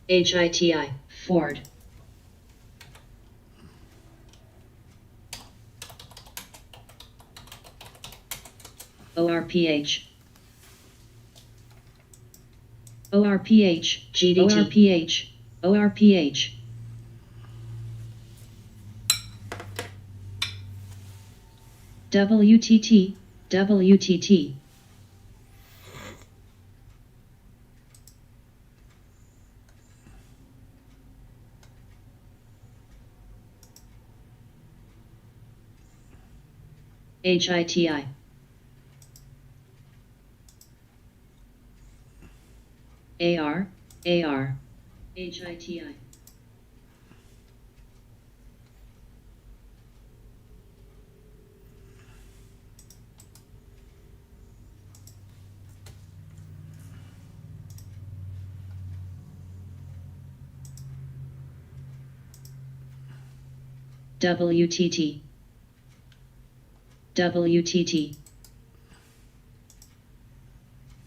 HITI, Ford. ORPH. ORPH, GDT. ORPH. WTT, WTT. HITI. AR, AR. HITI. WTT. WTT.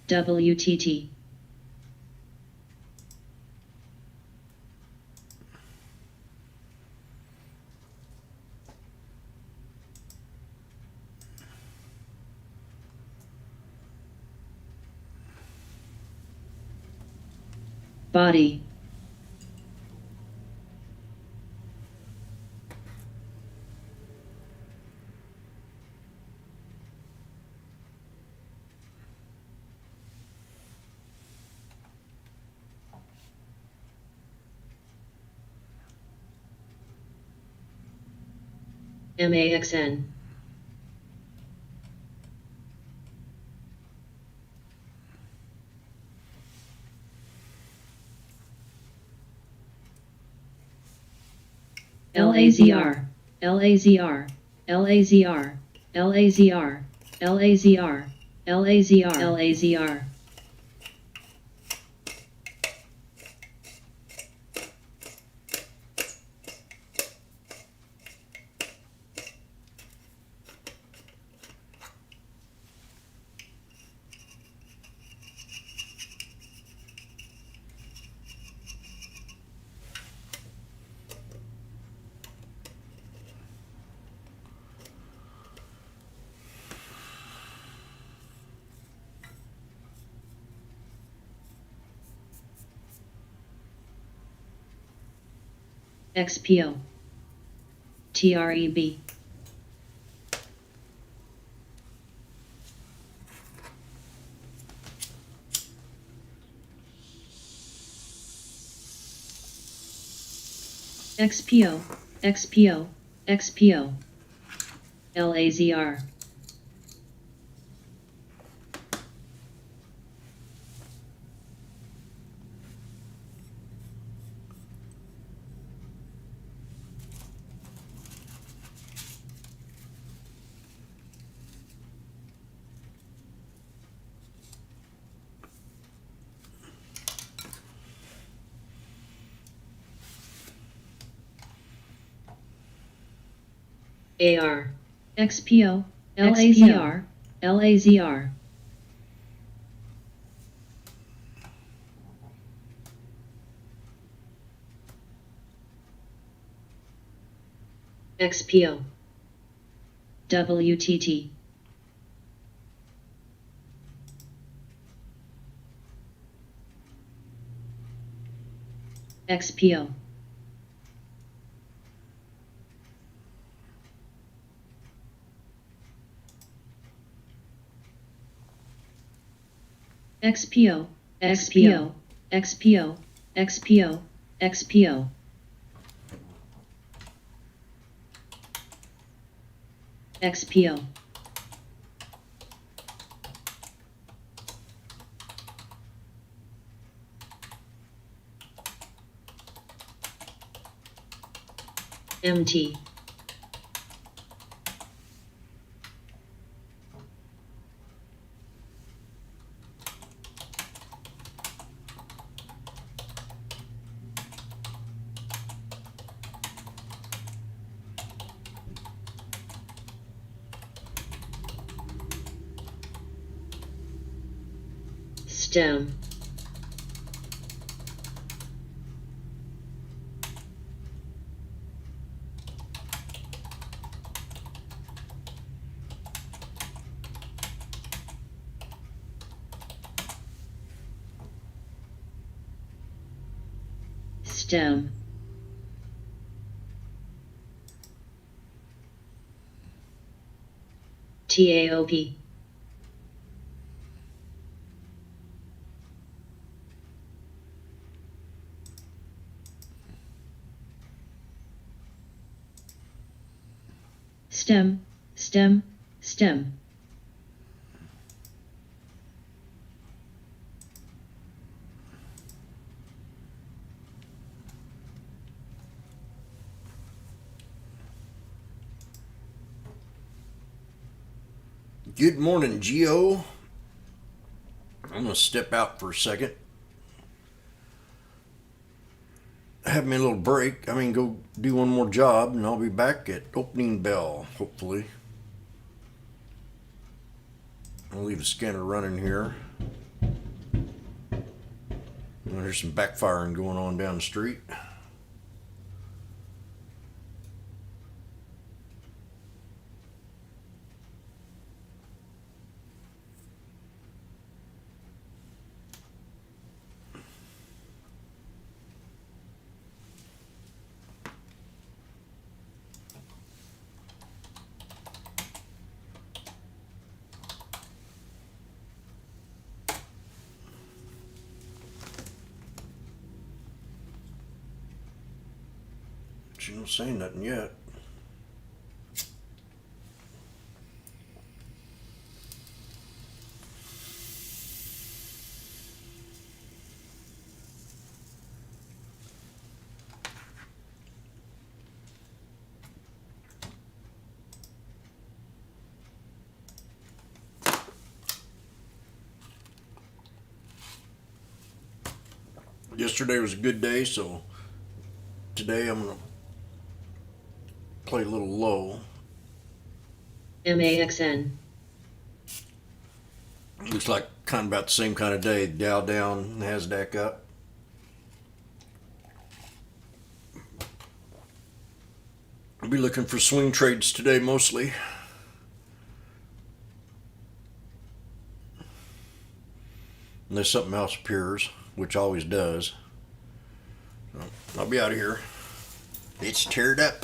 WTT. Body. MAXN. LAZR. LAZR. LAZR. LAZR. LAZR. LAZR. LAZR. XPO. TREB. XPO. XPO. XPO. LAZR. AR. XPO. LAZR. LAZR. XPO. WTT. XPO. XPO. XPO. XPO. XPO. XPO. XPO. MT. STEM. stem, TAOP, stem, stem, stem, Good morning, Geo. I'm going to step out for a second. Have me a little break. Go do one more job, and I'll be back at opening bell, hopefully. I'll leave the scanner running here. There's some backfiring going on down the street. She don't say nothing yet. Yesterday was a good day, so today I'm going to play a little low. MAXN, Looks like kind of about the same kind of day. Dow down, NASDAQ up. I'll be looking for swing trades today mostly. Unless something else appears, which always does. I'll be out of here. It's teared up.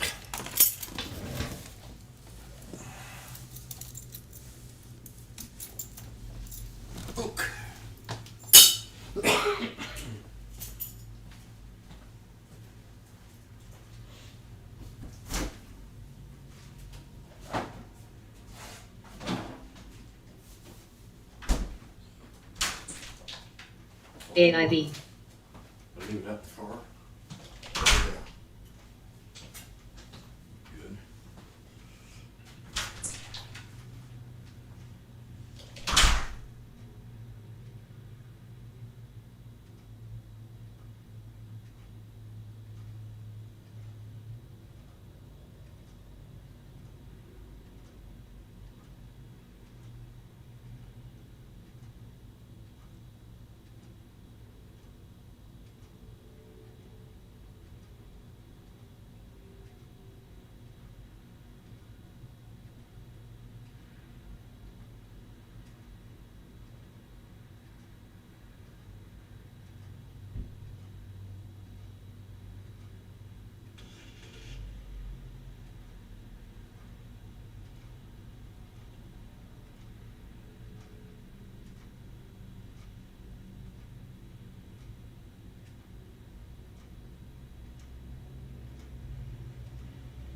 Oak. AIV, I'll leave it up far. Good.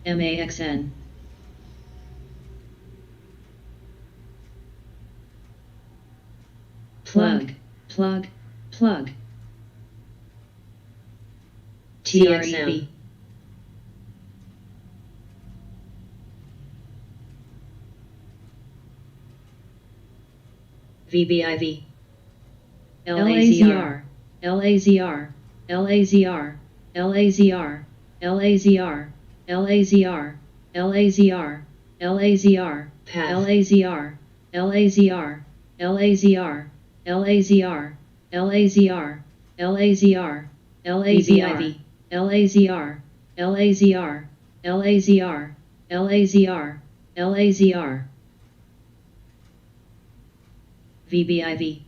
MAXN, plug, plug, plug, TXM, VBIV, LAZR, LAZR, LAZR, LAZR, LAZR, LAZR, LAZR, LAZR, LAZR, LAZR, LAZR, LAZR, LAZR, LAZR, LAZIV, LAZR, LAZR, LAZR, LAZR, LAZR, VBIV,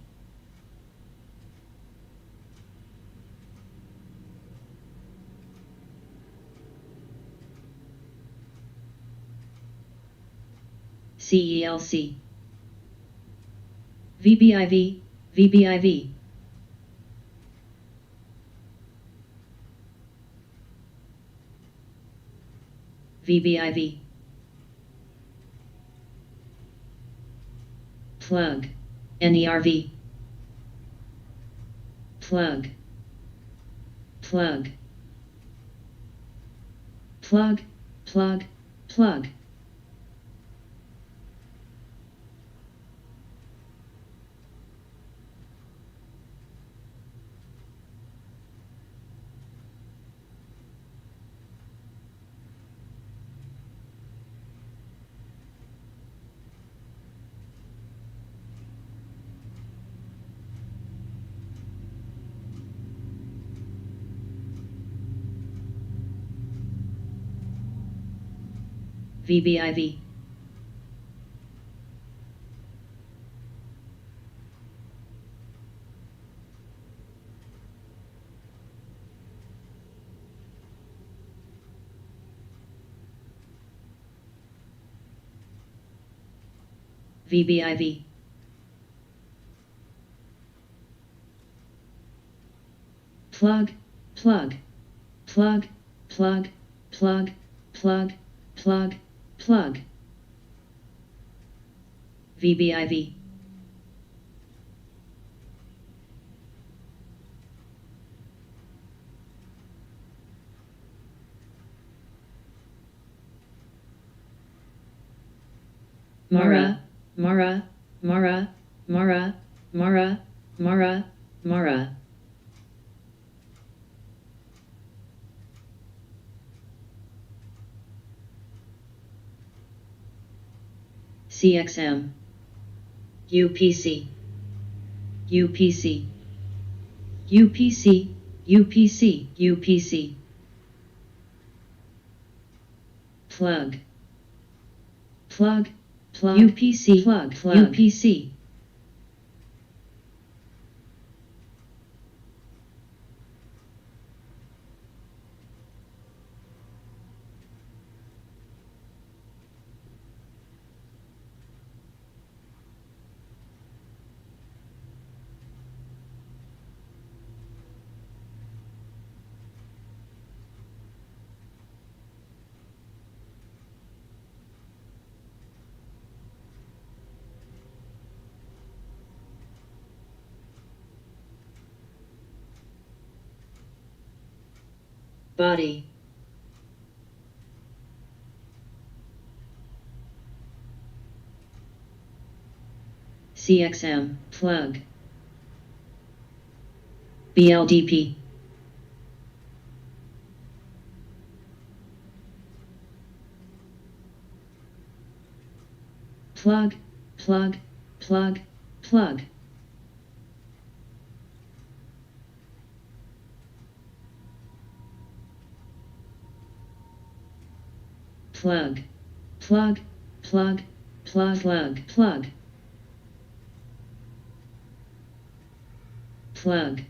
CELC. VBIV, VBIV. VBIV. Plug. NERV. Plug. Plug. Plug, plug, plug. VBIV. VBIV. Plug, plug, plug, plug, plug, plug, plug, plug. VBIV. Mara, Mara, Mara, Mara, Mara, Mara, Mara. CXM. UPC. UPC. UPC. UPC. UPC. Plug. Plug. Plug. UPC. Plug. Plug. UPC. Body. CXM. Plug. BLDP. Plug, plug, plug, plug. Plug, plug, plug, plug, plug, plug. Plug.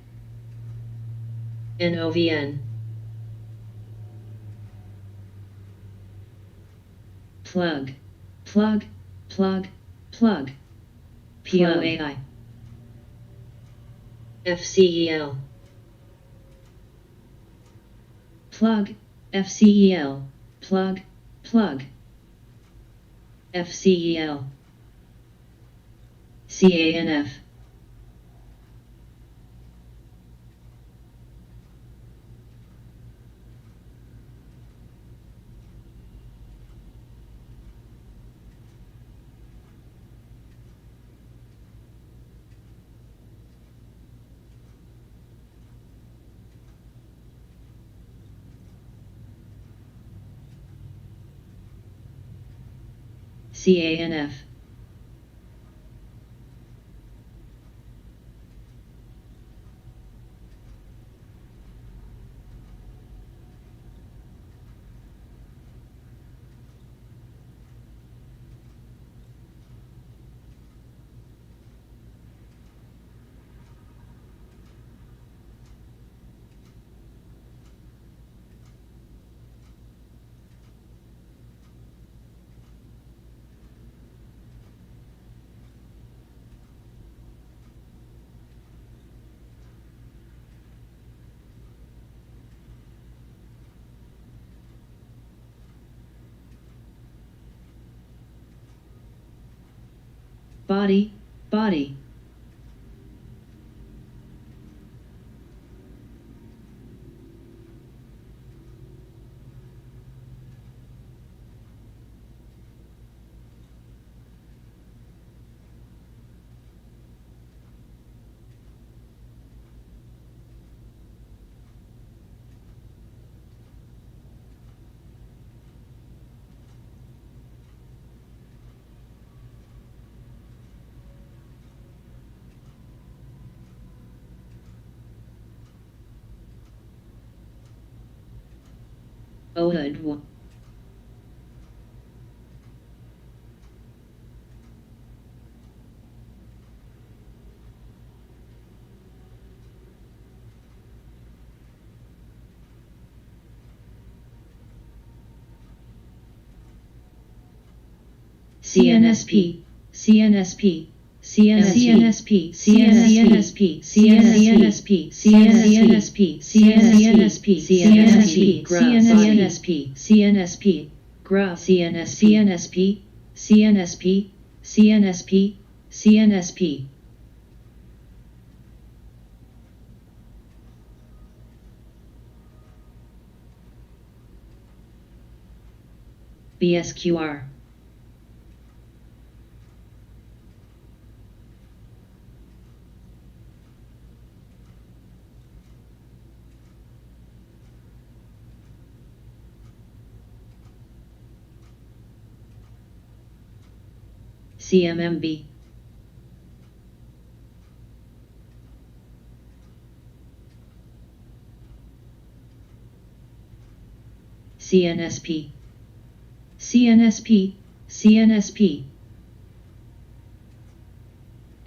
NOVN. Plug, plug, plug, plug. POAI. FCEL. Plug, FCEL. Plug, plug. FCEL. CANF. CANF. body, body. Ohud. CNSP, CNSP, CNSP, CNSP, CNSP, CNSP, CNSP, CNSP, CNSP, CNSP, GRA, CNSP, CNSP, CNSP, CNSP. BSQR. CMMB. CNSP. CNSP, CNSP.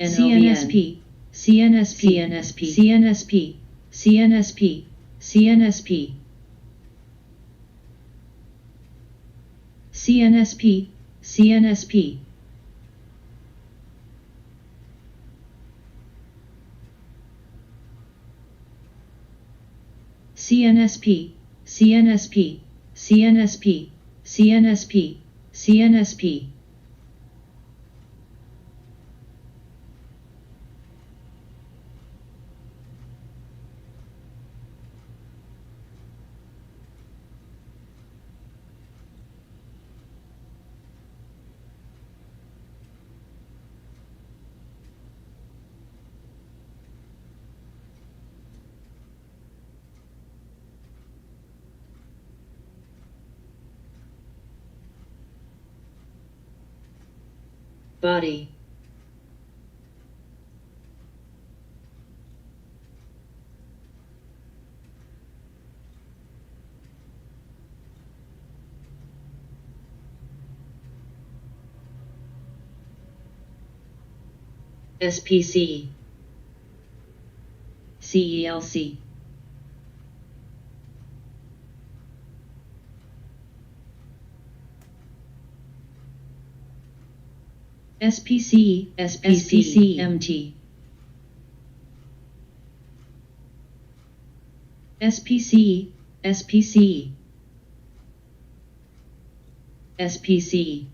CNSP, CNSP, CNSP, CNSP, CNSP, CNSP. CNSP, CNSP. CNSP, CNSP, CNSP, CNSP, CNSP. Body. SPC. CELC. SPC, SPC, MT. SPC, SPC. SPC.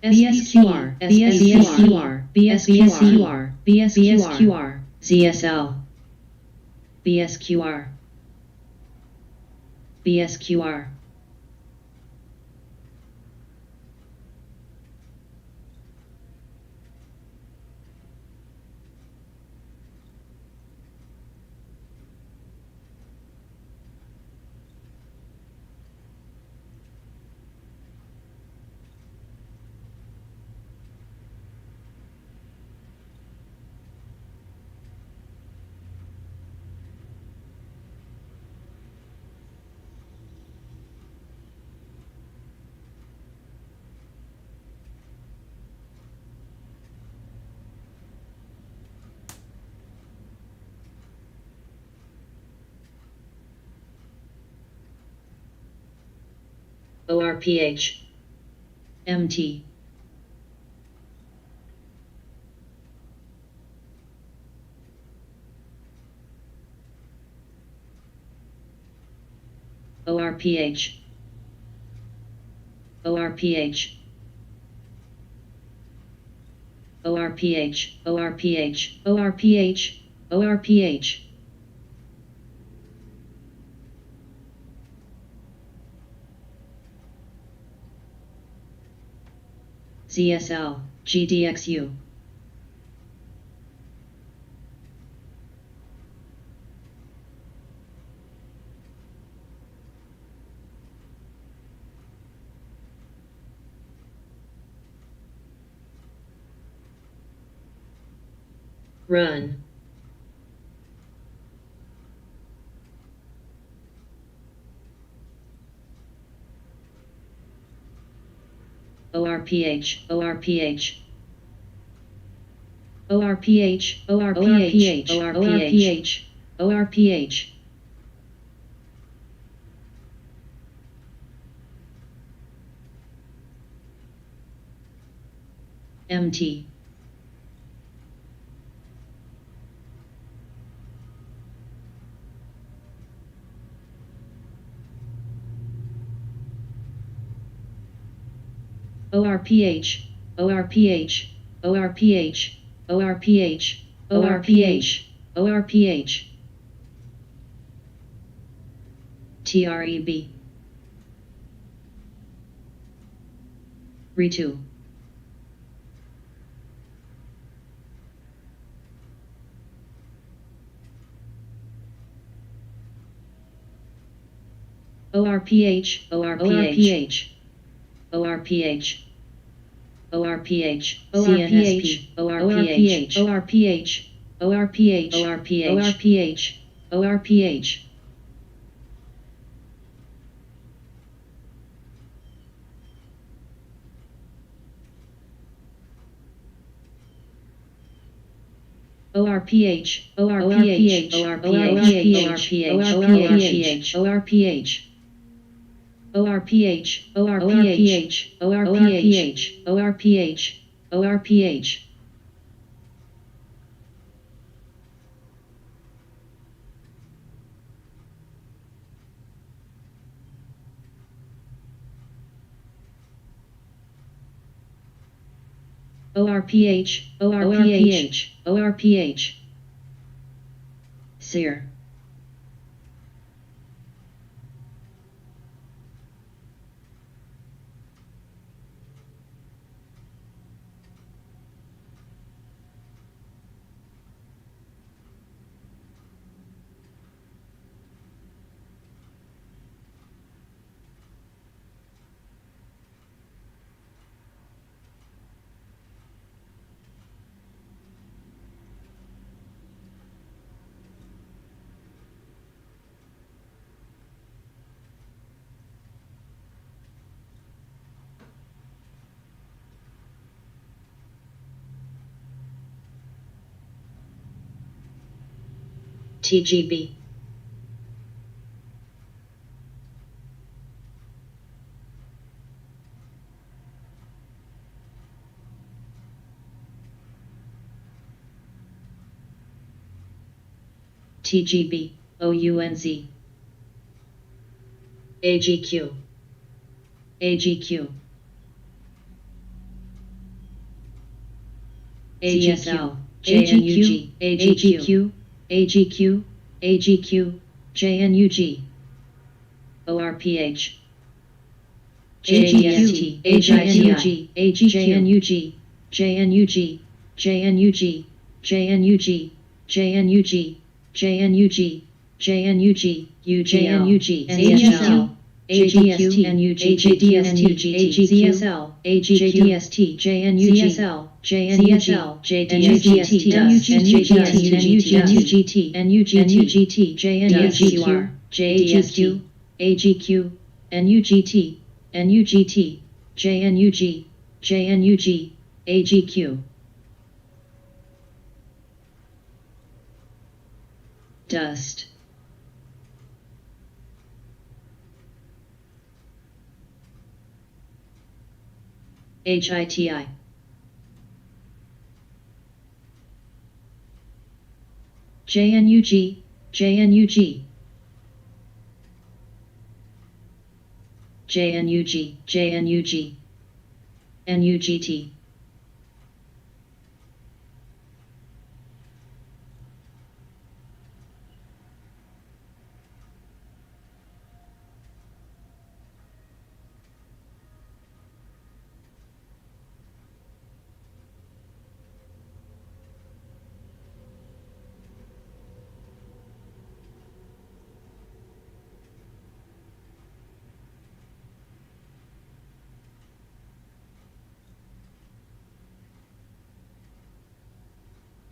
BSQR, BSQR, BSQR, BSQR, ZSL. BSQR. BSQR. ORPH. MT. ORPH. ORPH. ORPH, ORPH, ORPH, ORPH. ZSL, GDXU. Run. ORPH, ORPH. ORPH, ORPH, ORPH, ORPH. MT. ORPH, ORPH, ORPH, ORPH, ORPH, ORPH. TREB. Re2. ORPH, ORPH, ORPH, ORPH, CNSP, ORPH, ORPH, ORPH, ORPH, ORPH. ORPH, ORPH, ORPH, ORPH, ORPH. ORPH, ORPH, ORPH, ORPH, ORPH. ORPH, ORPH, ORPH. Sear. TGB. TGB, OUNZ. AGQ. AGQ. AGSL, JNUG, AGQ, AGQ, AGQ, JNUG. ORPH. JGST, AGNUG, AGJNUG, JNUG, JNUG, JNUG, JNUG, JNUG, JNUG, UJNUG, CSL, AGST, NUG, JDST, AGZSL, AGJDST, JNUG, CSL, JNUG, JDST, NUGT, NUGT, JNUGT, JDSQ, AGQ, NUGT, NUGT, JNUG, JNUG, AGQ. Dust. HITI. JNUG, JNUG. JNUG, JNUG. NUGT.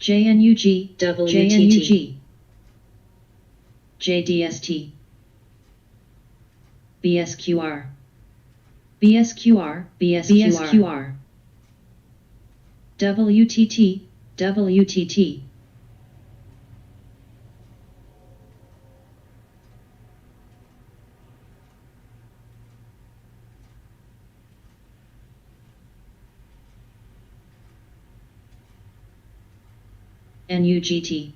JNUG, WTT. JNUG, JDST, BSQR, BSQR, BSQR, WTT, WTT, NUGT,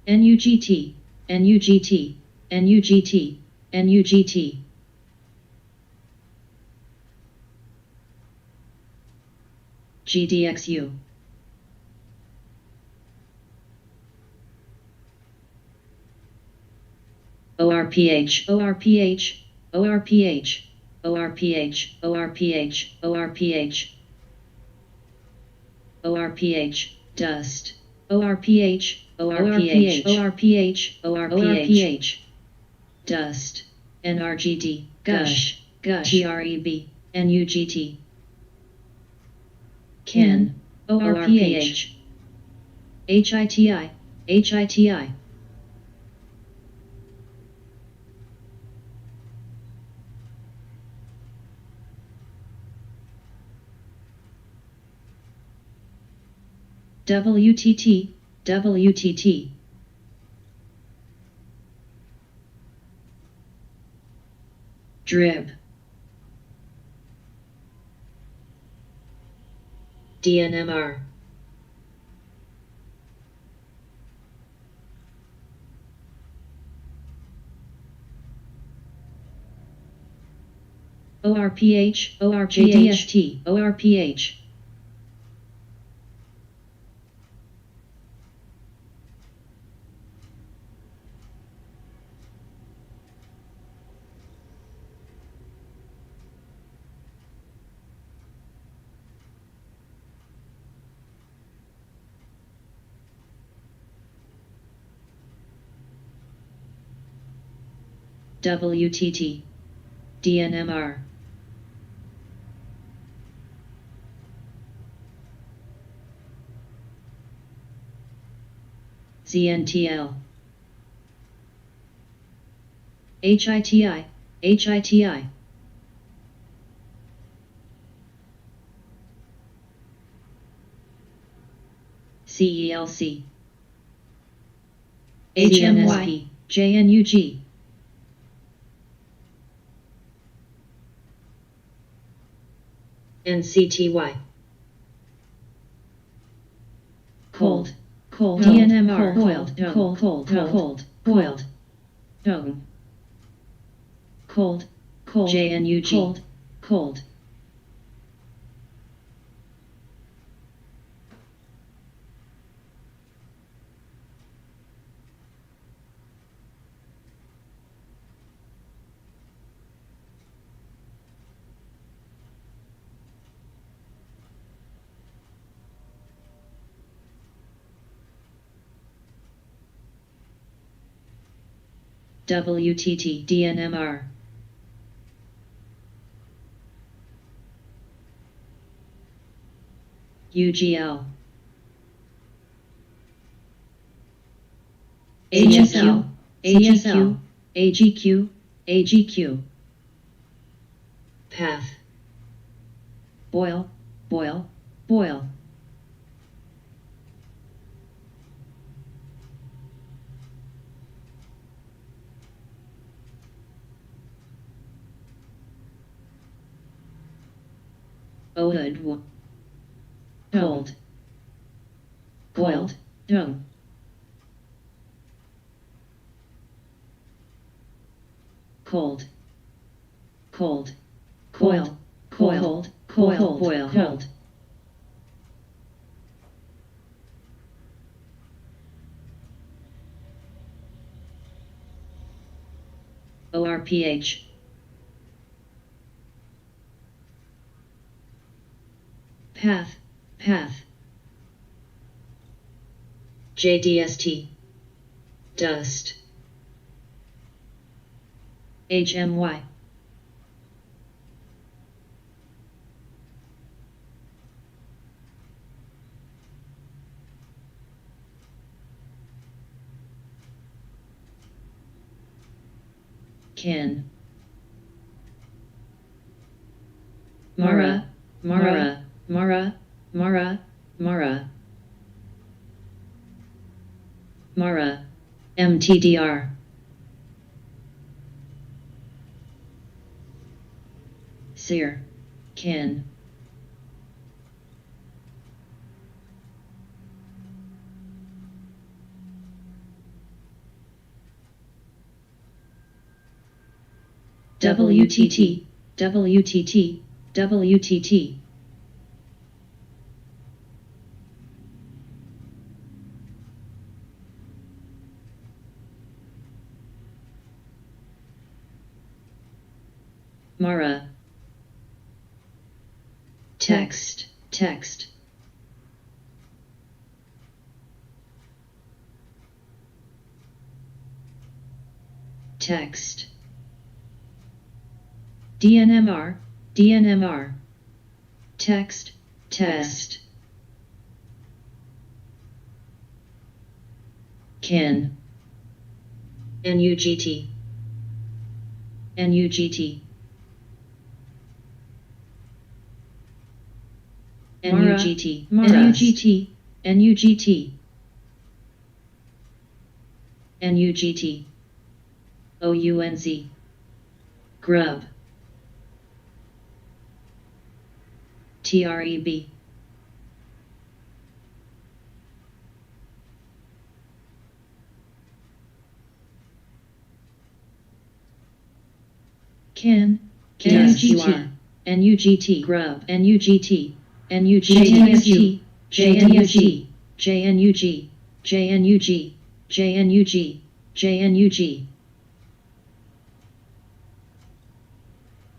NUGT, NUGT, NUGT, NUGT, GDXU, ORPH, ORPH, ORPH, ORPH, ORPH, ORPH, ORPH, dust, ORPH, ORPH, ORPH, ORPH, dust, NRGD, gush, gush, TREB, NUGT, can, ORPH, HITI, HITI, WTT, WTT, drib, DNMR, ORPH, ORPH, ORPH, WTT, DNMR, ZNTL, HITI, HITI, CELC, HMSP, JNUG, NCTY. cold, cold, DNMR, coiled, cold, cold, cold, coiled, dome, cold, cold, JNUG, cold, cold, WTT, DNMR, UGL, HSL, ASL, AGQ, AGQ, Path. boil, boil, boil, OHUD, cold, coiled, dome, cold, cold, coil, coiled, coil, coil, cold, ORPH, path, path, JDST. Dust. HMY, can. Mara, Mara, Mara, Mara, Mara. Mara, MTDR. Seer, can. WTT, WTT, WTT. Mara. Text, text. Text. DNMR, DNMR. Text, test. Can. NUGT. NUGT. NUGT. NUGT. NUGT. NUGT. OUNZ. Grub. TREB. Can. Yes, you NUGT. are. NUGT. Grub. NUGT. NUGT. JNUG. JNUG. JNUG. JNUG. JNUG.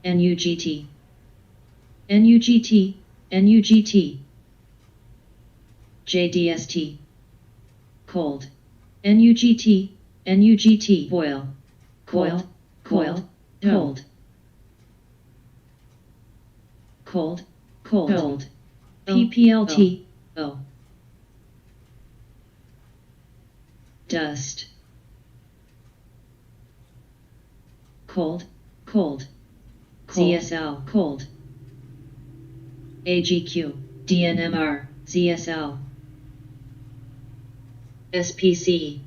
NUGT. NUGT. NUGT. JDST. Cold. NUGT. NUGT. Boil. Coil. Coil. Cold. Cold. Cold. PPLT. O. Dust. Cold. Cold. ZSL. Cold. AGQ. DNMR. ZSL. SPC.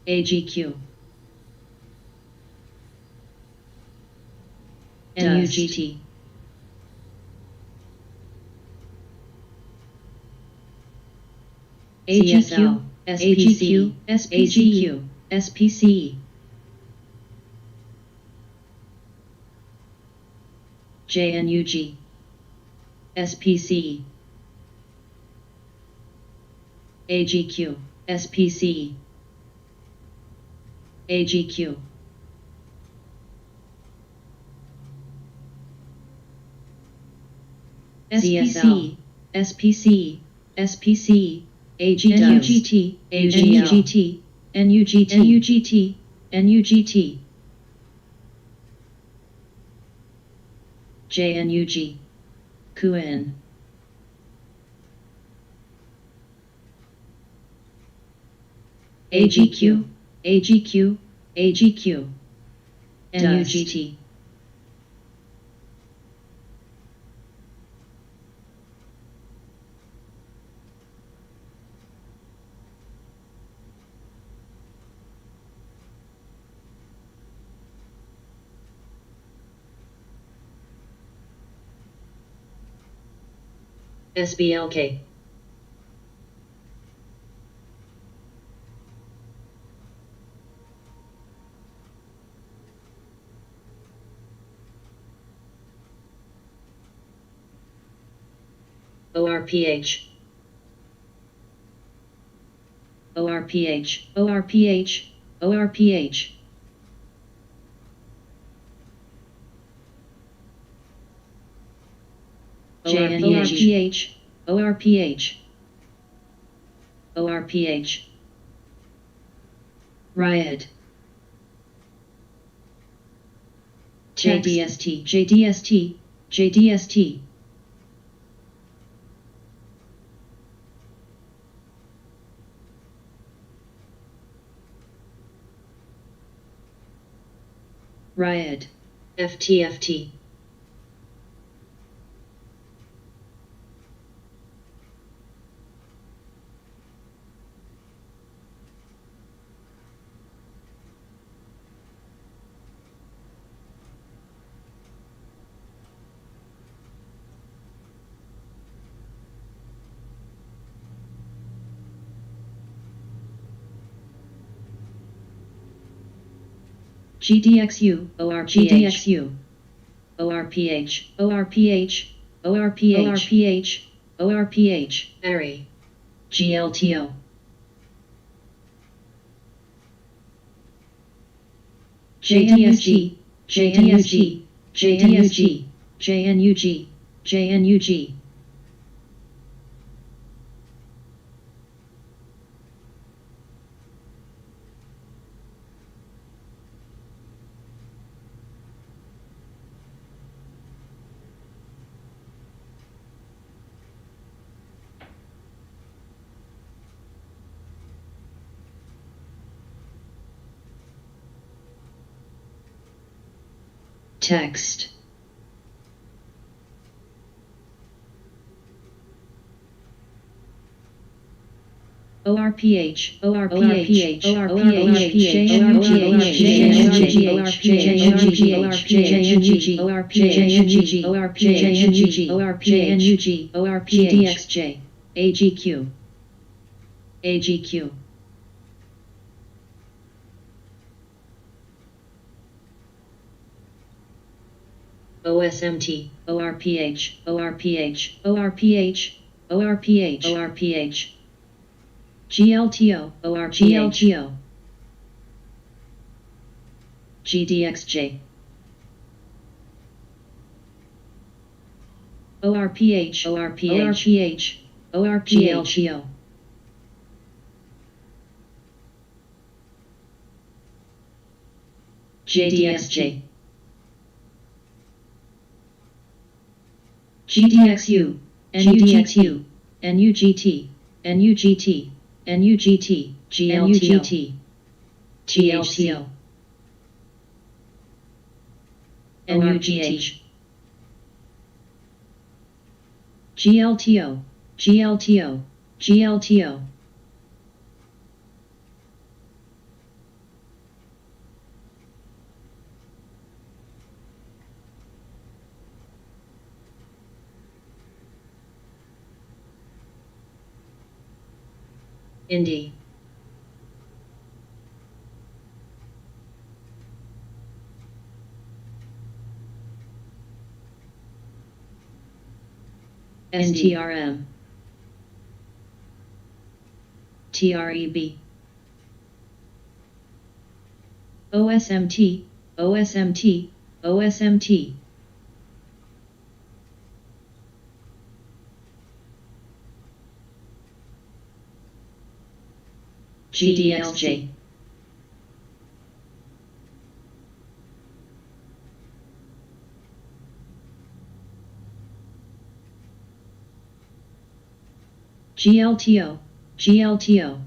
AGQ. NUGT. AGQ. SPC. SPCU. SPC. JNUG. SPC. AGQ. SPC. AGQ. SPC. SPC. SPC. AGT. NUGT. NUGT. NUGT. NUGT. JNUG. Kuan. AGQ. AGQ. AGQ. NUGT. SBLK. ORPH. ORPH. ORPH. ORPH. JNUG. ORPH. ORPH. Riot. JDST. JDST. JDST. Riot. FTFT. GDXU, GDXU, ORPH, ORPH, ORPH, ORPH, Array. GLTO. JDSG, JDSG, JDSG, JNUG, JNUG. Text. ORPH, ORPH, ORPH, GDXJ, AGQ, AGQ. OSMT. ORPH, ORPH, ORPH, ORPH, ORPH. GLTO, GLTO. GDXJ. ORPH, ORPH, ORPH. JDSJ. GDXU, NUGT, NUGT, NUGT, NUGT, GLTO, GLTO, NUGH, GLTO, GLTO, GLTO. Indie. STRM, TREB, OSMT, OSMT, OSMT. GDXJ. GLTO, GLTO.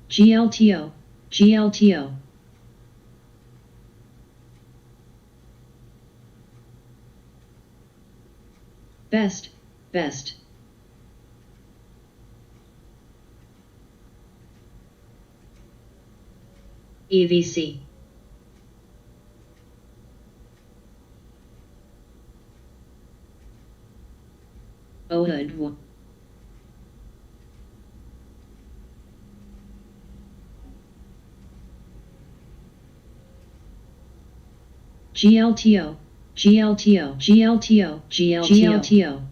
GLTO, GLTO. Best, best. EVC. OHUD. GLTO, GLTO, GLTO, GLTO,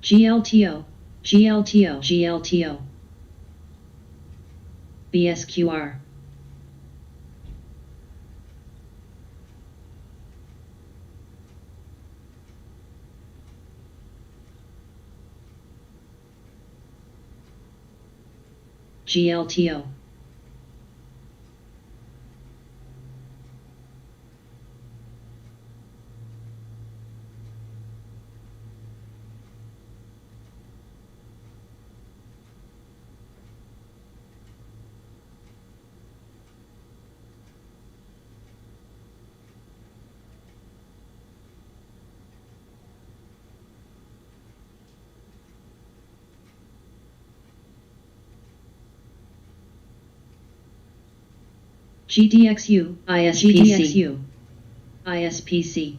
GLTO, GLTO, GLTO. BSQR. GLTO. GDXU, ISPC. GDXU, ISPC,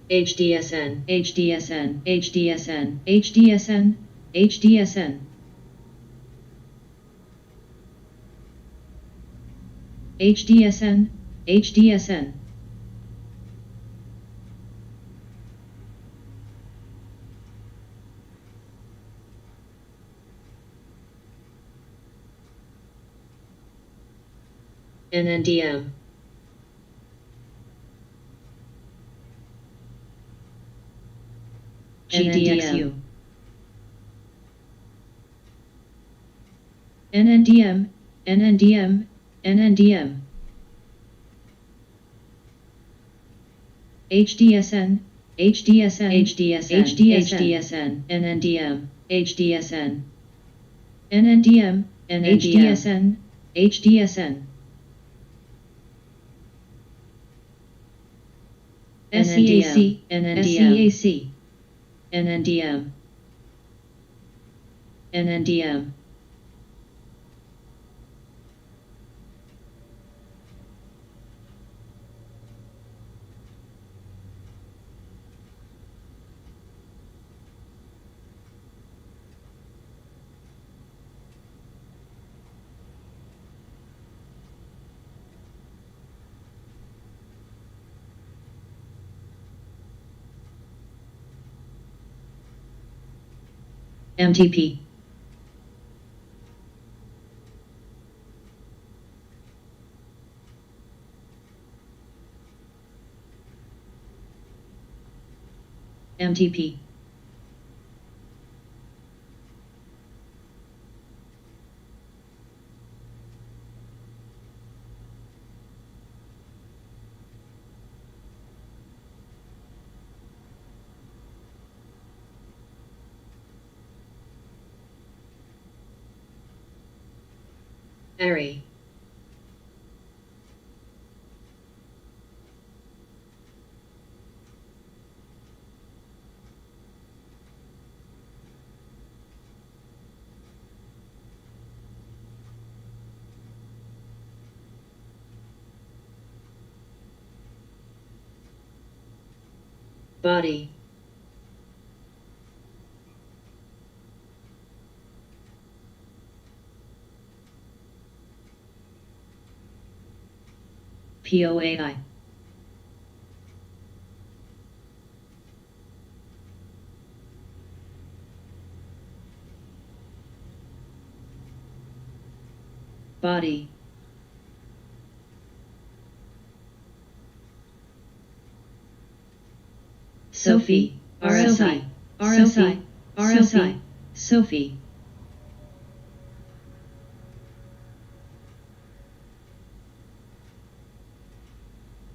HDSN. HDSN, HDSN, HDSN, HDSN, HDSN, HDSN, NNDM. GDXU, NNDM, NNDM, NNDM, HDSN, HDSN, HDSN, HDSN, NNDM, HDSN, NNDM, HDSN, HDSN, SEAC, SEAC, NNDM, NNDM, MTP, MTP, ARI. Body. POAI, body, Sophie, RSI, RSI, RSI, Sophie,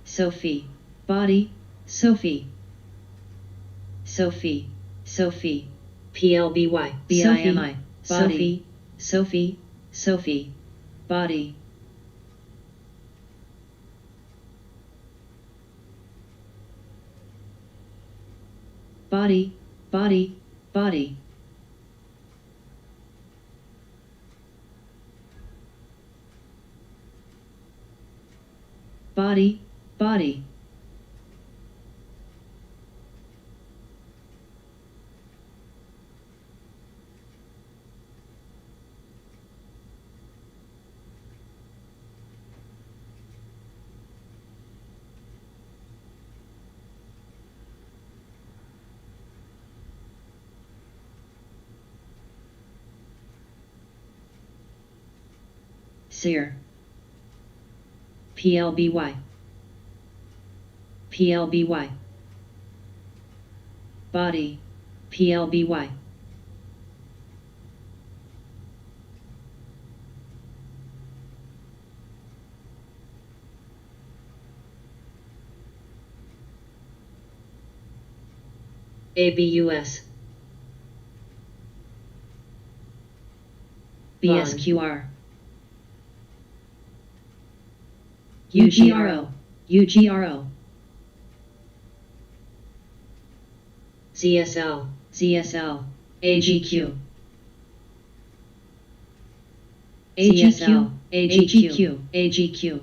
Sophie, body, Sophie, Sophie, Sophie, PLBY. BIMI, body, Sophie, Sophie, body, body, body, body, body, body, Sear, PLBY, PLBY, body, PLBY, ABUS. BSQR, UGRO, UGRO, ZSL. ZSL, AGQ, CSL, AGQ, AGQ,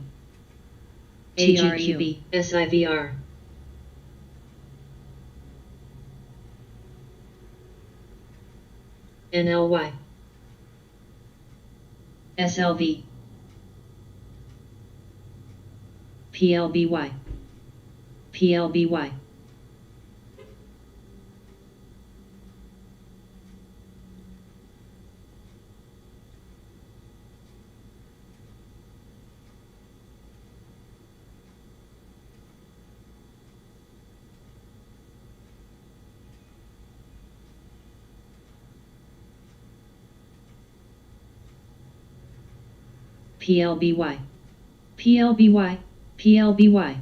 TREB, SIVR, NLY, SLV, PLBY, PLBY, PLBY, PLBY, PLBY,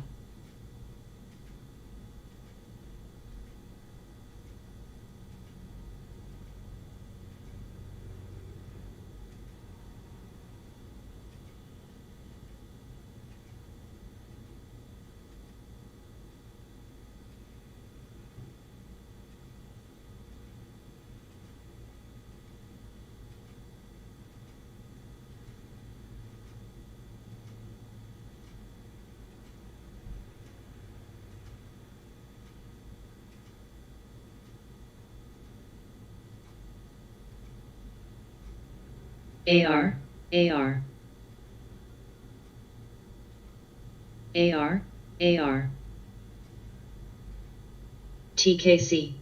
AR, AR, AR, AR, TKC,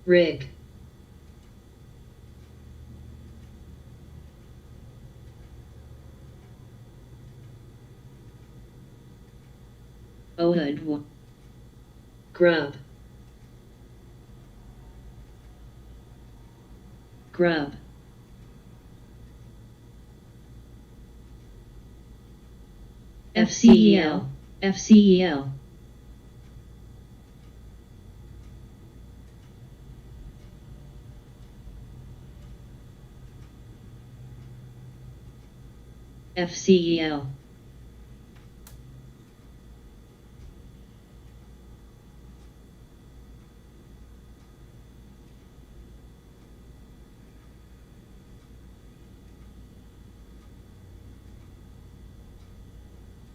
RIG, OHUD, GRUB, GRUB, FCEL, FCEL, FCEL,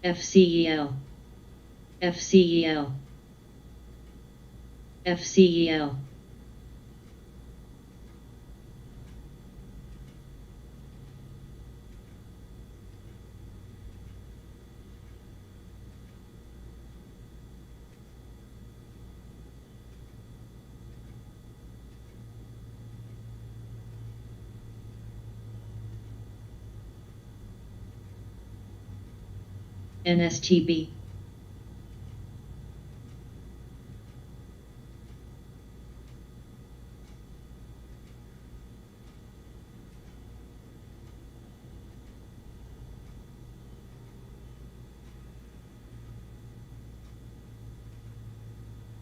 FCEL, FCEL, FCEL, NSTB,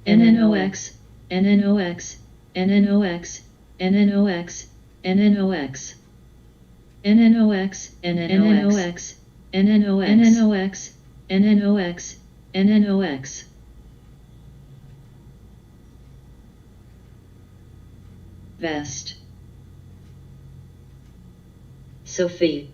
NNOX, NNOX, NNOX, NNOX, NNOX, NNOX, NNOX, NNOX, NNOX, NNOX, Vest, Sophie,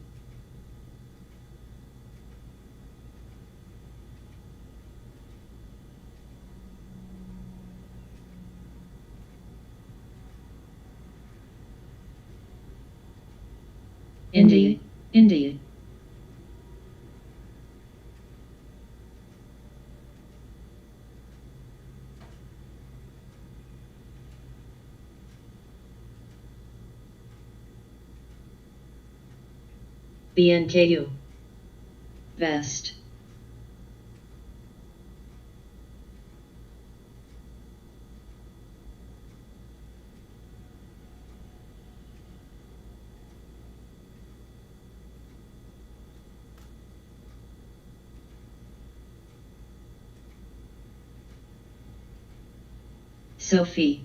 India, India, BNKU, Vest, Sophie,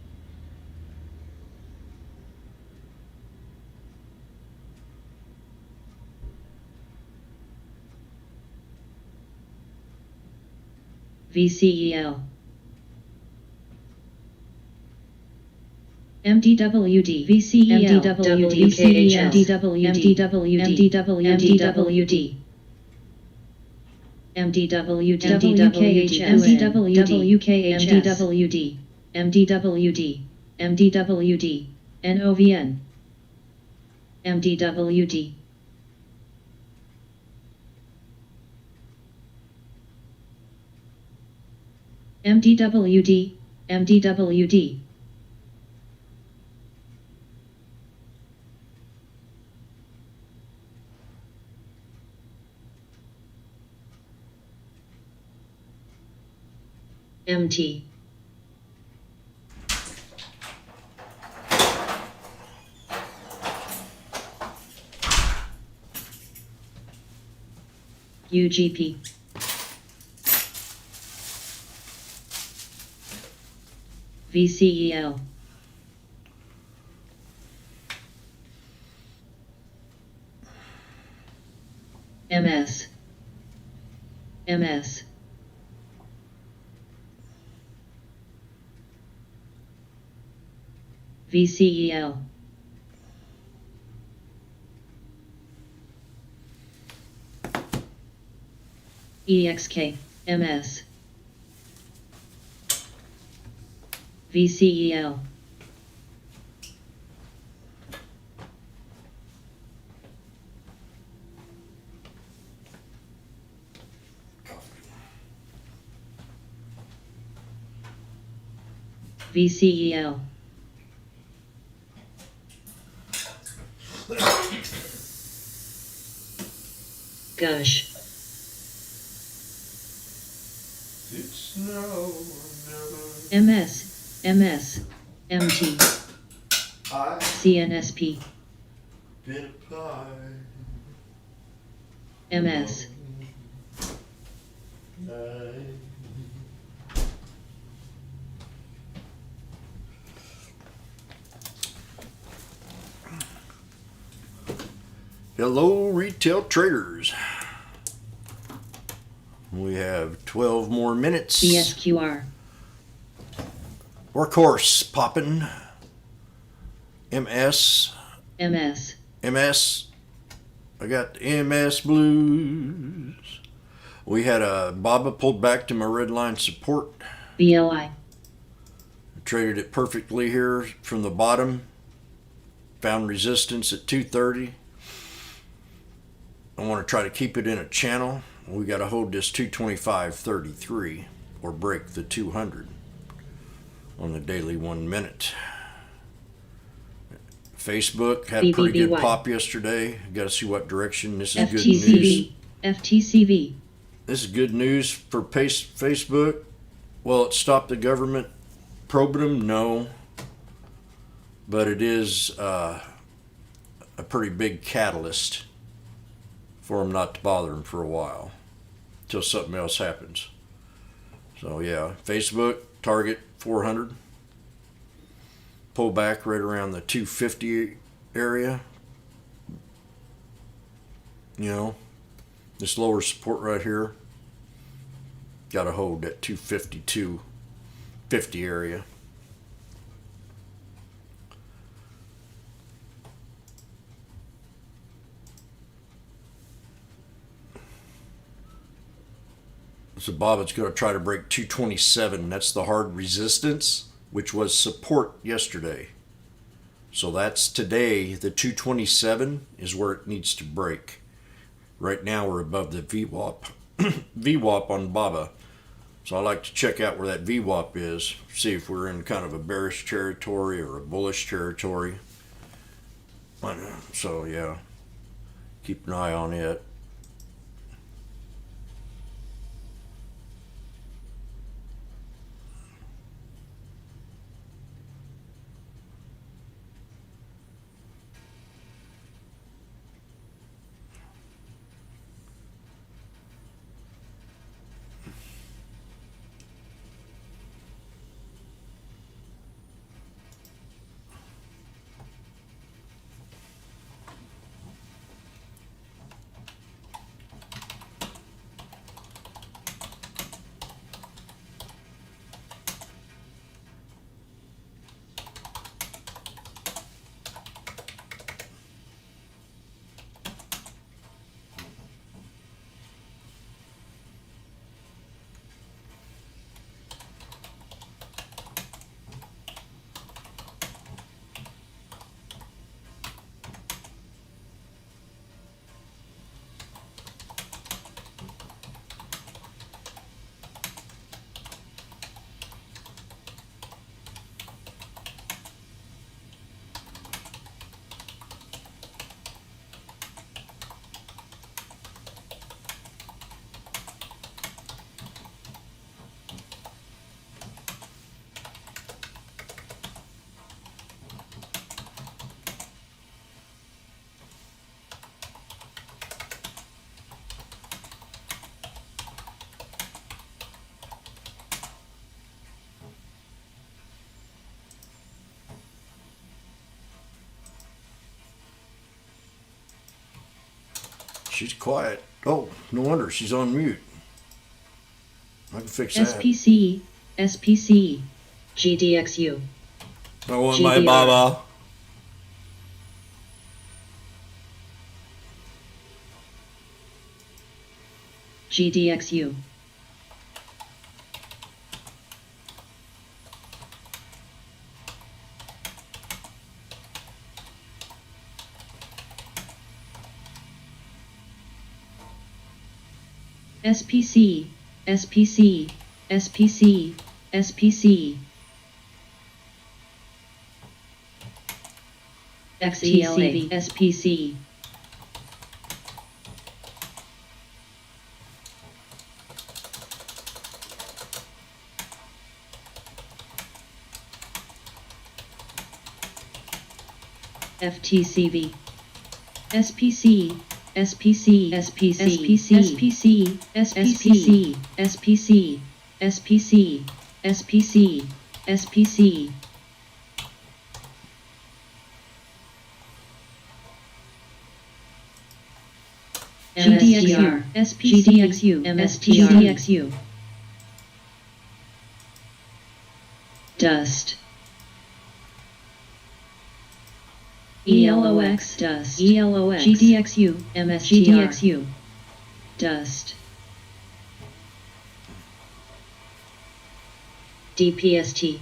VCEL. MDWD VCEL MDWD MDWD MDWD MDWD MDWD MDWD MDWD NOVN MDWD MDWD MDWD MT UGP VCEL MS MS VCEL EXK MS VCEL VCEL Gosh It's no MS MS MT I CNSP been applied. MS Hello, retail traders. We have 12 more minutes. BSQR Workhorse popping. MS. MS MS. I got the MS blues. We had a BABA pulled back to my red line support. BLI Traded it perfectly here from the bottom. Found resistance at 230. I want to try to keep it in a channel. We got to hold this 225.33 or break the 200 on the daily 1 minute. Facebook had a pretty good BBBY. pop yesterday. Got to see what direction. This is good news. FTCV FTCV This is good news for Facebook. Well, it stopped the government probing them? No. But it is a pretty big catalyst for them not to bother them for a while until something else happens. So yeah, Facebook, target 400. Pull back right around the 250 area. You know, this lower support right here. Got to hold that 252.50 area. So Bobbitt's going to try to break 227. That's the hard resistance, which was support yesterday. So that's today. The 227 is where it needs to break. Right now we're above the VWAP. VWAP on BABA. So I like to check out where that VWAP is. See if we're in kind of a bearish territory or a bullish territory. So yeah, keep an eye on it. she's quiet. Oh, no wonder she's on mute. I can fix that. SPC, SPC, GDXU. I want my GDR. Baba. GDXU, SPC, SPC, SPC, SPC, XTLA, SPC, FTCV, SPC, SPC, SPC, SPC, SPC, SPC, SPC, SPC, SPC, GDXU, SPCXU, MSTRXU, dust, ELOX, dust, ELOX, GDXU, MSGDXU, dust, DPST.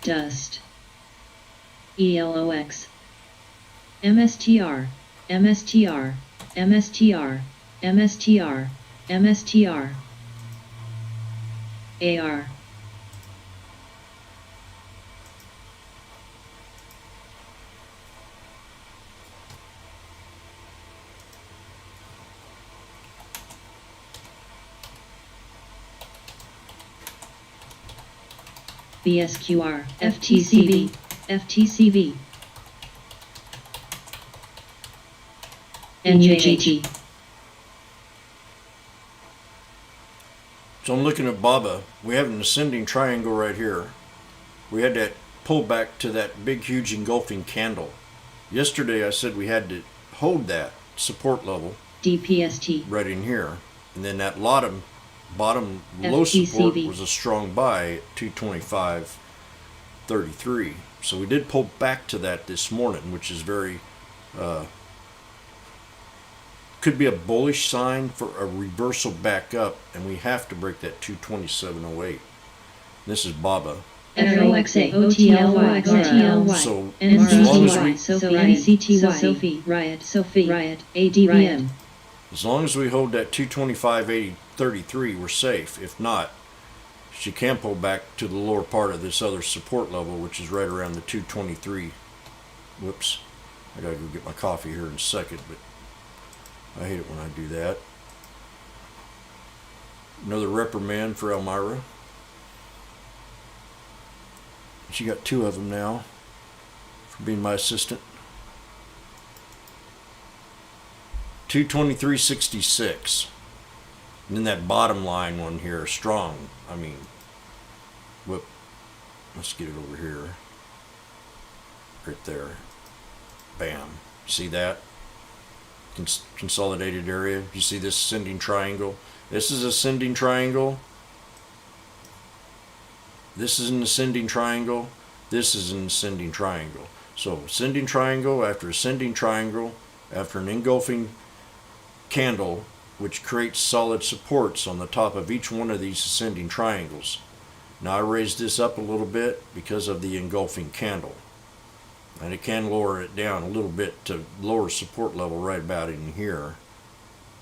dust, ELOX, MSTR, MSTR, MSTR, MSTR, MSTR, AR, BSQR, FTCV, FTCV, NJGT, So I'm looking at Baba. We have an ascending triangle right here. We had that pull back to that big, huge engulfing candle. Yesterday I said we had to hold that support level DPST, right in here. And then that bottom low support FTCV. was a strong buy at 225.33. So we did pull back to that this morning, which is very could be a bullish sign for a reversal back up, and we have to break that 227.08. This is Baba. FOXA, OTLY, OTLY, So as long as we Sophie, Riot, Sophie, Riot, ADVM, as long as we hold that 225.33, we're safe. If not, she can pull back to the lower part of this other support level, which is right around the 223. Whoops, I gotta go get my coffee here in a second, but I hate it when I do that. Another reprimand for Elmira. She got 2 of them now for being my assistant. 223.66. And then that bottom line one here, strong. I mean, whoop. Let's get it over here. Right there. Bam. See that? Consolidated area. You see this ascending triangle? This is ascending triangle. This is an ascending triangle. This is an ascending triangle. So ascending triangle after ascending triangle after an engulfing candle, which creates solid supports on the top of each one of these ascending triangles. Now I raised this up a little bit because of the engulfing candle. And it can lower it down a little bit to lower support level right about in here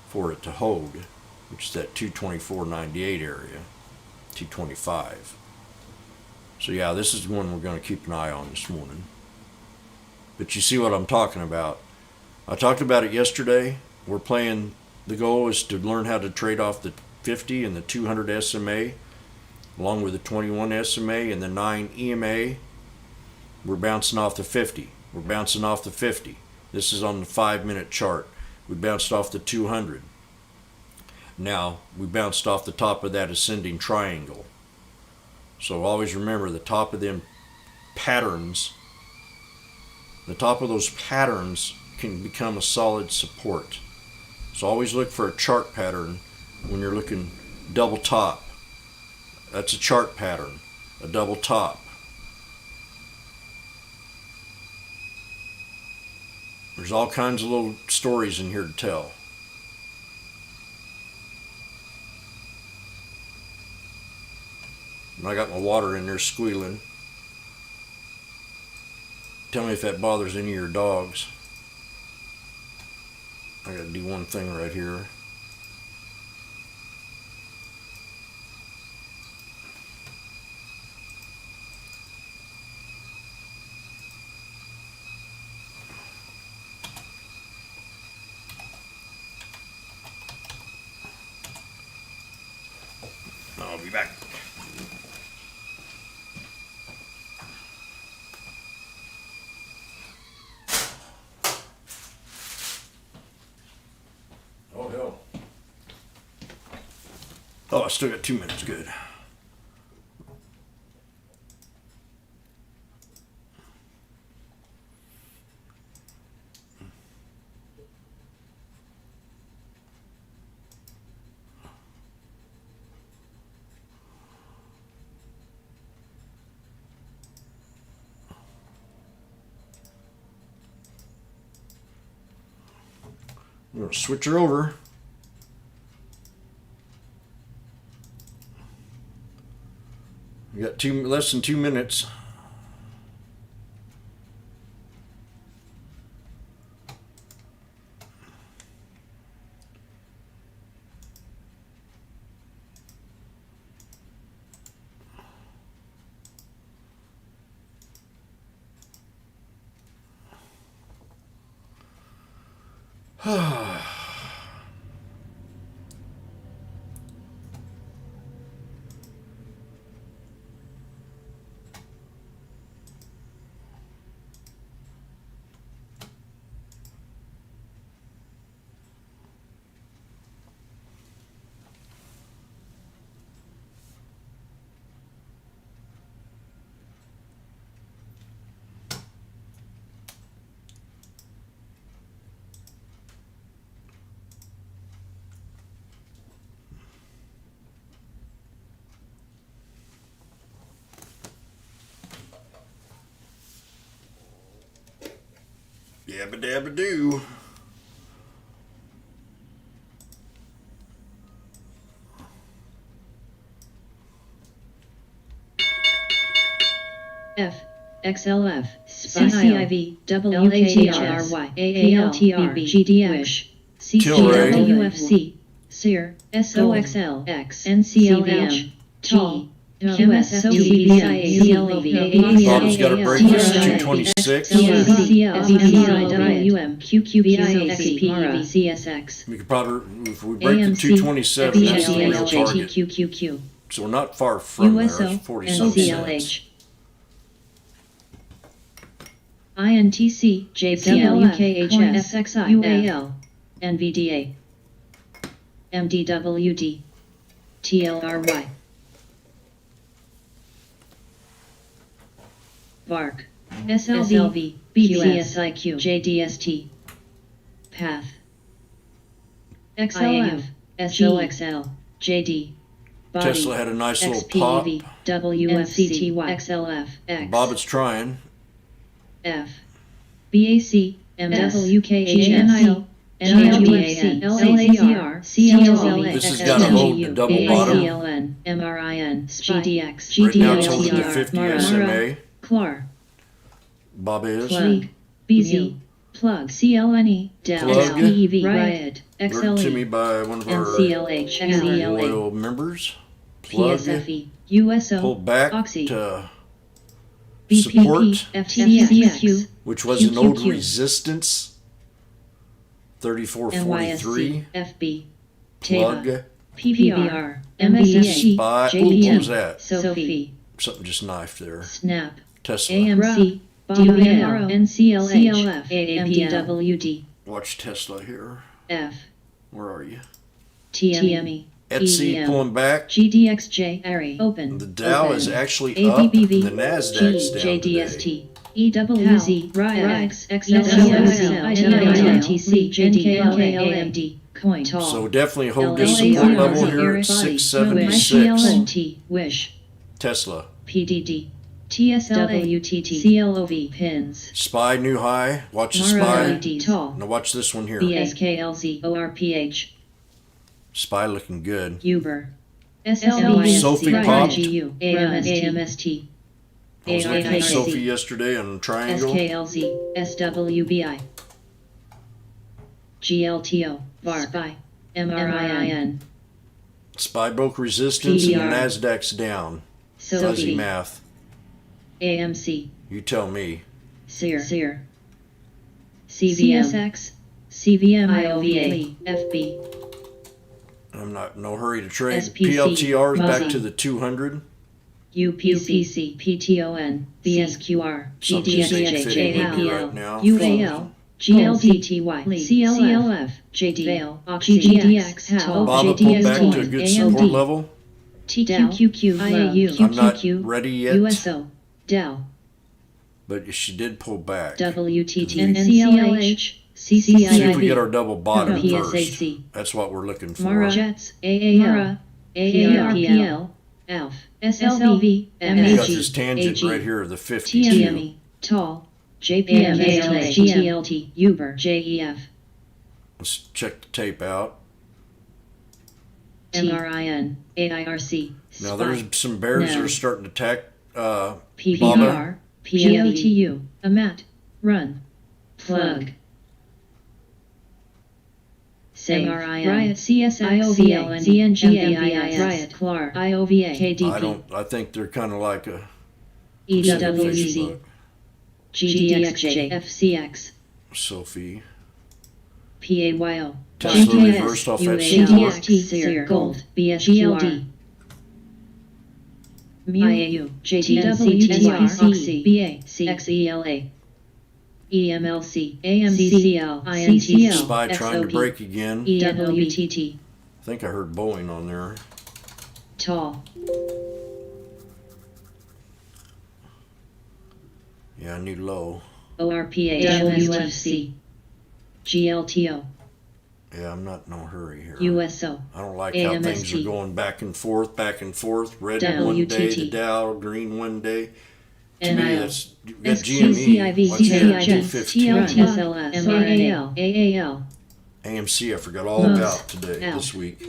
for it to hold, which is that 224.98 area, 225. So yeah, this is the one we're going to keep an eye on this morning. But you see what I'm talking about. I talked about it yesterday. We're playing, the goal is to learn how to trade off the 50 and the 200 SMA, along with the 21 SMA and the 9 EMA. We're bouncing off the 50. We're bouncing off the 50. This is on the 5-minute chart. We bounced off the 200. Now, we bounced off the top of that ascending triangle. So always remember the top of them patterns, the top of those patterns can become a solid support. So always look for a chart pattern when you're looking double top. That's a chart pattern, a double top. There's all kinds of little stories in here to tell. And I got my water in there squealing. Tell me if that bothers any of your dogs. I gotta do one thing right here. I'll be back. Oh, hell. Oh, I still got 2 minutes. Good. I'm going to switch her over. We got less than 2 minutes. Yabba dabba doo. F XLF CCIV WKHRY AALTR GDX CCWFC SEER SOXL X NCLVM T Bob's got a break. This is 226. We could probably, if we break the 227, that's the real target. So we're not far from there. It's 40-something cents. INTC JPLUKHS UAL NVDA MDWD TLRY VARC SLV BCSIQ JDST Path XLF SOXL JD Body Tesla had a nice little pop. XPEV WFCTY XLF X Bob is trying. F BAC MWKHNIL NILDAN LAZR CLV This has got a hold the double bottom. ACLN MRIN GDX Right now it's holding the 50 Mara SMA. Clar Bob is. Plug BZ Plug CLNE Del Plug. SPEV Riot Brought to me XLE by one of our NCLH loyal members. Plug. PSFE USO Pull back Oxy to BPP support, FTCX which was an old QQQ. resistance. 3443. NYSC FB Plug. Teva PPR MSSC Spy. Ooh, what JPM was that? Sophie Something just knifed there. Snap Tesla. AMC DVL NCLH CLF AMDWD Watch Tesla here. F Where are you? TME. Etsy EM. pulling back. GDXJ. ARI. Open. The Dow Open. is actually up. And ABBV. the Nasdaq's down today. JDST. EWZ. RIAX. XLCLC, JDLKLAMD. Coin. So definitely hold this support level here at 676. Wish. Tesla. PDD. TSLAUTT. CLOV. Pins. SPY new high. Watch the Mara SPY. Tall. Now watch this one here. BSKLZ. ORPH. SPY looking good. Uber. Sophie popped. AMST. I was looking at Sophie yesterday on Triangle. SKLZ. SWBI. GLTO. VAR. SPY. MRIN. SPY broke resistance and the PBR. Nasdaq's down. Fuzzy Sophie. math. AMC. You tell me. SEER. CVM. CSX. CVM. IOVA. FB. I'm not in no hurry to trade. SPC. PLTR is back Mozzie. to the 200. UPC. PTON. BSQR. Something's GDXJ. fitting right now. UAL. GLDTY. CLF. JD. Vale. GDX. Baba pulled back to a good support level. TQQQ. IAU. I'm not ready yet, USO. Dell. but she did pull back. WTT. NCLH. CCIV. See if we get our double bottom first. PSAC. That's what we're looking for. Mara Jets. AAL. AARPL. ALF. SLV. We got MAG. this tangent AG. right here of the 52. TME. Tall. JPM. GLT. Uber. JEF. Let's check the tape out. MRIN. AIRC. Now there's some bears that Now. are starting to attack Baba. PPR. PLTU. AMAT. Run. Plug. Say Riot. CSX. CLN. ZNGA. Riot. CLAR. IOVA. KDP. I think they're kind of like a EWZ. Facebook. GDXJ. FCX. Sophie. PAYO. Tesla reversed off that UAL. support. SEER. Gold. BSQR. IAU. JTWTR. BA. XELA. EMLC. AMCCL. INTL. SPY trying to break again. EWTT. I think I heard Boeing on there. Tall. Yeah, new low. ORPA. WFC. GLTO. Yeah, I'm not in no hurry here. USO. I don't like how things are AMST. going back and forth. Red one day, the WTT. Dow, green one day. To me, NIL. that's you got GME. Watch that, 215. SLS. MRAL. AAL. AMC, I forgot all Moose. about today, L. this week.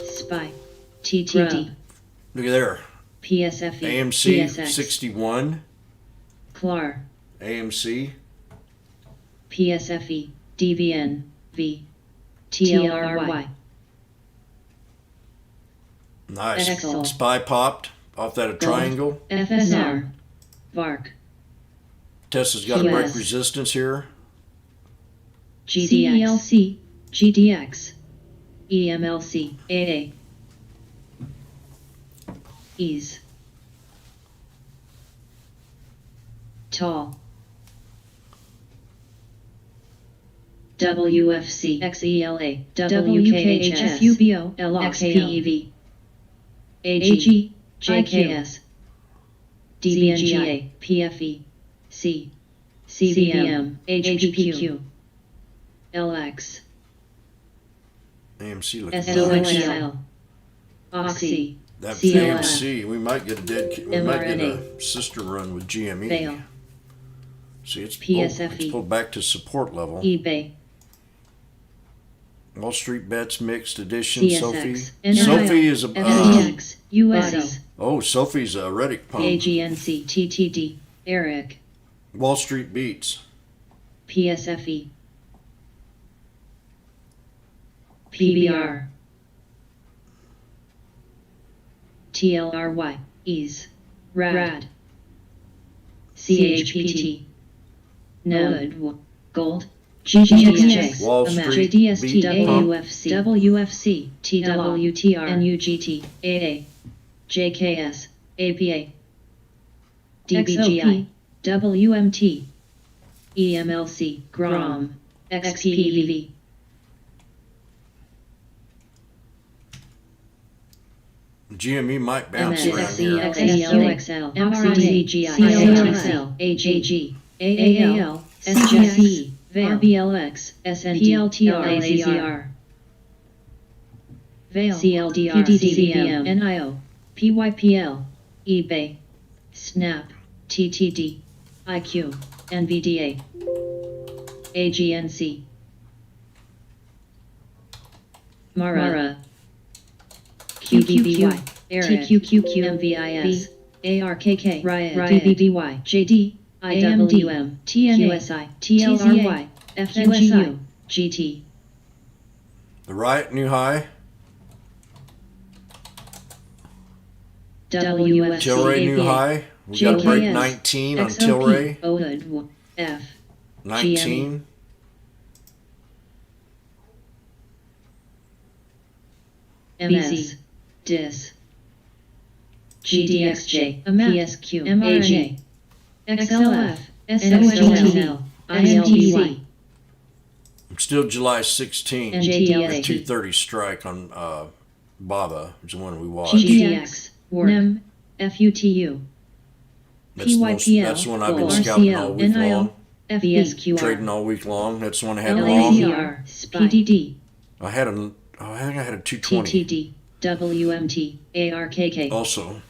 SPY. TTD. Look at there. PSFE. AMC PSX. 61. CLAR. AMC. PSFE. DVN. V. TLRY. Nice. Excel. SPY popped off that triangle. FSR. VARC. Tesla's got to break US. resistance here. GDX. GDX. EMLC. AA. Ease. Tall. WFC. XELA. WKHS. UBO. XPEV. AG. JKS. DBNGA. PFE. C. CVM. HPQ. LX. AMC looking nice. SOHL. Oxy. That CLF. AMC, we might get a sister run with GME. Vale. See, it's PSFE. pulled back to support level. eBay. Wall Street Bets mixed edition. CSX. Sophie. NIL. Sophie is a. FTX. USO. Oh, Sophie's a Reddick pump. AGNC. TTD. Eric. Wall Street beats. PSFE. PBR. TLRY. Ease. RAD. CHPT. Node. Gold. GGXJ. Wall Street JDST. beat pump. WFC. WFC. TWTR. NUGT. AA. JKS. APA. DBGI. WMT. EMLC. GROM. XPEV. GME might bounce MS, around here. XEXL, MRIGI, CLXL, AGG, AAL, SGSE, RBLX, SND, PLTR, Vail, CLDR, CVM, NIO, PYPL, eBay, Snap, TTD, IQ, NVDA, AGNC, Mara, QQQ, TQQQ, MVIS, ARKK, Riot, DBBY, JD, IWM, TNA, TLRY, FNGU, GT. The Riot new high. WFC, Tilray new high. We got to break 19 on Tilray. OHUD, F, 19. MS, DIS, GDXJ, PSQ, MRJ, XLF, SOSL, IMTC, I'm still July 16. and The JTLA, 230 strike on Baba, which is the one we watched. GTX, NEM, FUTU, That's the one I've been scouting all week long. FBSQR, Trading all week long. That's the one I had long. LACR, PDD, I think I had a 220. TTD, WMT, ARKK, Also,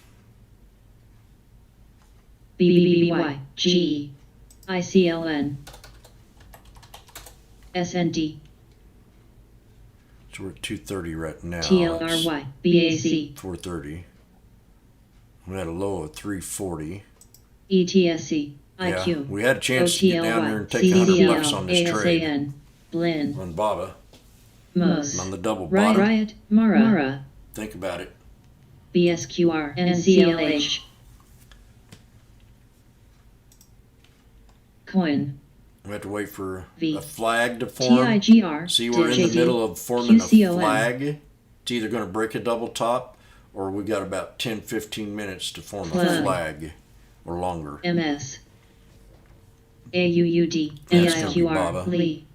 BBBY, GE, ICLN, SND, so we're at 230 right now. TLRY, BAC, 430. We had a low of 340. ETSC, IQ, Yeah, we had a chance to get down there and take $100 on this trade ASAN, Blinn, on Baba, MOS, on the double bottom. Riot, Mara, Think about it. BSQR, NCLH, Coin, We have to wait for V, a flag to form. TIGR, See, we're in the JD, middle of forming a QCOM. flag. It's either going to break a double top, or we got about 10-15 minutes to form a Plug. flag, or longer. MS, AUUD, That's gonna be Baba. AIQR, Lee,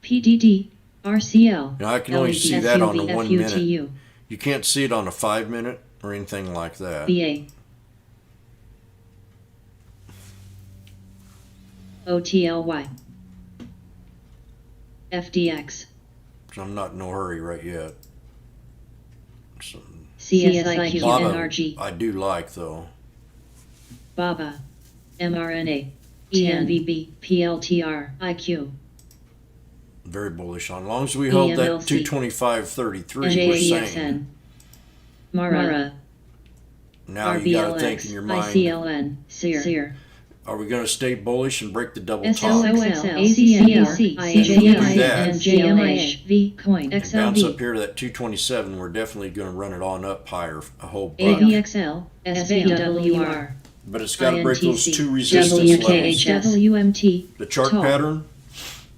PDD, RCL, Now, I can only see that on the 1 minute. FUTU, You can't see it on a 5 minute or anything like that. BA, OTLY, FDX, So I'm not in no hurry right yet. So, CSIQ, Baba, NRG, I do like though. BABA, mRNA, ENVB, PLTR, IQ, Very bullish on. As long as we hold that EMLC, 225.33, we're saying. JAXN, MARA, Now you got to think in your RBLX, mind, ICLN, SEER, are we going to stay bullish and break the double top? SOXL, ACNR, IJMI, that. and JMH, V, Coin, And bounce up XLV, here to that 227, we're definitely going to run it on up higher, a whole buck. AVXL, SVWR, But it's got to break those INTC, two resistance levels. WKHS, WMT, The chart Tall. pattern,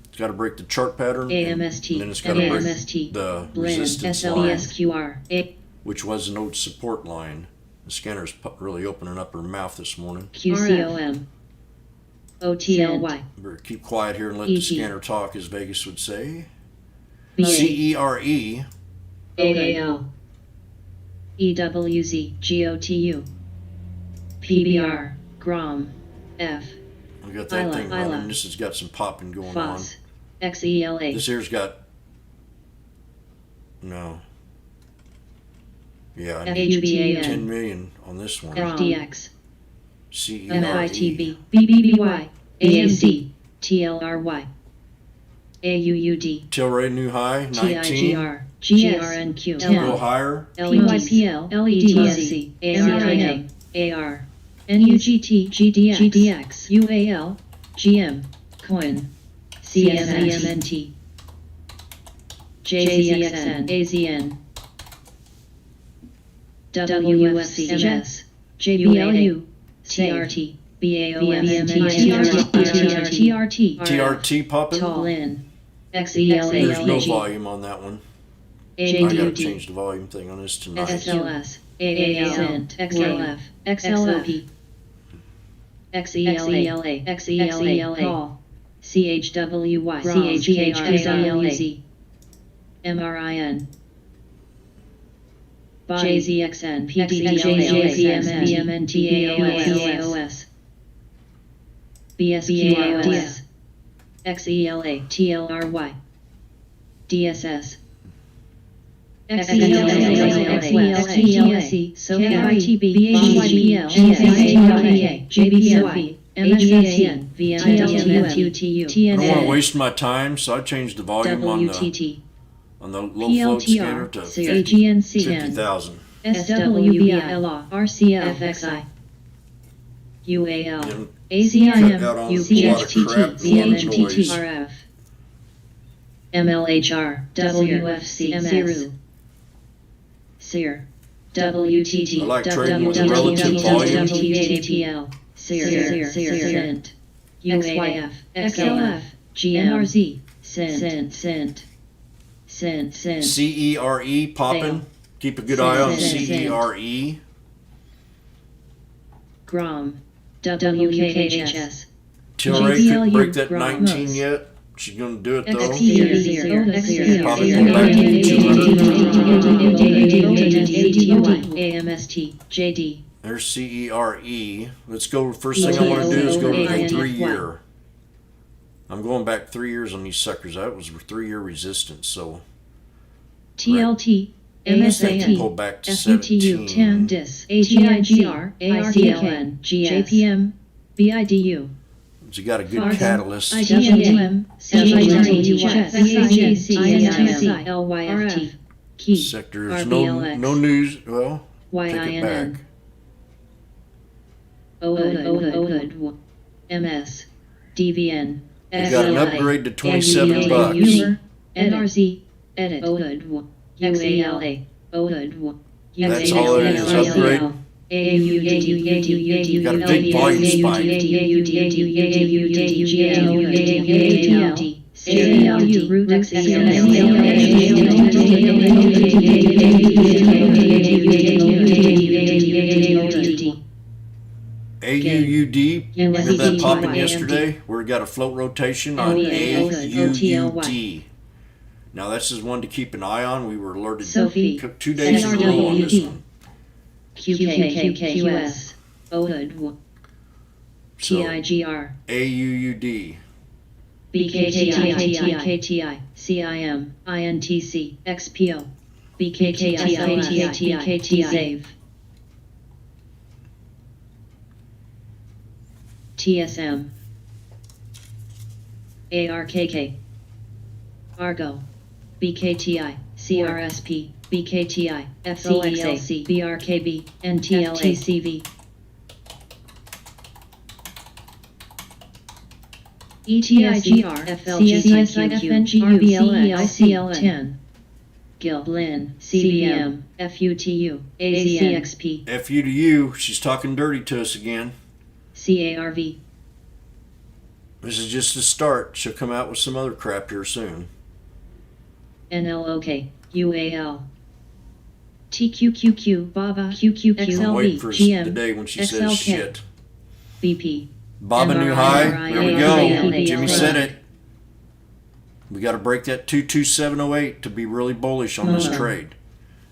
it's got to break the chart pattern, and AMST, then it's got to break AMST, the Blinn, resistance line, SLSQR, which was an old support line. The scanner's really opening up her mouth this morning. QCOM, OTLY, Better keep quiet here and let ET. the scanner talk, as Vegas would say. BA, CERE, AAL, EWZ, GOTU, PBR, GROM, F, we got that Isla, thing running. Isla. This has got some popping going FOS, on. XELA, This here's got no. Yeah, I need FUBAN, 10 million on this one. FDX, CERE. FITB, BBBY, AMC, TLRY, AUUD, Tilray new high, 19. TIGR, GRNQ, Go 10, higher. PYPL, LEDSC, ARIA, AR, NUGT, GDX, UAL, GM, Coin, CSMNT, JZXN, AZN, WFC, MS, JBLU, TRT, BAOMT, TRT, TRT popping. Tall in, There's no XELA, volume on that one. I gotta AUD, change the volume thing on this tonight. SLS, AAL, XLF, XLOP, XELA, XELA, Call, CHWY, CHKRZLZ, MRIN, JZXN PDDLAJZMNTAOS BSQROS XELA TLRY DSS XELA So KITB BHYPL JBCY MSN VMTUTU I don't want to waste my time, so I changed the volume WTT on the low float scanner to AGNC 50,000. SWBILR RCFXI UAL Cut AZIM out on a lot of UPHTT crap, a lot of noise. VMTTRF MLHR WFC MS SEER WTT I like trading with relative volume. WTTPL SEER SENT UAF XLF GMRZ SENT CERE popping. Keep a good eye on CERE. GROM WKHS Till Ray couldn't break that JBLU, 19 yet. She's going to do it though. Probably go back to 200. AMST JD There's CERE. Let's go. First thing I want to do is go to the 3-year. I'm going back 3 years on these suckers. That was 3-year resistance. So TLT MSAN pull back to 17. 10 DIS AGIGR ARCLN JPM BIDU You got a good catalyst. IDM LYFT Key Sectors. No news. Well, take it back. OHUD MS DVN You got an upgrade to $27. NRZ Edit OHUD UALA OHUD That's all it is, upgrade. You got a big volume spike. AUUD, remember that popping yesterday? Where we got a float rotation on AUUD. Now this is one to keep an eye on. We were alerted 2 days in a row on this one. QS OHUD TIGR AUUD. BKTI CIM INTC XPO BKTI Save TSM ARKK Argo BKTI CRSP BKTI FCELC BRKB NTLACV ETIGR FLGCQQ 10 Gil Lin CBM FUTU AZXP FU to you. She's talking dirty to us again. CARV This is just the start. She'll come out with some other crap here soon. NLOK UAL TQQQ BABA QQQ I'm waiting for XLV the day when she says XLK shit. BP Baba new high. There we go. Jimmy said it. We got to break that 22708 to be really bullish on this trade.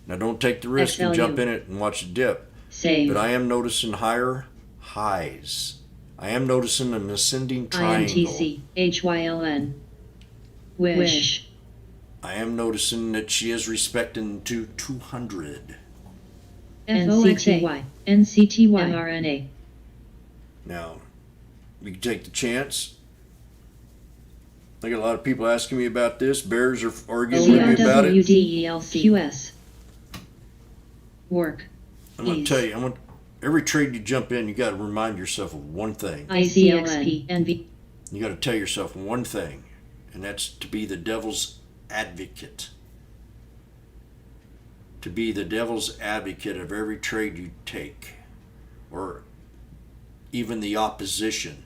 Now don't take the risk and jump in it and watch it dip. But I am noticing higher highs. I am noticing an ascending triangle. INTC HYLN Wish I am noticing that she is respecting to 200. NCTY NCTY mRNA Now, we can take the chance. I got a lot of people asking me about this. Bears are arguing with me about it. QS Work I'm going to tell you, every trade you jump in, you got to remind yourself of one thing. ICXP NV You got to tell yourself one thing, and that's to be the devil's advocate. To be the devil's advocate of every trade you take, or even the opposition.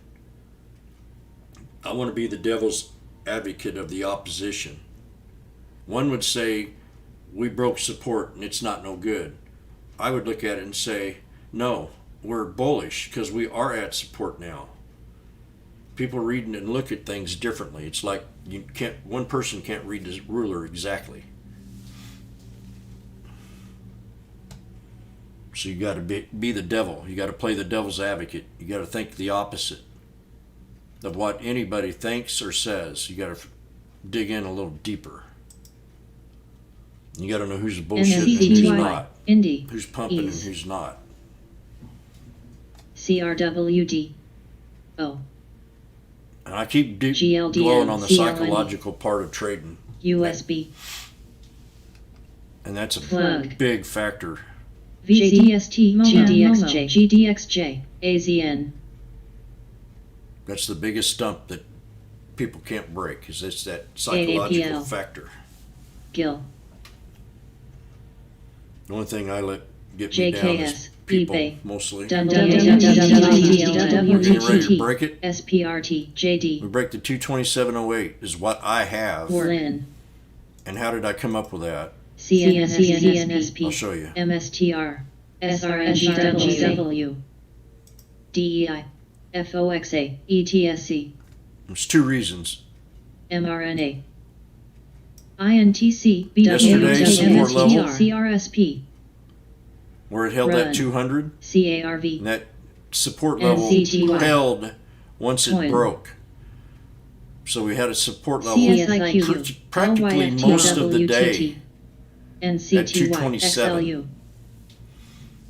I want to be the devil's advocate of the opposition. One would say, we broke support and it's not no good. I would look at it and say, no, we're bullish because we are at support now. People read and look at things differently. It's like one person can't read the ruler exactly. So you got to be the devil. You got to play the devil's advocate. You got to think the opposite of what anybody thinks or says. You got to dig in a little deeper. You got to know who's bullshitting and who's not. Indy. Who's pumping and Ease. who's not. CRWD. O. And I keep GLDN, blowing on the CLNE. psychological part of trading. USB. And that's a Plug. big factor. VCST. GDXJ. GDXJ. AZN. That's the biggest stump that people can't break, is it's that psychological AAPL. factor. GIL. The only thing I let get me down is JKS. people, eBay. mostly. We're WWW. getting ready to break it. SPRT. JD. We break the 227.08 is what I have. Lin. And how did I come up with that? CNSP. I'll show you. MSTR. SRNGW. DEI. FOXA. ETSC. There's two reasons. mRNA. INTC. Yesterday's support level. CRSP. Where it held Run. that 200, CARV. and that support level NCTY. held once it Coin. broke. So we had a support level CSIQ. practically most of the day NCTY. at 227. XLU.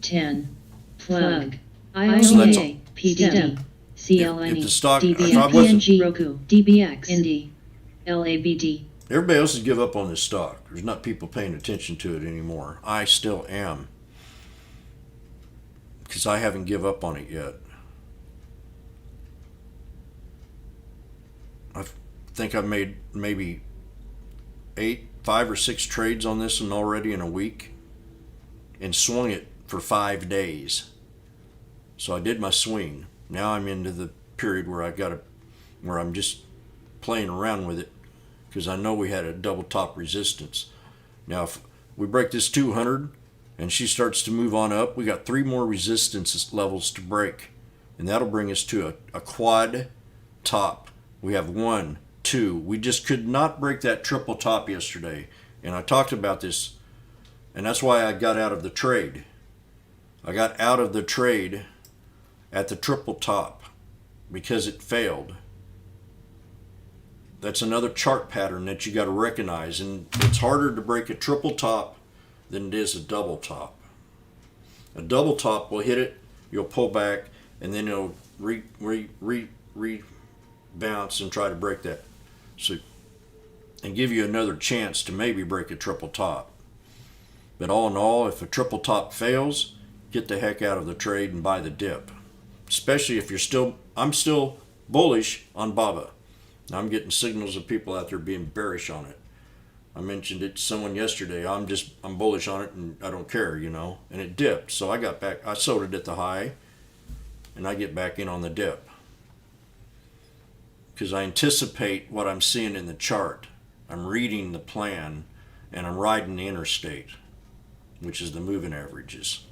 10. Plug. So that's IOA. PDD. CLNE. if the stock- if I DBX. wasn't- PNG. Roku. DBX. Indy. LABD. Everybody else has give up on this stock. There's not people paying attention to it anymore. I still am. Because I haven't give up on it yet. I think I've made maybe 5 or 6 trades on this one already in a week. And swung it for 5 days. So I did my swing. Now I'm into the period where where I'm just playing around with it. Because I know we had a double top resistance. Now if we break this 200 and she starts to move on up, we got 3 more resistance levels to break. And that'll bring us to a quad top. We have 1, 2. We just could not break that triple top yesterday. And I talked about this, and that's why I got out of the trade. I got out of the trade at the triple top because it failed. That's another chart pattern that you got to recognize, and it's harder to break a triple top than it is a double top. A double top will hit it, you'll pull back, and then it'll bounce and try to break that, and give you another chance to maybe break a triple top. But all in all, if a triple top fails, get the heck out of the trade and buy the dip. Especially if I'm still bullish on BABA. I'm getting signals of people out there being bearish on it. I mentioned it to someone yesterday. I'm bullish on it and I don't care, and it dipped. So I got back, I sold it at the high and I get back in on the dip. Because I anticipate what I'm seeing in the chart. I'm reading the plan and I'm riding the interstate, which is the moving averages.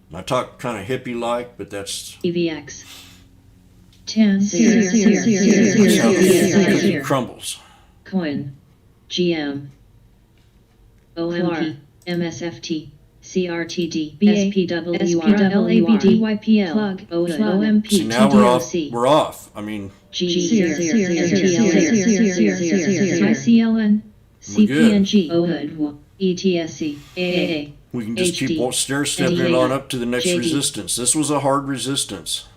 And I talk kind of hippie-like, but that's EVX. 10. it crumbles. Coin. GM. OMP. MSFT. CRTD. SPWR. LABD. YPL. Plug. OMP. See, now we're off. I mean, ICLN. CPNG. OHUD. ETSC. AAA. we can just keep HD, stair-stepping it on up to the next JD. resistance. This was a hard resistance.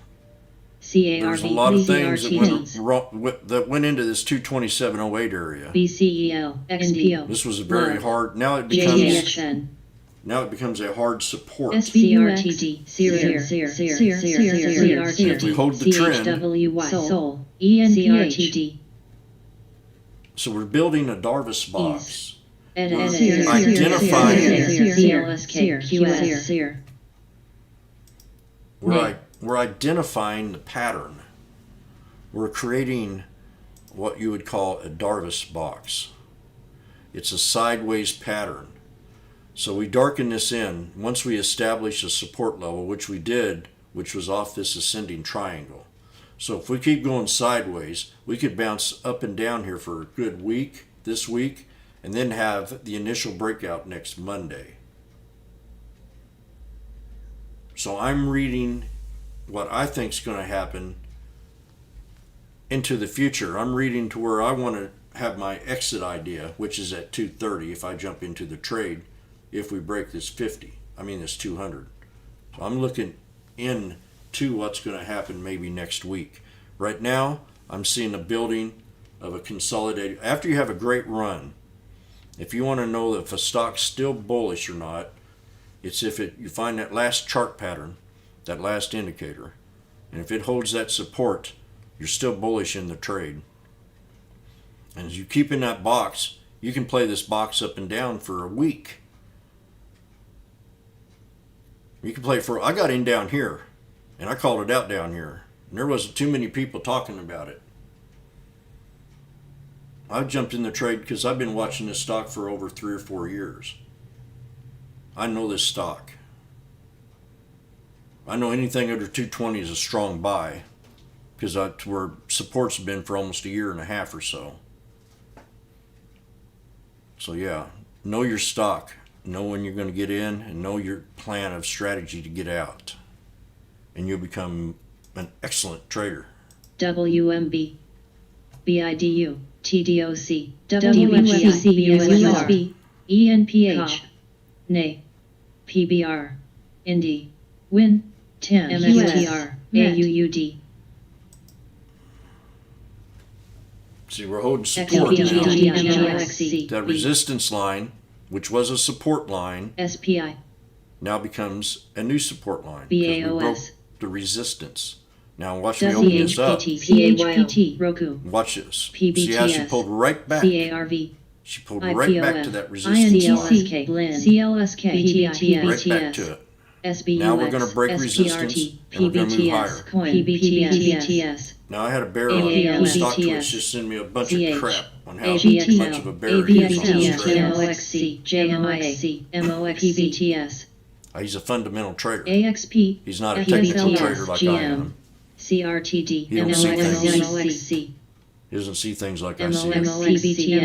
CARV. There's a lot of things BCRT. that went into this 227.08 area. BCEL. XPO. This was a very Love. hard. Now it JDXN. becomes a hard support. SBRTD. If we hold the trend, CHWY. Sol. ENPHD. so we're building a Darvis box. Identifying We're identifying the pattern. We're creating what you would call a Darvis box. It's a sideways pattern. So we darken this in once we establish a support level, which we did, which was off this ascending triangle. So if we keep going sideways, we could bounce up and down here for a good week, this week, and then have the initial breakout next Monday. So I'm reading what I think is going to happen into the future. I'm reading to where I want to have my exit idea, which is at 230 if I jump into the trade, if we break this 50. I mean this 200. So I'm looking into what's going to happen maybe next week. Right now, I'm seeing a building of a consolidated. After you have a great run, if you want to know if a stock's still bullish or not, it's if you find that last chart pattern, that last indicator, and if it holds that support, you're still bullish in the trade. And as you keep in that box, you can play this box up and down for a week. You can play I got in down here, and I called it out down here, and there wasn't too many people talking about it. I jumped in the trade because I've been watching this stock for over 3 or 4 years. I know this stock. I know anything under 220 is a strong buy because that's where support's been for almost 1.5 years or so. So yeah, know your stock. Know when you're going to get in and know your plan of strategy to get out. And you'll become an excellent trader. WMB. BIDU. TDOC. WFCC. ENPH. NAY. PBR. Indy. WIN. TIM. MSTR. AUUD. See, we're holding support now. That resistance line, which was a support line, SPI. now becomes a new support line. Because we broke BAOS. the resistance. Now watch me open this up. CHPT. Roku. Watch this. PBTS. See how she pulled right back. CARV. She pulled right back to that resistance line. INCLSK. CLSK. Right back to it. SBUX. Now we're going to break resistance and we're going to move higher. PBTS. Now I had a bear on AALS. stock twitch just send me a bunch of crap on how much ABTL. of a bear he is on this trade. MOXC. JMIC. MOXCBTS. He's a fundamental trader. AXP. He's not a technical trader like I am. CRTD. He don't see things. MOXC. He doesn't see things like I see. MOXC.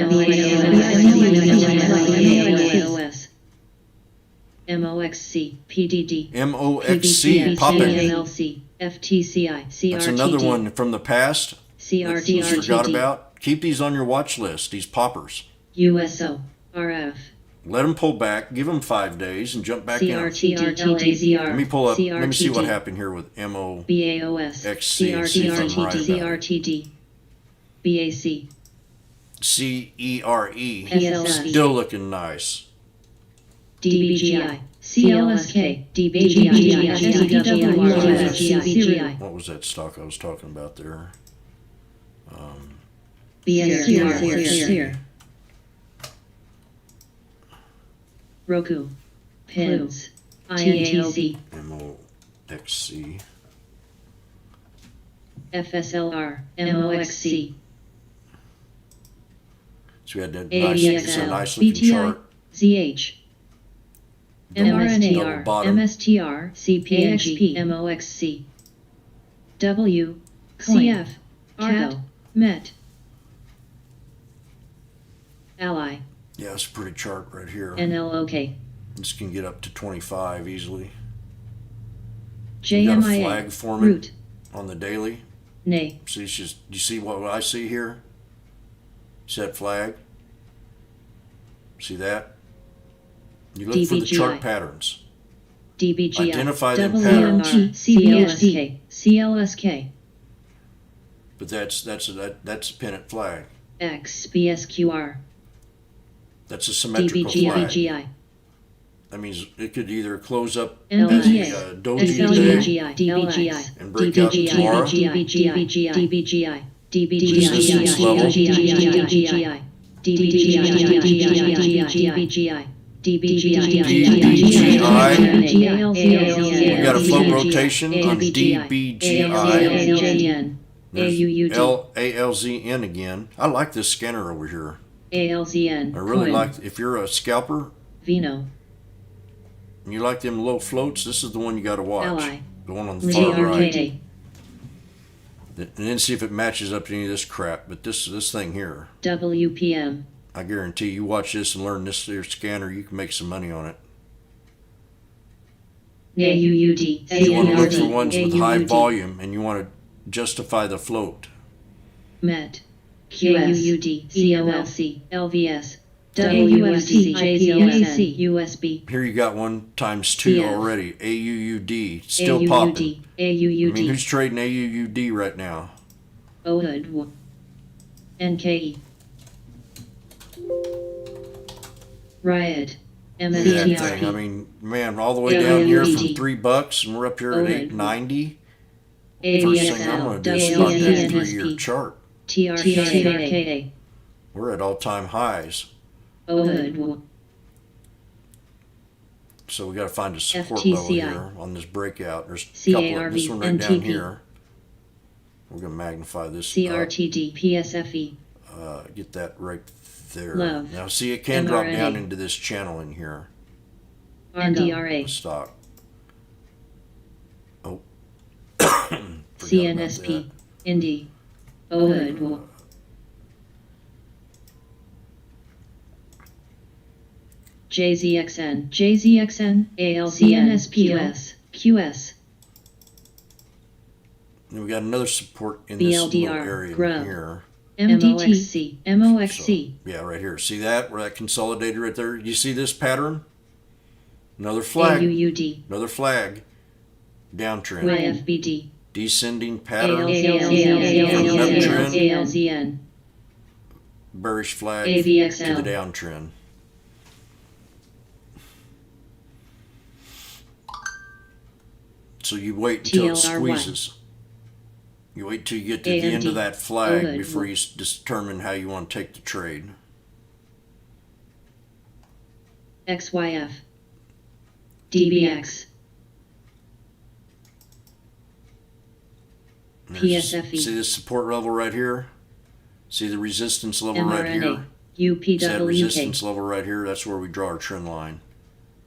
MOXC. PDD. MOXC popping. MLC. FTCI. CRTD. That's another one from the past that you forgot about. Keep these on your watch list, these poppers. USO. RF. Let them pull back, give them 5 days, and jump back in. CRTD. Let me pull up, let me see what happened here with MOXC. BAOS. See if I'm right about it. CRTD. BAC. CERE. PSLS. Still looking nice. DBGI. CLSK. DBGI. SDWR. What was that stock I was talking about there? BSCR. Roku. Pins. INTC. MOXC. FSLR. MOXC. So we had that nice, it's a nice looking BTI. chart. ZH. MRNAR. bottom. MSTR. CPNG. MOXC. W. CF. CAT. MET. Ally. Yeah, it's a pretty chart right here. NLOK. This can get up to 25 easily. You got a JMIA. flag forming Root. on the daily. Nay. See, it's just, you see what I see here? See that flag? See that? You look for the chart DBGI. patterns. DBGI. Identify them WMR. patterns. CLSK. CLSK. But that's a pennant flag. XBSQR. That's a symmetrical flag. DBGI. That means it could either close up NPA. as a doji today DBGI. DBGI. and break out tomorrow. DBGI. DBGI. Resistance level. DBGI. We got a float rotation on DBGI. There's LALZN again. I like this scanner over here. ALZN. I really like, if you're a scalper Vino. and you like them low floats, this is the one you got to watch. Ally. The one on the far right. GRKT. And then see if it matches up to any of this crap. But this thing here, WPM. I guarantee you watch this and learn this here scanner, you can make some money on it. AUUD, You want to look for AUUD, ones with high AUUD. volume, and you want to justify the float. MET, QSUD, COLC, LVS, WSC, JZLC, USB, Here you got one times 2 CF. already. AUUD, still popping. AUUD, I mean, AUUD, who's trading AUUD right now? OHUD, NKE, Riot, Look at that thing. I MSTRP, mean, man, all the way down here from AUUD. $3, and we're up here at OHUD. $8.90. First thing I'm going to do is start that AVSL, 3-year chart. TRKA, We're at all-time highs. OHUD, So we got to find a support FTCI. level here on this breakout. There's a couple of this one right down NTP. here. We're going to magnify this up. CRTD, PSFE, Get that right there. Love. Now see, it can drop MRNA. down into this channel in here. NDRA, The stock. Oh. Forgot about CNSP, Indy, OHUD, JZXN, ALCNSPS, QS, And we got another support in this little BLDR, area Grub. here. MOXC, MOXC, Yeah, right here. See that? Where that consolidated right there? You see this pattern? Another flag. AUUD, Another flag. Downtrend. YFBD, Descending pattern. ALZN, Bearish flag to AVXL. the downtrend. So you wait until it TLRY. squeeses. You wait till you get to the end AMD. of that flag OHUD. before you determine how you want to take the trade. XYF, DBX, And there's- PSFE. See this support level right here? See the resistance level right here? mRNA, See that UPWK, resistance level right here? That's where we draw our trend line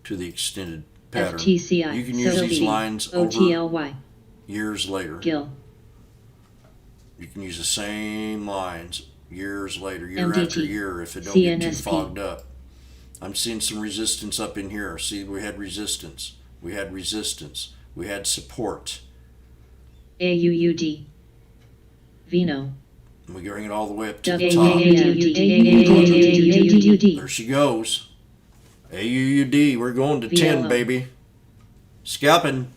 to the extended pattern. FTCI, You can use these SOB, lines over OTLY, years later. GIL, You can use the same lines years later, year MDT, after year, if it don't get too CNSP. fogged up. I'm seeing some resistance up in here. See, we had resistance. We had resistance. We had support. AUUD, Vino, And we bring it all the way up to the top. AUUD, There she goes. AUUD. We're going to 10, VLO. baby. Scalping.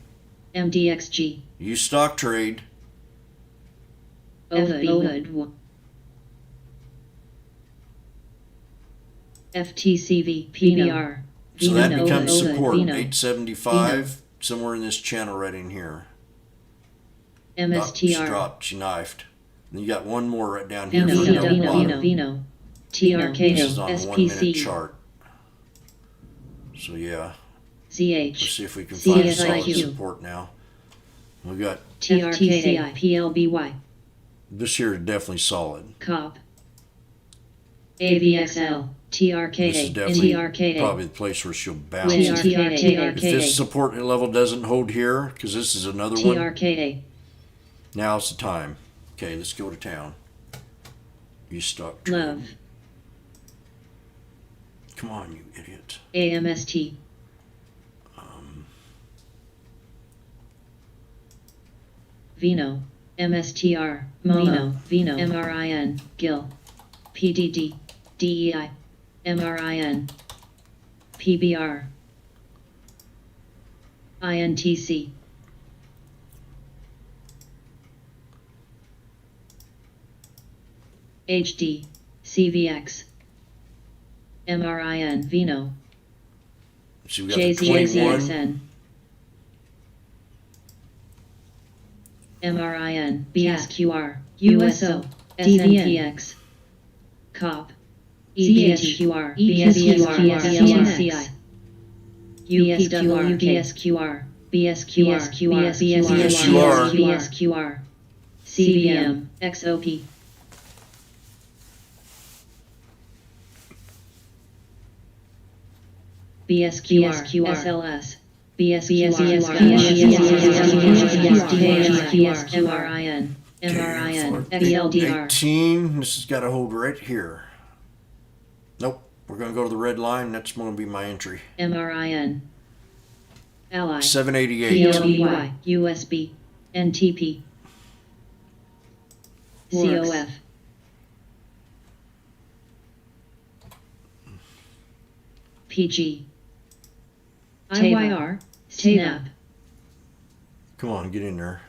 MDXG, Use stock trade. OHUD, FTCV, PBR, So that Vino, becomes OHUD, support. Vino, 875. Somewhere in this channel right in here. She MSTR, dropped. She knifed. And you got one more right down here. Vino, for the Vino, bottom. Vino, Vino, This is TRKO, on a 1-minute SPC, chart. So yeah, let's ZH, see if we can find a solid CSIQ. support now. We got TRKI, PLBY, this here is definitely solid. COP, AVXL, This is TRKA, definitely TRKA, probably the place where she'll bounce. TRKA, If this support level doesn't hold here, because this is another one, TRKA, now's the time. Okay, let's go to town. You stock trade. Love, Come on, you idiot. AMST, Vino, MSTR, Mono, Vino, MRIN, GIL, PDD, DEI, MRIN, PBR, INTC, HD, CVX, MRIN, Vino, See, we got the 21. JZXN, MRIN, BSQR, USO, SNPX, COP, EBSQR, BSQR, CNCI, UPSQR, BSQR, BSQR, BSQR, BSQR, CBM, XOP, BSQR, SLS, BSQR, MRIN, MRIN, XLDR, 18. This has got to hold right here. Nope. We're going to go to the red line. That's going to be my entry. MRIN, Ally. 788. PLBY. USB. NTP. COF. PG. IYR. Snap. Come on, get in there.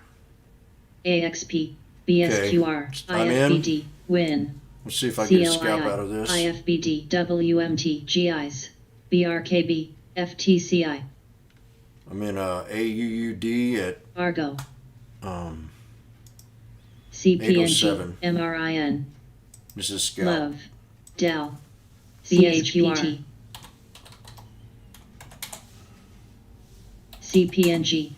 AXP. BSQR. I'm in. IFBD. WIN. Let's see if I get a scalp out of this. IFBD. WMT. GIs. BRKB. FTCI. I'm in AUUD at Argo. 807. CPNG. MRIN. This is scalp. Love. Dell. CHQR. CPNG.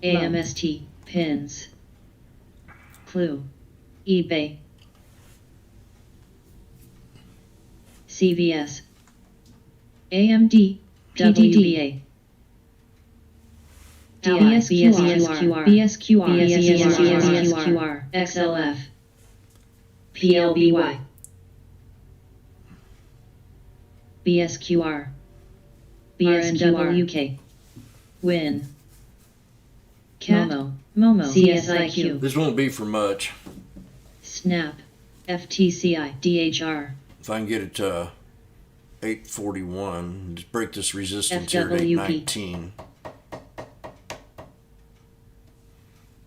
AMST. Pins. Clue. eBay. CVS. AMD. WBA. BSQR. BSQR. XLF. PLBY. BSQR. BSQRUK. WIN. CAT. Momo. CSIQ. This won't be for much. Snap. FTCI. DHR. If I can get it to 841, just break this resistance here at FWP.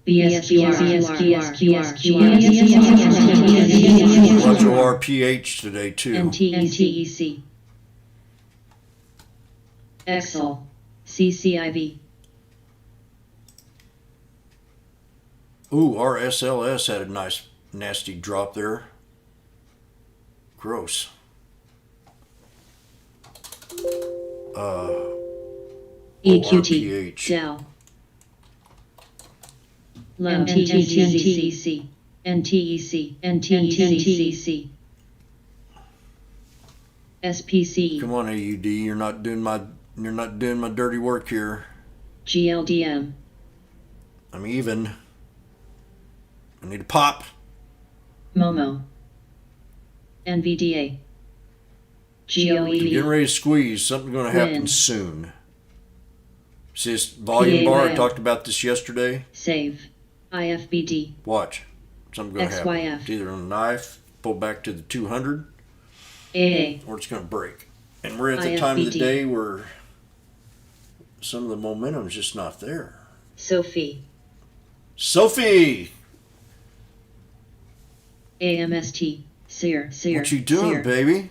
819. Watch ORPH today too. NTEC. Excel. CCIV. Ooh, RSLS had a nice nasty drop there. Gross. EQT. ORPH. Dell. NTEC. NTEC. SPC. Come on, AUD. You're not doing my dirty work here. GLDM. I'm even. I need a pop. Momo. NVDA. You're getting GOEV. ready to squeeze. Something's going to happen Win. soon. See this volume bar? I PAYL. talked about this yesterday. Save. IFBD. Watch. Something's going to happen. XYF. It's either on a knife, pull back to the 200, AA. or it's going to break. And we're at the time of the IFBD. day where some of the momentum's just not there. Sophie. Sophie! AMST. Sear. What you doing, baby?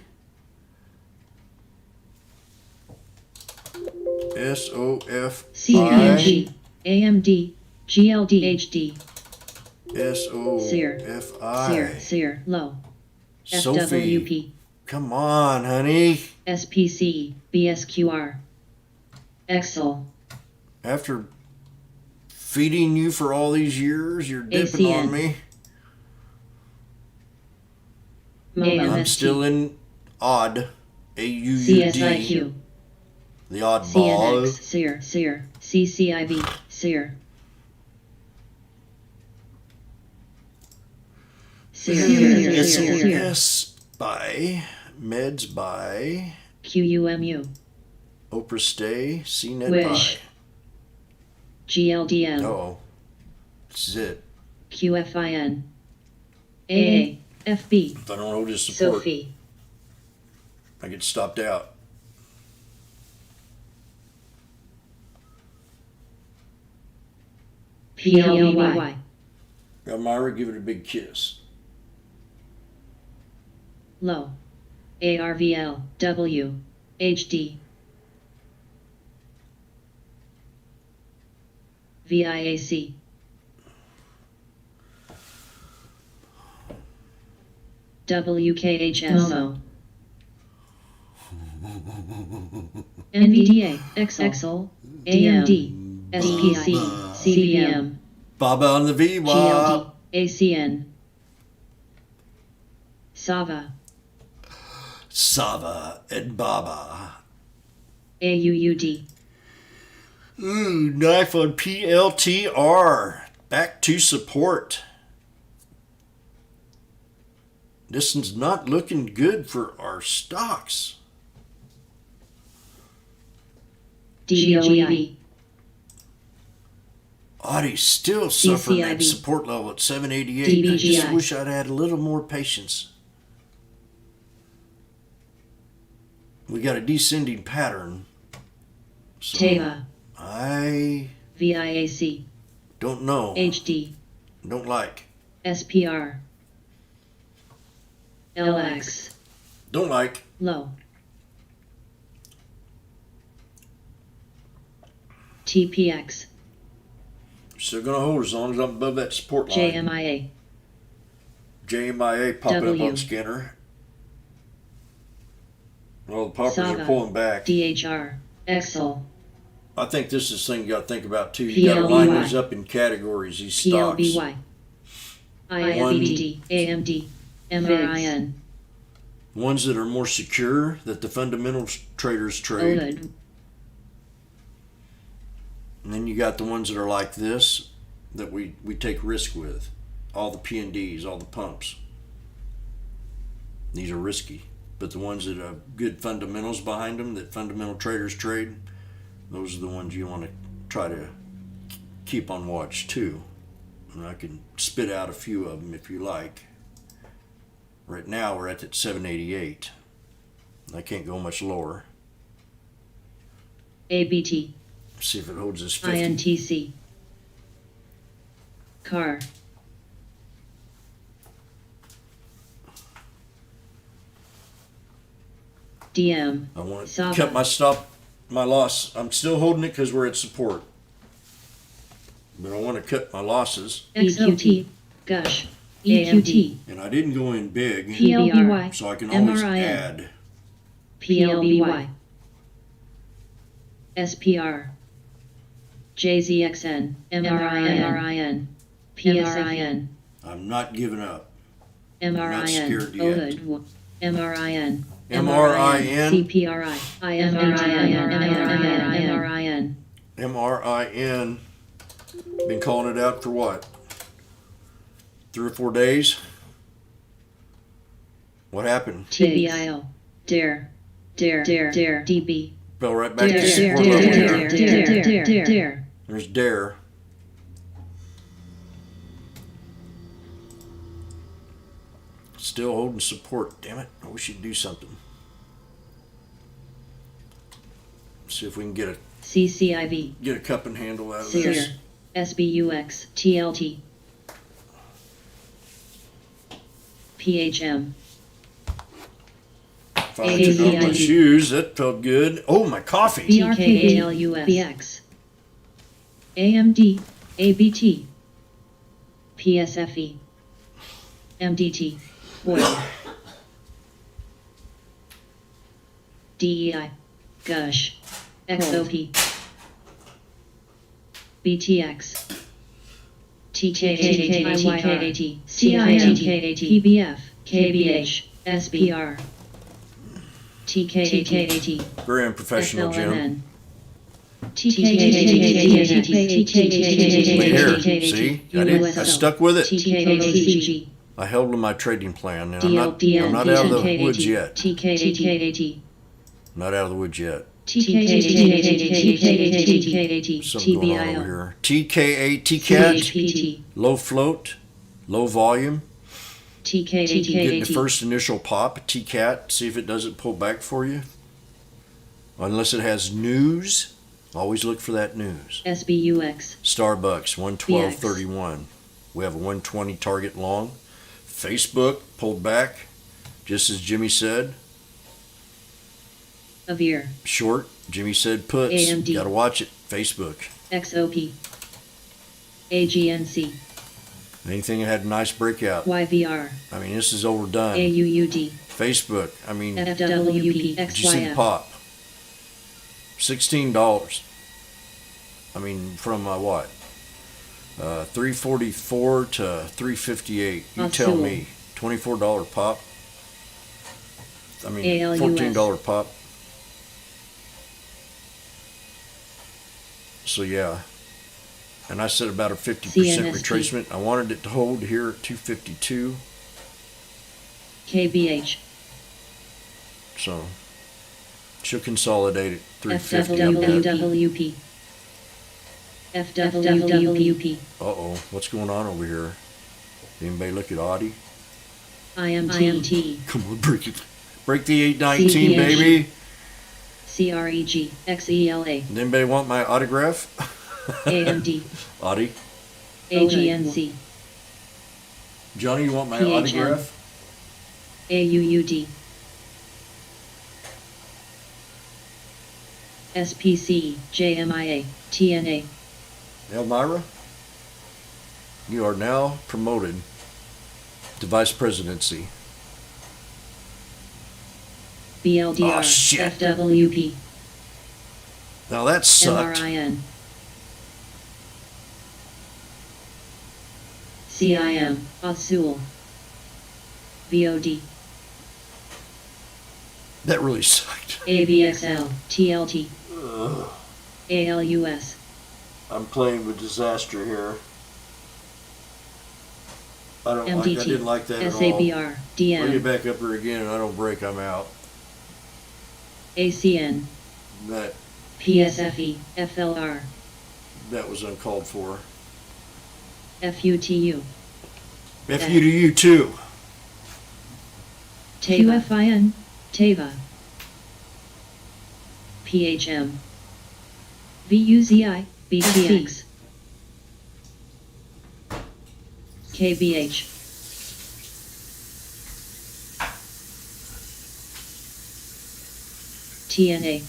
SOFI. CPNG. AMD. GLDHD. SOFI. Sear. Low. Sophie. FWP. Come on, honey. SPC. BSQR. Excel. After feeding you for all these years, you're dipping ACN. on me. Momo. I'm still in odd. AUUD. CSIQ. The oddball. CNX. Sear. CCIV. Sear. SAS by Meds by QUMU. Oprah Stay. CNET Wish. by. GLDM. Oh, this is it. QFIN. AA. FB. If I don't hold his support, Sophie. I get stopped out. PLBY. Elmira, give it a big kiss. Low. ARVL. W. HD. VIAC. WKHS. Momo. NVDA. Excel. AMD. SPC. CBM. Baba on the VWAP. GLD. ACN. Sava. Sava and Baba. AUUD. Ooh, knife on PLTR. Back to support. This is not looking good for our stocks. DGOEI. Audie's still suffering that DCIB. support level at 788. I just DBGI. wish I'd had a little more patience. We got a descending pattern. So TEVA. I VIAC. don't know. HD. Don't like. SPR. LX. Don't like. Low. TPX. Still gonna hold as long as I'm above that support line. JMIA. JMIA popping up W. on scanner. Well, the poppers Saga. are pulling back. DHR. Excel. I think this is the thing you got to think about too. You got to line PLBY. these up in categories. These stocks. PLBY. IFBD. AMD. MRIN. Ones that are more secure that the fundamental traders trade. OLED. And then you got the ones that are like this that we take risk with. All the P&Ds, all the pumps. These are risky. But the ones that have good fundamentals behind them, that fundamental traders trade, those are the ones you want to try to keep on watch too. And I can spit out a few of them if you like. Right now we're at that 788. I can't go much lower. ABT. See if it holds this 50. INTC. CAR. DM. I want to Saga. cut my loss. I'm still holding it because we're at support. But I want to cut my losses. EQT. Gush. EQT. And I didn't go in big, PLBY. so I can always MRIN. add. PLBY. SPR. JZXN. MRIN. PSIN. I'm not giving up. MRIN. scared yet. OLED. MRIN. MRIN. CPRI. IMRIN. MRIN. Been calling it out for what? 3 or 4 days? What happened? TBIO. Dare. DB. Fell right back to Dare. support level here. Dare. There's Dare. Still holding support. Damn it. I wish you'd do something. See if we can get a CCIV. cup and handle out of Sear. this. SBUX. TLT. PHM. Finally took off my ACID. shoes. That felt good. Oh, my coffee. TKALUS. BX. AMD. ABT. PSFE. MDT. Oil. DEI. Gush. XOP. BTX. TKAT. CIT. PBF. KBH. SPR. TKAT. Very unprofessional, Jim. FLMN. My hair. See? I stuck with it. TKACG. I held to my trading plan, and I'm not out of the woods yet. TKAT. Not out of the woods yet. TKAT. Something going on over here. TKA, TCAT, low float, low volume. Getting the first initial pop, TCAT, see if it doesn't pull back for you. Unless it has news, always look for that news. SBUX. Starbucks, 112.31. We have a 120 target long. Facebook pulled back, just as Jimmy said. Avir. Short, Jimmy said puts. AMD. Gotta watch it. Facebook. XOP. AGNC. Anything that had a nice breakout. YVR. I mean, this is overdone. AUUD. Facebook, I mean, did FWP. you see the XYF. pop? $16. I mean, from what? 344 to 358. You tell Azul. me. $24 pop. I mean, ALUS. $14 pop. So yeah. And I said about a 50% CNSP. retracement. I wanted it to hold here at 252. KBH. So she'll consolidate it 350 up there. FWWP. FWWP. Uh-oh, what's going on over here? Anybody look at Audie? IMT. Come on, break it. Break the 819, CDH. baby. CREG. XELA. Does anybody want my autograph? AMD. Audie? AGNC. Johnny, you want my PHM. autograph? AUUD. SPC. JMIA. TNA. Elmira? You are now promoted to vice presidency. BLDR. Oh, shit. FWP. Now that sucked. MRIN. CIM. Azul. VOD. That really sucked. ABXL. TLT. Ugh. ALUS. I'm playing with disaster here. I MDT. didn't like that at all. SABR. Bring it DM. back up here again and I don't break, I'm out. ACN. That PSFE. FLR. that was uncalled for. FUTU. F you to you too. QFIN. TAVA. PHM. VUZI. BTX. KBH. TNA.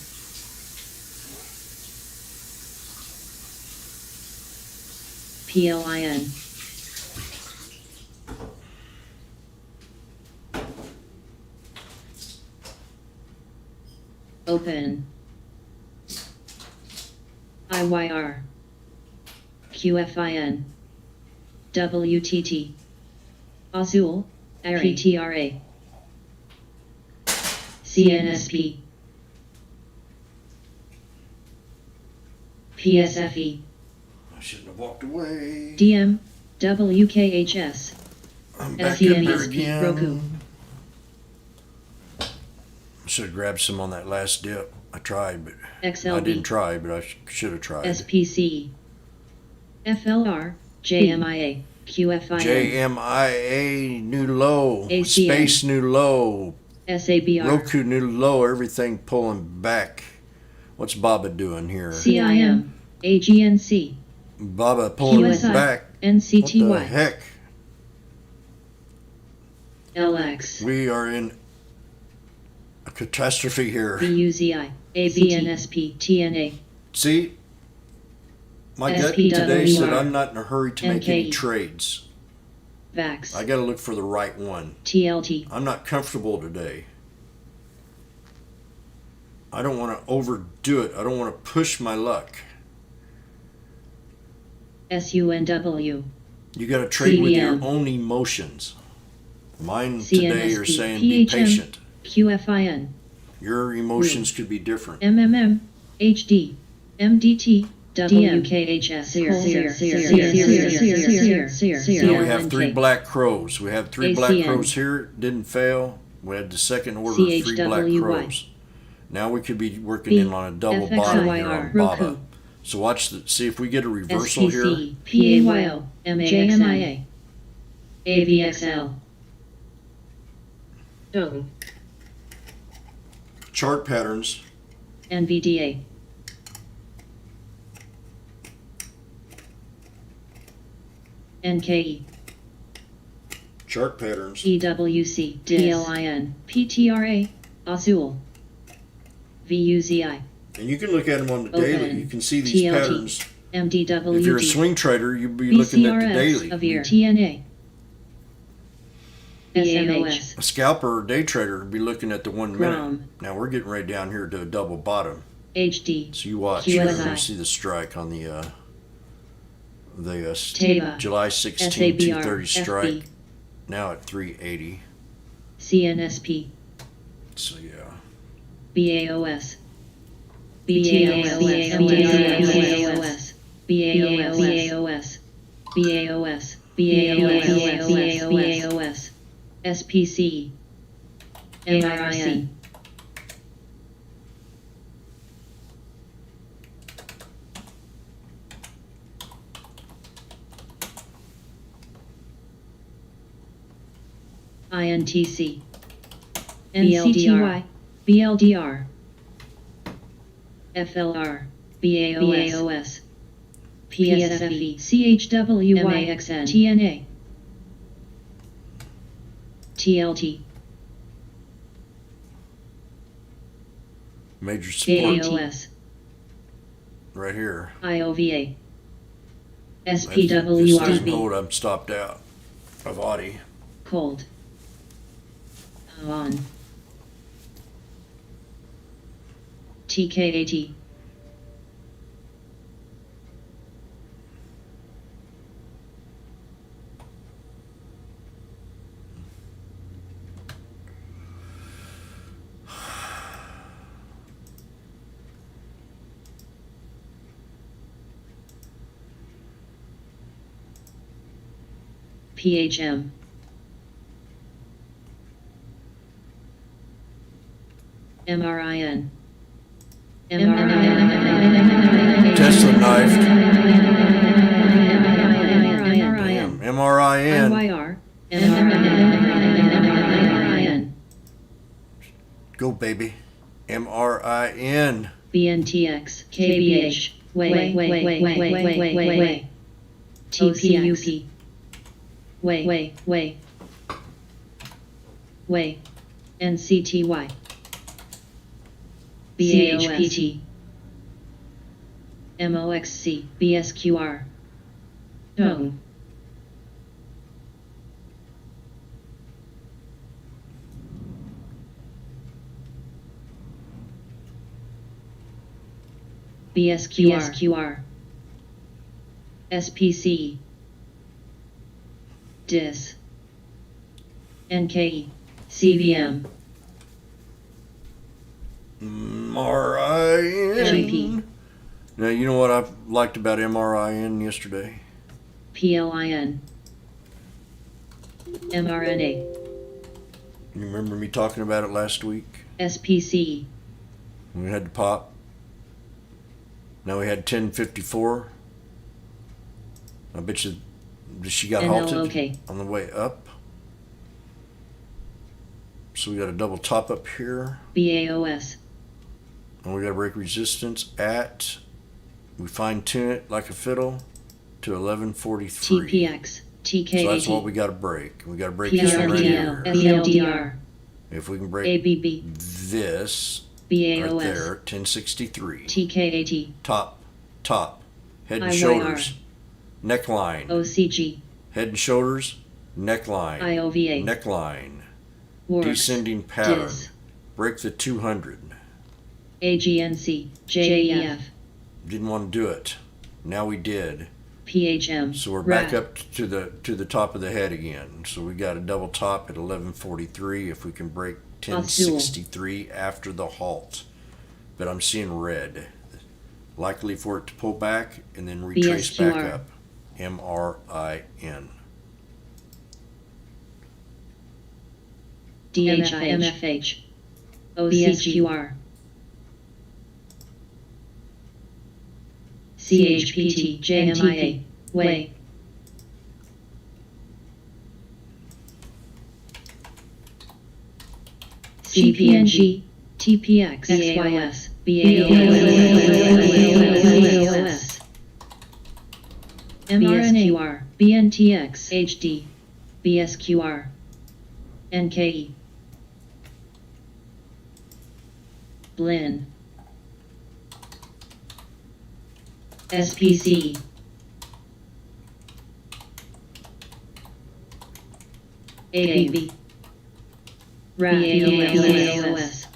PLIN. Open. IYR. QFIN. WTT. Azul. PTRA. CNSP. PSFE. I shouldn't have walked away. DM. WKHS. I'm back up here SENSP. again. Roku. Should have grabbed some on that last dip. I tried, but I XLB. didn't try, but I should have tried. SPC. FLR. JMIA. QFIN. JMIA new low. ACN. Space new low. SABR. Roku new low. Everything pulling back. What's Baba doing here? CIM. AGNC. Baba pulling QSI. back. What the NCTY. heck? LX. We are in a catastrophe here. BUZI. ABNSP. TNA. See, my gut SPWR. today said I'm not in a hurry to make any NKE. trades. VAX. I got to look for the right one. TLT. I'm not comfortable today. I don't want to overdo it. I don't want to push my luck. SUNW. You got to trade with your CBM. own emotions. Mine today are CNSP. saying be PHM. patient. QFIN. Your emotions could be different. MMM. HD. MDT. WKHS. Now we have three black crows. We have three black ACN. crows here. Didn't fail. We had the second order of three black CHWY. crows. Now we could be working in on a double FXIYR. bottom here on Baba. Roku. So watch see if we get a reversal here. SPC. PAYO. JMIA. AVXL. Dome. Chart patterns. NVDA. NKE. Chart patterns. EWC. DLIN. PTRA. Azul. VUZI. And you can look at them on the daily. Open. You can see these TLT. patterns. MDWD. If you're a swing trader, you'd be looking at the BCRX. daily. Avir. TNA. SMH. A scalper or day trader would be looking at the 1 minute. Grom. Now we're getting right down here to a double bottom. HD. So you watch. QSI. You're going to see the strike on the TAVA. July 16, SABR. 230 strike. FB. Now at 380. CNSP. So yeah. BAOS. BAOS. BAOS. BAOS. BAOS. BAOS. BAOS. SPC. MRIN. INTC. NCTY. BLDR. FLR. BAOS. PSFE. CHWY. MAXN. TNA. TLT. Major support AOS. right here. IOVA. If this doesn't SPWRB. hold, I'm stopped out of Audi. Cold. On. TKAT. PHM. MRIN. Tesla knifed. MRIN. MRIN. IYR. MRIN. Go, baby. MRIN. BNTX. KBH. Way. TPUP. Way. NCTY. BHPT. MOXC. BSQR. Tone. BSQR. SPC. DIS. NKE. CVM. MRIN. GP. Now, you know what I liked about MRIN yesterday? PLIN. mRNA. You remember me talking about it last week? SPC. We had to pop. Now we had 1054. I bet you she got halted NLOK. on the way up. So we got a double top up here. BAOS. And we got to break resistance at, we fine tune it like a fiddle to 1143. TPX. TKAT. So that's what we got to break. We got to break this one right PRDL. here. SLDR. If we can break ABB. this BAOS. right there, 1063. TKAT. Top, head and IYR. shoulders, neckline, OCG. head and shoulders, neckline, IOVA. neckline, Works. descending pattern, DIS. break the 200. AGNC. JEF. Didn't want to do it. Now we did. PHM. So we're back up to the top of the head again. So we got a double top at 1143 if we can break 1063 after the halt. But I'm seeing red. Likely for it to pull back and then retrace back BSQR. up. MRIN. DHIMFH. OCQR. CHPT. JMIA. Way. CPNG. TPX. XYS. BAOS. mRNA. BNTX. HD. BSQR. NKE. Blin. SPC. ABB. BAOS.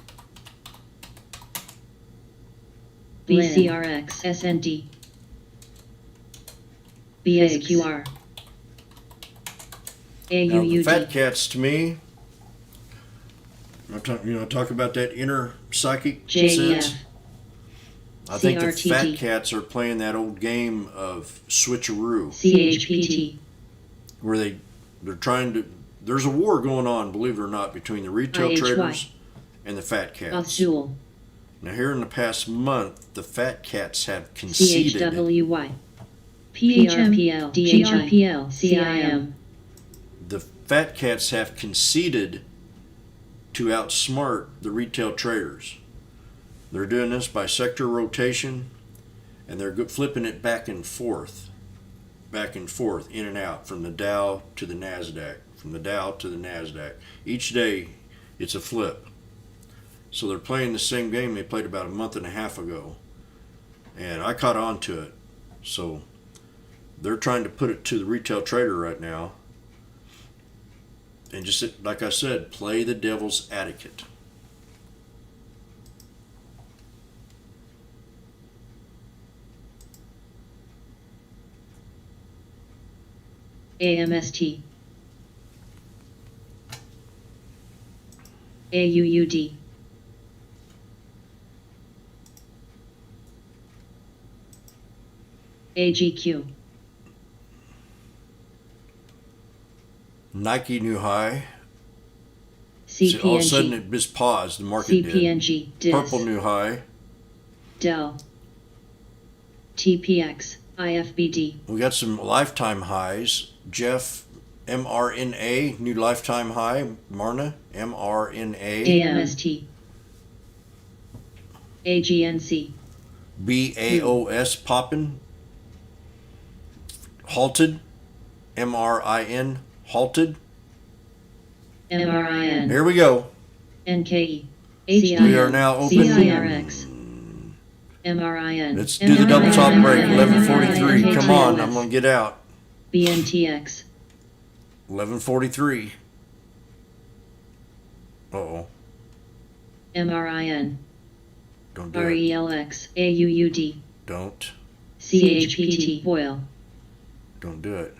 BCRX. SND. BSQR. Now the fat AUUD. cats to me, talk about that inner psychic sense. JEF. I think the CRTT. fat cats are playing that old game of switcheroo, CHPT. where they're trying to there's a war going on, believe it or not, between the retail IHY. traders and the fat cats. Azul. Now, here in the past month, the fat cats have conceded. CHWY. PHMPL. DHIPL. CIM. The fat cats have conceded to outsmart the retail traders. They're doing this by sector rotation, and they're flipping it back and forth, in and out, from the Dow to the NASDAQ, from the Dow to the NASDAQ. Each day, it's a flip. So they're playing the same game they played about a month and a half ago. And I caught on to it. So they're trying to put it to the retail trader right now. And just, like I said, play the devil's advocate. AMST. AUUD. AGQ. Nike new high. See, all of a sudden it just paused. The market CPNG. did. Purple new high. Dell. TPX. IFBD. We got some lifetime highs. Jeff, mRNA, new lifetime high. Marna, mRNA. AMST. AGNC. BAOS popping. Halted. MRIN halted. MRIN. Here we go. NKE. We are now open. CIRX. MRIN. Let's do the double top break. 11:43. Come on, I'm gonna get out. BNTX. 11:43. Uh-oh. MRIN. Don't do it. RELX. AUUD. Don't. CHPT. Oil. Don't do it.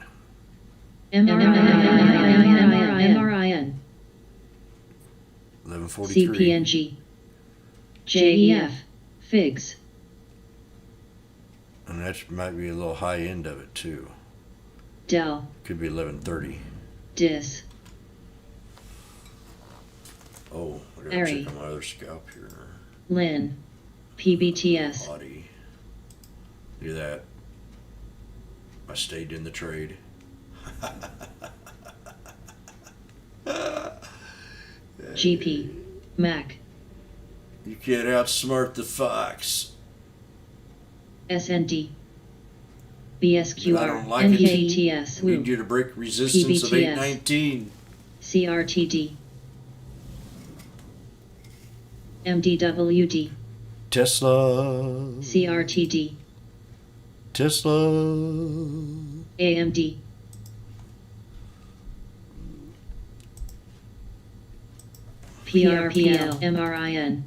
MRIN. 11:43. CPNG. JEF. FIGS. And that might be a little high end of it too. Dell. Could be 11:30. DIS. Oh, I gotta Ari. check on my other scalp here. LIN. PBTS. Body. Do that. I stayed in the trade. GP. MAC. You can't outsmart the fox. SND. I BSQR. don't like it. NKTS. Need you to break resistance of PBTS. 819. CRTD. MDWD. Tesla. CRTD. Tesla. AMD. PRPL. MRIN.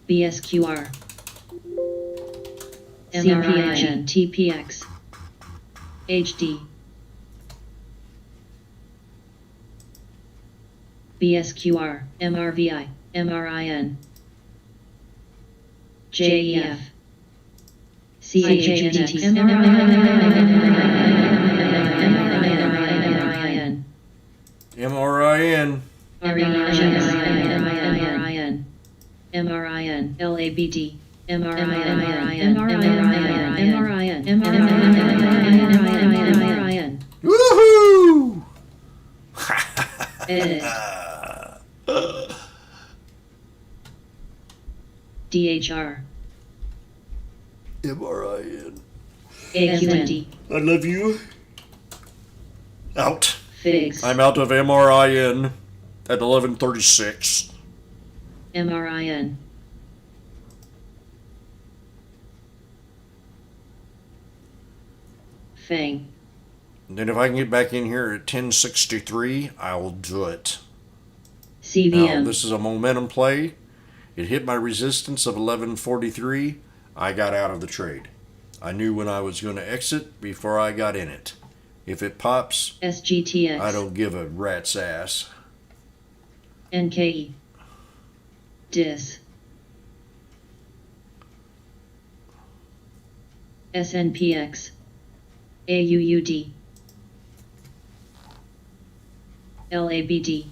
BSQR. MRIN. TPX. HD. BSQR. MRVI. MRIN. JEF. CHNX. MRIN. MRIN. MRIN. MRIN. LABD. MRIN. MRIN. Woohoo! Edit. DHR. MRIN. AQND. I love you. Out. FIGS. I'm out of MRIN at 11:36. MRIN. FANG. And then if I can get back in here at 10:63, I will do it. Now, CVM. this is a momentum play. It hit my resistance of 11:43. I got out of the trade. I knew when I was going to exit before I got in it. If it pops, SGTX. I don't give a rat's ass. NKE. DIS. SNPX. AUUD. LABD.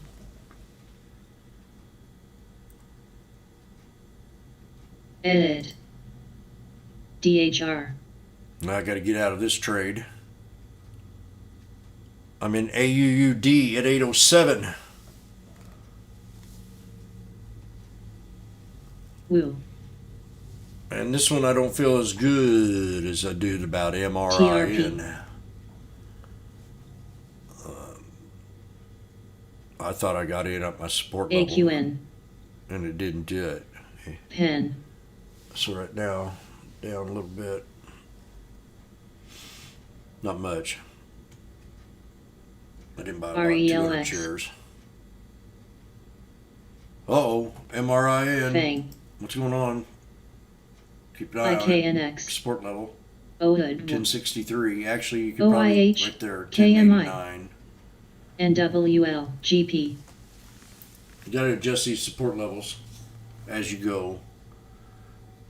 Edit. DHR. Now I got to get out of this trade. I'm in AUUD at 807. Woo. And this one I don't feel as good as I do about MRI. TRP. And I thought I got in at my support level. AQN. And it didn't do it. Pen. So right now, down a little bit. Not much. I didn't buy about 200 RELX. shares. Uh-oh, MRIN. Fang. What's going on? Keep an eye on it. IKNX. Support level, OHUD. 1063. Actually, you could probably OIH. right there, KMI. 1089. NWL. GP. You got to adjust these support levels as you go.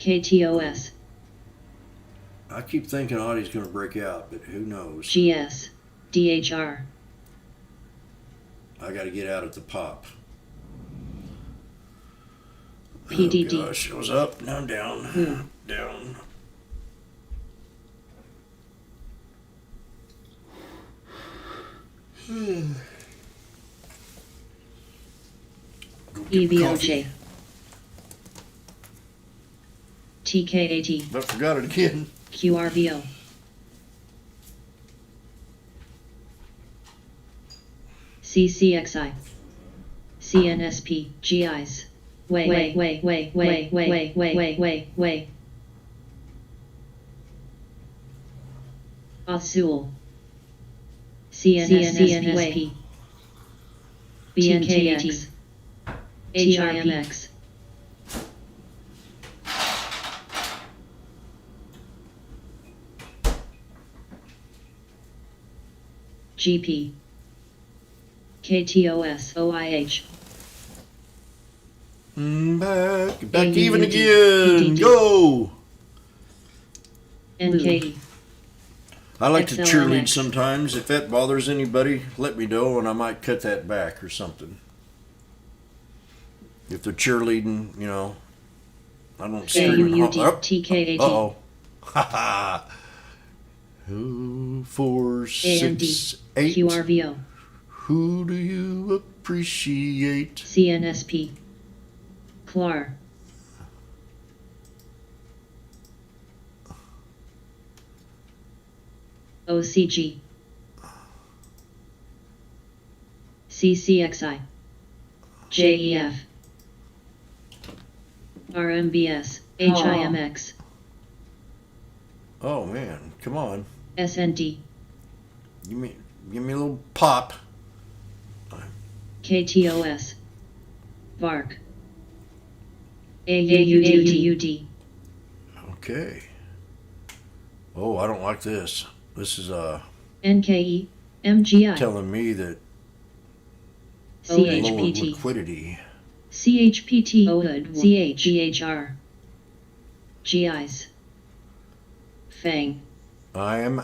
KTOS. I keep thinking Audie's going to break out, but who knows? GS. DHR. I got to get out at the pop. PDD. Oh gosh, it was up, now I'm down. Hmm. Down. Go get EBOJ. coffee. TKAT. I forgot it again. QRVO. CCXI. CNSP. GIs. Way. Azul. CNSP. BNKX. HIMX. GP. KTOS. OIH. Back even AUUD. again. PDD. Go. NKE. I like to cheerlead XLNX. sometimes. If that bothers anybody, let me know and I might cut that back or something. If they're cheerleading, you know, I don't scream and AUUD. holler. TKAT. Uh-oh. Ha ha. 4, 6, 8. QRVO. Who do you appreciate? CNSP. CLAR. OCG. CCXI. JEF. RMBS. HIMX. Oh man, come on. SND. Give me a little pop. KTOS. VARC. AUUD. Okay. Oh, I don't like this. This is NKE. MGI. telling me that low CHPT. liquidity. CHPT. OHUD. CH. GIs. FANG. I am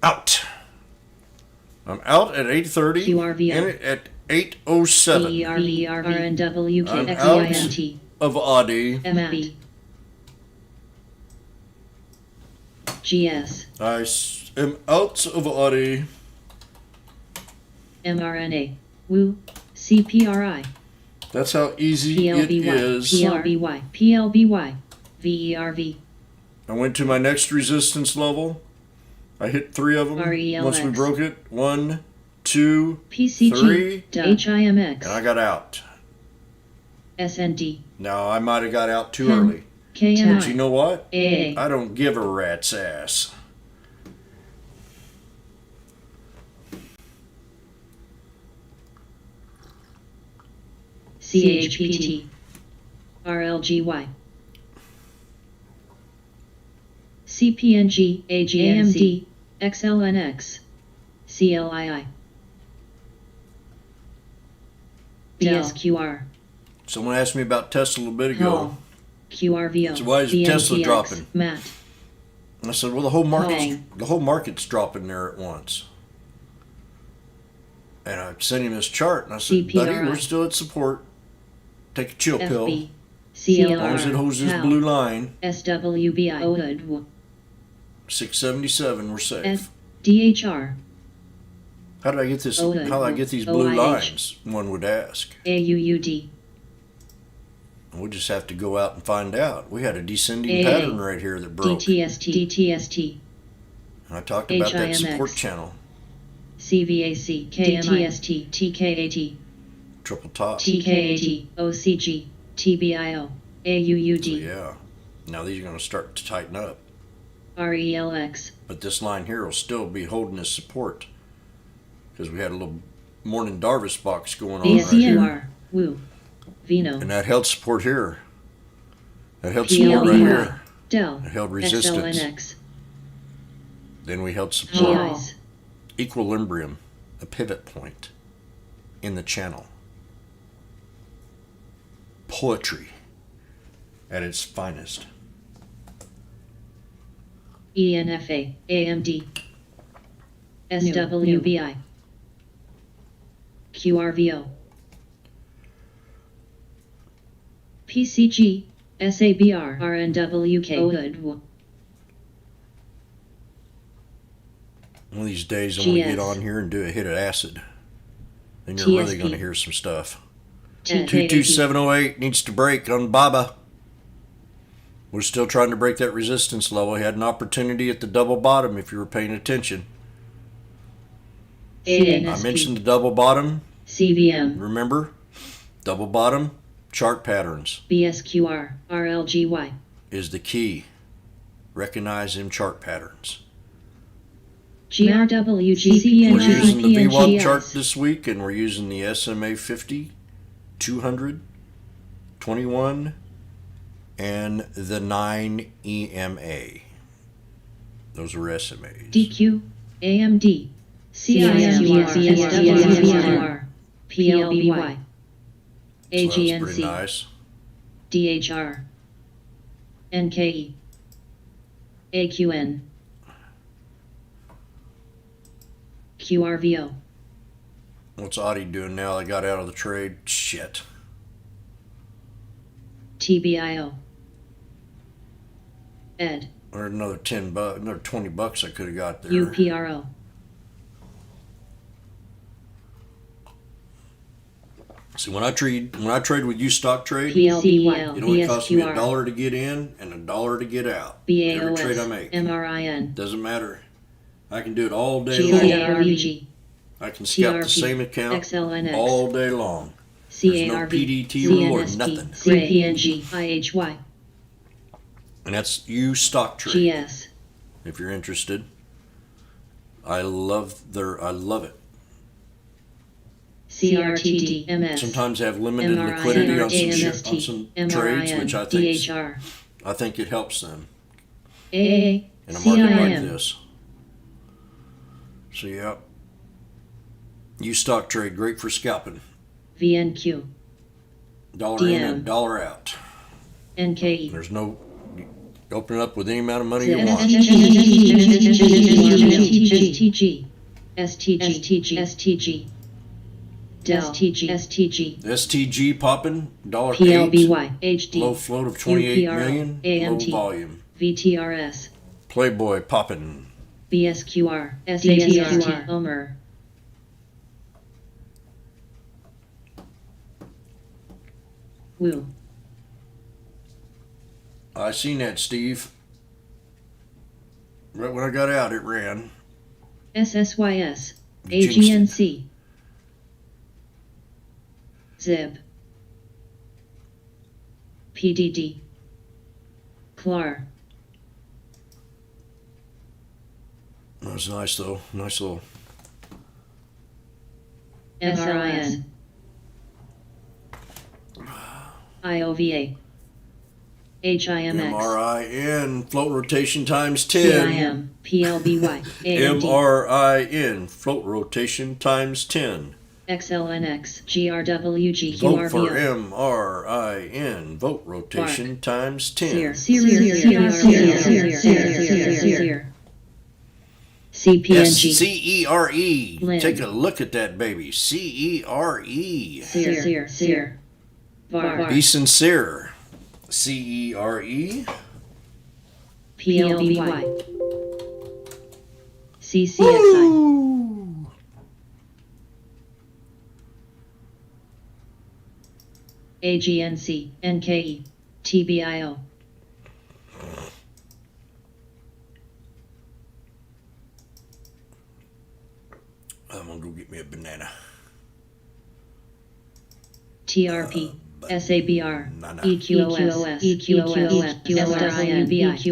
out. I'm out at 8:30 QRVO. and at 8:07 RNWKXINT. of Audi. MAP. GS. I am out of Audi. mRNA. Woo. CPRI. That's how easy it PLBY. is. PLBY. PLBY. VERV. I went to my next resistance level. I hit 3 of them. RELX. Once we broke it, 1, 2, PCG. 3, HIMX. and I got out. SND. Now, I might have got out too Hmm. early. But you KMI. know what? AA. I don't give a rat's ass. CHPT. RLGY. CPNG. AGMD. XLNX. CLII. BSQR. Someone asked me about Tesla a little bit ago. Call. QRVO. So why is Tesla BNTX. dropping? MAT. And I said, well, the whole market's dropping there at once. And I sent him this chart, and I said, buddy, we're still at support. Take a chill pill. FB, As long as it holds this blue line, SWBI, 677, we're safe. DHR, How did I get this? How did I get these blue lines? One would ask. AUUD, We'll just have to go out and find out. We had a descending pattern right here that broke. DTST, And I talked about that support channel. CVAC, KMTST, TKAT, Triple top. TKAT, OCG, TBIO, AUUD, So yeah. Now these are going to start to tighten up. RELX, But this line here will still be holding this support. Because we had a little morning Darvis box going on right here. ACMR, WU, Vino, And that held support here. That held support right here. Dell, It held resistance. XLNX, Then we held support. GIs, Equilibrium, a pivot point in the channel. Poetry at its finest. ENFA, AMD, SWBI, QRVO, PCG, SABR, RNWK, OUD, One of these days I'm going to get on here and do a hit of acid. Then you're really going to hear some stuff. 22708 needs to break on Baba. We're still trying to break that resistance level. We had an opportunity at the double bottom if you were paying attention. I mentioned the double bottom. CVM, Remember? Double bottom chart patterns BSQR, RLGY, is the key. Recognize them chart patterns. GRWGC, We're using the VWAP GS. chart this week, and we're using the SMA 50, 200, 21, and the 9 EMA. Those are SMAs. DQ, AMD, CISQR, PLBY, So that's pretty AGNC, nice. DHR, NKE, AQN, QRVO, What's Audi doing now? They got out of the trade. Shit. TBIO, ED, There's another $10, another $20 I could have got there. UPRO, See, when I trade with you stock trade, PLBY, it only costs me BSQR, $1 to get in and $1 to get out. Every trade I BAOS, make. MRIN, Doesn't matter. I can do it all day long. GRWG, I can scalp the TRP, same account XLNX, all day long. There's no CARV, PDT rule or CNST, nothing. CPNG, IHY, And that's you stock trade. GS, If you're interested, I love it. CRTD, MS, Sometimes they have limited MRIN, liquidity on AMST, some MRIN, trades, which DHR, I think it helps them AA, in a market like CIM, this. So yeah, you stock trade, great for scalping. VNQ, Dollar in DM. and dollar out. NKE, There's no open it up with any amount of money you want. STG, STG, STG, Dell, STG, STG popping, $1.08. PLBY, Low HD, float of 28 UPRO, million, AMT. low volume. VTRS, Playboy popping. BSQR, SATR, Omer, WU, I seen that, Steve. Right when I got out, it ran. SSYS, Jinxed it. AGNC, ZIB, PDD, CLAR, That was nice, though. Nice little. MRIN, IOVA, HIMX, MRIN, float rotation times 10. CIM, PLBY, AMD, MRIN, float rotation times 10. XLNX, GRWG, Vote for QRVO, MRIN, vote rotation times 10. SEER, CPNG. S-C-E-R-E. Lynn. Take a look at that baby. C-E-R-E. Sear. Var. Be sincere. C-E-R-E. PLBY. CCXI. Woo! AGNC. NKE. TBIO. I'm gonna go get me a banana. TRP. SABR. Nana. EQOS.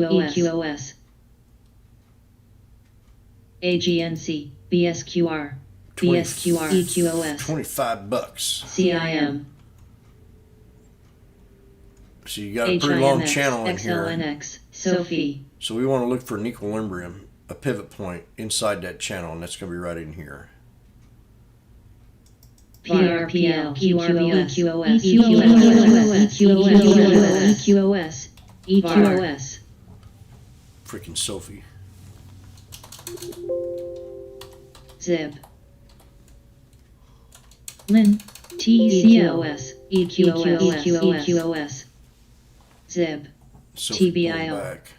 EQOS. AGNC. BSQR. BSQR. EQOS. $25. CIM. So you got a pretty long HIMX, channel in here. XLNX. Sophie. So we want to look for an equilibrium, a pivot point inside that channel, and that's going to be right in here. PRPL. QRBS. EQOS. Freaking Sophie. Zib. Lin. TCOS. EQOS. Zib. Sophie TBIO. pulled back.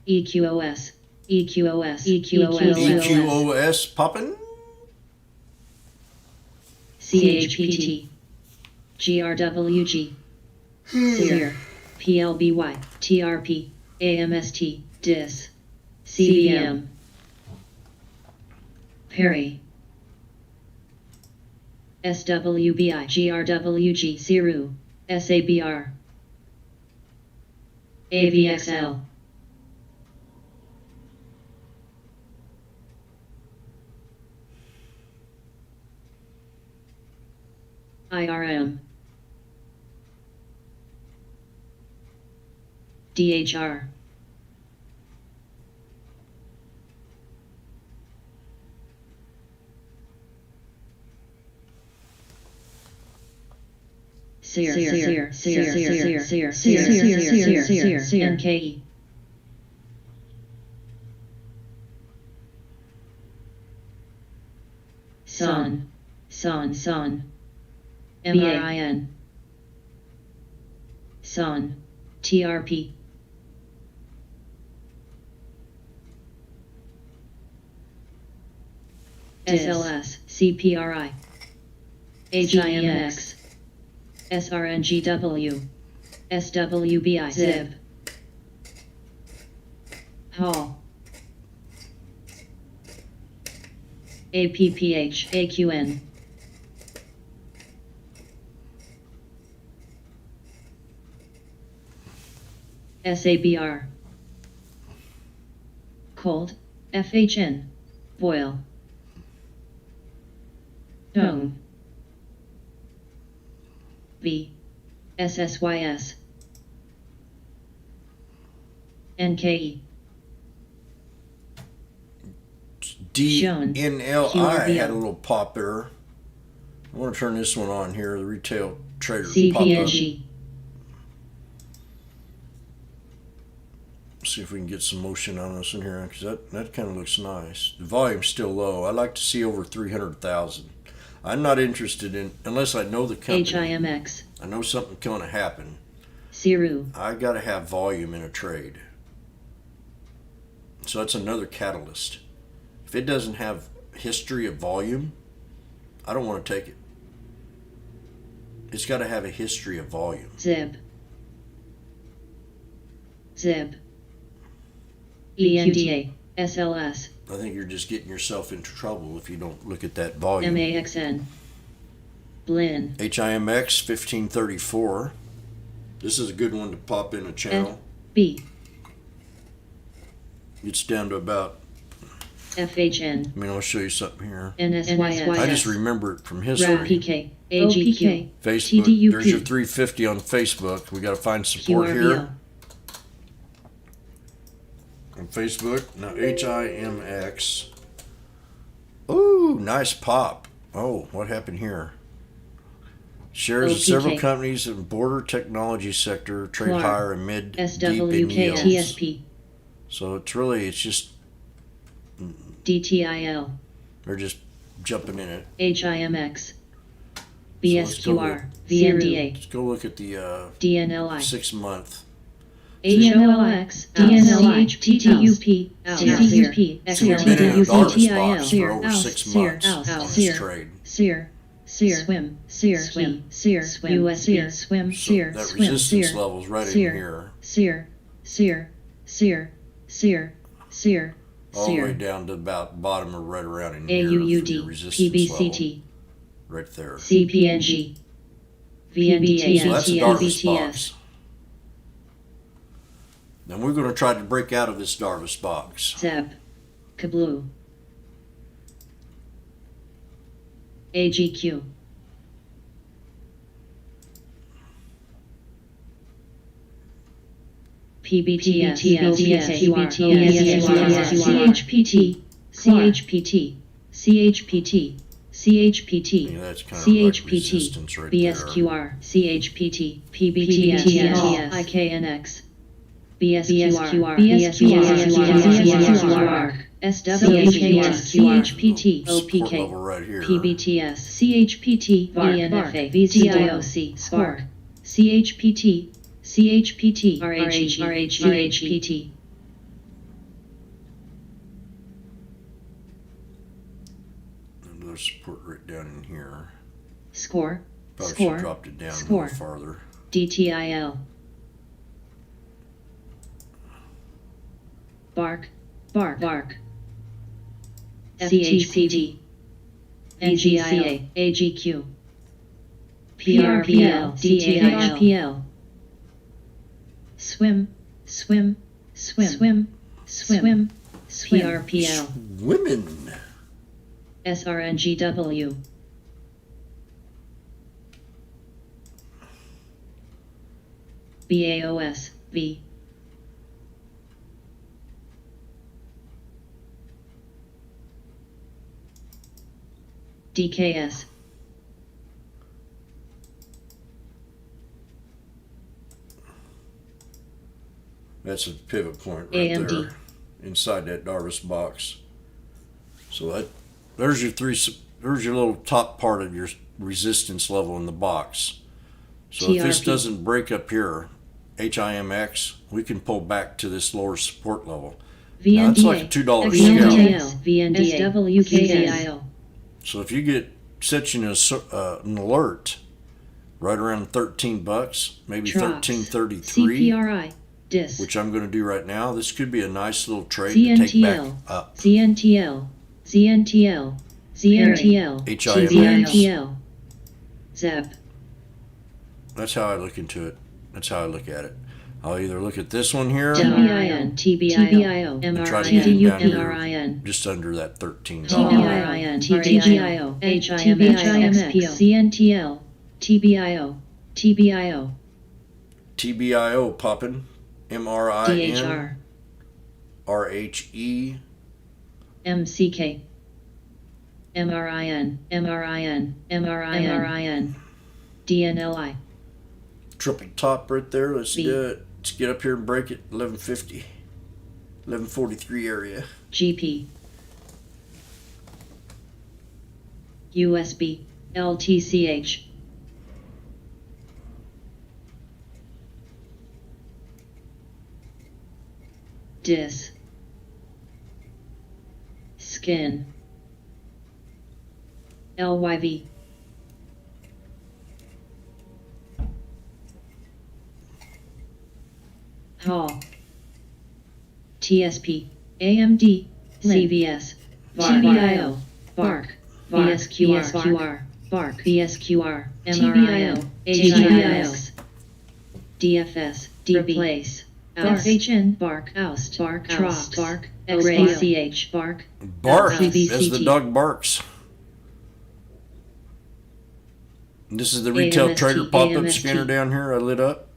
EQOS. EQOS popping. CHPT. GRWG. SEER. PLBY. TRP. AMST. DIS. CBM. Perry. SWBI. GRWG. CIRU. SABR. AVXL. IRM. DHR. SEER. NKE. Son. MRIN. Son. TRP. SLS. CPRI. HIMX. SRNGW. SWBI. Zib. Hall. APPH. AQN. SABR. Cold. FHN. Boil. Tone. V. SSYS. NKE. DNLI had a little pop error. I want to turn this one on here. The retail trader pop up. CPNG. See if we can get some motion on this in here, because that kind of looks nice. The volume's still low. I like to see over 300,000. I'm not interested in, unless I know the company. HIMX. I know something's going to happen. CIRU. I got to have volume in a trade. So that's another catalyst. If it doesn't have history of volume, I don't want to take it. It's got to have a history of volume. Zib. ENDA. SLS. I think you're just getting yourself into trouble if you don't look at that volume. MAXN. Blinn. HIMX 1534. This is a good one to pop in a channel. B. It's down to about, FHN. I'll show you something here. NSYS. I just remember it from history. PK. AGQ. Facebook. TDUP. There's your 350 on Facebook. We got to find support QRBL. here. On Facebook. Now HIMX. Ooh, nice pop. Oh, what happened here? Shares of several OPK. companies in border technology sector trade Clark. higher and mid deep in SWK. yields. TSP. So it's just DTIL, they're just jumping in it. HIMX, let's go BSQR, Let's VNDA, go look at the DNLI, 6 month. HOLX, DNLI, TTUP, TTUP, So we've been in a Darvis box for over TTIL, 6 months on this trade. SEER, swim, swim, USB, swim, So that resistance level's right in here. All the way down to about bottom or right around in here for your resistance level. Right there. CPNG, VNDA, So that's a Darvis box. Then we're going to try to break out of this Darvis box. ZEP, Kabloo, AGQ, PBTS, CHPT, CHPT, Yeah, that's kind of like resistance right there. BSQR, CHPT, PBTS, IKNX, BSQR, SWKS, CHPT, Support level OPK, right here. PBTS, CHPT, VNFA, VCIOC, Spark, CHPT, RHPT. Another support right down in here. Score, Probably should have dropped it down a little farther. DTIL, Bark, CHPT, NGIA, AGQ, PRPL, DTIL, swim, PRPL, Women. SRNGW, BAOS, V, DKS, That's a pivot point right AMD. there inside that Darvis box. So there's your there's your little top part of your resistance level in the box. So if this TRP. doesn't break up here, HIMX, we can pull back to this lower support level. Now, it's like a $2 scalp. VNDA, SWKS, So if you set you an alert right around $13, maybe Drops. $13.33, CPRI, DIS, which I'm going to do right now. This could be a nice little trade to take back up. ZNTL, HIMX. ZEP, That's how I look into it. That's how I look at it. I'll either look at this one here TBIN, TBIO, and try to get it down here MRIN, just under that $13. TBIN, TGIO, HIMX, CNTL, TBIO, TBIO popping. MRIN. DHR, RHE. MCK, MRIN, DNLI, Triple top right there. Let's B. do it. Let's get up here and break it. 1150. 1143 area. GP, USB, LTCH, DIS, Skin, LYV, Hall, TSP, AMD, CVS, TBIO, Bark, VSQR, Bark, VSQR, MRIO, HIMX, DFS, Replace, FHN, Bark, Oust, Bark, Trox, Bark, XBCH, Bark, Bark CVCT. as the dog barks. And this is the retail AMST, trader pop-up AMST. scanner down here I lit up.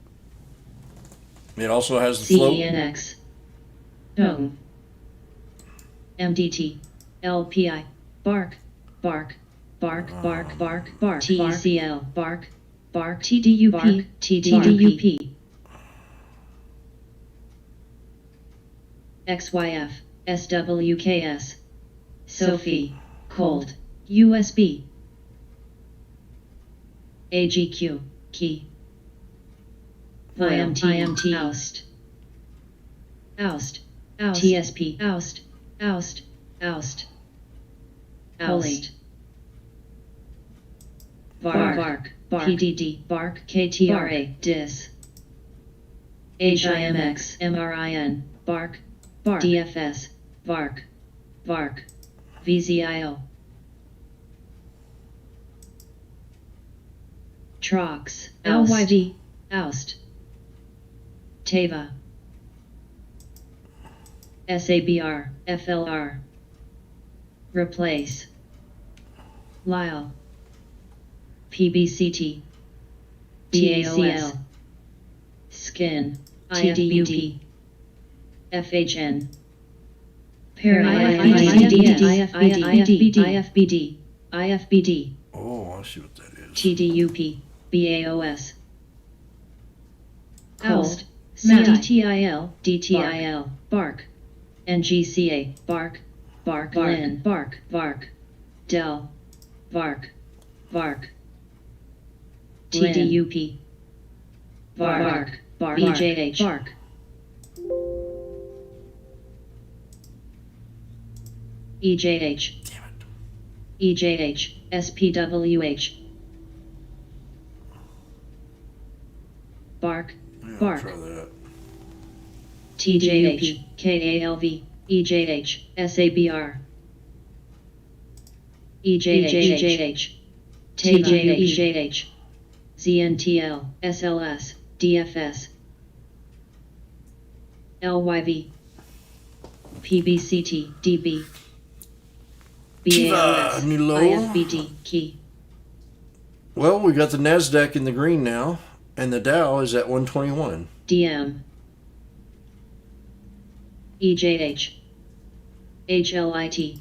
It also has the float. CENX, Home, MDT, LPI, Bark, TCL, Bark, TDUP, XYF, SWKS, Sophie, cold, USB, AGQ, key, IMT, oust, oust, TSP, oust, oust, oust, oust, bark, PDD, bark, KTRA, dis, HIMX, MRIN, bark, DFS, vark, VZIO, Trox, LYV, oust, Teva, SABR, FLR, replace, Lyle, PBCT, DACL, skin, TDUP, FHN, IFBD, Oh, I see what that is. TDUP, BAOS, cold, CDTIL, DTIL, bark, NGCA, bark, Lin, bark, Del, vark, TDUP, bark, BJH, bark, EJH, Damn it. EJH, SPWH, bark, Yeah, bark, I'll try that. TJH, KALV, EJH, SABR, EJH, TJH, ZNTL, SLS, DFS, LYV, PBCT, DB, BAOS, Nilo. IFBD, key, Well, we got the NASDAQ in the green now, and the Dow is at 121. DM, EJH, HLIT,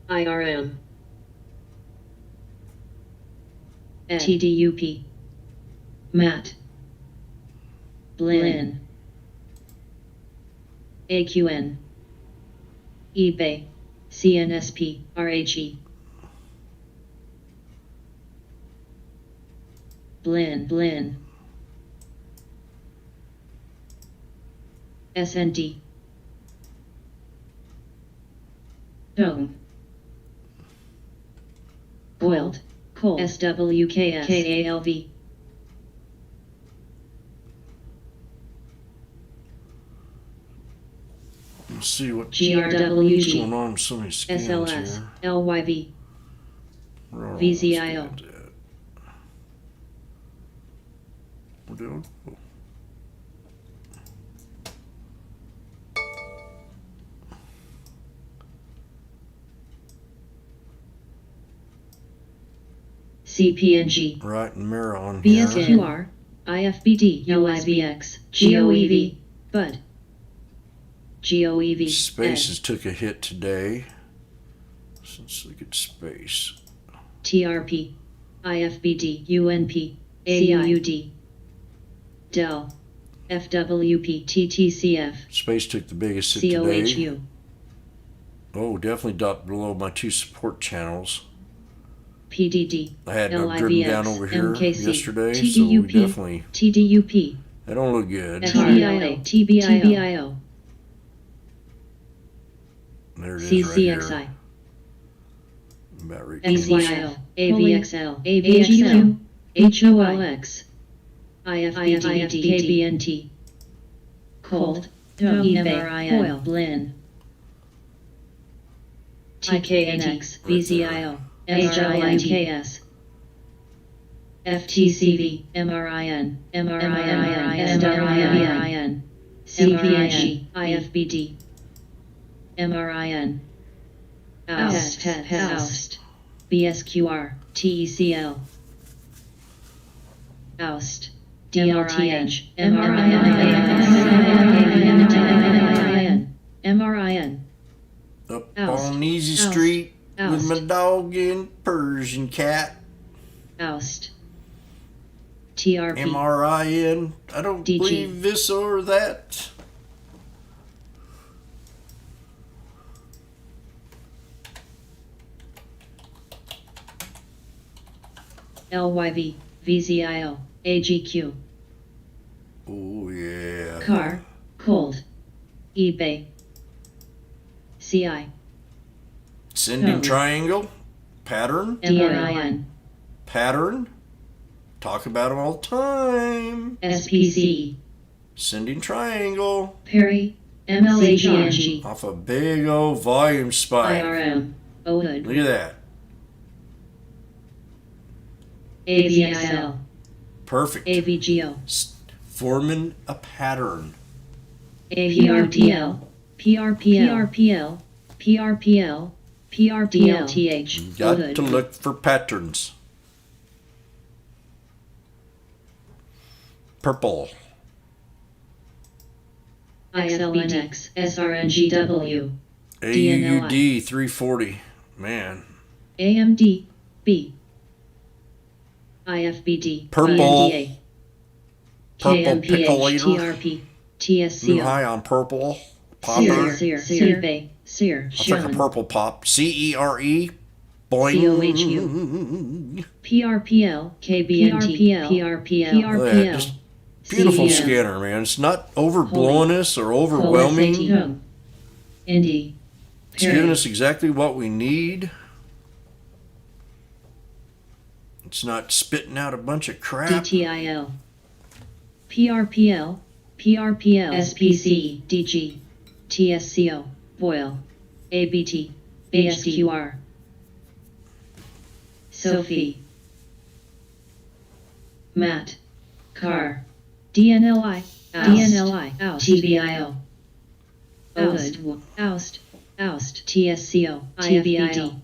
IRM, TDUP, MAT, Blin, AQN, eBay, CNSP, RHE, Blin, SND, Dome, Boiled, Cold, SWKS, KALV, Let's see what's GRWG, going on with so many scans SLS, here. LYV, Where are all VZIO. the scans at? We're doing. Oh. CPNG, Right, and mirror on here. VSQR, IFBD, LIVX, GOEV, BUD, GOEV, Spaces took a hit today. So let's look at space. TRP, IFBD, UNP, AUD, Dell, FWP, TTCF, Space took the biggest hit today. COHU, Oh, definitely dropped below my two support channels. PDD, I had them driven down over here MKC, yesterday, so we TDUP, definitely, TDUP, they don't look good. TBIO, TBIO, There it is right CCXI, here. About reaching. NCIO, AVXL, AVXQ, HOLX, IFBD, KBNT, Cold, eBay, Oil, Blin, TKNX, VZIO, HIMKS, FTCV, MRIN, MRIN, CPNG, IFBD, MRIN, Oust, BSQR, TECL, Oust, DLTH, MRIN, Up Oust. on Easy Oust. Street with Oust. my dog and Persian cat. Oust, TRP, MRIN. I don't DG. believe this or that. LYV, VZIO, AGQ. Oh, yeah. Car, cold. eBay. CI. Sending Home. triangle. Pattern. MRIN. Pattern. Talk about them all the time. SPC. Sending triangle. Perry, MLHRG. Off a big old volume spike. IRM, OHUD. Look at that. AVXL, Perfect. AVGO. Forming a pattern. PRPL, PRPL, PRPL, PRPLTH. Got to look for patterns. Purple. ISLNX, SRNGW. AUD 340. Man. AMD, B. IFBD, Purple. INDA. Purple pickle KMPH, eater. TRP, New TSCO. high on purple. Popper. Sear, That's like a purple pop. CERE. Boing. PRPL, KBNT, PRPL, Look at that. Just beautiful CEM. scanner, man. It's not overblowing us or overwhelming. Indy. It's giving us exactly what we need. It's not spitting out a bunch of crap. DTIL. PRPL, SPC, DG, TSCO, Boyle, ABT, BSQR. Sophie. Matt. Car. DNLI, Oust, TBIO. Oust, TSCO, TBIO.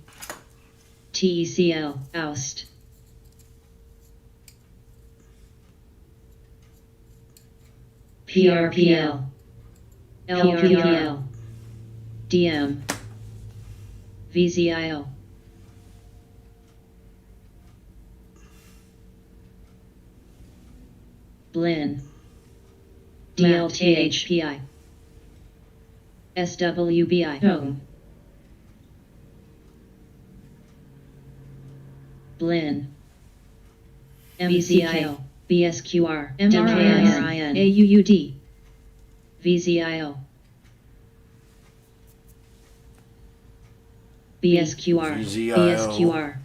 TECL, Oust. PRPL, LPRL, DM, VZIO. Blinn, DLTHPI, SWBI, Home. Blinn, MVZIO, BSQR, MRIN, AUUD, VZIO, BSQR, VZIO. BSQR.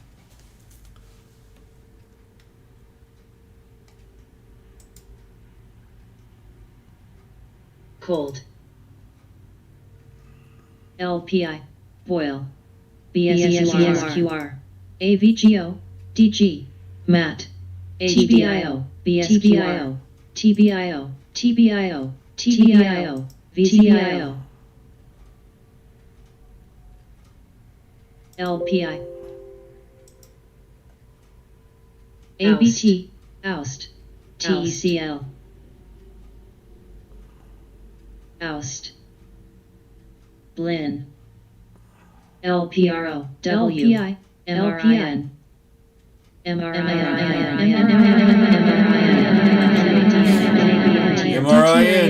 Cold. LPI, Boyle, BSQR, AVGO, DG, MAT, TBIO, BSQR, TBIO, TBIO, TBIO, VZIO, LPI, ABT, Oust, TECL, Oust, Blinn, LPRO, LPI, MRIN, MRIN,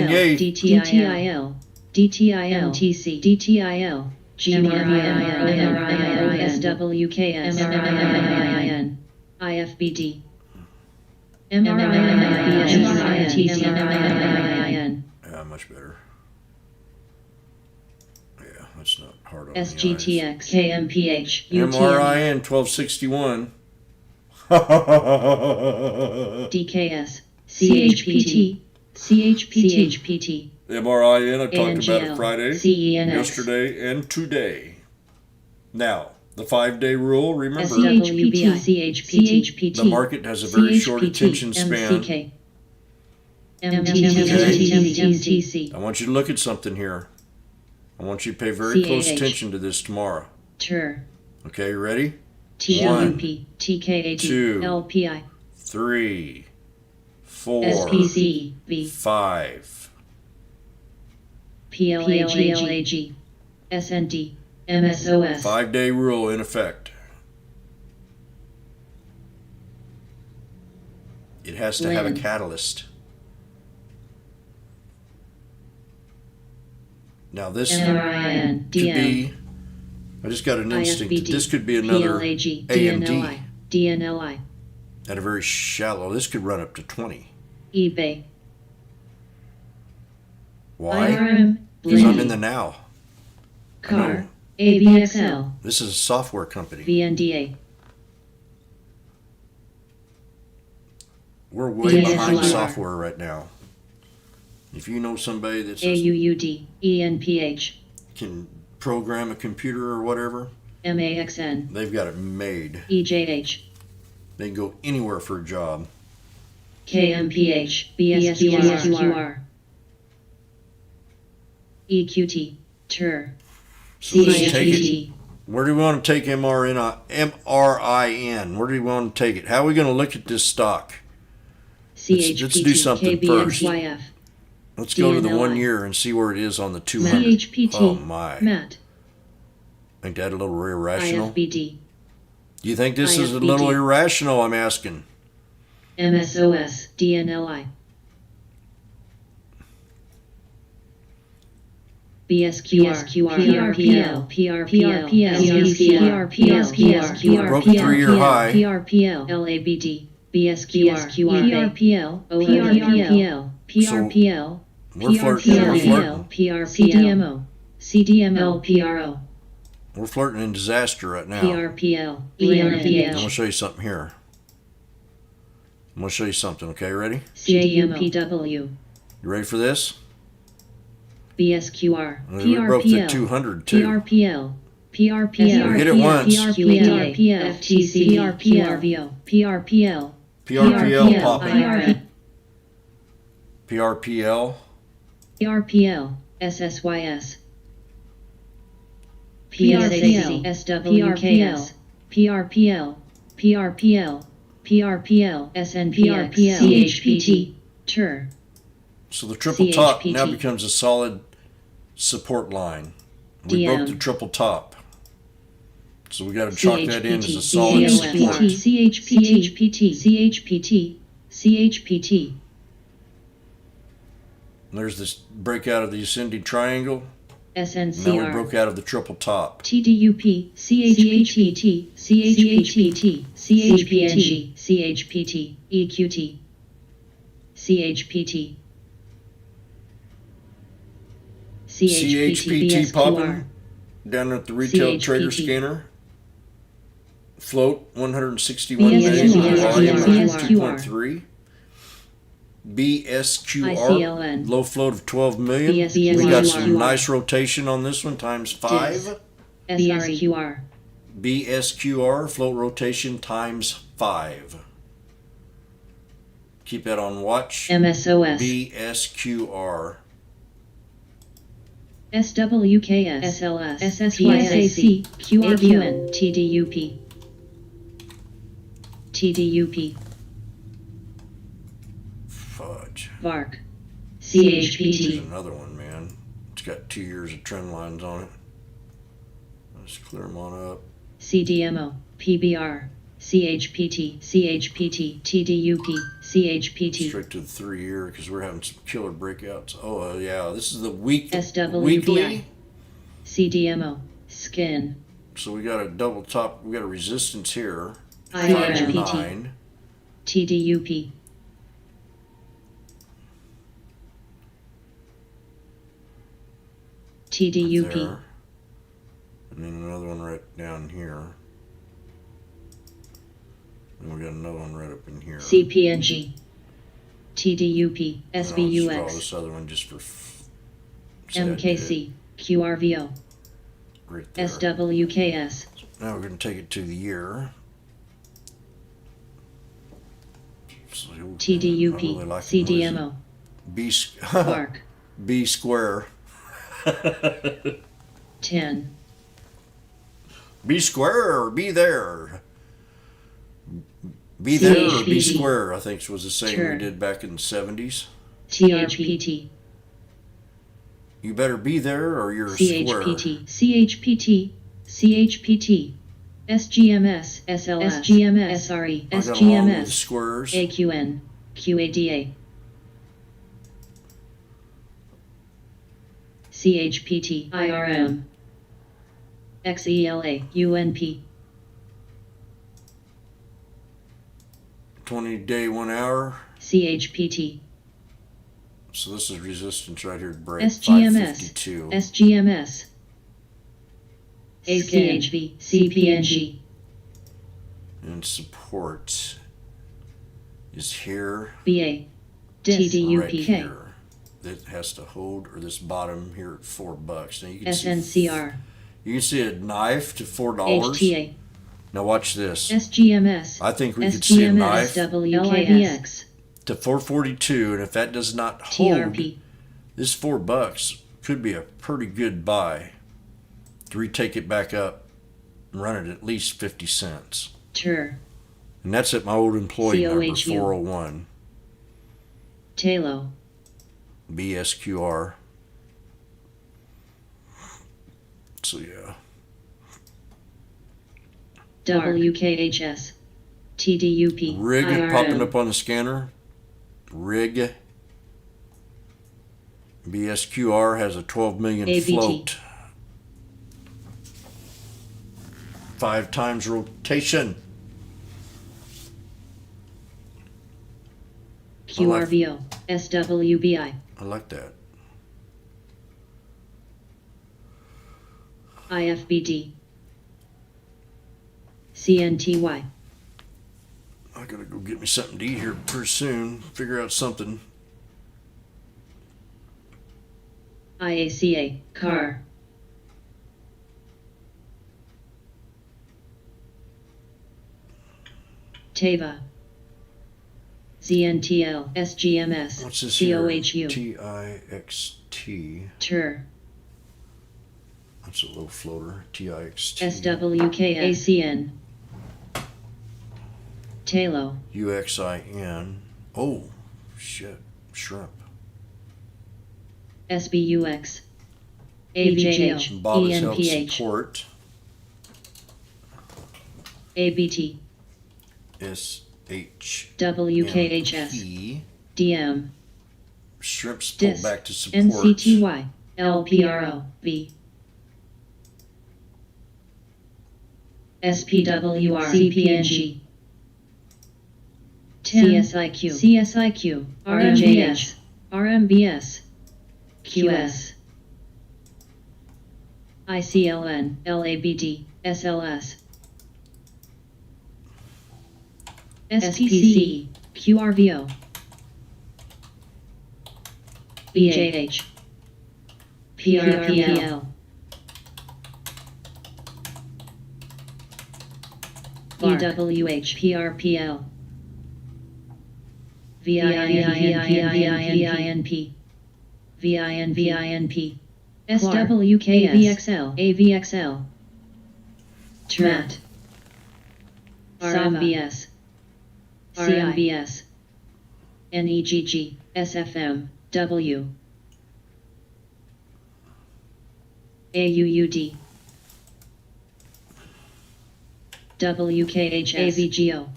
yay. DTIL, DTIL, TC, DTIL, GMRIN, SWKS, MRIN, IFBD, MRIN, TC, Yeah, much better. Yeah, that's not hard on the eyes. SGTX, KMPH, MRIN 1261. DKS, CHPT, CHPT, MRIN, I talked about ANGL, it Friday, CENX, yesterday, and today. Now, the 5-day rule, remember, SWBI, CHPT, the market has a very short attention span. MCK, MTC, I want you to look at something here. I want you to pay very close CAH. attention to this tomorrow. TER, Okay, you ready? TWP, TKAT, two, LPI, 3, 4, SPC, V, 5. PLAG, SND, MSOS, 5-day rule in effect. It has to have a Blinn. catalyst. Now this MRIN, could DM, be, I just got an instinct that IFBD, this could be another PLAG, AMD. DNLI, at a very shallow. This could run up to 20. eBay. Why? IRM. Because I'm in Blindy. the now. Car. AVXL. This is a software company. VNDA. We're way behind DSLR. software right now. If you know somebody that AUUD. ENPH. can program a computer or whatever, MAXN. they've got it made. EJH. They can go anywhere for a job. KMPH. BSQR. EQT. TER. So let's take it. CHPT. Where do we want to take MRIN? Where do we want to take it? How are we going to look at this stock? CHPT. Let's do something first. KBNYF. Let's go to the DNLI. 1 year and see where it is on the 200. CHPT. Oh my. MAT. Ain't that a little irrational? IFBD. Do you think this is a IFBD. little irrational, I'm asking? MSOS. DNLI. BSQR. PRPL. PRPL. PSQR. PSQR. Broke the 3-year high. PRPL. LABD. BSQR. PRPL. PRPL. PRPL. We're flirting. PRPL. CDMO. CDML. PRO. We're flirting in disaster right now. PRPL. I'm going ENPH. to show you something here. I'm going to show you something, okay? Ready? JMPW. You ready for this? BSQR. We broke the PRPL. 200 too. PRPL. PRPL. We hit it once. PRPL. FTC. PRPL. PRPL. PRPL popping. IRM. PRPL. PRPL. SSYS. PRPL. SWKS. PRPL. PRPL. PRPL. SNPX. CHPT. TER. So the triple top CHPT. now becomes a solid support line. We broke the triple top. So we got to chalk that in as a solid support. CHPT. CHPT. CHPT. There's this breakout of the ascending triangle. Now we SNCR. broke out of the triple top. TDUP, CHPT, CHPT, CHPT, CHPT, EQT, CHPT, CHPT popping BSQR, down at the retail trader CHPT. scanner. Float 161 BSQR, million. Volume BSQR. 2.3. BSQR. ICLN. Low float of 12 million. BSQR. We got some nice rotation on this one times 5. SRQR, BSQR float rotation times 5. Keep that on watch. MSOS, BSQR. SWKS, SLS, SSYSAC, QRQN, TDUP, TDUP, Fudge. VARC, There's CHPT, another one, man. It's got 2 years of trend lines on it. Let's clear them on up. CDMO, PBR, CHPT, CHPT, TDUP, CHPT, Straight to the 3 year because we're having some killer breakouts. Oh, yeah. This is the weekly. SWBI, CDMO, SKIN, So we got a double top. We got a resistance here. IRPT, 9. TDUP, TDUP, There. And then another one right down here. And we got another one right up in here. CPNG, TDUP, And I'll just draw SBUX, this other one just for. say I did it MKC, QRVO, Right there. SWKS, Now we're going to take it to the year. So, I'm TDUP, really liking what is it? CDMO, B, VARC, B square. 10, B square or be there. Be there or be CHPT. square, I think was the saying we Sure. did back in the 70s. TRPT, You better be there or you're a square. CHPT, CHPT, CHPT, SGMS, SLS, SGMS, SRE, I got along with the SGMS, squares. AQN, QADA, CHPT, IRM, XELA, UNP, 20-day 1 hour. CHPT. So this is resistance right here to break. SGMS. 552. SGMS. ACHV. CPNG. And support is here. BA. Right TDUPK. here. That has to hold, or this bottom here at $4. Now you can SNCR. you can see a knife to $4. HTA. Now watch this. SGMS. I think we could see a knife SWKS. to 442, and if that does not hold, TRP. this $4 could be a pretty good buy to retake it back up and run it at least 50 cents. TUR. And that's at my old employee number, COHU. 401 TALO. BSQR. So yeah. WKHS. TDUP. Rig IRM. popping up on the scanner. Rig. BSQR has a 12 million AVT. float. 5 times rotation. QRVO. SWBI. I like that. IFBD. CNTY. I gotta go get me something to eat here pretty soon. Figure out something. IACA. CAR. TAVA. ZNTL. SGMS. What's this here? COHU. TIXT. TUR. That's a low floater. TIXT. SWKACN. TALO. UXIN. Oh, shit. Shrimp. SBUX. AVJH. Bob has helped ENPH. support. ABT. SH. WKHS. DM. Shrimps pull DIS. back to support. NCTY. LPRO. V. SPWR. CPNG. CSIQ. CSIQ. RMBS. RMBS. QS. ICLN. LABD. SLS. SPC. QRVO. BJH. PRPL. EWH. PRPL. VINP. VINP. SWKS. AVXL. AVXL. TRAT. RMBS. CIBS. NEGG. SFM. W. AUUD. WKHS. AVGO.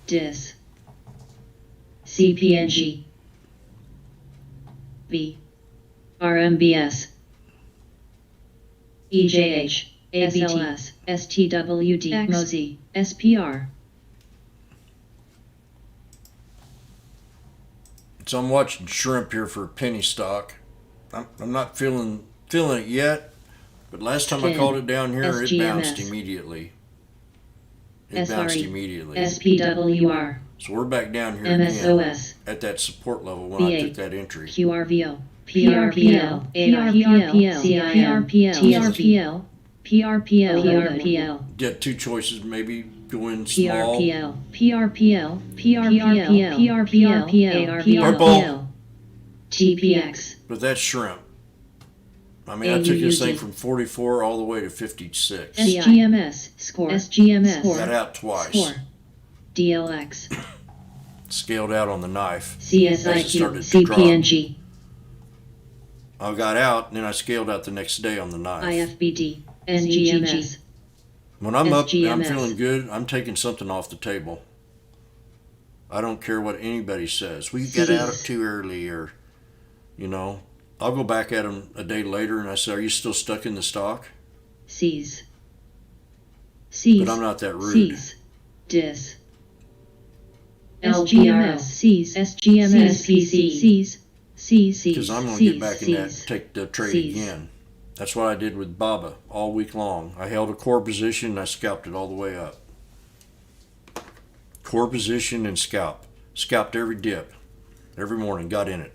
DIS. CPNG. V. RMBS. EJH. AVTS. STWD. MOZ. SPR. So I'm watching shrimp here for a penny stock. I'm not feeling it yet, but last time I Fin. called it down here, it bounced SGMS. immediately. It bounced SRE. immediately. SPWR. So we're back down here again MSOS. at that support level when I VA. took that entry. QRVO. PRPL. PRPL. CIRPL. TRPL. PRPL. PRPL. You got 2 choices, maybe go in small. PRPL. PRPL. PRPL. PRPL. PRPL. TPX. But that's shrimp. I mean, I took this thing AUUD. from 44 all the way to 56. SGMS. Score. SGMS. Got out twice. Score. DLX. Scaled out on the knife. CSIQ. started to drop. CPNG. I got out, and then I scaled out the next day on the knife. IFBD. SGMS. When I'm up and I'm SGMS. feeling good, I'm taking something off the table. I don't care what anybody says. We got out Cs. too early, or, you know. I'll go back at them a day later, and I say, are you still stuck in the stock? Cs. Sees. but I'm not that rude. Sees. Dis. SGMS. Sees. SGMS. Sees. Sees. Because I'm going to get back in that and take the trade again. That's what I did with Baba all week long. I held a core position and I scalped it all the way up. Core position and scalp. Scalped every dip. Every morning, got in it.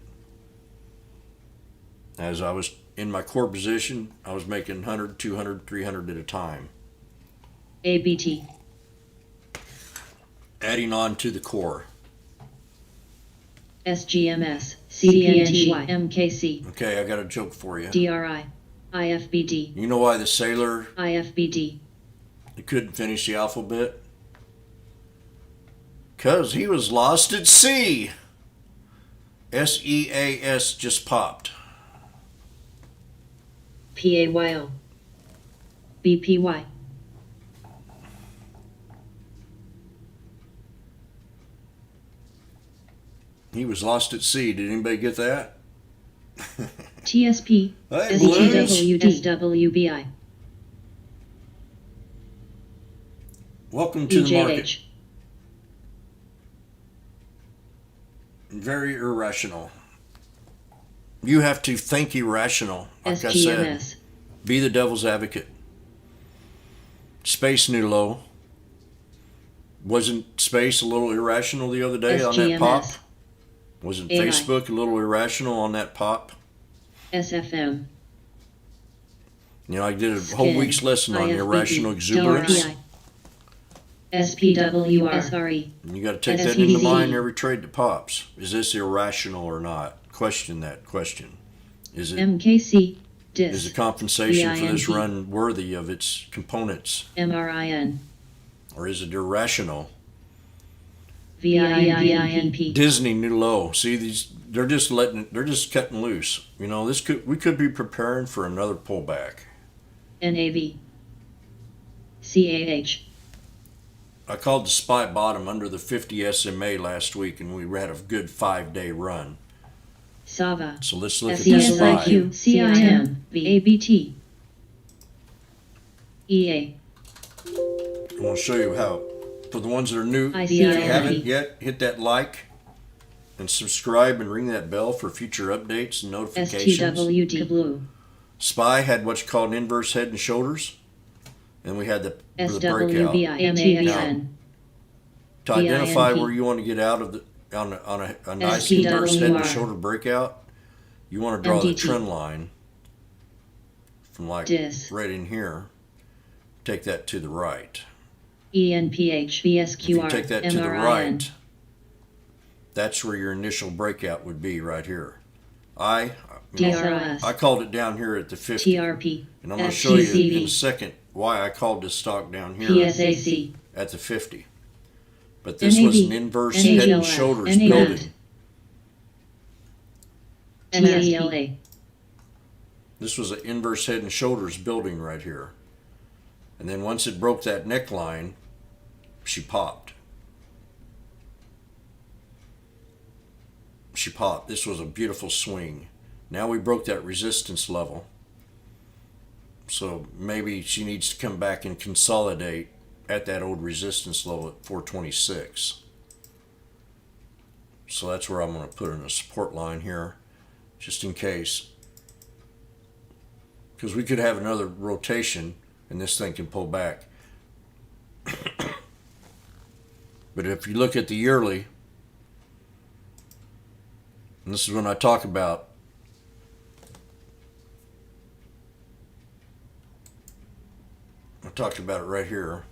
As I was in my core position, I was making 100, 200, 300 at a time. ABT. Adding on to the core. SGMS. CNTY. MKC. Okay, I got a joke for you. DRI. IFBD. You know why the sailor IFBD. couldn't finish the alphabet? Because he was lost at sea. SEAS just popped. PAYO. BPY. He was lost at sea. Did anybody get that? TSP. Hey, STWD. SWBI. Welcome to the market. EJH. Very irrational. You have to think irrational. Like I said, SGMS. be the devil's advocate. Space new low. Wasn't space a little irrational the other day on that pop? SGMS. Wasn't AI. Facebook a little irrational on that pop? SFM. You know, I did a whole Skin. week's lesson on IFBB. irrational exuberance. DRI. SPWR. SRE. And you got to take that into mind every trade that pops. Is this irrational or not? Question that question. Is it? MKC. Is the DIS. compensation for this VINP. run worthy of its components, MRIN. or is it irrational? VINP. Disney new low. See, they're just cutting loose. You know, we could be preparing for another pullback. NAV. CAH. I called the SPY bottom under the 50 SMA last week, and we had a good 5-day run. SAVA. So let's look at the SPY. SESIQ. CIM. VABT. EA. I want to show you how. For the ones that are new, if you ICIMP. haven't yet, hit that like and subscribe and ring that bell for future updates and notifications. STWD. Blue. SPY had what's called an inverse head and shoulders, and we had the breakout. SWBI. To identify VINP. where you want to get out of on a nice inverse head and shoulder breakout, you want to draw the MDT. trend line from like DIS. right in here. Take that to the right. ENPH. If you VSQR. take that to the MRIN. right, that's where your initial breakout would be right here. I DRS. called it down here at the 50, TRP. and I'm going to show you in STCV. a second why I called this stock down here PSAC. at the 50. But this NAV. was an inverse head and NALF. shoulders NAV. building. TSPLA. This was an inverse head and shoulders building right here. And then once it broke that neckline, she popped. She popped. This was a beautiful swing. Now we broke that resistance level. So maybe she needs to come back and consolidate at that old resistance level at 426. So that's where I'm going to put in a support line here, just in case. Because we could have another rotation and this thing can pull back. But if you look at the yearly, and this is when I talk about I talked about it right here.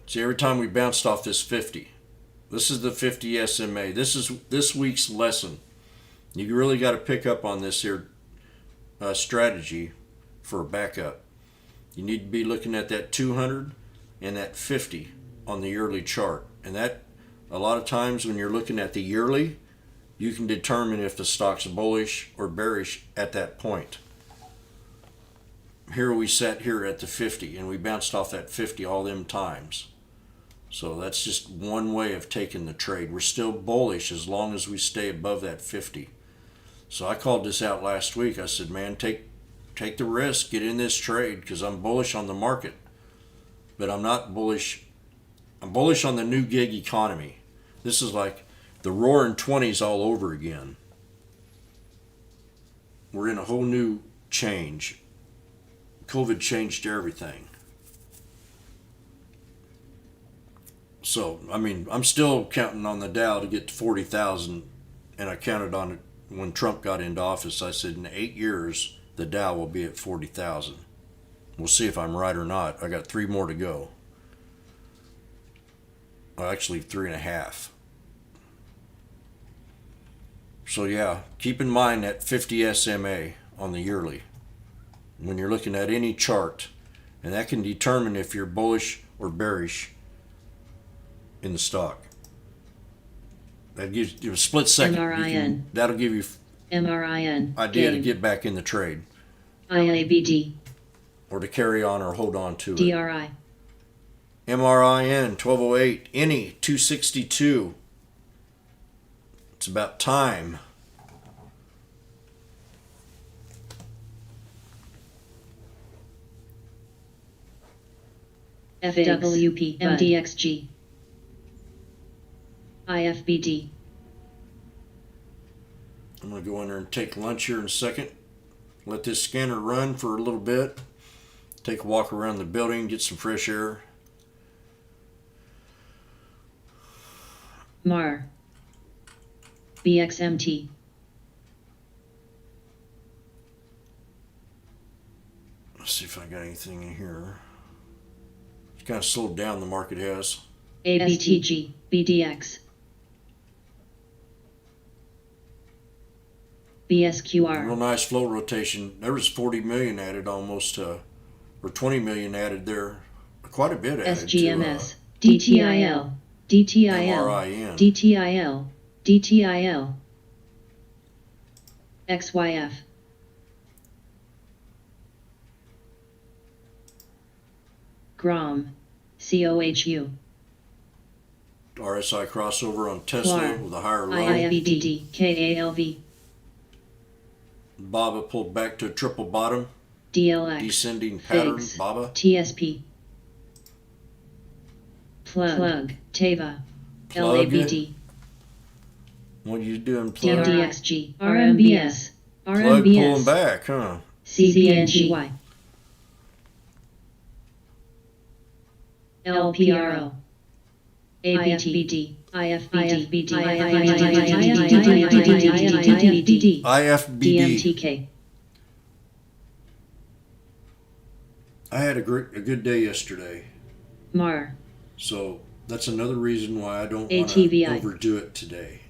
See, every time we bounced off this 50, this is the 50 SMA. This is this week's lesson. You really got to pick up on this here strategy for a backup. You need to be looking at that 200 and that 50 on the yearly chart. And that, a lot of times when you're looking at the yearly, you can determine if the stock's bullish or bearish at that point. Here we sat here at the 50 and we bounced off that 50 all them times. So that's just one way of taking the trade. We're still bullish as long as we stay above that 50. So I called this out last week. I said, man, take the risk, get in this trade, because I'm bullish on the market. But I'm not bullish. I'm bullish on the new gig economy. This is like the roaring 20s all over again. We're in a whole new change. COVID changed everything. So, I mean, I'm still counting on the Dow to get to 40,000, and I counted on it when Trump got into office. I said in 8 years, the Dow will be at 40,000. We'll see if I'm right or not. I got 3 more to go. Well, actually 3.5. So yeah, keep in mind that 50 SMA on the yearly when you're looking at any chart, and that can determine if you're bullish or bearish in the stock. That gives you a split second. That'll give you MRIN. idea Game. to get back in the trade IABD. or to carry on or hold on to it. DRI. MRIN 1208, any 262. It's about time. FWP. MDXG. IFBD. I'm going to go in there and take lunch here in a second. Let this scanner run for a little bit. Take a walk around the building, get some fresh air. MAR. BXMT. Let's see if I got anything in here. It's kind of slowed down, the market has. ABTG. BDX. BSQR. Real nice flow rotation. There was 40 million added almost, or 20 million added there. Quite a bit added SGMS. DTIL. DTIL. MRIN. DTIL. DTIL. XYF. GROM. COHU. RSI crossover on Tesla CLAR. with a higher low. IFBD. KALV. BABA pulled back to a triple bottom. DLX. Descending pattern. FIGS. BABA. TSP. Plug. TEVA. Plug. LABD. What are you doing, plug? DXG. RMBS. Plug pulling RMBS. back, huh? CCNGY. LPRO. ABTBD. IFBD. IFBD. IFBD. DMTK. I had a good day yesterday, MAR. so that's another reason why I don't want to ATVI. overdo it today.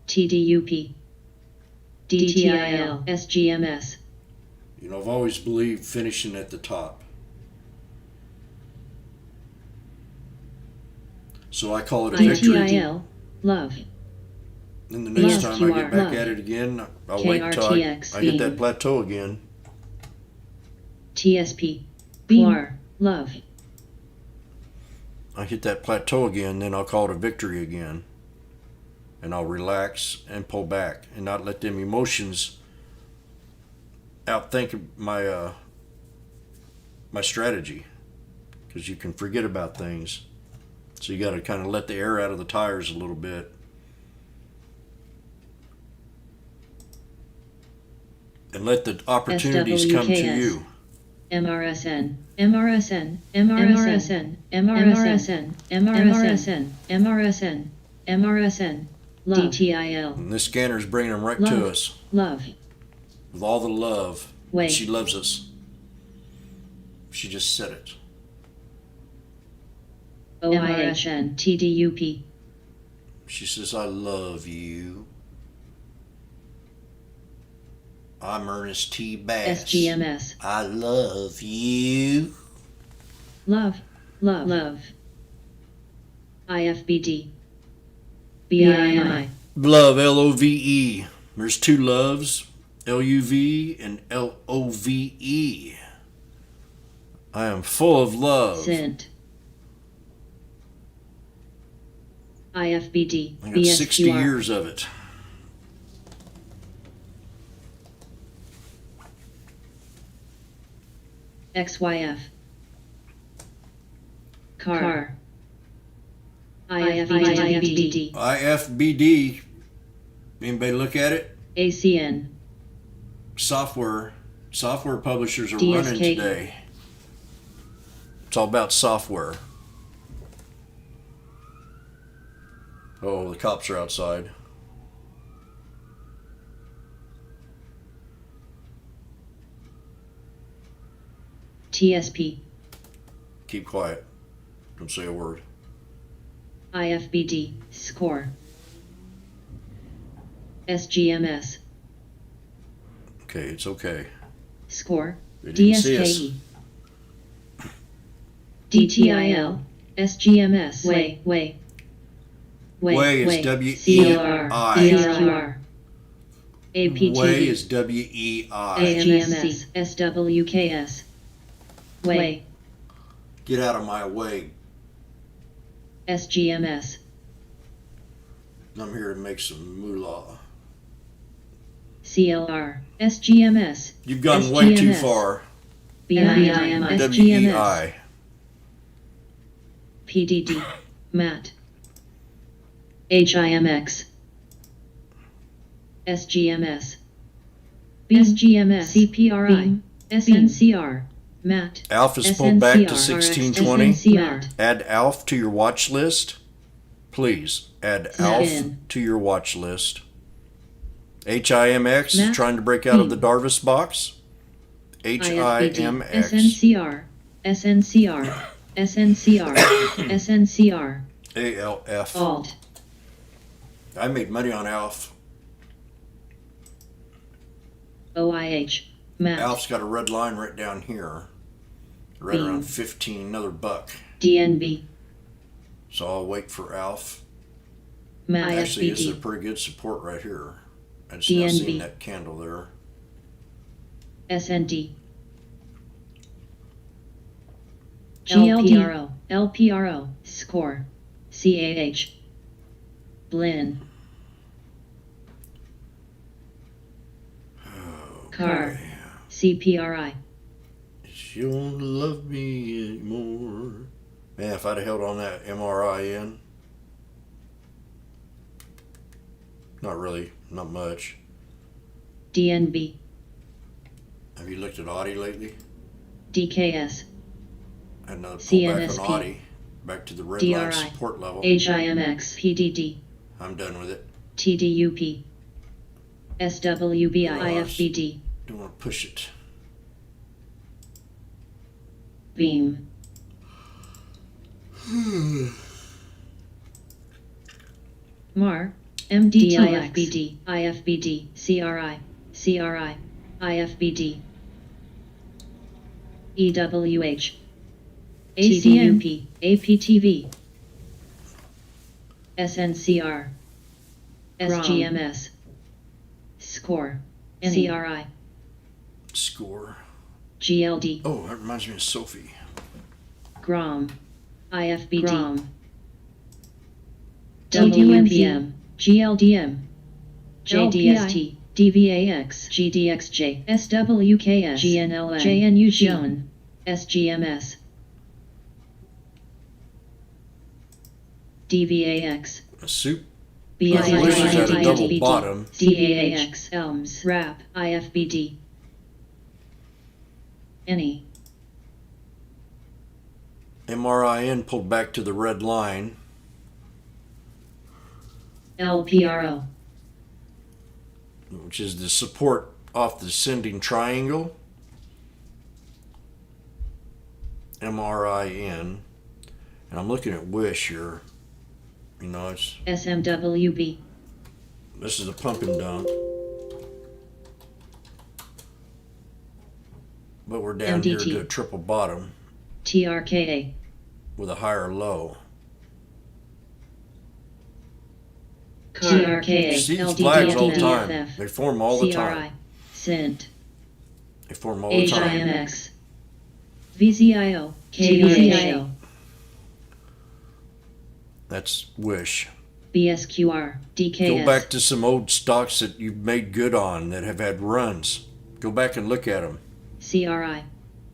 TDUP. DTIL. SGMS. You know, I've always believed finishing at the top. So I call it a victory. ITIL. Love. And the next Love, time I QR, get back love. at it again, I'll wait till I KRTX, hit that beam. plateau again. TSP. CLAR. Love. I hit that plateau again, then I'll call it a victory again. And I'll relax and pull back and not let them emotions outthink my my strategy, because you can forget about things. So you got to kind of let the air out of the tires a little bit. And let the opportunities come to you. MRSN. MRSN. MRSN. MRSN. MRSN. MRSN. MRSN. DTIL. And this scanner's bringing them right Love. to us Love. with all the love. Wait. She loves us. She just said it. OIHN. TDUP. She says, I love you. I'm Ernest T. Bass. SGMS. I love you. Love. Love. Love. IFBD. BIMI. Love, L-O-V-E. There's 2 loves, L-U-V and L-O-V-E. I am full of love. SINT. IFBD. I got 60 BSQR. years of it. XYF. Car. IFBD. IFBD. Anybody look at it? ACN. Software publishers are DSKE. running today. It's all about software. Oh, the cops are outside. TSP. Keep quiet. Don't say a word. IFBD. Score. SGMS. Okay, it's okay. Score. They didn't see us. DSKE. DTIL. SGMS. Way. Way is CLR. W-E-I. BSQR. APTV. Way is W-E-I. AMSC. SWKS. Way. Get out of my way. SGMS. I'm here to make some moolah. CLR. SGMS. You've gone way too SGMS. far. BIM. SGMS. W-E-I. PDD. MAT. HIMX. SGMS. SGMS. CPRI. SNCR. MAT. Alf is pulled back to SNCR. 1620. SNCR. Add Alf to your watch list. Please add Alf in. to your watch list. HIMX is Matt trying to break out of the Beam. Darvis box. IFBD. HIMX. SNCR. SNCR. SNCR. SNCR. ALF. Alt. I made money on Alf. OIH. MAT. Alf's got a red line right down here. Right Beam. around 15, another buck. DNB. So I'll wait for Alf. MAT. Actually, this is a IFBD. pretty good support right here. I just now DNB. seen that candle there. SND. GLD. LPRO. LPRO. Score. CAH. Blinn. Car. CPRI. She won't love me anymore. Man, if I'd have held on that MRIN. Not really, not much. DNB. Have you looked at Audi lately? DKS. Had another pullback CNSP. on Audi. Back to the red line DRI. support level. HIMX. PDD. I'm done with it. TDUP. SWBI. IFBD. Don't want to push it. Beam. MAR. MD. IFBD. IFBD. CRI. CRI. IFBD. EWH. ACMP. APTV. SNCR. SGMS. Score. CRI. Score. GLD. Oh, that reminds me of Sophie. GROM. IFBD. GROM. WPM. GLDM. JDST. DVAX. GDXJ. SWKS. GNLA. JNU. Joan. SGMS. DVAX. A soup. BID. I wish it had a double IFBD. bottom. DAH. ELMS. RAP. IFBD. Any. MRIN pulled back to the red line. LPRO. Which is the support off the descending triangle. MRIN. And I'm looking at Wish here. You know, it's SMWB. this is a pump and dump. But we're down here MDT. to a triple bottom TRKA. with a higher low. TRKA. You see these LDD. flags all the time. DFF. They form all the time. CRI. SINT. They form all the time. HIMX. VZIO. KVZIO. That's Wish. BSQR, DKS. Go back to some old stocks that you've made good on that have had runs. Go back and look at them. CRI,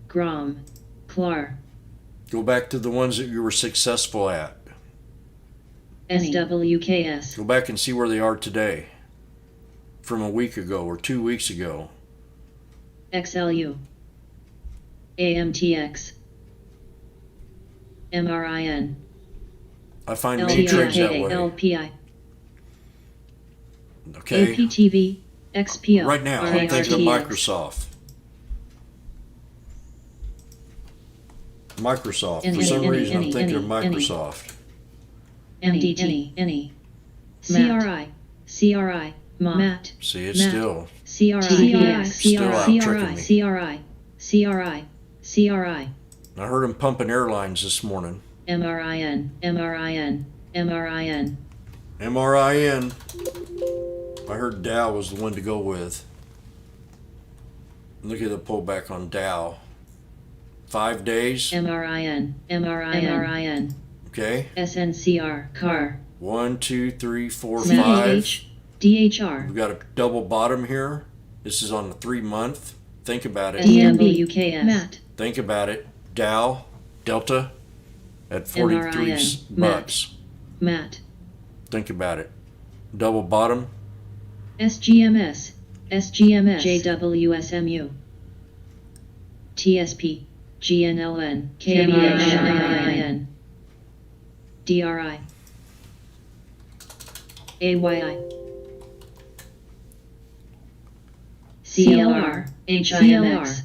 Grom, CLAR, Go back to the ones that you were successful at. SWKS, Go back and see where they are today from a week ago or 2 weeks ago. XLU, AMTX, MRIN, I find many trades that way. LPI, Okay? APTV, XPO, Right now, I'm thinking of Microsoft. Microsoft. For some reason, I'm thinking of Microsoft. MDT, CRI, CRI, MAT, See, it's still CRI, still out tricking me. CRI, I heard him pumping airlines this morning. MRIN. MRIN. I heard Dow was the one to go with. Look at the pullback on Dow. 5 days. MRIN. Okay. SNCR, CAR. 1, 2, 3, 4, 5. CAH, DHR. We've got a double bottom here. This is on the 3-month. Think about it. DMWKS. MAT. Think about it. Dow, Delta, at 43 bucks. MAT. Think about it. Double bottom. SGMS, JWSMU, TSP, GNLN, KBHIN, DRI, AYI, CLR, HIMX,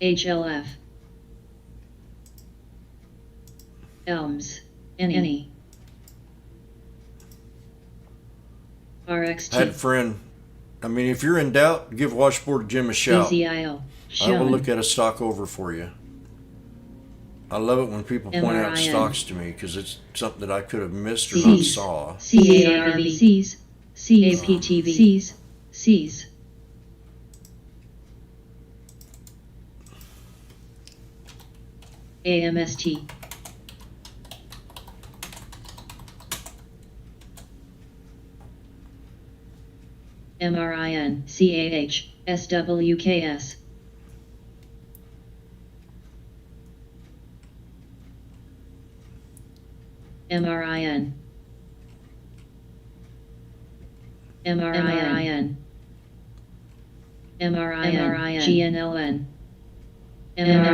HLF, ELMS, NE, RXT. I had a friend. I mean, if you're in doubt, give Washboard Jim a shout. VZIO, I will look at a stock over for you. I love it when people point out MRIN. stocks to me because it's something that I could have missed or not saw. CARV, Cs, CAPTV, Cs, Cs. AMST. MRIN, CAH, SWKS. MRIN. MRIN. MRIN. GNLN. MRIN.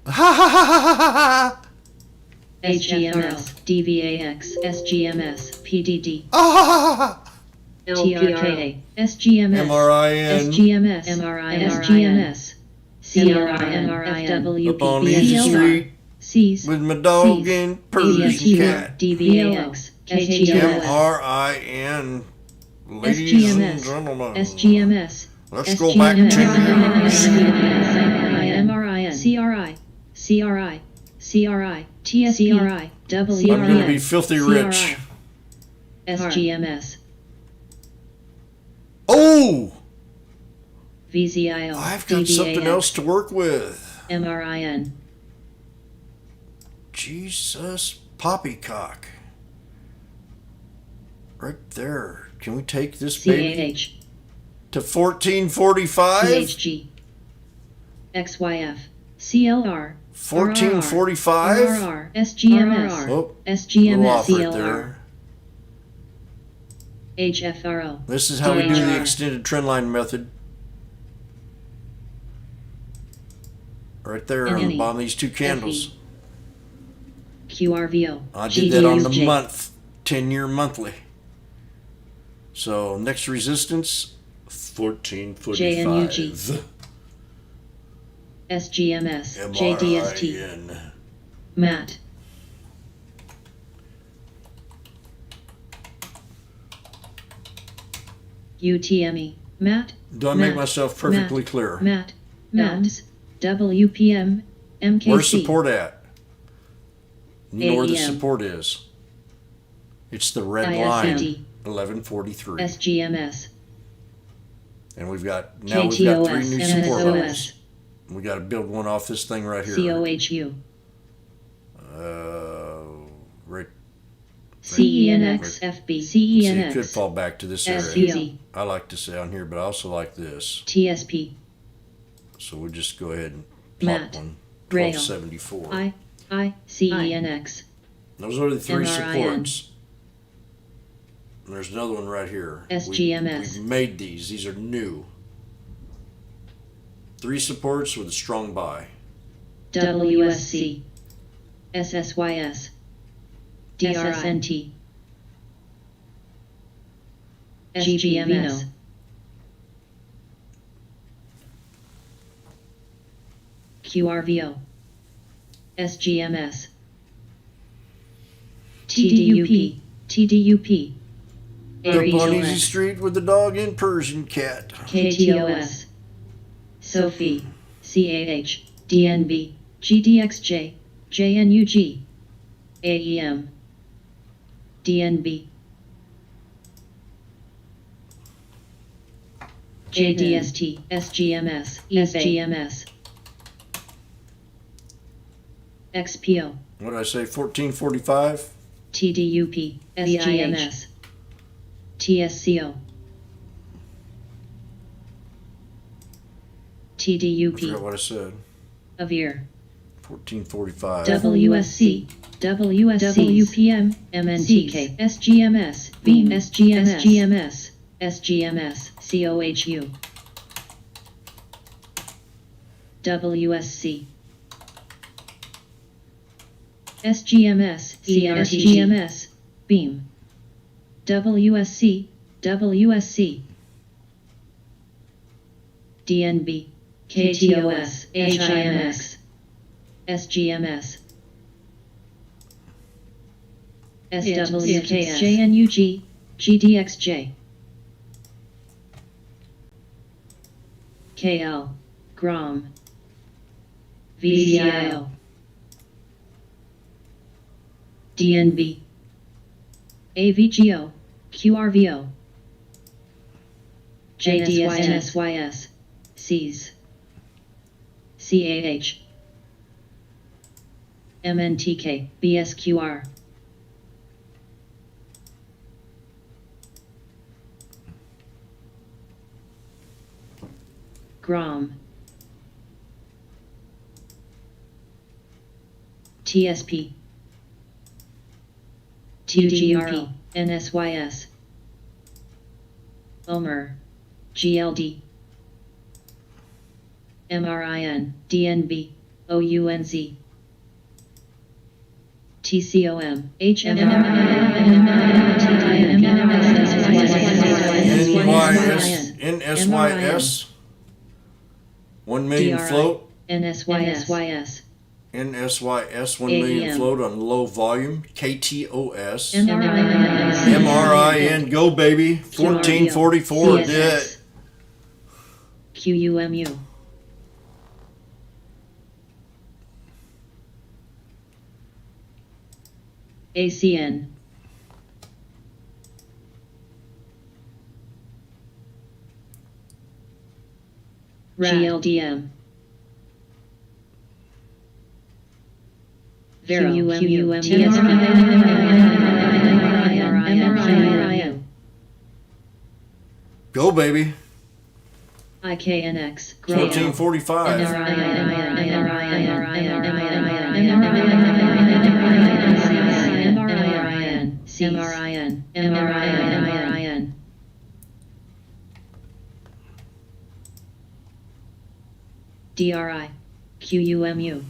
Ha ha ha ha ha ha! HGMS, DVAX, SGMS, PDD, Ah! TRKA, SGMS, MRIN. SGMS, SGMS, CRIN, FWP, Up on Easy Street Cs, with my dog Cs, and Persian cat. DVAX, SGMS, MRIN. Ladies and SGMS, gentlemen. SGMS, Let's go back 10 years. MRIN, CRI, CRI, CRI, TSCRI, WRI, I'm going to be filthy rich. SGMS, Oh! VZIO, I've got something else to work with. MRIN, Jesus poppycock. Right there. Can we take this baby CAH, to 1445? CHG, XYF, CLR, 1445? RR, SGMS, Oh, little SGMS, off right CLR, there. HFRO, This is how we do the DHR. extended trendline method. Right there on the NNE, bottom of these two candles. QRVO, I did that on the GDSJ, month, 10-year monthly. So next resistance, 1445. SGMS, JDST, MRIN. MAT, UTME, MAT, Do I make Matt, myself perfectly clear? MAT, MATS, WPM, MKC, Where's support at? You know where the AEM. support is. It's the red ISMD, line, 1143. SGMS, And we've got, now we've got three KTOS, new support levels. MSOS, We got to build one off this thing right here. COHU. Right. CENXFB. See, it could CENX. fall back to this area. SVZ. I like to say on here, but I also like this. TSP. So we'll just go ahead and plop Matt. one. Rail. 1274. CENX. Those are the three MRIN. supports. And there's another one right here. SGMS. We've made these. These are new. 3 supports with a strong buy. WSC. SSYS. DRSNT. GGMS. QRVO. SGMS. TDUP. TDUP. Up on Easy AREOX. Street with the dog and Persian cat. KTOS. Sophie. CAH. DNB. GDXJ. JNUG. AEM. DNB. JDST. SGMS. SGMS. XPO. What did I say? 1445? TDUP. SGMS. TSCO. I forgot TDUP. what I said. Avir. 1445. WSC. WPM. MNTK. SGMS. Beam. SGMS. SGMS. COHU. WSC. SGMS. CRTGMS. Beam. WSC. WSC. DNB. KTOS. HIMX. SGMS. SWKS. JNUG. GDXJ. KL. GROM. VCIO. DNB. AVGO. QRVO. JDSNSYS. Cs. CAH. MNTK. BSQR. GROM. TSP. TGRO. NSYS. OMER. GLD. MRIN. DNB. OUNZ. TCOM. NSYS. 1 million float. NSYS. NSYS 1 million AEM. float on low volume. KTOS. MRIN. MRIN. Go baby. 1444. Did. QUMU. ACN. GLDM. Vero. QUMU. Go baby. IKNX. 1445. MRIN. DRI. QUMU.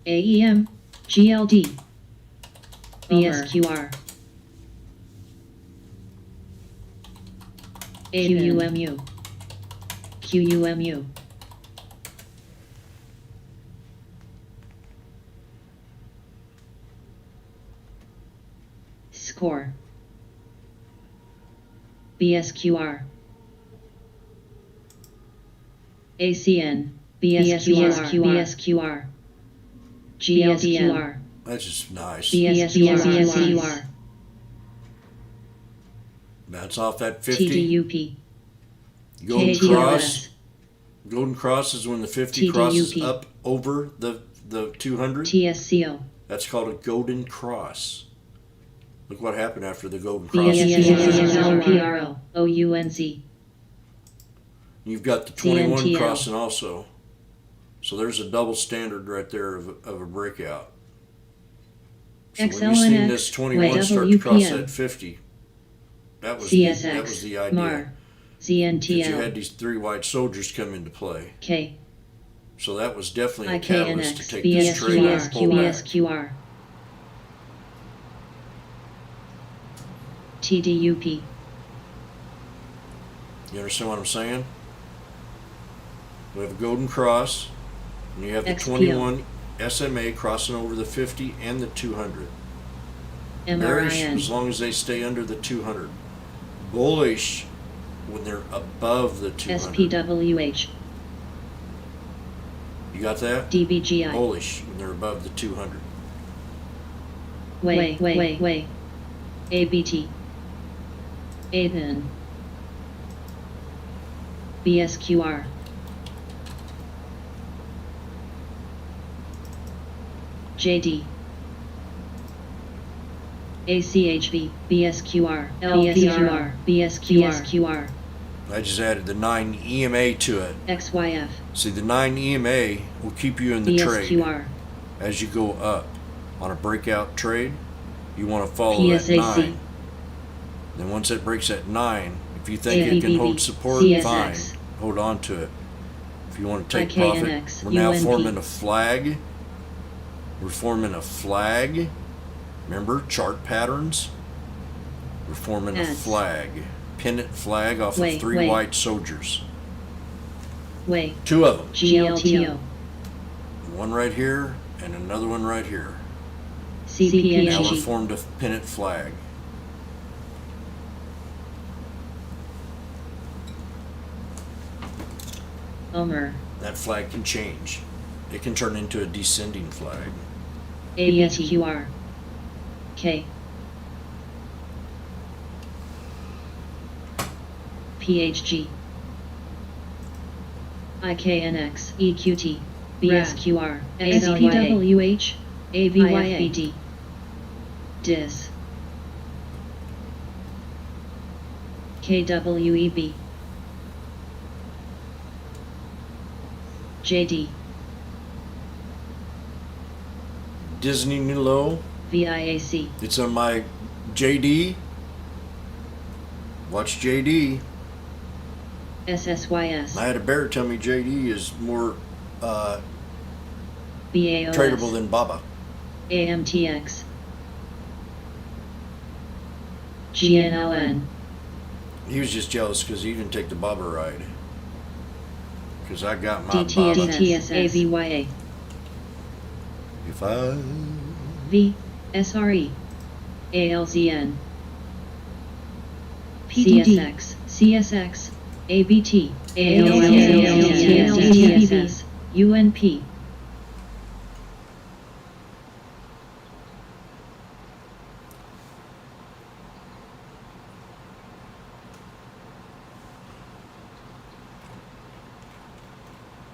AEM. GLD. BSQR. QUMU. QUMU. Score. BSQR. ACN. BSQR. GLDM. That's just nice. BSQR. Bounce off that 50. TDUP. Go across. Golden cross is when the 50 crosses TDUP. up over the 200. TSCO. That's called a golden cross. Look what happened after the golden cross. BSCOUNZ. You've got the 21 CNTL. crossing also. So there's a double standard right there of a breakout. So when you seen this 21 start to cross that 50, that was the idea. MAR. That you had ZNTL. these three white soldiers come into play. K. So that was definitely a catalyst to IKNX. take this trade and pull back. BSQR. TDUP. You understand what I'm saying? We have a golden cross, and you have the XPO. 21 SMA crossing over the 50 and the 200. Bearish MRIN. as long as they stay under the 200. Bullish when they're above the 200. SPWH. You got that? DBGI. Bullish when they're above the 200. Way. ABT. ATHN. BSQR. JD. ACHV. BSQR. LPR. BSQR. I just added the 9 EMA to it. XYF. See, the 9 EMA will keep you in the trade BSQR. as you go up. On a breakout trade, you want to follow that PSAC. 9. Then once it breaks at 9, if you think it can ABBB. hold support, CSX. fine. Hold on to it. If you want to take IKNX. profit, we're now UNP. forming a flag. We're forming a flag. Remember, chart patterns? We're forming a Ads. flag. Pennant flag off of Wait, 3 wait. white soldiers. Way. 2 of them. GLTO. One right here and another one right here. Now we're CPNG. formed a pennant flag. Omer. That flag can change. It can turn into a descending flag. ABSQR. K. PHG. IKNX. EQT. BSQR. SPWH. AVYFBD. DIS. KWEB. JD. Disney New Low. VIAC. It's on my JD. Watch JD. SSYS. I had a bear tell me JD is more BAOS. tradable than Baba. AMTX. GNLN. He was just jealous because he didn't take the Baba ride. Because I got my DTSS. Baba. AVYA. If I... V. SRE. ALZN. PDD. CSX. ABT. ALZN. UNP.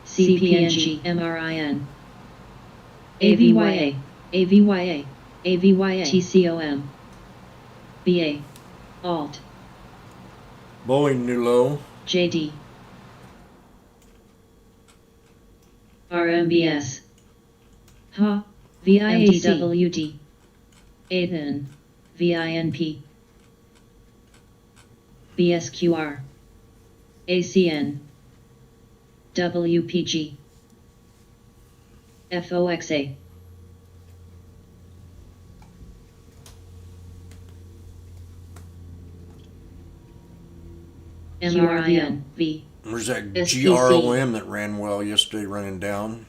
CPNG. MRIN. AVYA. AVYA. AVYA. TCOM. BA. Alt. Boeing New Low. JD. RMBS. HA. VIACWD. ATHN. VINP. BSQR. ACN. WPG. FOXA. MRIN. V. There's that SPC. GROM that ran well yesterday running down.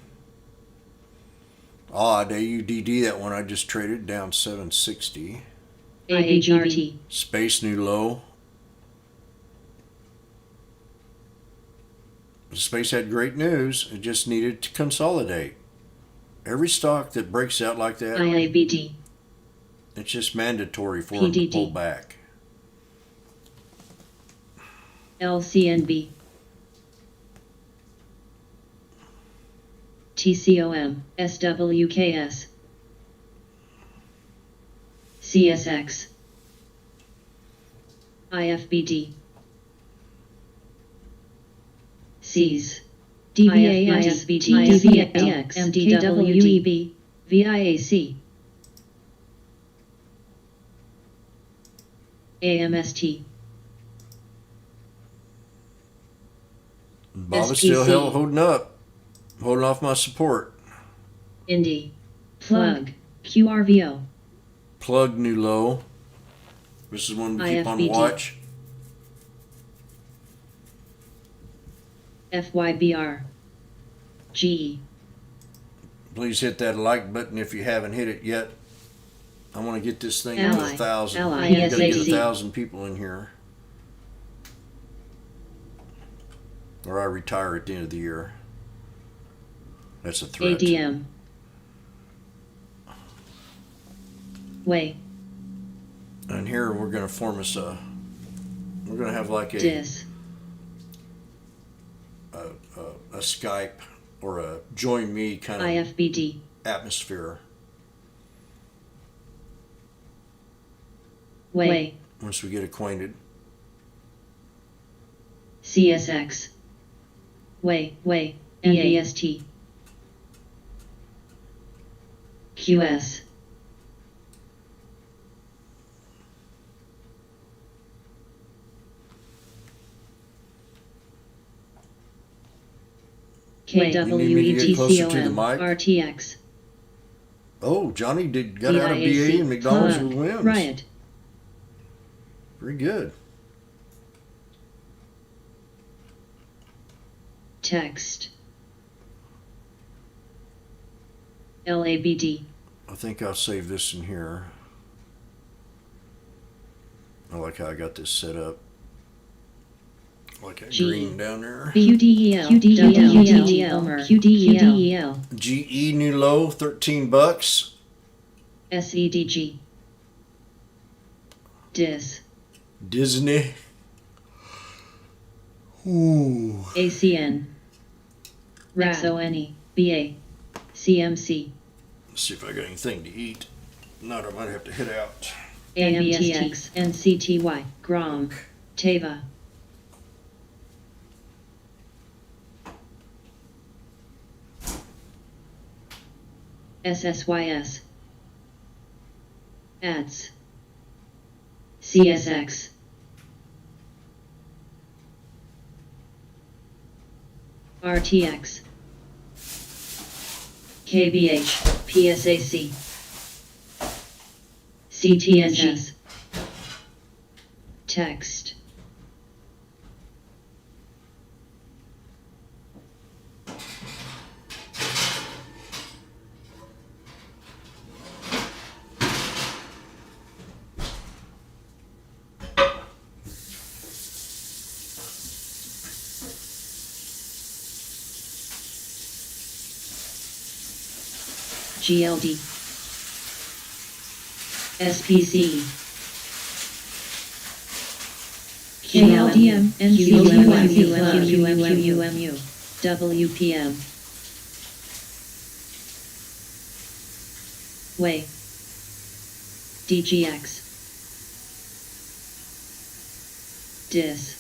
Odd. AUDD, that one I just traded down 760. AHRT. Space New Low. Space had great news. It just needed to consolidate. Every stock that breaks out like that, IABD. it's just mandatory for them to PDD. pull back. LCNB. TCOM, SWKS, CSX, IFBD, Sees, DVAS, DVAX, MDWEB, VIAC, AMST, Bob is still SPC. holding up, holding off my support. Indie, Plug, QRVO, Plug new low. This is one we keep on IFBD. watch. FYBR, GE, Please hit that like button if you haven't hit it yet. I want to get this thing to Ally, 1,000. Ally, We gotta get SAC. 1,000 people in here, or I retire at the end of the year. That's a threat. ADM, Way, And here we're gonna form us a. We're gonna have like a DIS, Skype or a join me kind of IFBD, atmosphere. Way, Once we get acquainted. CSX, Way, NBST, QS, You need me to get closer to the mic? RTX, Oh, Johnny got out of BA and McDonald's with wins. Riot, Very good. Text, LABD, I think I'll save this in here. I like how I got this set up. I like that G. green down there. QDEL, QDEL, GE new low, $13. SEDG, DIS, Disney. Ooh. ACN, RAXONE, BA, CMC, Let's see if I got anything to eat. Not, I might have to head out. AMTX, NCTY, GROM, TAVA, SSYS, ADS, CSX, RTX, KBH, PSAC, CTNG, Text, GLD, SPC, KLDM, NCQMU, WPM, Way, DGX, DIS,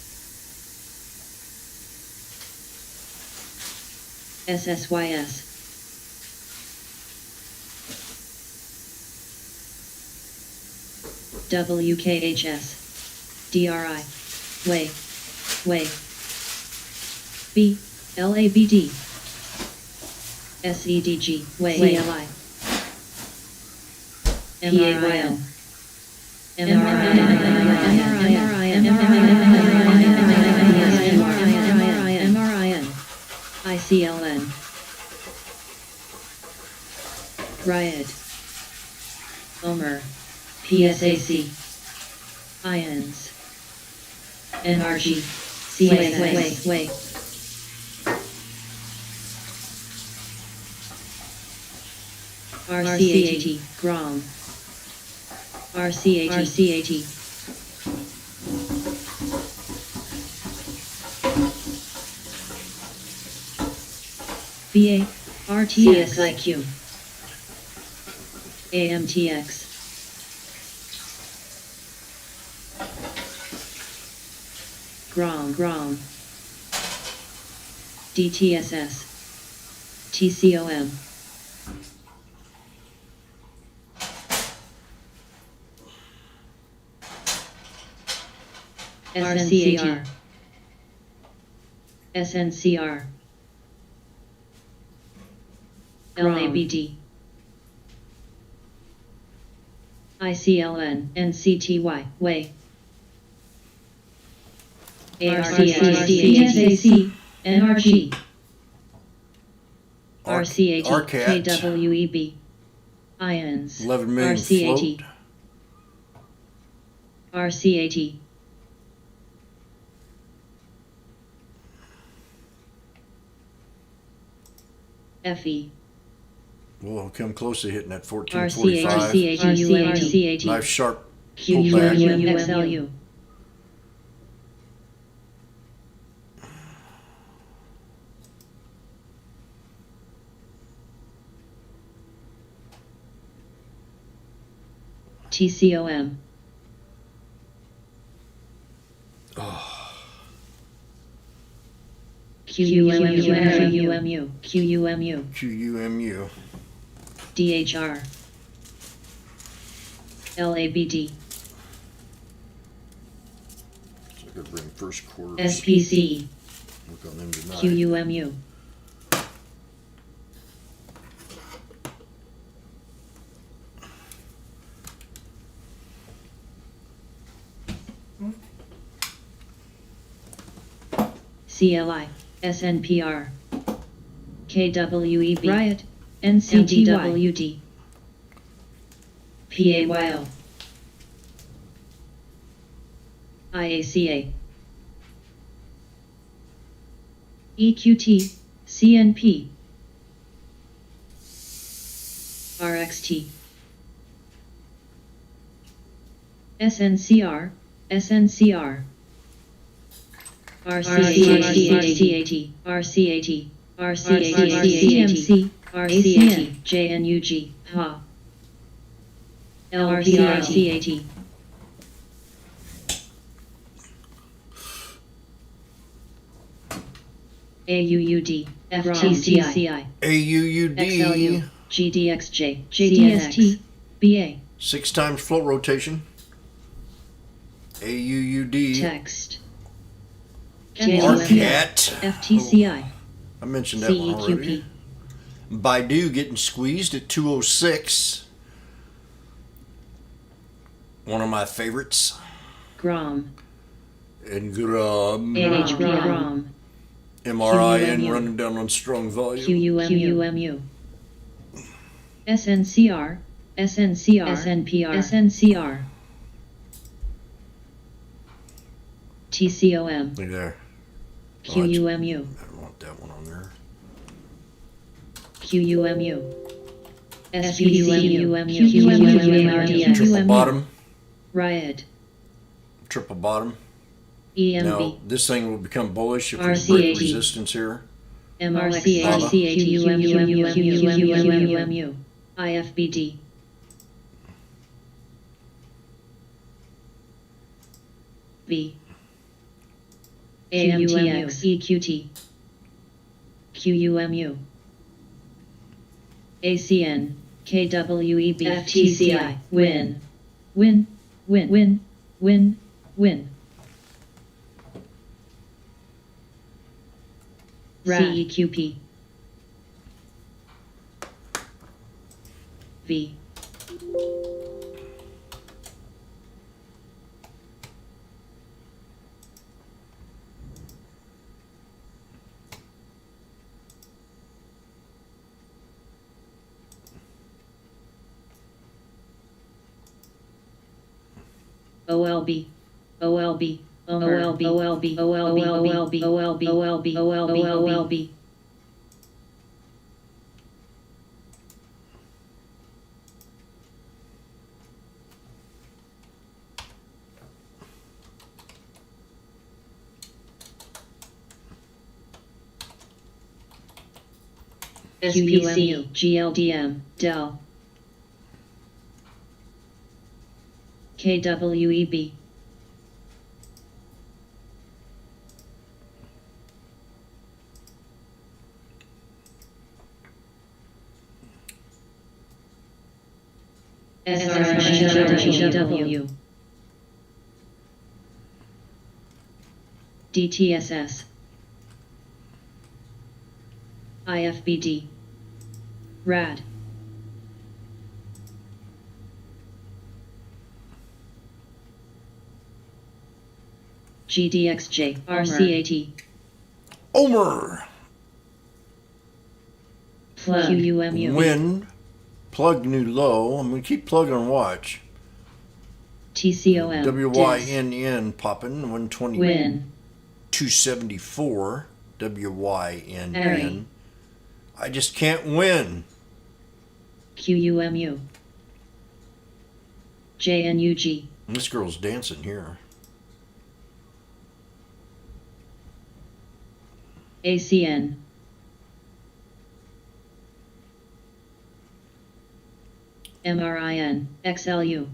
SSYS, WKHS, DRI, Way, B, LABD, SEDG, Way, CLI, MRIN, MRIN, ICLN, Riot, Omer, PSAC, IONS, NRG, CSX, Way, RCAT, GROM, RCAT, VA, CSIQ, AMTX, GROM, DTSS, TCOM, SNCR, SNCR, LABD, ICLN, NCTY, WAY, ARCAC, NRG, RCAT, RCAT. KWEB, IONS, 11 million RCAT, float. RCAT, FE, We'll come close to hitting that RCAT, 1445. Nice sharp pullback. XLU, TCOM, QUMU, QUMU. DHR, LABD, So I gotta bring first quarter. SPC, Look on them tonight. QUMU, CLI, SNPR, KWEB, Riot, NCTWD, PAYO, IACA, EQT, CNP, RXT, SNCR, SNCR, RCAT, CMC, RCAT, JNUG, HA, LRCAT, AUUD, FTCI, AUUD. XLU, GDXJ, JDST, BA, 6 times float rotation. AUUD. Text, RCAT. FTCI, I mentioned that one already. CEQP, Baidu getting squeezed at 206. One of my favorites. GROM, And Gram. NHGROM, MRIN QUMU. running down on strong volume. QUMU, SNCR, SNPR, TCOM, Look there. QUMU, I don't want that one on there. QUMU, Triple bottom. Riot, Triple bottom. EMB, Now, this thing will become bullish if we RCAT. break resistance here. MRCAT, IFBD, V, AMTX, EQT, QUMU, ACN, KWEB, FTCI, win, win, win, win, win, win. CEQP, V, OLB, OLB, OLB, OLB, OLB, OLB, OLB, OLB, OLB, OLB. SPC, GLDM, Dell, KWEB, SRGW, DTSS, IFBD, RAD, GDXJ, RCAT, Omer. Plug, QUMU, Win. Plug new low. I'm going to keep plugging on watch. TCOM, WYNN popping. 120. Win, 274. WYNN. Airy. I just can't win. QUMU, JNUG, This girl's dancing here. ACN, MRIN, XLU,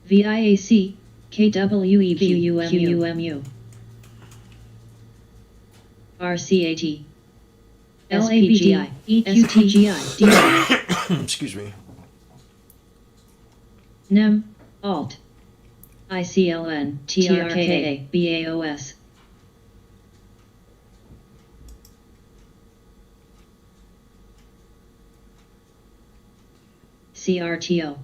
VIAC, KWEB, QUMU, RCAT, LABDI, EQTGI, DI, Excuse me. NEM, ALT, ICLN, TRKA, BAOS, CRTO,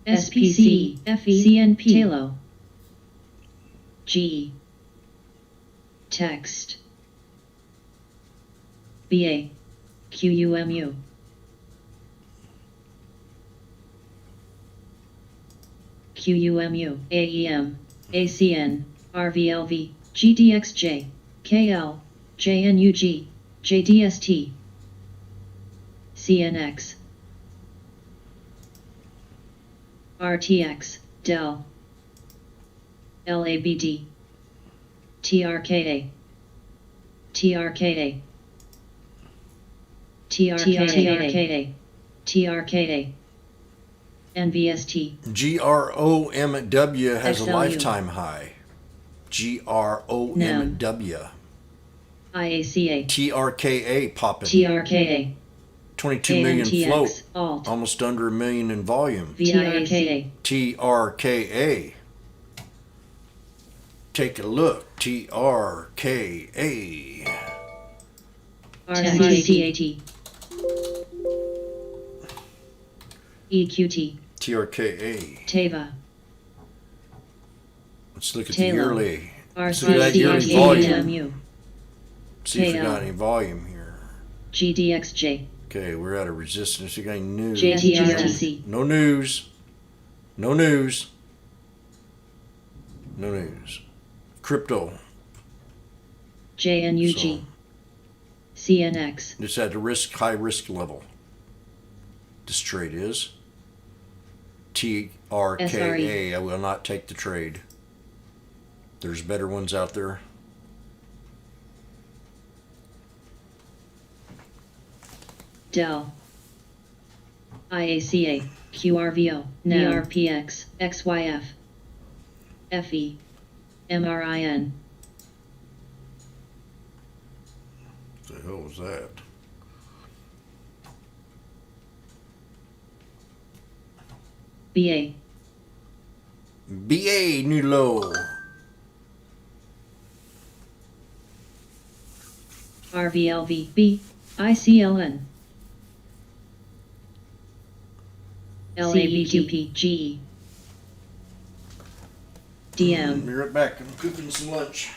SPC, FE, CNP, TALO, G, Text, BA, QUMU, QUMU, AEM, ACN, RVLV, GDXJ, KL, JNUG, JDST, CNX, RTX, Dell, LABD, TRKA, TRKA, TRKA, TRKA, NVST, GROMW has a XLU. lifetime high. GROMW. IACA, TRKA popping. TRKA, 22 million float. ANTX, ALT, Almost under a million in volume. VIAC, TRKA. Take a look. TRKA. RCAT, EQT, TRKA. TAVA, Let's look at the Taylor. yearly. Let's look at that yearly RCAT, volume. QUMU, See if we KL. got any volume here. GDXJ, Okay, we're out of resistance. We got any news? JTRTC, No news. No news. No news. Crypto. JNUG, CNX, It's at a high risk level. This trade is TRKA. SRE. I will not take the trade. There's better ones out there. Dell, IACA, QRVO, NRPX, XYF, FE, MRIN, What the hell was that? BA, BA new low. RVLV, B, ICLN, LABQP, GE, DM, Be right back. I'm cooking some lunch.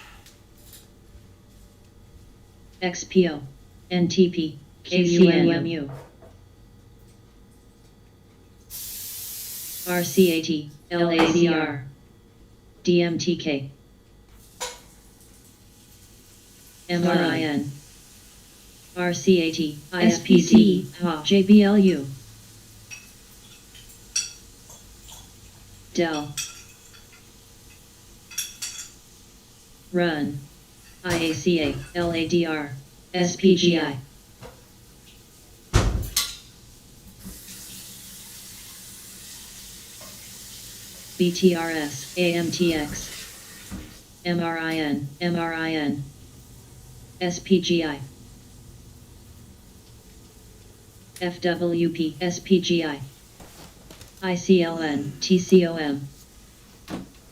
XPO, NTP, KCNUMU, RCAT, LACR, DMTK, MRIN, RCAT, ISPC, JBLU, Dell. Run. IACA, LADR, SPGI. BTRS, AMTX. MRIN, MRIN. SPGI. FWP, SPGI. ICLN, TCOM.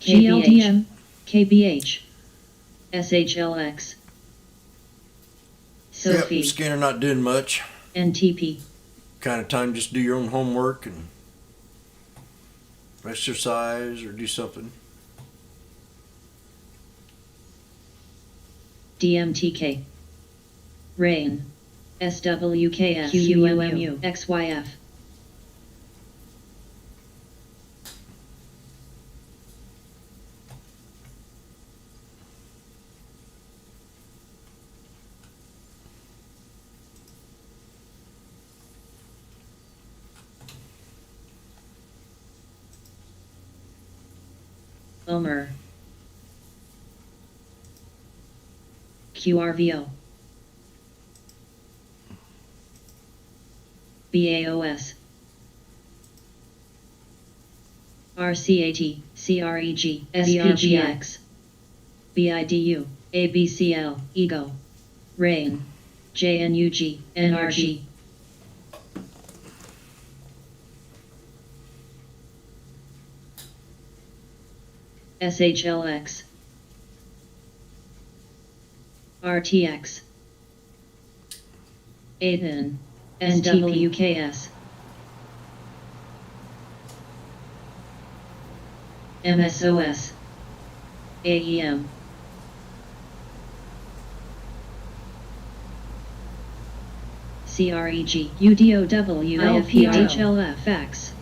GLDM, KBH. SHLX. Sophie. Yep, scanner not doing much. NTP. Kind of time just do your own homework and exercise or do something. DMTK. RAIN. SWKF. QUMU. XYF. Omer. QRVO. BAOS. RCAT, CREG, SPGX. BIDU, ABCL, EGO. RAIN. JNUG, NRG. SHLX. RTX. ATHN. SWKS. MSOS. AEM. CREG. UDOW. IFPHLF. FAX.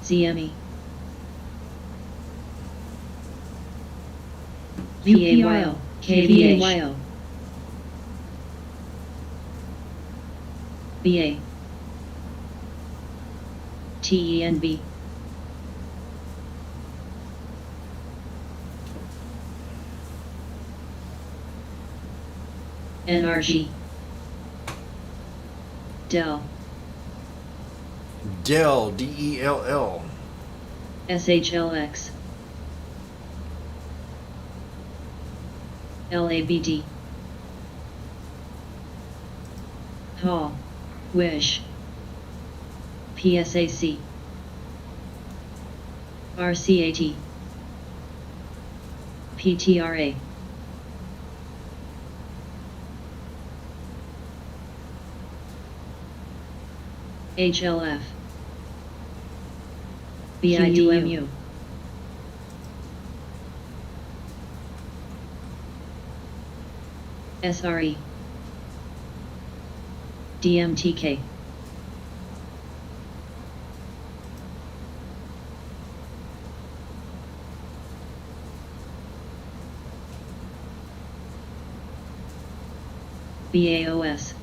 CME. PAYO, KVH, BA, TENB, NRG, Dell, Dell, DELL. SHLX, LABD, Hall, Wish, PSAC, RCAT, PTRA, HLF, BIDMU, SRE, DMTK, BAOS,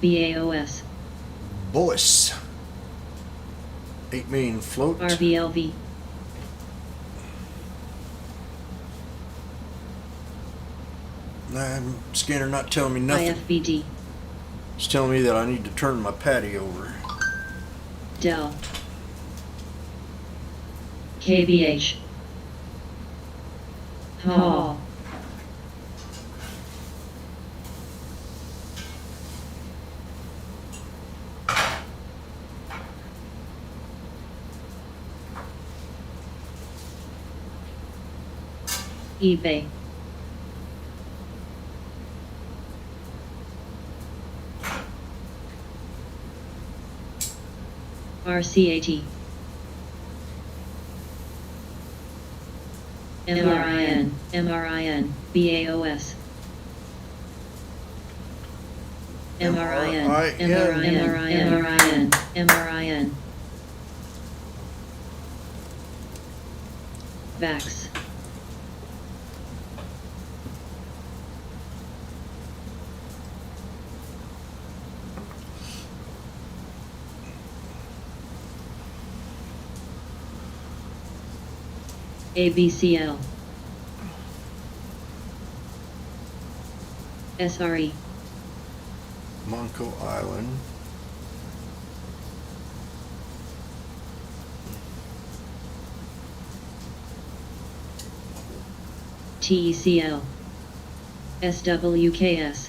BAOS, Bois. 8 million float. RVLV, Scanner not telling me nothing. IFBD, It's telling me that I need to turn my patty over. Dell, KBH, Hall, eBay, RCAT, MRIN, MRIN, BAOS, MRIN, MRIN, MRIN, MRIN, VAX, ABCL, SRE, Monco Island. TECL, SWKS,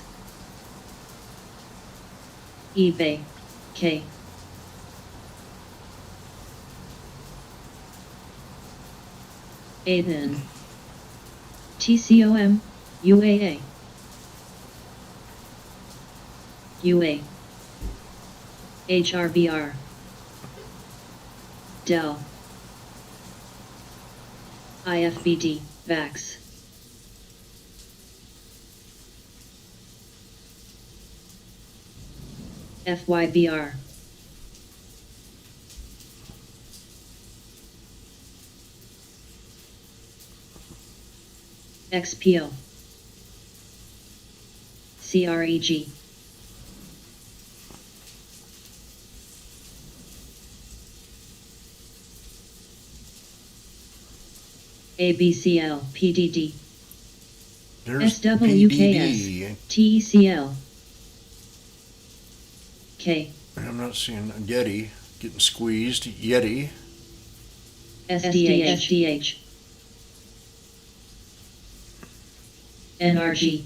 eBay, K, ATHN, TCOM, UAA, UA, HRBR, Dell, IFBD, VAX, FYBR, XPO, CREG, ABCL, PDD, There's SWKS, PDD. TECL, K, I'm not seeing a Yeti getting squeezed. Yeti. SDH, NRG,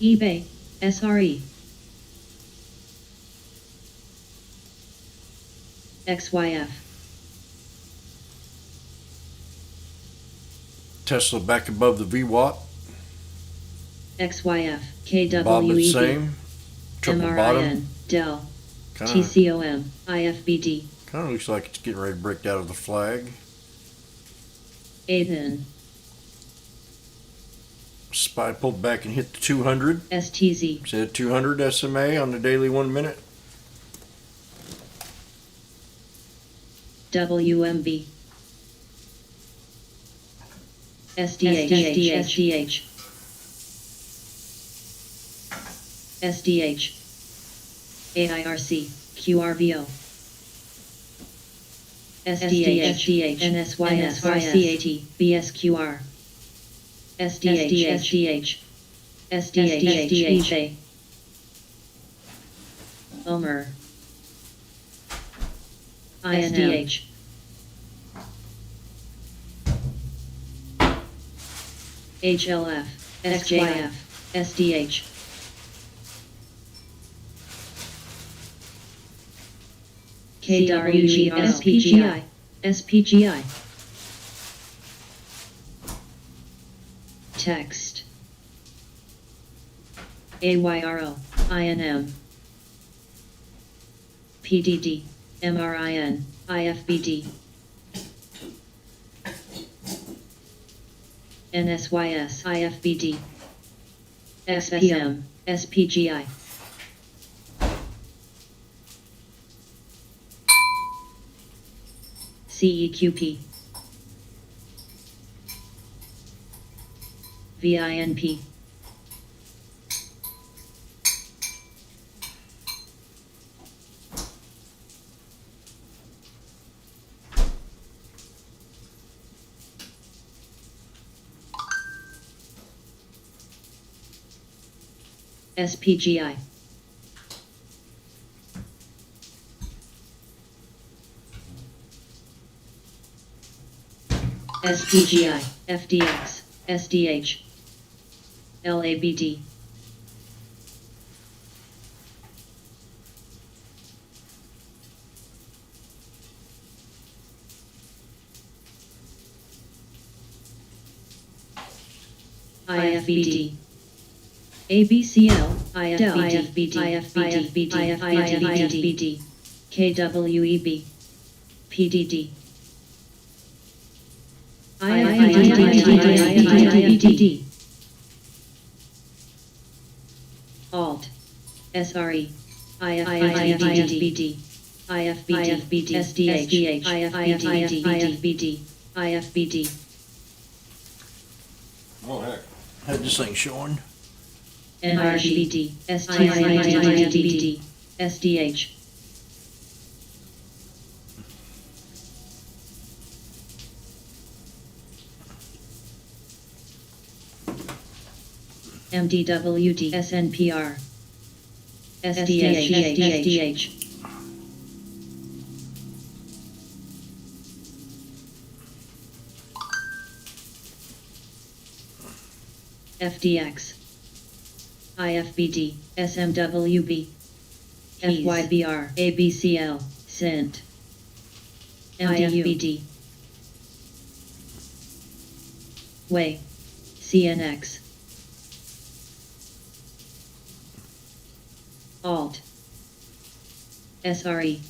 eBay, SRE, XYF, Tesla back above the VWAP. XYF, Bob the KWEB, same. Triple bottom. MRIN, Dell, Kind TCOM, IFBD, of looks like it's getting ready to break out of the flag. ATHN, SPY pulled back and hit the 200. STZ, Said 200 SMA on the daily 1 minute. WMB, SDH, SDH, AIRC, QRVO, SDH, NSYS, BSQR, SDH, SDH, Omer, ISDH, HLF, SJF, SDH, KWG, SPGI, SPGI, Text, AYRO, INM, PDD, MRIN, IFBD, NSYS, IFBD, SPM, SPGI, CEQP, VINP, SPGI, SPGI, FDX, SDH, LABD, IFBD, ABCL, IFBD, KWEB, PDD, IFBD, Alt, SRE, IFBD, SDH, IFBD, Oh, heck. Had this thing showing. NRGBD, STIDD, SDH, MDWD SNPR SDH FDX IFBD SMWB FYBR ABCL SINT MDFBD WAY CNX Alt SRE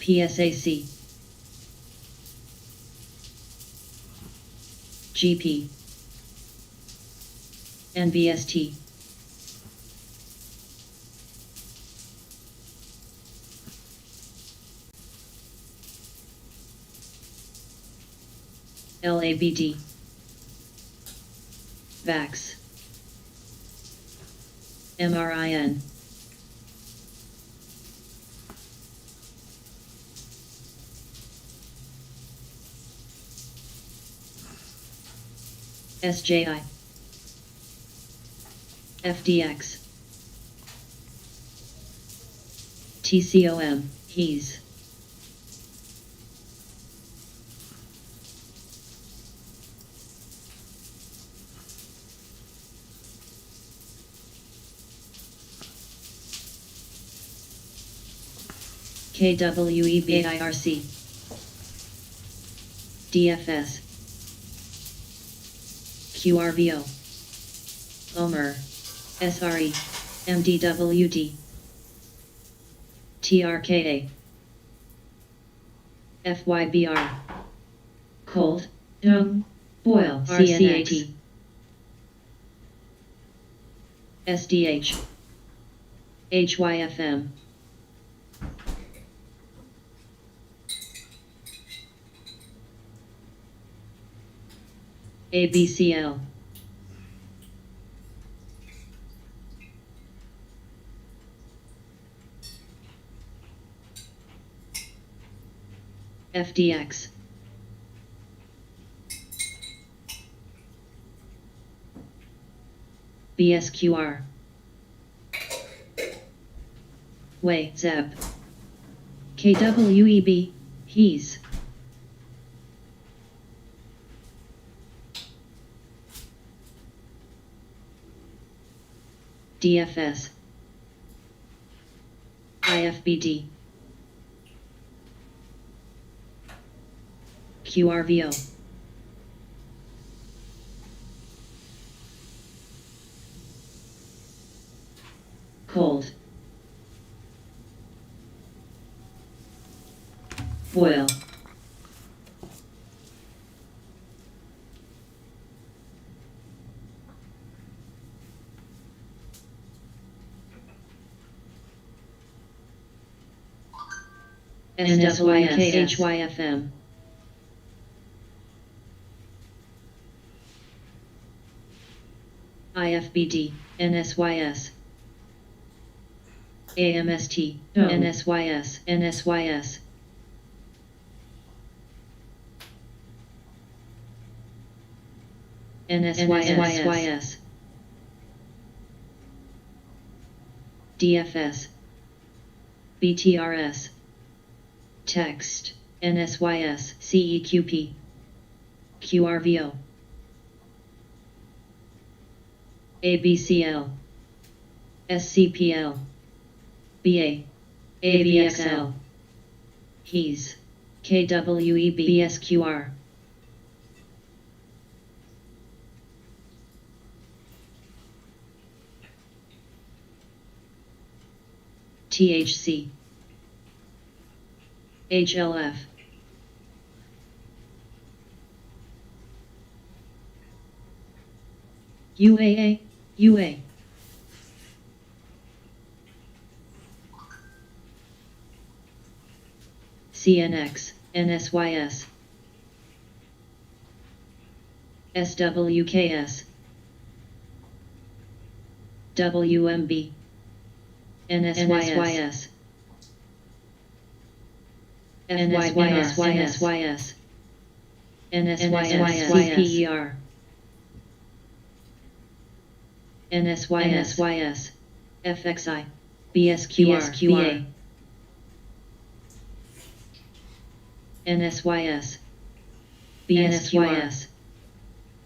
PSAC GP NBST LABD VAX MRIN SJI FDX TCOM HES KWEBIRC DFS QRVO OMER SRE MDWD TRKA FYBR Cold Dung Boil RCAT SDH HYFM ABCL FDX BSQR WAY ZEP KWEB HES DFS IFBD QRVO Cold Boil NSYS HYFM IFBD NSYS AMST NSYS NSYS NSYS DFS BTRS Text NSYS CEQP QRVO ABCL SCPL BA AVXL HES KWEB BSQR THC HLF UAA UA CNX NSYS SWKS WMB NSYS NSYS NSYS CPER NSYS FXI BSQR NSYS BSQRS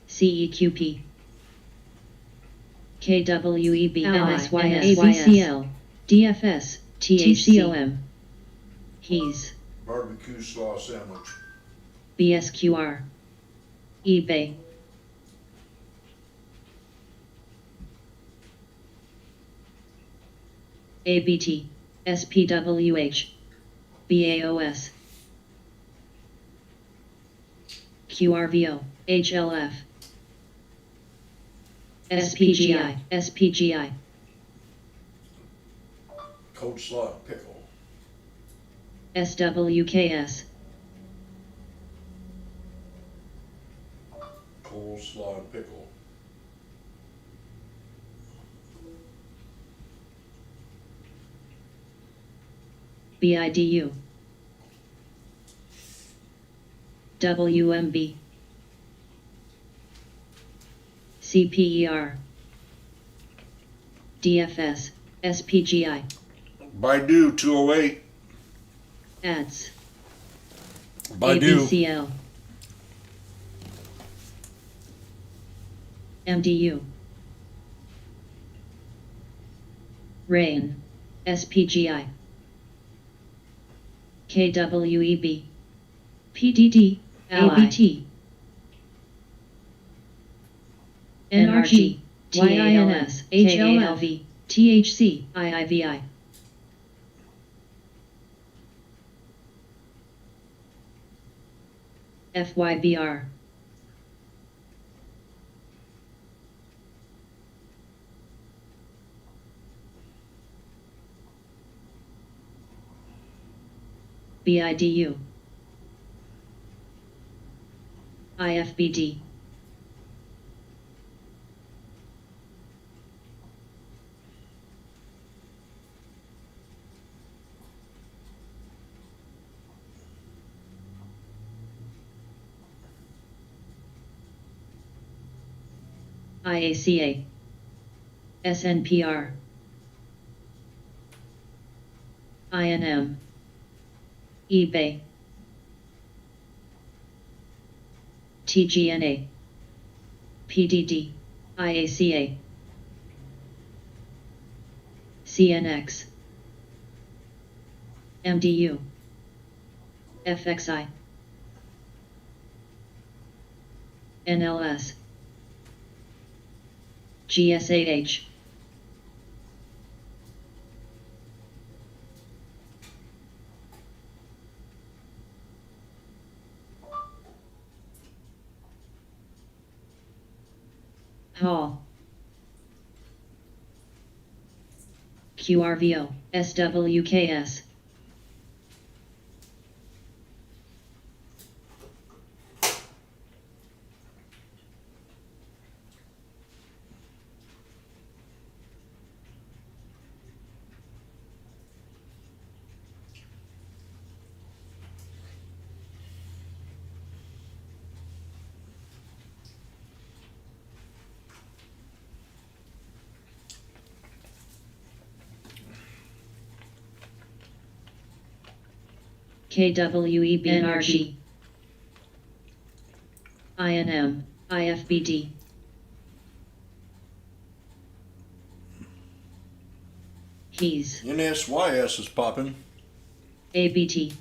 CEQP KWEB NSYS ABCL DFS THCOM HES Barbecue slaw sandwich. BSQR eBay ABT SPWH BAOS QRVO HLF SPGI SPGI Cold slaw and pickle. SWKS Coleslaw and pickle. BIDU WMB CPER DFS SPGI Baidu 208. ADS Baidu. ABCL MDU RAIN SPGI KWEB PDD ABT NRG YINS HLV THC IIVI FYBR BIDU IFBD IACA SNPR INM eBay TGNA PDD IACA CNX MDU FXI NLS GSAH Hall QRVO SWKS KWEB NRG INM IFBD HES NSYS is popping. ABT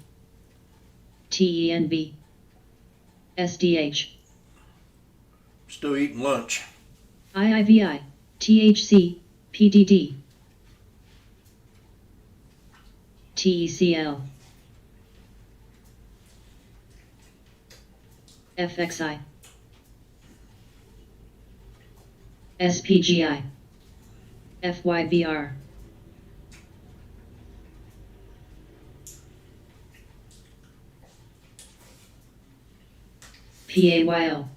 TENB SDH Still eating lunch. IIVI THC PDD TECL FXI SPGI FYBR PAYO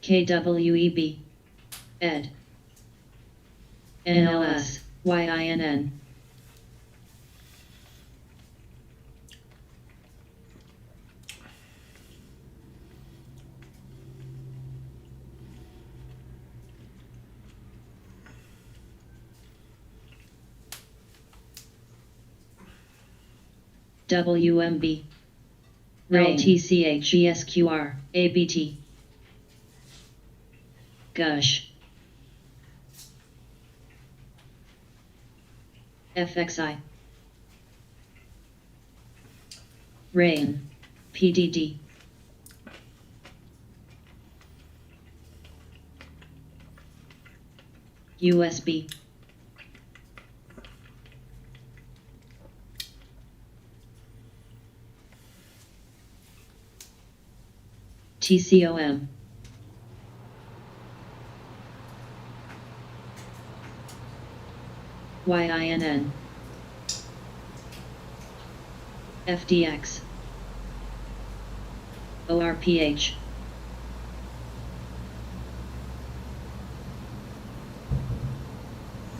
KWEB Ed NLS, YINN. WMB. LTCH BSQR ABT. Gush. FXI. Rain. PDD. USB. TCOM. YINN. FDX. ORPH.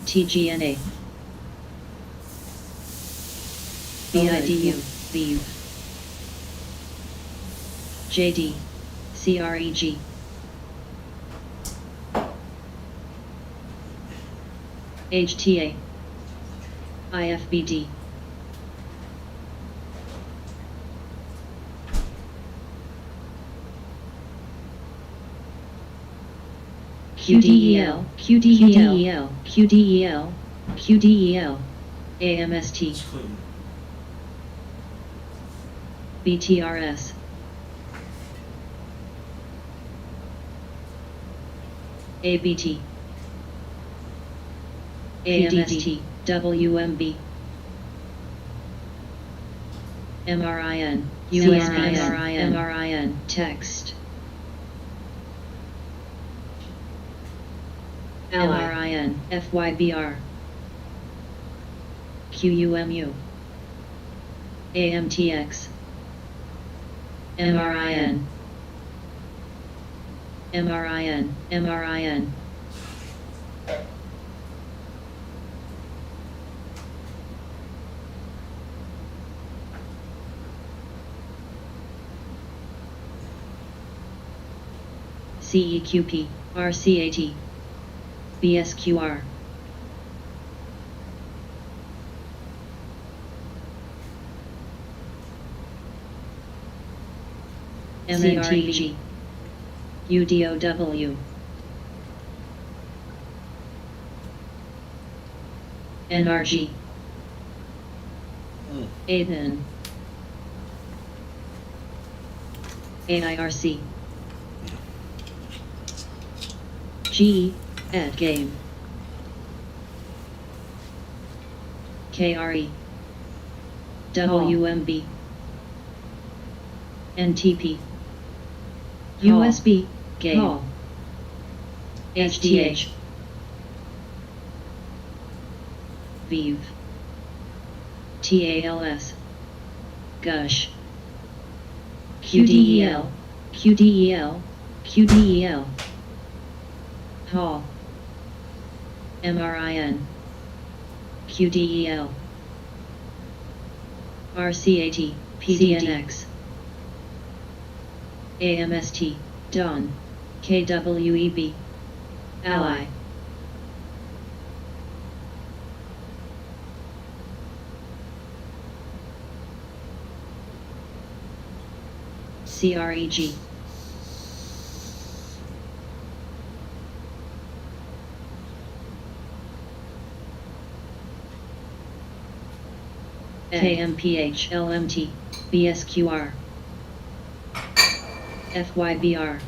TGNA. BIDU. VIEW. JD. CREG. HTA. IFBD. QDEL, QDEL, QDEL, QDEL, AMST, BTRS, ABT, AMST, WMB, MRIN, USMRIN, MRIN, text, LRIN, FYBR, QUMU, AMTX, MRIN, MRIN, MRIN. CEQP, RCAT, BSQR. MNTV, UDOW, NRG, ATHN, AIRC, GE, Ed Game, KRE, WMB, NTP, USB, Game, HDH, VIV, TALS, Gush, QDEL, QDEL, QDEL, Hall, MRIN, QDEL, RCAT, PDNX, AMST, DON, KWEB, Ally, CREG, KMPH, LMT, BSQR, FYBR,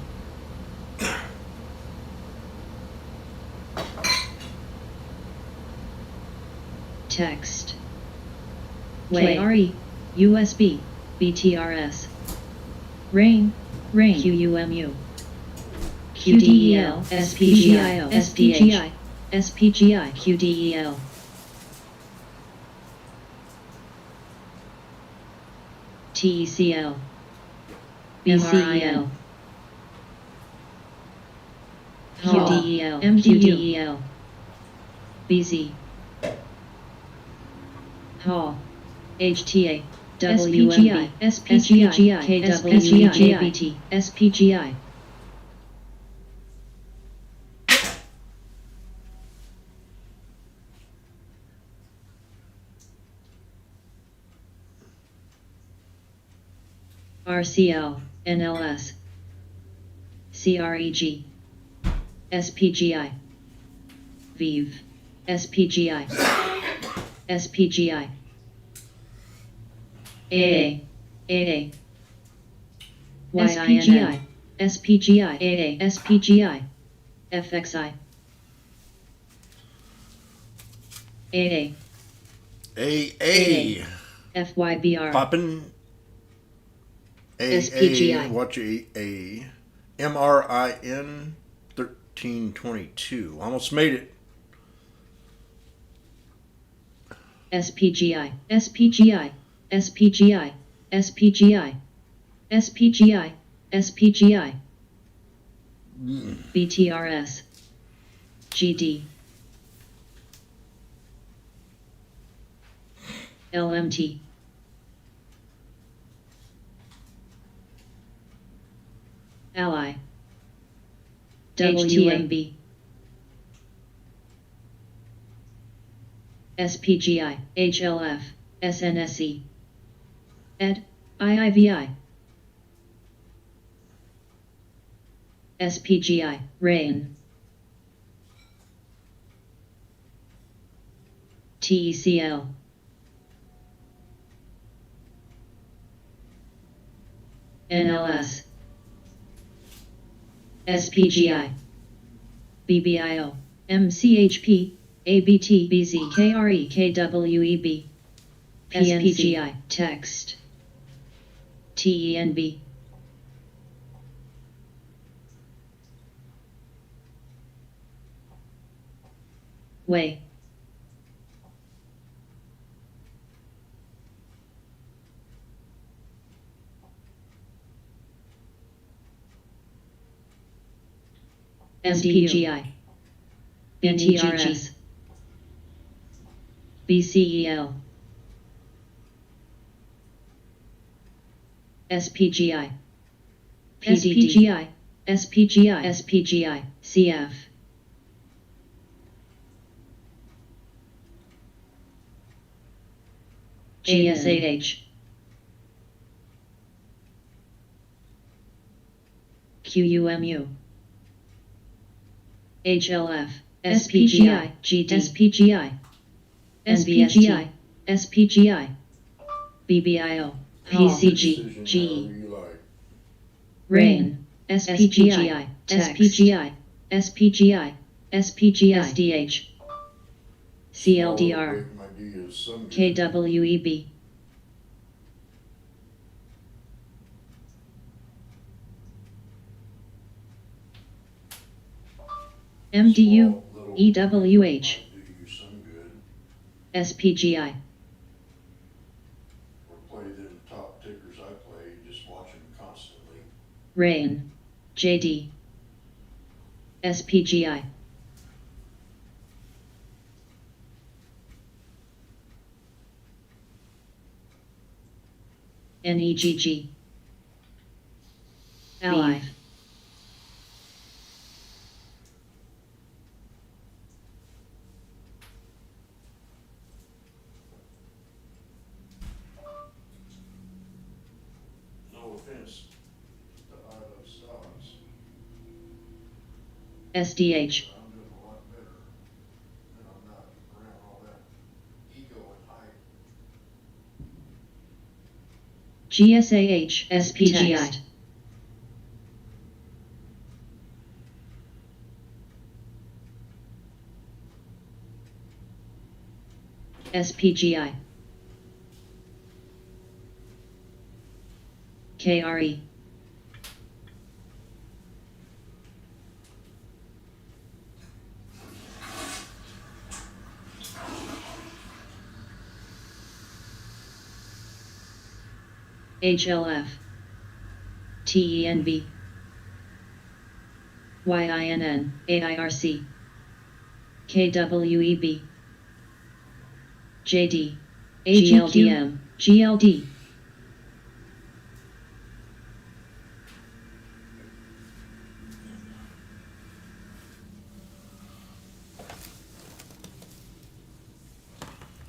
text, KRE, USB, BTRS, Rain, QUMU, QDEL, SPGIO, SPGI, SPGI, QDEL, TECL, BCEL, QDEL, MQDEL, BZ. Hall. HTA. WMB. SPGI. KWEJBT. SPGI. RCL, NLS, CREG, SPGI, VIV, SPGI, SPGI, AA, AA, YINN, SPGI, AA, SPGI, FXI, AA, A. FYBR, Poppin'. SPGI. Watch a MRIN 1322. Almost made it. SPGI, SPGI, SPGI, SPGI, SPGI, SPGI, BTRS, GD, LMT, Ally, WMB, SPGI, HLF, SNSE, ED, IIVI, SPGI, RAIN, TECL, NLS, SPGI, BBIO, MCHP, ABT, BZ, KRE, KWEB, SPGI, Text, TENB, Way, SPGI, BTRS, BCEL, SPGI, PDD, SPGI, SPGI, CF, GSAH, QUMU, HLF, SPGI, GD, SPGI, SPGI, SPGI, BBIO, PCG, GE, RAIN, SPGI, SPGI, SPGI, SPGSDH, CLDR, KWEB, MDU, EWH, SPGI, Play them top tickers I play, just watch them constantly. RAIN, JD, SPGI, NEGG, Ally, No offense to I Love Stocks, SDH, but I'm doing a lot better, and I'm not around all that ego and hype. GSAH, SPGI, SPGI, KRE, HLF, TENB, YINN, AIRC, KWEB, JD, GLDM, GLD,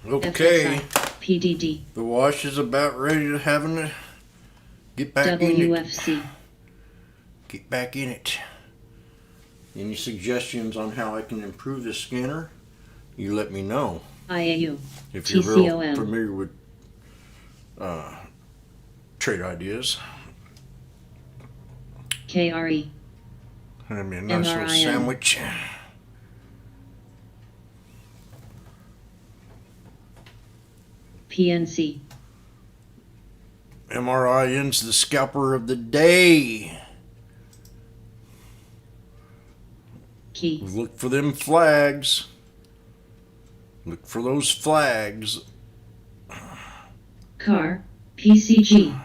Okay, FXI, PDD, the wash is about ready to having to get back in it. WFC, Get back in it. Any suggestions on how I can improve the scanner? You let me know. IAU, If you're real TCOM, familiar with trade ideas. KRE, Have me a nice little MRIN. sandwich. PNC, MRIN's the scalper of the day. Key, Look for them flags. Look for those flags. CAR, PCG,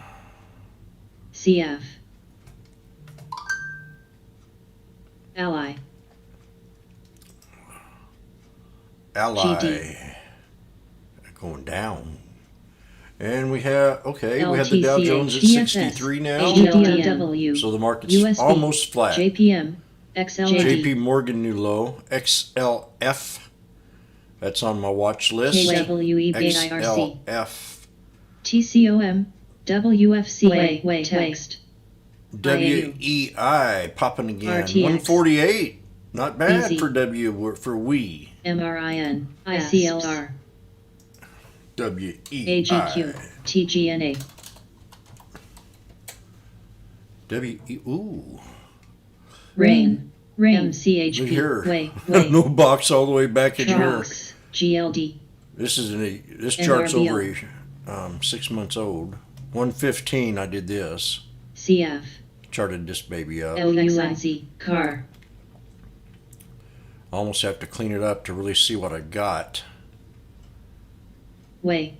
CF, Ally, Ally. GD. Going down. And we have, okay, we have the Dow Jones at GFS, 63 now. HLW, So the market's USB, almost flat. JPM, XLD, JP Morgan new low. XLF. That's on my watch list. KWEBIRC, XLF. TCOM, WFC, way, text, WEI popping again. RTX. 148. Not bad Easy. for we. MRIN, ICLR, WEI. AGQ, TGNA, Ooh. RAIN, Look MCHP, here. way, No box all the way back in here. TROX, GLD, This chart's NRBL. over 6 months old. 115. I did this. CF, Charted this baby up. LUNZ, CAR, I almost have to clean it up to really see what I got. way,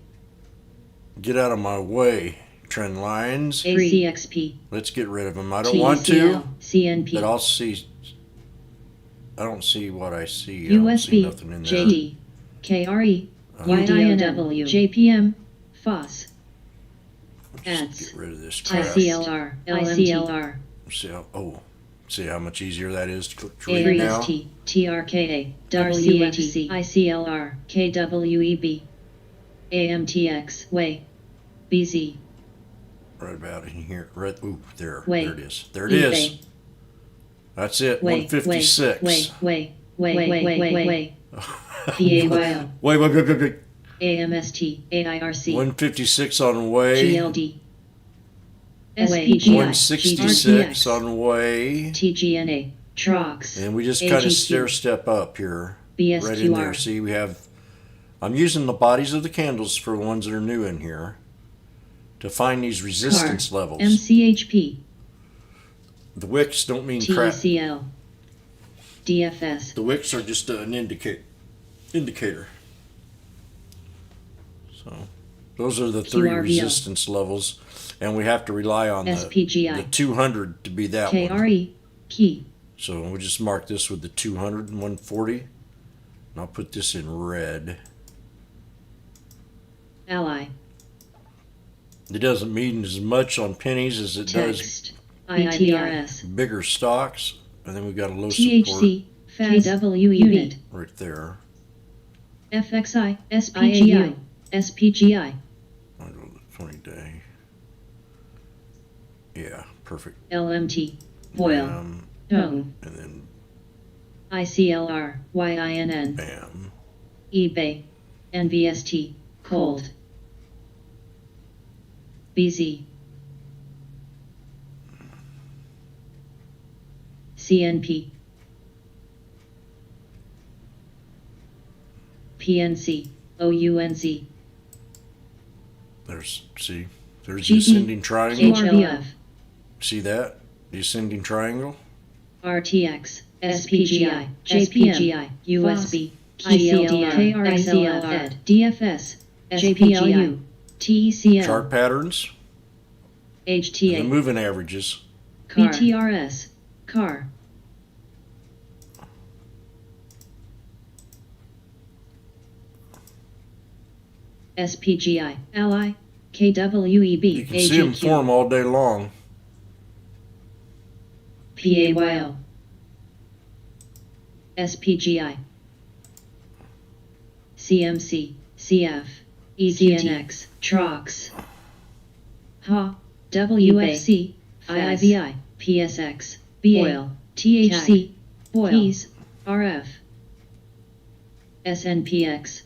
Get out of my way, trend lines. ACXP, Let's get rid of them. I don't want to, TECL, CNP, but I'll see. I don't see what I see. I don't see USB, nothing in there. JD, KRE, UDOW, JPM, FOSS, Just ads, get rid of this crap. ICLR, ICLR, See how much easier that is to read now. AST, TRKA, WFC, ICLR, KWEB, AMTX, way, BZ, Right about in here. Right. Ooh, there. Way. There it is. There it is. eBay, That's it. way, 156. way, PAYO, Wait. AMST, AIRC, 156 on way. GLD, SPGI, 166 GRTX, on way. TGNA, TROX, And we just kind of AGQ, stair step up here. Right in there. BSQR, See, we have. I'm using the bodies of the candles for the ones that are new in here to find these resistance levels. MCHP, The wicks don't mean crap. TECL, DFS, The wicks are just an indicator. So those are the three QRVO. resistance levels, and we have to rely on the SPGI, 200 to be that one. KRE, key, So we'll just mark this with the 200 and 140, and I'll put this in red. Ally, It doesn't mean as much on pennies as it does text, ITRS, bigger stocks, and then we've got a low support THC, KW unit, right there. FXI, SPGI, SPGI, I'll go to the 20-day. Yeah, perfect. LMT, oil, tone, And then ICLR, YINN, bam. eBay, NVST, cold, BZ, CNP, PNC, OUNZ, There's the GD, ascending triangle. HLF, See that? The ascending triangle. RTX, SPGI, JPM, USB, ICLR, KRICLR, DFS, JPLU, TECL, Chart patterns. And the HTA, moving averages. CAR, BTRS, CAR, SPGI, Ally, KWEB, You can see them form all day long. PAYO, SPGI, CMC, CF, ECNX, TROX, HA, WFC, IIVI, PSX, BOIL, THC, BOILs, RF, SNPX,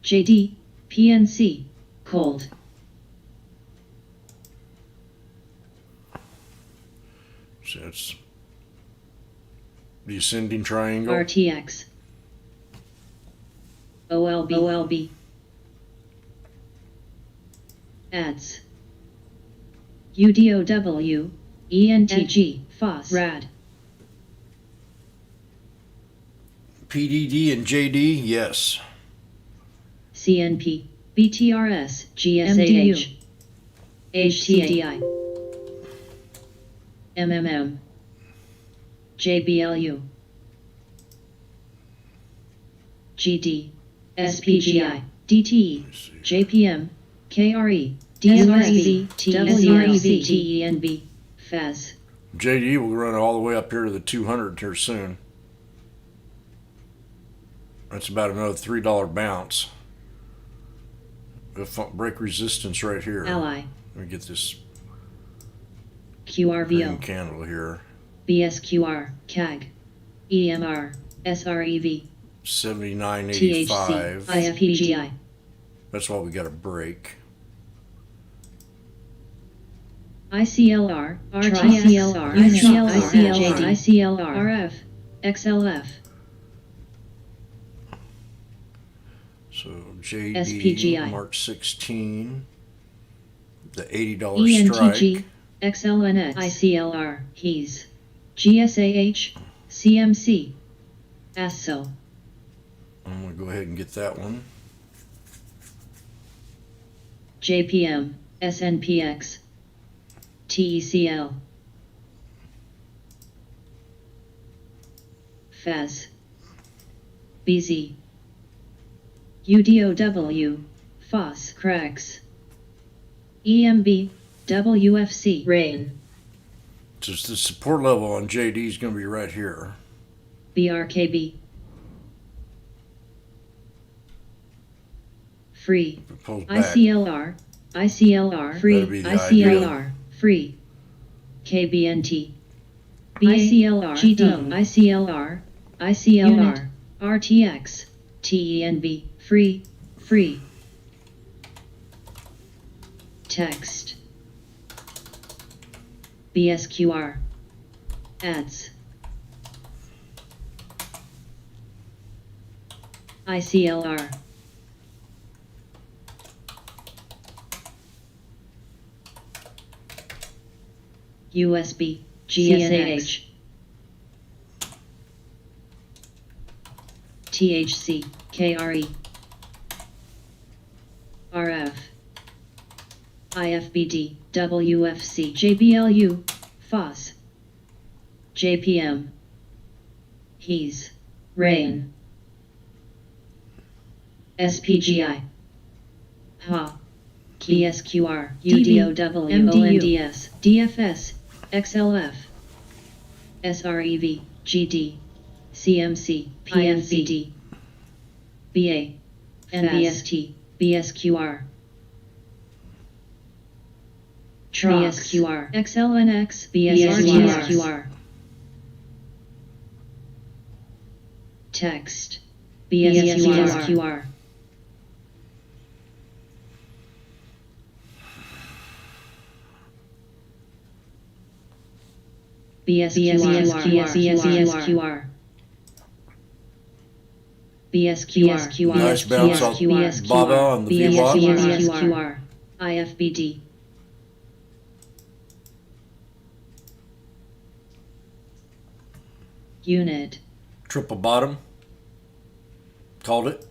JD, PNC, cold. So it's the ascending triangle. RTX, OLB, ADS, UDOW, ENTG, FOS, RAD, PDD and JD, yes. CNP, BTRS, GSAH, HTDI, MMM, JBLU, GD, SPGI, DTE, JPM, KRE, DSREV, TSREV, TENB, FAS. JD will run all the way up here to the 200 here soon. That's about another $3 bounce. We'll break resistance right here. Ally, Let me get this QRVO, green candle here. BSQR, CAG, EMR, SREV, 79.85. THC, IFPGI, That's why we got a break. ICLR, ICLR, ICLR, RF, XLF, So JD, SPGI. March 16. The $80 ENTG, strike. XLNX, ICLR, HES, GSAH, CMC, ASO, I'm going to go ahead and get that one. JPM, SNPX, TECL, FAS, BZ, UDOW, FOS, CRAX, EMB, WFC, RAIN, Just the support level on JD is going to be right here. BRKB, free, If it pulls back, ICLR, ICLR, free, That'd be the ICLR, free, KBNT, ICLR, GD, ICLR, ICLR, RTX, TENB, free, free, text, BSQR, ads, ICLR, USB, GSAH, THC, KRE, RF, IFBD, WFC, JBLU, FOS, JPM, HES, RAIN, SPGI, HA, BSQR, UDOW, ONDS, DFS, XLF, SREV, GD, CMC, PFBD, BA, NBST, BSQR, BSQR, XLNX, BSQR, text, BSQR, BSQR, BSQR, Nice bounce off Baba on the VWAP. BSQR, IFBD, unit, Triple bottom. Called it.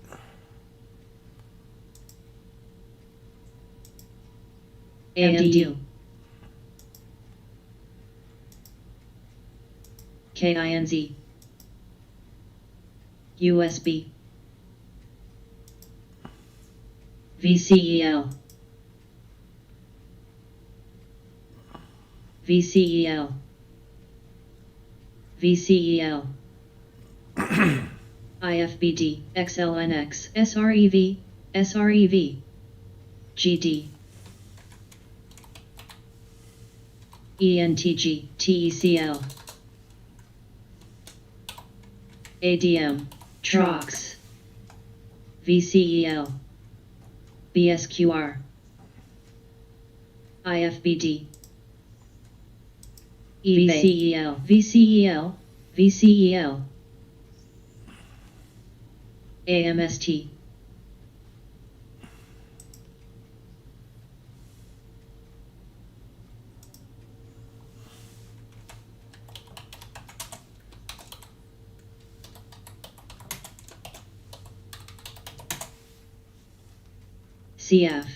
AMDU, KINZ, USB, VCEL. VCEL. VCEL. IFBD, XLNX, SREV, SREV, GD, ENTG, TECL, ADM, TROX, VCEL, BSQR, IFBD, VCEL, VCEL, VCEL, AMST, CF,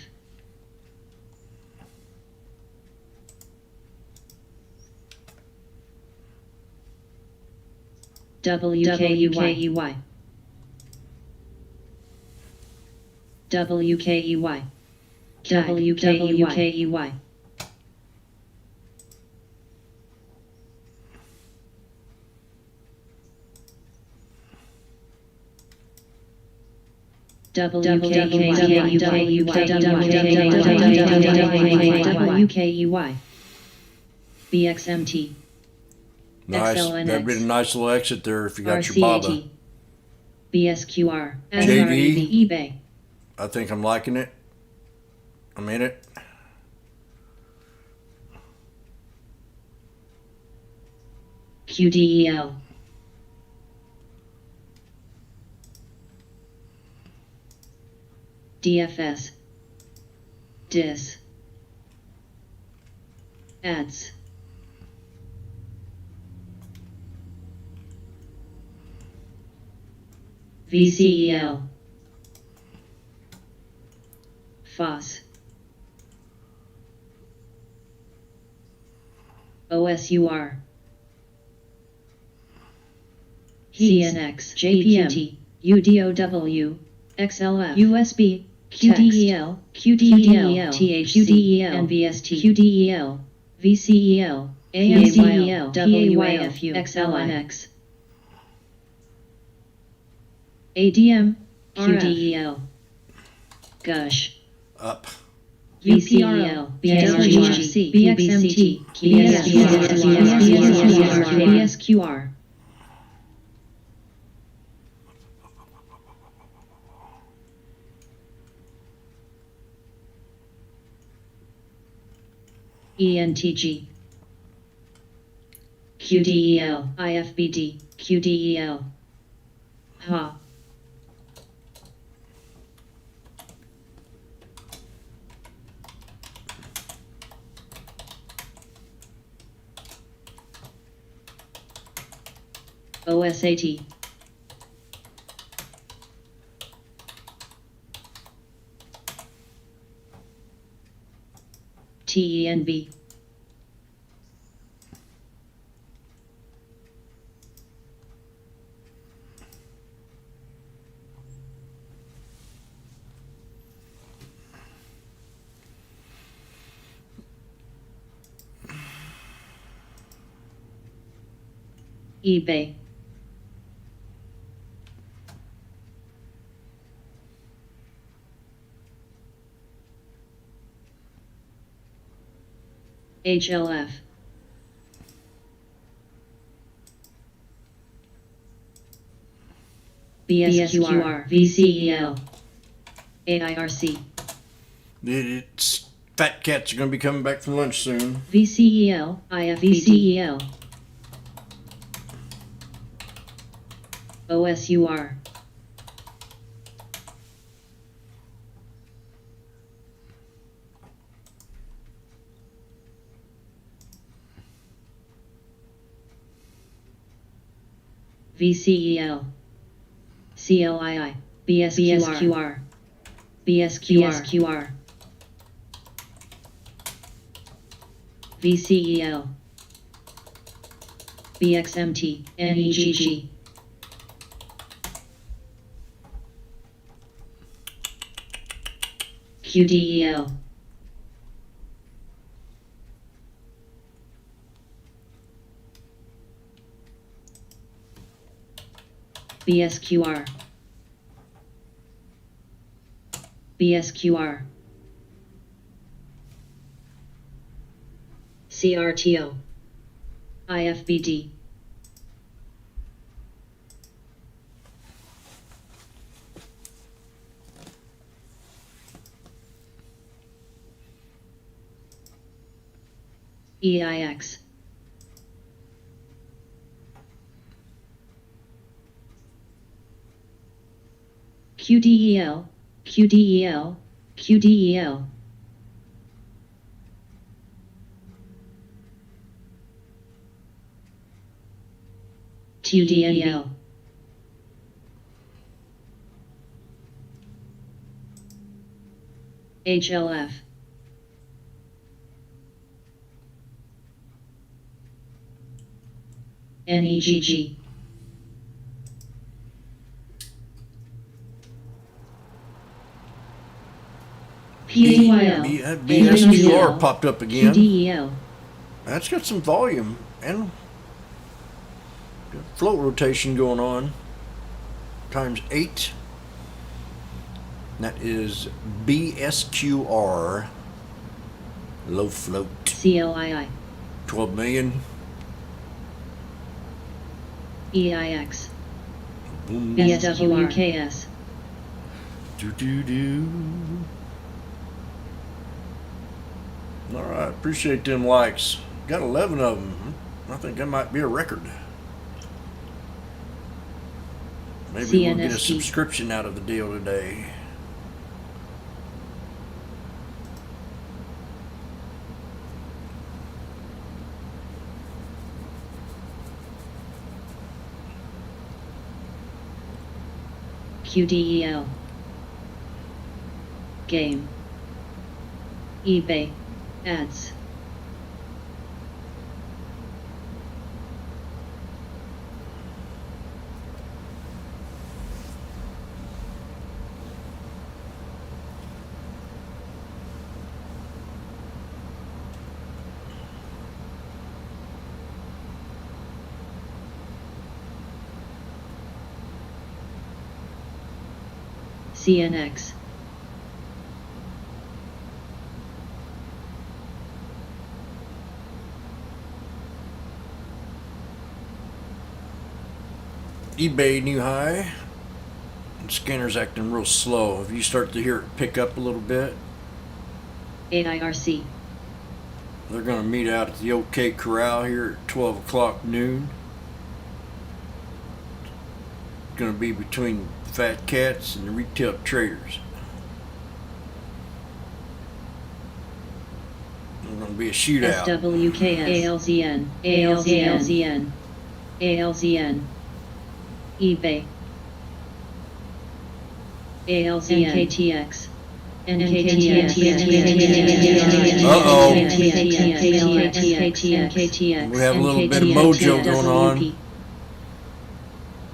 WKUY, WKEY, WKEY, WKEY, BXMT, Nice. That'd be a nice little exit there if you got your Baba. RCAT, BSQR, JD. eBay, I think I'm liking it. I'm in it. QDEL, DFS, DIS, ADS, VCEL, FOS, OSUR, CNX, JPM, UDOW, XLF, USB, QDEL, QDEL, THCDEL, NVST, QDEL, VCEL, AMCEL, PAYFU, XLNX, ADM, QDEL, GUSH, Up. VCEL, BSQR, BXMT, BSQR, ENTG, QDEL, IFBD, QDEL, HA, OSAT, TENB, eBay, HLF, BSQR, VCEL, AIRC, It's fat cats are going to be coming back from lunch soon. VCEL, IFVCEL, OSUR, VCEL, CLII, BSQR, BSQR, VCEL, BXMT, NEGG, QDEL. BSQR. BSQR. CRTO. IFBD. EIX. QDEL, QDEL, QDEL. QDNL. HLF. NEGG. PAYL. BSQR popped up again. QDEL. That's got some volume and float rotation going on. Times 8. That is BSQR. Low float. CLII. 12 million. EIX. Boom. SWKS. Do. All right, appreciate them likes. Got 11 of them. I think that might be a record. Maybe we'll get a CNST. subscription out of the deal today. QDEL. Game. eBay. Ads. CNX. eBay new high. The scanner's acting real slow. If you start to hear it pick up a little bit, AIRC. they're going to meet out at the OK Corral here at 12 o'clock noon. It's going to be between Fat Cats and the retail traders. There's going to be a shootout. SWKS. ALZN. ALZN. ALZN. eBay. ALZN. NKTX. Uh-oh. NKTX. We have a little bit of mojo going on.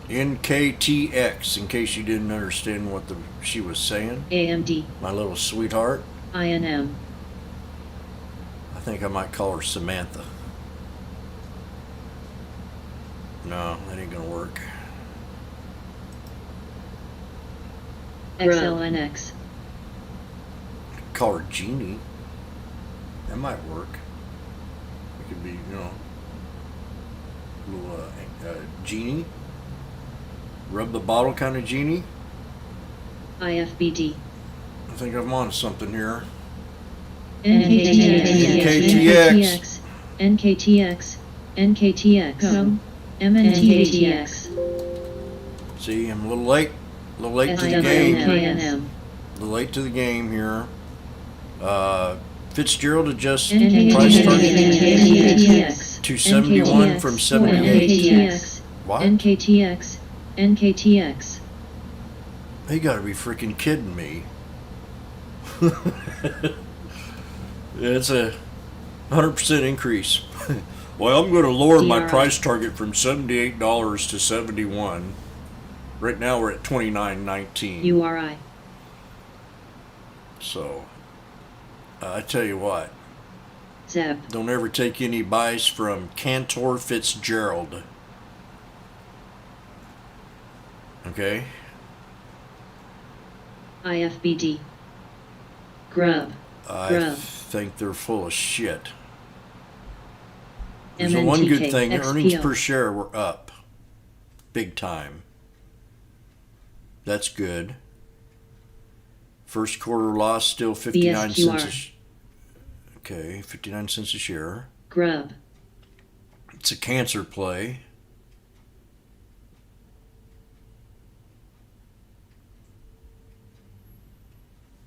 NKTX, in case you didn't understand what she was saying. AMD. My little sweetheart. INM. I think I might call her Samantha. No, that ain't gonna work. XLNX. Call her Jeannie. That might work. It could be, you know, little Genie. Rub the bottle kind of Genie. IFBD. I think I'm on something here. NKTX. NKTX. NKTX. MNTATX. See, I'm a little late. A little late to the game. SWKNM. A little late to the game here. Fitzgerald adjusts NKTX. price target NKTX. to 71 from 78. NKTX. What? NKTX. NKTX. They gotta be freaking kidding me. It's a 100% increase. Well, I'm going to lower my DRI. price target from $78 to $71. Right now we're at $29.19. URI. So, I tell you what, Zeb. don't ever take any advice from Cantor Fitzgerald. Okay? IFBD. Grub. I Grub. think they're full of shit. There's the one good thing, earnings per share were up. Big time. That's good. First quarter loss still 59 cents okay, 59 cents a share. Grub. It's a cancer play.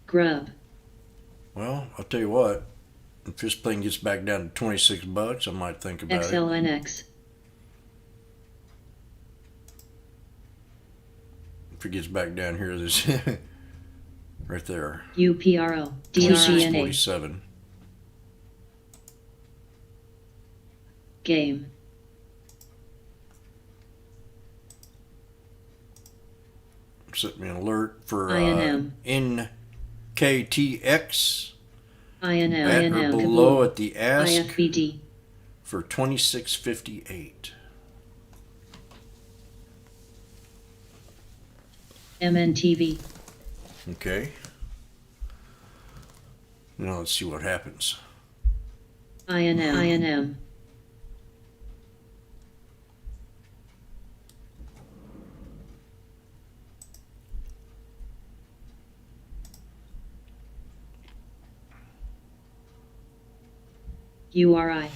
Grub. Well, I'll tell you what. If this thing gets back down to $26, I might think about it. XLNX. If it gets back down here, this right there. UPRO. DRNA. 26.47. Game. Set me an alert for INM. NKTX. INM. At or INM. below at the ask IFBD. for 26.58. MNTV. Okay. Now let's see what happens. INM. INM. URI.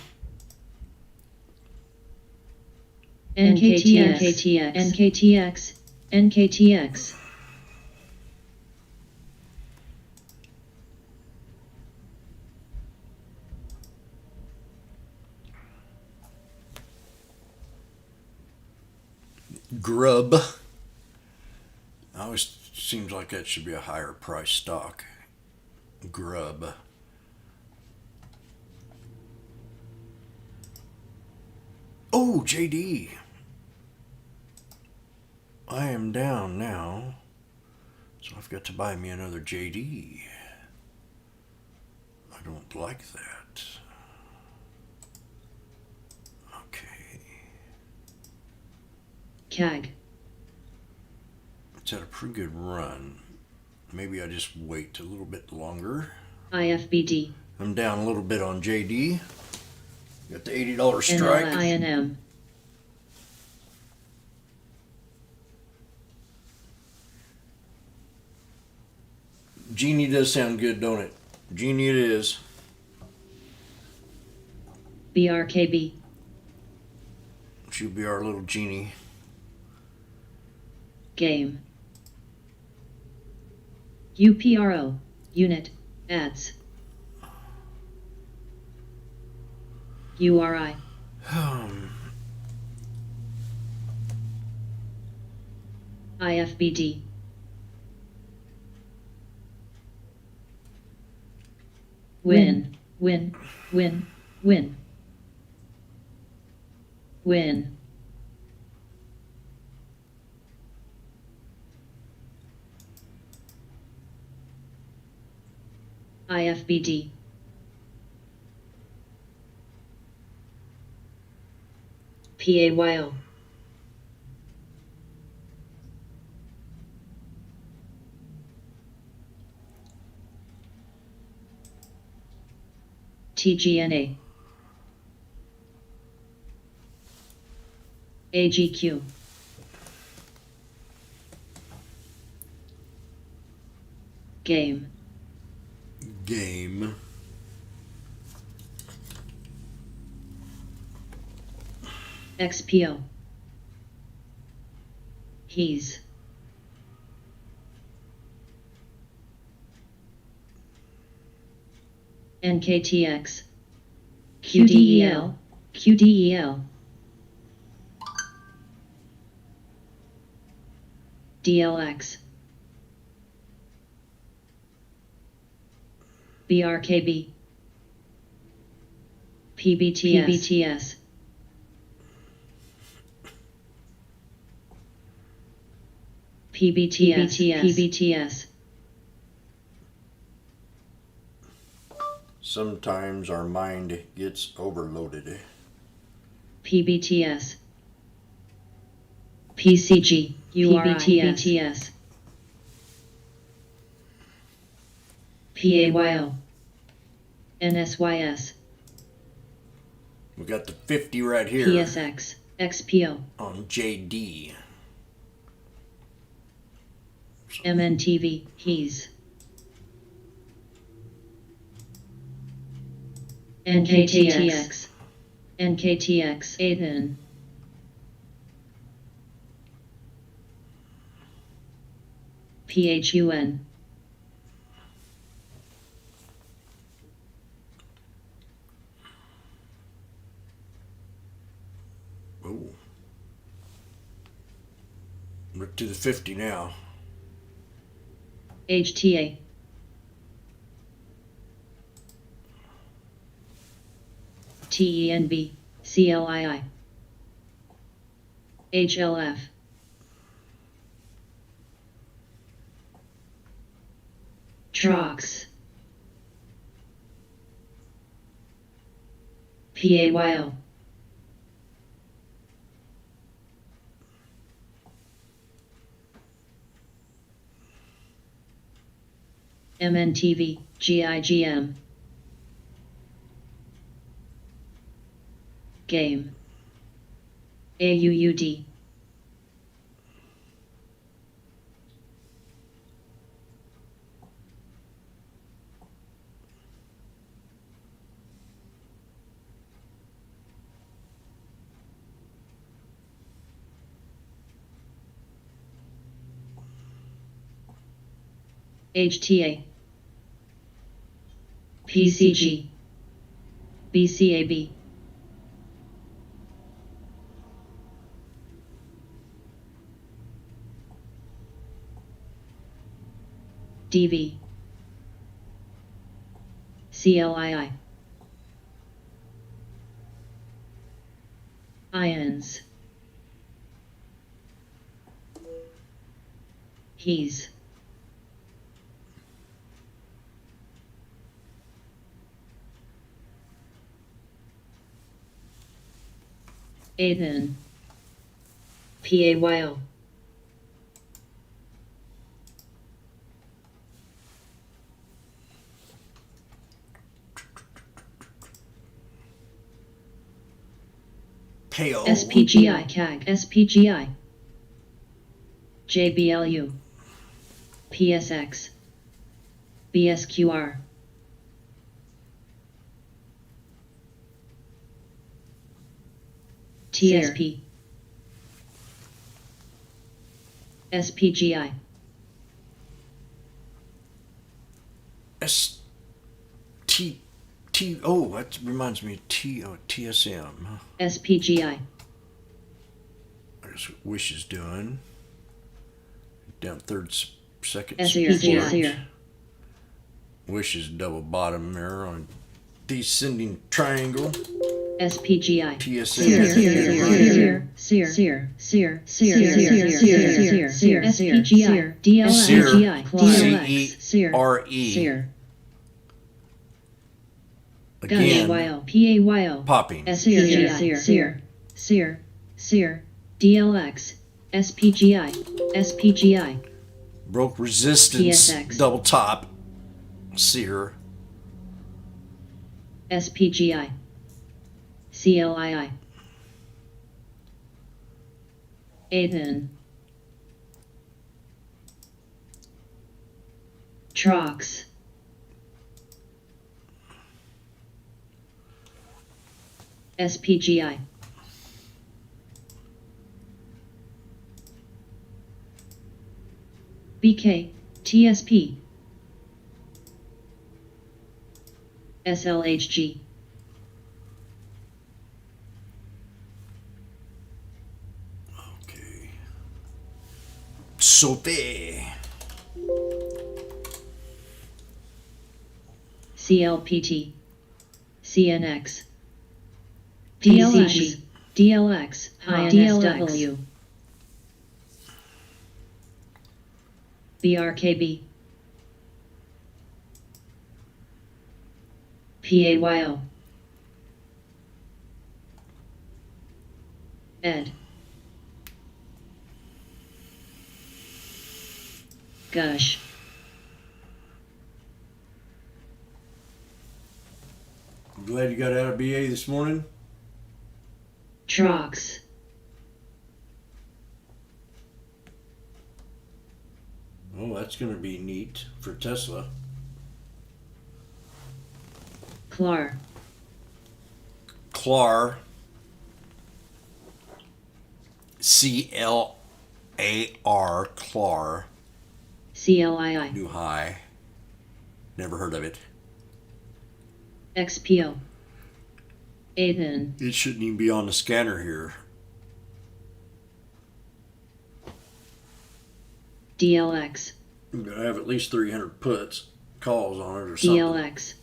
NKTX. NKTX. NKTX. NKTX. Grub. Always seems like that should be a higher price stock. Grub. Oh, JD. I am down now. So I've got to buy me another JD. I don't like that. Okay. CAG. It's had a pretty good run. Maybe I just wait a little bit longer. IFBD. I'm down a little bit on JD. Got the $80 strike. INM. Genie does sound good, don't it? Genie it is. BRKB. She'll be our little genie. Game. UPRO. Unit. Ads. URI. IFBD. Win. Win. Win. Win. Win. IFBD. PAYO. TGNA. AGQ. Game. Game. XPO. He's. NKTX. QDEL. QDEL. DLX. BRKB. PBTS. PBTS. PBTS. PBTS. Sometimes our mind gets overloaded. PBTS, PCG, PBTS, PAYO, NSYS, We got the 50 right here PSX, XPO, on JD. MNTV, HES, NKTX, NKTX, ATHN, PHUN, Ooh. We're to the 50 now. HTA, TENB, CLII, HLF, TROX, PAYO, MNTV, GIGM, Game, AUUD, HTA, PCG, BCAB, DV, CLII, IONS, HES, ATHN, PAYO, Pale. SPGI, CAG, SPGI, JBLU, PSX, BSQR, TSP, SPGI, Oh, that reminds me of TSM. SPGI, There's Wish is doing. Down second SPGI, support. Wish is double bottom there on descending triangle. SPGI, TSM. SPGI, DLX, CERE. Again, PAYO, popping. DLX, SPGI, Broke resistance. PSX. Double top. Sear. SPGI, CLII, ATHN, TROX, SPGI, BK, TSP, SLHG, Okay. Sophie. CLPT, CNX, DLX, DLX, INSW, BRKB, PAYO. Ed. Gush. I'm glad you got out of BA this morning. Trox. Oh, that's going to be neat for Tesla. Clar. Clar. C-L-A-R. Clar. CLII. New high. Never heard of it. XPO. Athen. It shouldn't even be on the scanner here. DLX. I'm going to have at least 300 calls on it or something. DLX.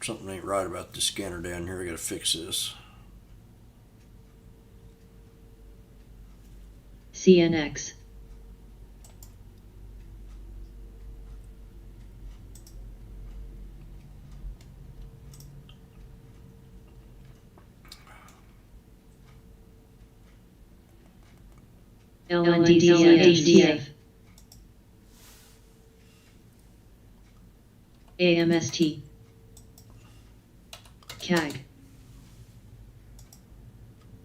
Something ain't right about the scanner down here. I got to fix this. CNX. LNDDF. AMST. CAG.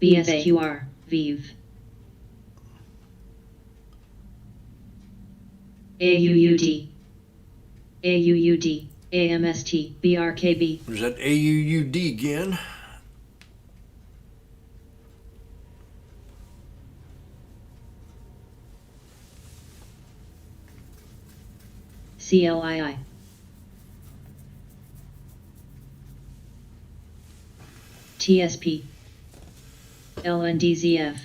BSQR. VIV. AUUD. AUUD. AMST. BRKB. There's that AUUD again. CLII. TSP. LNDZF.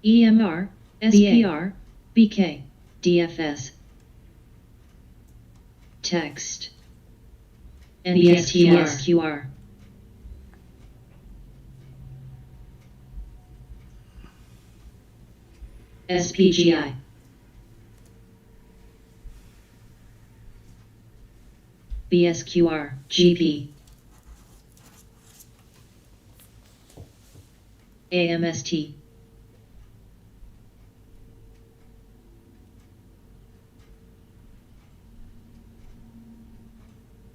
EMR, SPR, BK, DFS. Text. NBSQR. SPGI. BSQR, GP. AMST.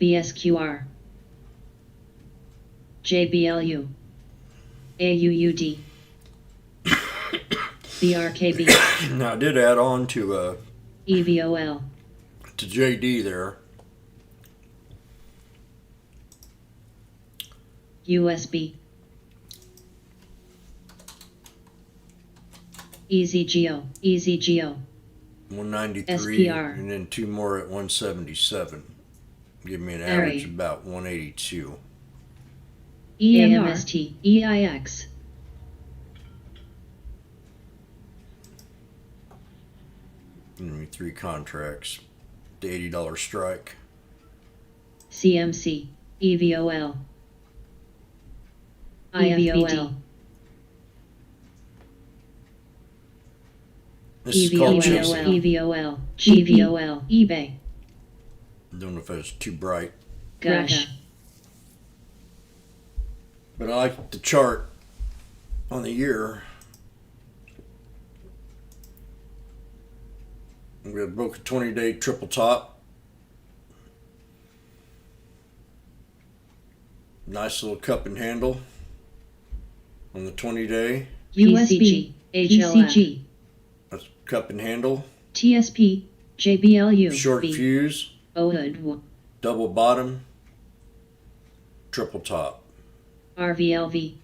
BSQR. JBLU. AUUD. BRKB. Now I did add on to EVOL. JD there. USB. EasyGeo. EasyGeo. 193 SPR. and then two more at 177. Give me an average Ari. of about 182. EMST. EIX. Give me 3 contracts. The $80 strike. CMC. EVOL. IVOL. This is called chasing. EVOL. GVOL. eBay. Don't know if it's too bright. Gosh. But I like the chart on the year. I'm going to book a 20-day triple top. Nice little cup and handle on the 20-day. USB. HLF. That's cup and handle. TSP. JBLU. Short fuse. OHUD. Double bottom. Triple top. RVLV.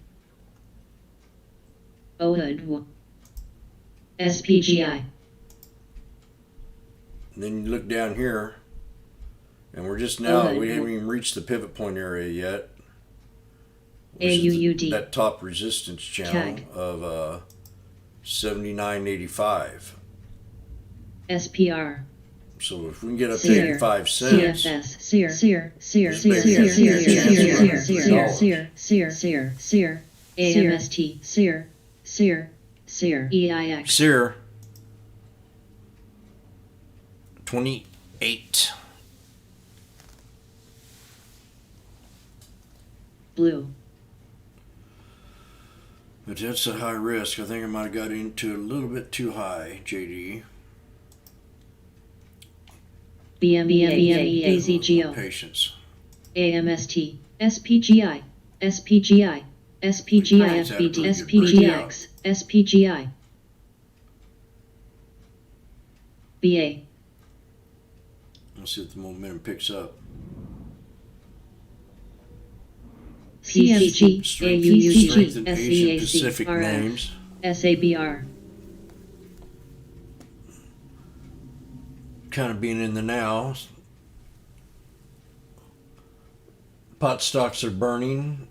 OHUD. SPGI. And then you look down here, and we're just now, OHUD. we haven't even reached the pivot point area yet. Which is AUUD. that top resistance channel CAG. of 79.85. SPR. So if we can get up to SEER. 85 cents, CFS. SEER. SEER. SEER. This SEER. baby SEER. has SEER. a chance SEER. to SEER. $100. SEER. SEER. SEER. SEER. AMST. SEER. SEER. SEER. EIX. SEER, 28. Blue. But that's a high risk. I think I might have got into a little bit too high, JD. BMEA, AZGO, Patience. AMST, SPGI, SPGI, SPGI, FBD, SPGX, SPGI. BA. Let's see if the momentum picks up. CMC, Strength in Asian AUUG, Pacific SEAC, names. RF, SABR. Kind of being in the now. Pot stocks are burning.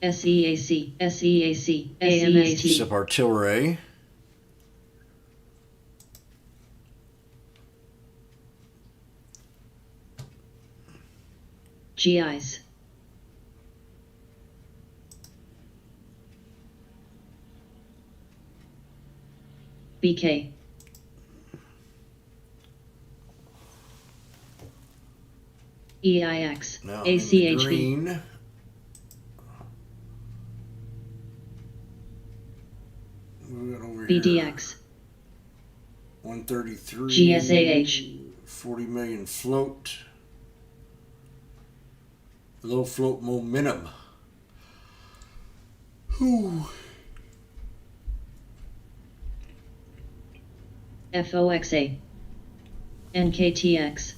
SEAC, SEAC, AMST. Except artillery. GIs. BK. EIX, Now I'm in the ACHB. green. We got over here BDX, 133. GSAH. 40 million float. Low float momentum. Whew. FOXA, NKTX.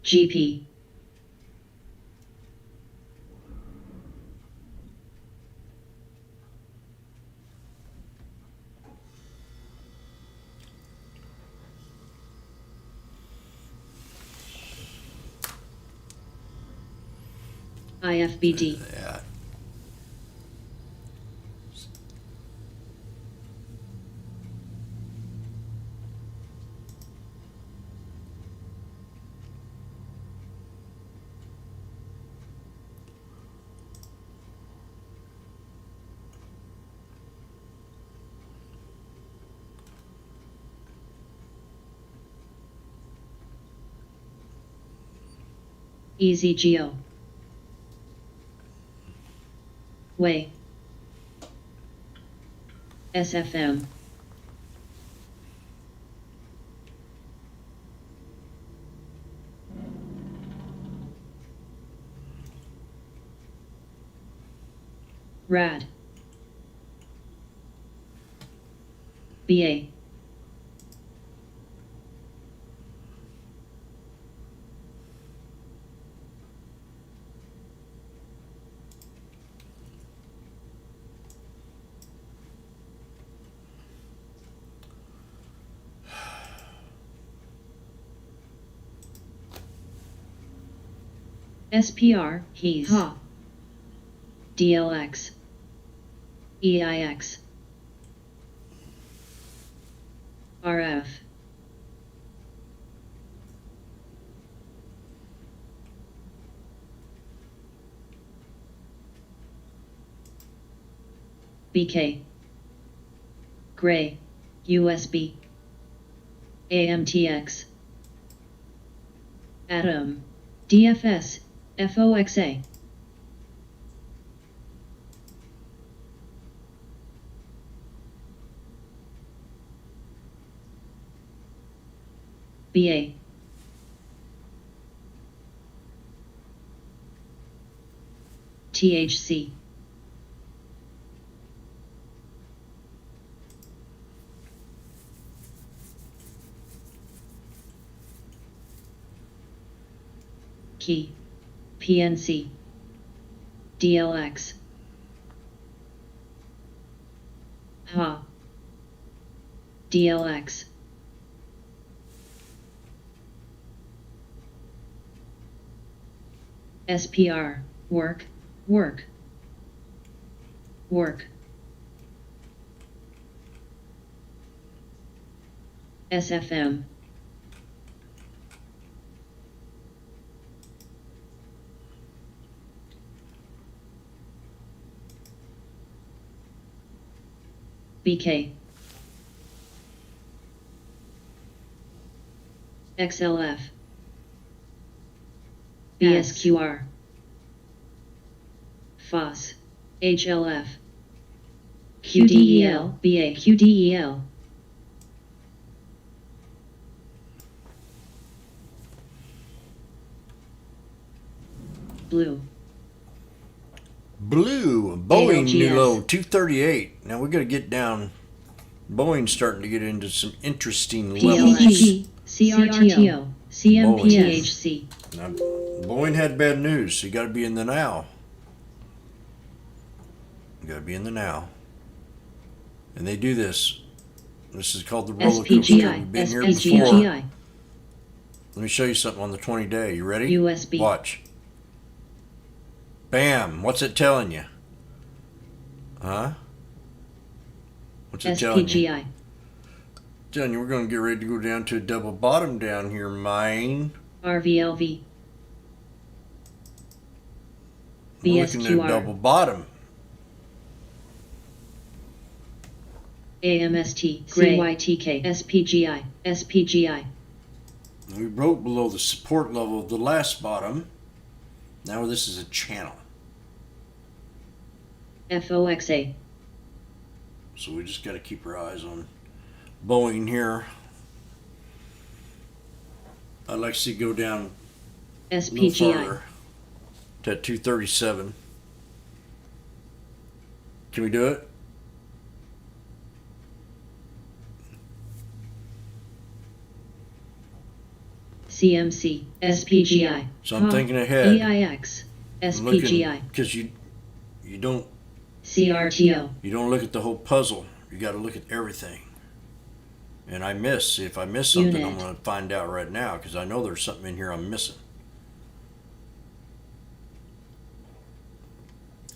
GP. IFBD. Yeah. EZGO. Way. SFM. RAD. BA. SPR, HES. HA. DLX. EIX. RF. BK. Gray. USB. AMTX. Atom. DFS. FOXA. BA. THC. Key. PNC. DLX. HA. DLX. SPR. Work. Work. Work. SFM. BK. XLF, BSQR, FOS, HLF, QDEL, BA, QDEL, Blue, Blue, Boeing ALGS. new low 238. Now we got to get down. Boeing's starting to get into some interesting levels. PLG, CRTO, CMPHC, Now, Boeing had bad news, so you got to be in the now. You got to be in the now. And they do this. This is called the roller coaster. SPGI, We've been here before. SPGI, Let me show you something on the 20-day. You ready? USB, Watch. Bam. What's it telling you? Huh? What's it telling you? SPGI, Telling you we're going to get ready to go down to a double bottom down here, mine. RVLV, We're looking at a double BSQR, bottom. AMST, CYTK, SPGI, SPGI, We broke below the support level of the last bottom. Now this is a channel. FOXA, So we just got to keep our eyes on Boeing here. I'd like to see it go down a little SPGI, farther to 237. Can we do it? CMC, SPGI, So I'm thinking ahead. EIX, SPGI, Because you don't CRTO, look at the whole puzzle. You got to look at everything. And I miss. If I miss something, I'm Unit. going to find out right now because I know there's something in here I'm missing.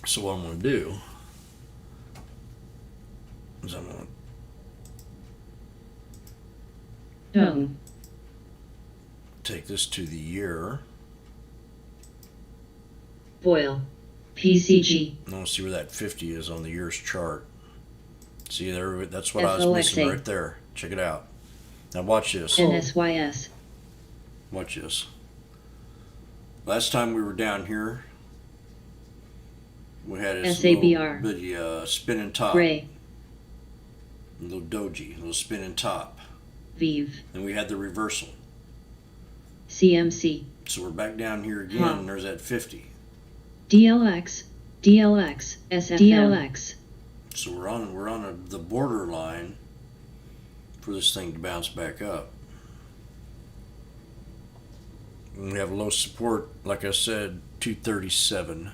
So what I'm going to do is I'm going to Tone, take this to the year. Boyle, PCG, I want to see where that 50 is on the year's chart. See there? That's what I was missing FOXA. right there. Check it out. Now watch this. NSYS, Watch this. Last time we were down here, we had this SABR. little bitty spinning top. Gray, A little doji, a little spinning top. Vive, Then we had the reversal. CMC, So we're back down here again, Huh. and there's that 50. DLX, DLX, SFM, DLX, So we're on the borderline for this thing to bounce back up. And we have low support, like I said, 237.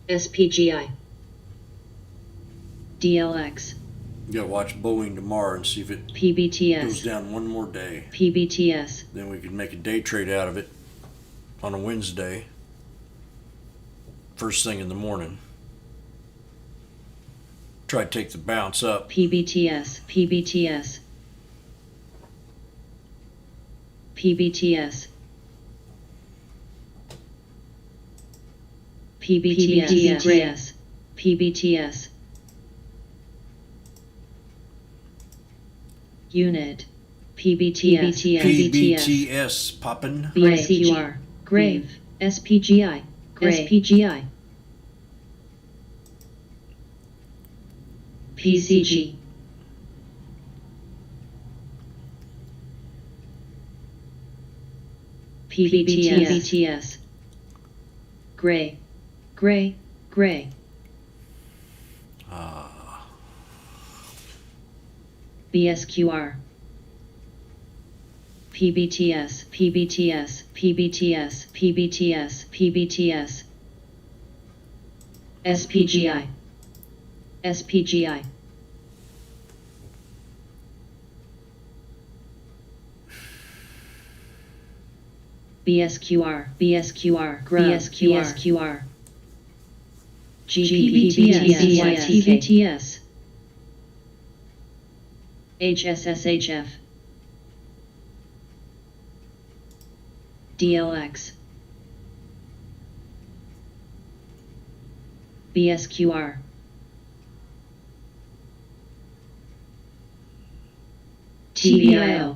SPGI, DLX, You gotta watch Boeing tomorrow and see if it goes PBTS, down one more day. PBTS, Then we could make a day trade out of it on a Wednesday, first thing in the morning. Try to take the bounce up. PBTS, PBTS, PBTS, PBTS, PBTS, Unit, PBTS, PBTS poppin'. BSQR, Grave, SPGI, SPGI, PCG, PBTS, Gray, Gray, Gray, BSQR, PBTS, PBTS, PBTS, PBTS, PBTS, SPGI, SPGI, BSQR, BSQR, BSQR, GPPTS, TVTS, HSSHF, DLX, BSQR, TBIO,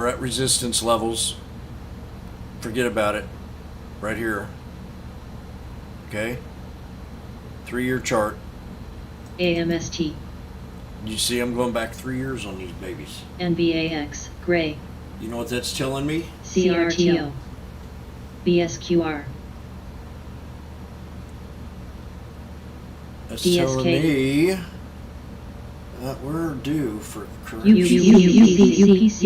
we're at resistance levels. Forget about it. Right here. Okay? 3-year chart. AMST. You see I'm going back 3 years on these babies. NBAX. Gray. You know what that's telling me? CRTO. BSQR. That's DSK. telling me that we're due for correction. UPC.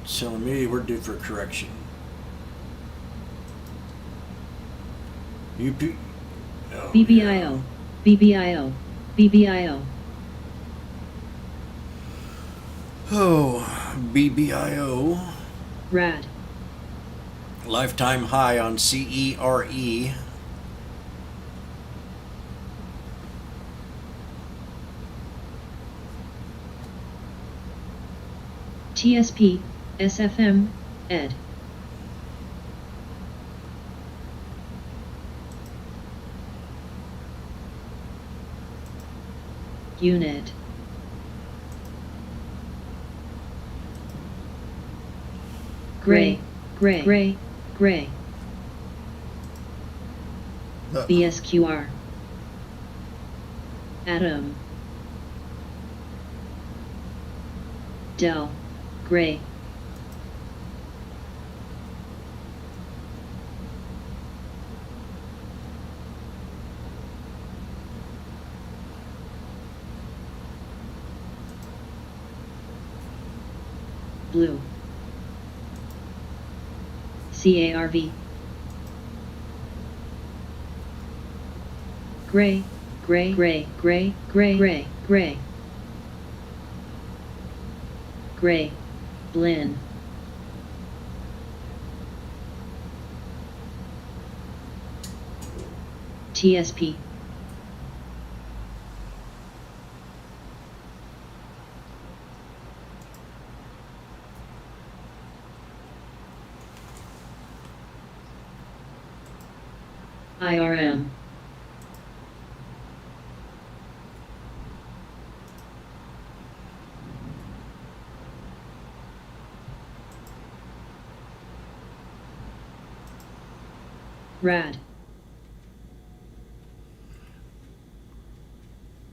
It's telling me we're due for correction. UP. Oh, BBIO. BBIO. BBIO. Oh, BBIO. RAD. Lifetime high on CERE. TSP. SFM. Ed. Unit. Gray. Gray. Gray. Gray. BSQR. Atom. Del. Gray. Blue. CARV. Gray, gray, gray, gray, gray, gray, gray. Gray. Blinn. TSP. IRM. RAD.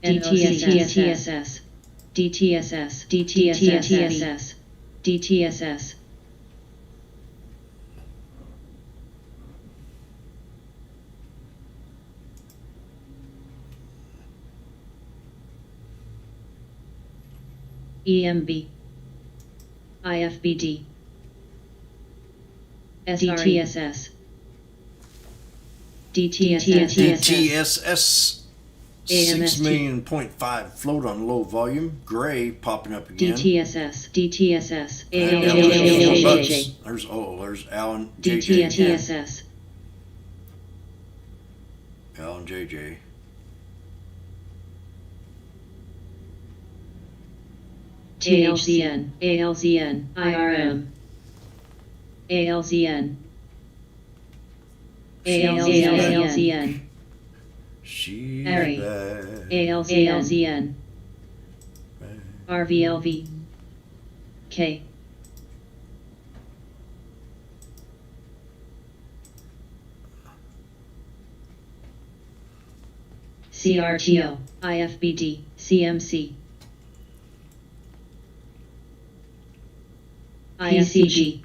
DTSS. DTSS. DTSS. DTSS. EMB. IFBD. DTSS. DTSS. AMST. 6,000,000.5 float on low volume. Gray popping up again. DTSS. DTSS. And ALJJJJ. there's Alan JJ. DTSS. Alan JJ. THCN. ALZN. IRM. ALZN. ALZN. She's Harry. back. ALZN. RVLV. K. CRTO. IFBD. CMC. ICG.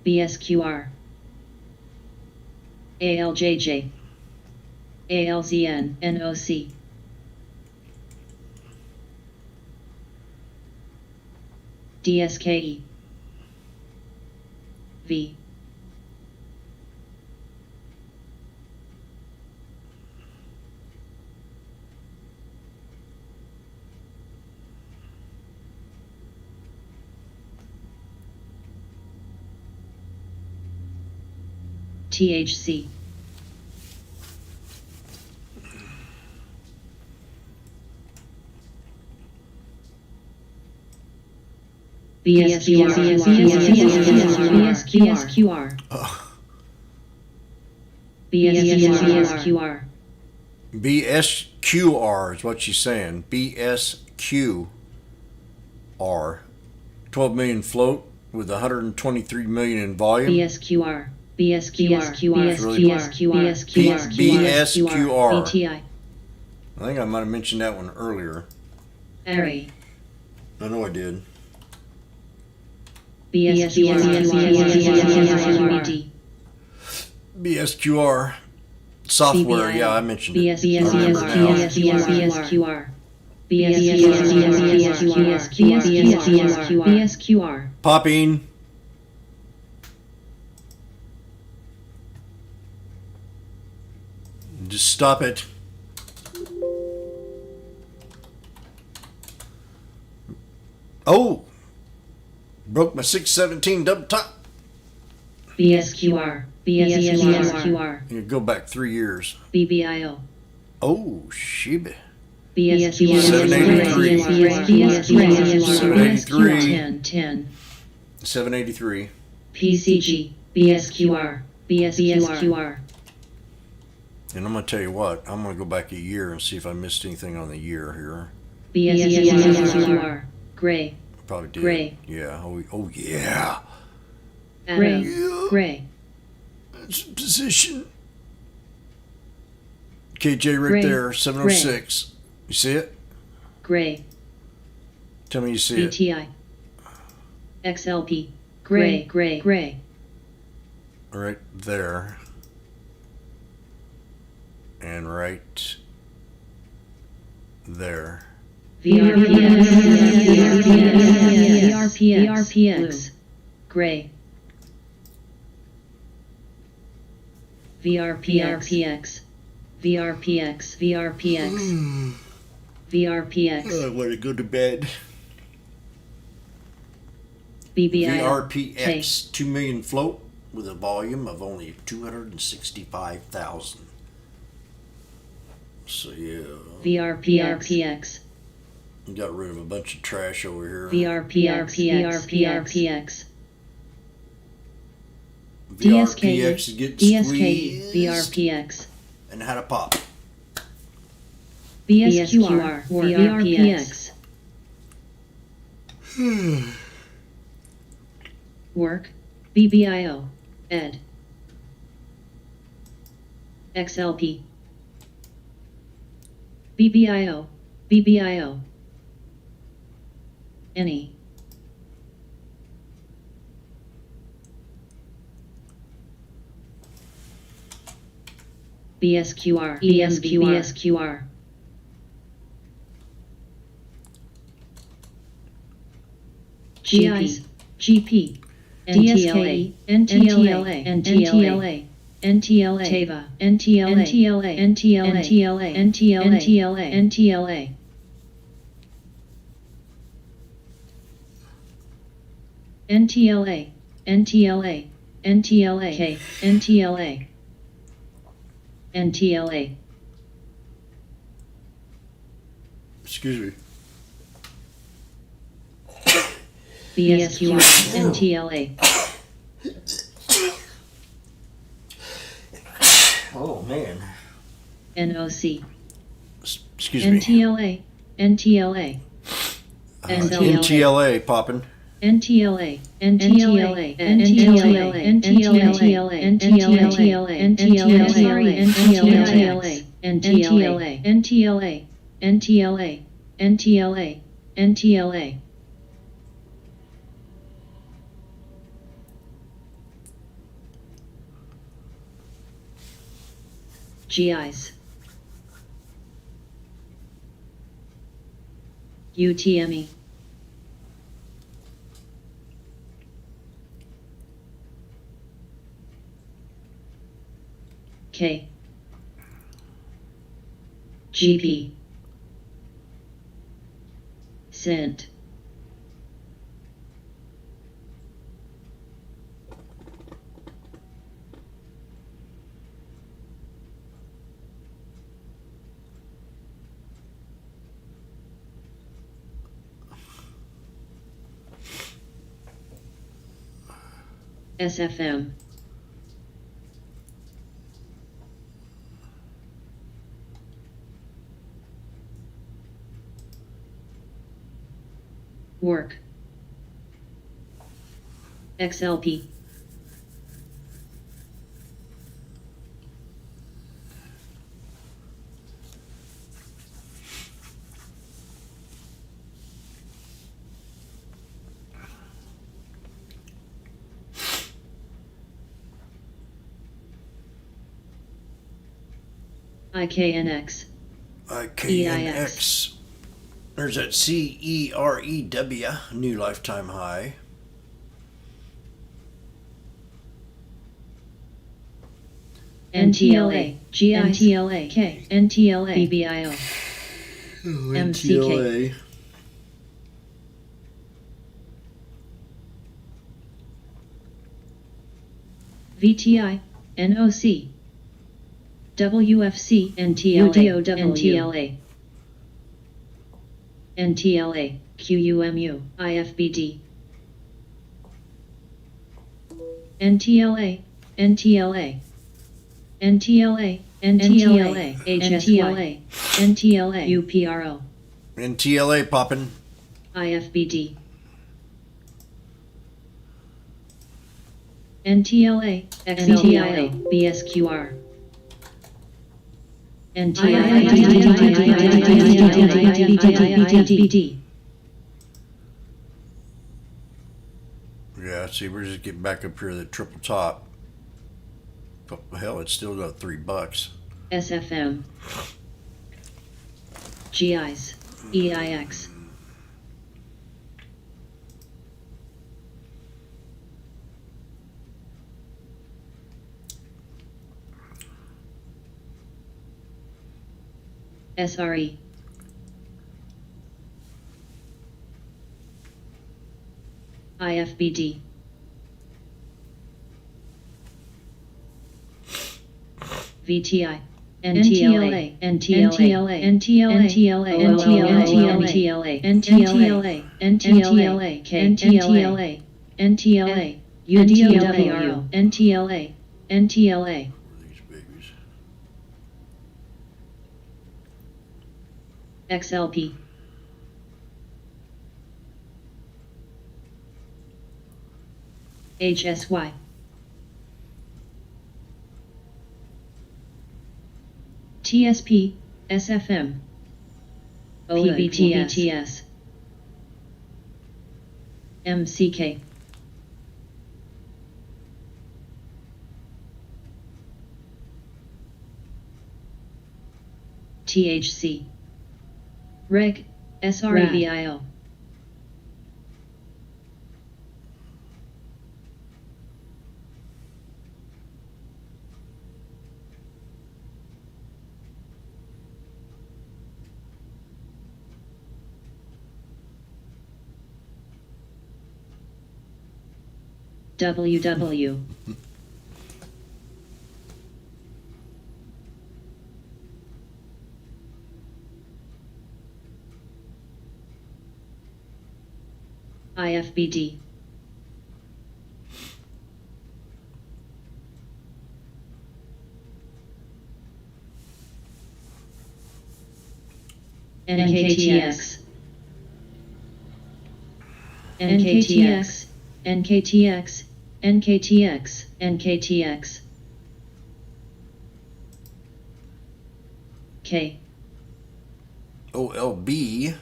BSQR. ALJJ. ALZN. NOC. DSKE. V. THC. BSQR. BSQR. BSQR is what she's saying. BSQR. 12 million float with 123 million in volume. BSQR. BSQR. BSQR. BTI. I think I might have mentioned that one earlier. Array. I know I did. BSQR. Software, yeah, I mentioned it. BSQR. Popping. Just stop it. Oh! Broke my 617 double top. BSQR. BSQR. You go back 3 years. BBIO. Oh, shibby. BSQR. 783. PCG. BSQR. BSQR. And I'm going to tell you what, I'm going to go back a year and see if I missed anything on the year here. BSQR. Gray. Probably did. Gray. Yeah. Oh yeah. Gray. Yeah. Gray. It's position. KJ right Gray. there, 706. You see it? Gray. Tell me you see it. BTI. XLP. Gray. Gray. Gray. Right there. And right there. VRPX. Gray. VRPX. VRPX. I want to go to bed. BBI. VRPX 2 million float with a volume of only 265,000. So yeah. VRPX. Got rid of a bunch of trash over here. VRPX. VRPX is getting squeezed. VRPX. And how to pop. BSQR. VRPX. Work. BBIO. Ed. XLP. BBIO. Any. BSQR. BSQR. GIs. GP. NTLA. NTLA. NTLA. NTLA. TAVA. NTLA. NTLA. NTLA. NTLA. NTLA. NTLA. NTLA. NTLA. K. NTLA. NTLA. Excuse me. BSQR. NTLA. Oh man. NOC. Excuse me. NTLA. NTLA. NTLA popping. NTLA. NTLA. NTLA. NTLA. NTLA. NTLA. NTLA. NTLA. NTLA. NTLA. NTLA. GIs. UTME. K. GP. Cent. SFM. Work. XLP. IKNX. IKNX. There's that CEREW, new lifetime high. NTLA, GITLA, K, NTLA, BBIO, MCK, VTI, NOC, WFC, NTLA, NTLA, NTLA, QUMU, IFBD, NTLA, NTLA, NTLA, NTLA, HSY, NTLA, UPRO, NTLA popping. IFBD, NTLA, XLTIA, BSQR, NTLA, Yeah, see, we're just getting back up here to the triple top. Oh, hell, it's still got $3. SFM, GIs, EIX, SRE, IFBD, VTI, NTLA, NTLA, NTLA, NTLA, NTLA, NTLA, NTLA, NTLA, NTLA, UDOWRO, NTLA, NTLA, These babies. XLP, HSY, TSP, SFM, PBTS, MCK, THC, Reg, SREBIO, WW, IFBD, NKTX, NKTX, NKTX, NKTX, NKTX, K, OLB,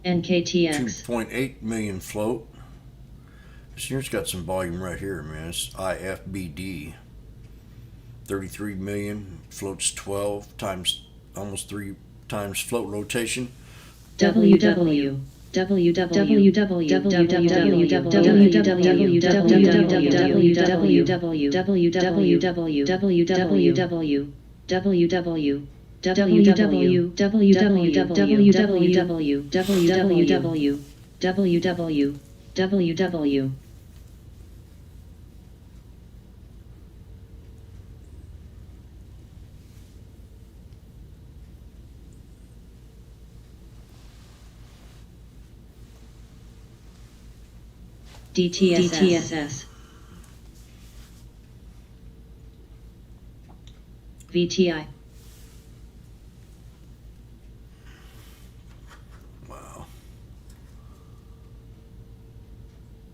NKTX, 2.8 million float. This here's got some volume right here, man. It's IFBD. 33 million, floats 12 times, almost 3 times float rotation. WW, WW. DTSS. VTI. Wow.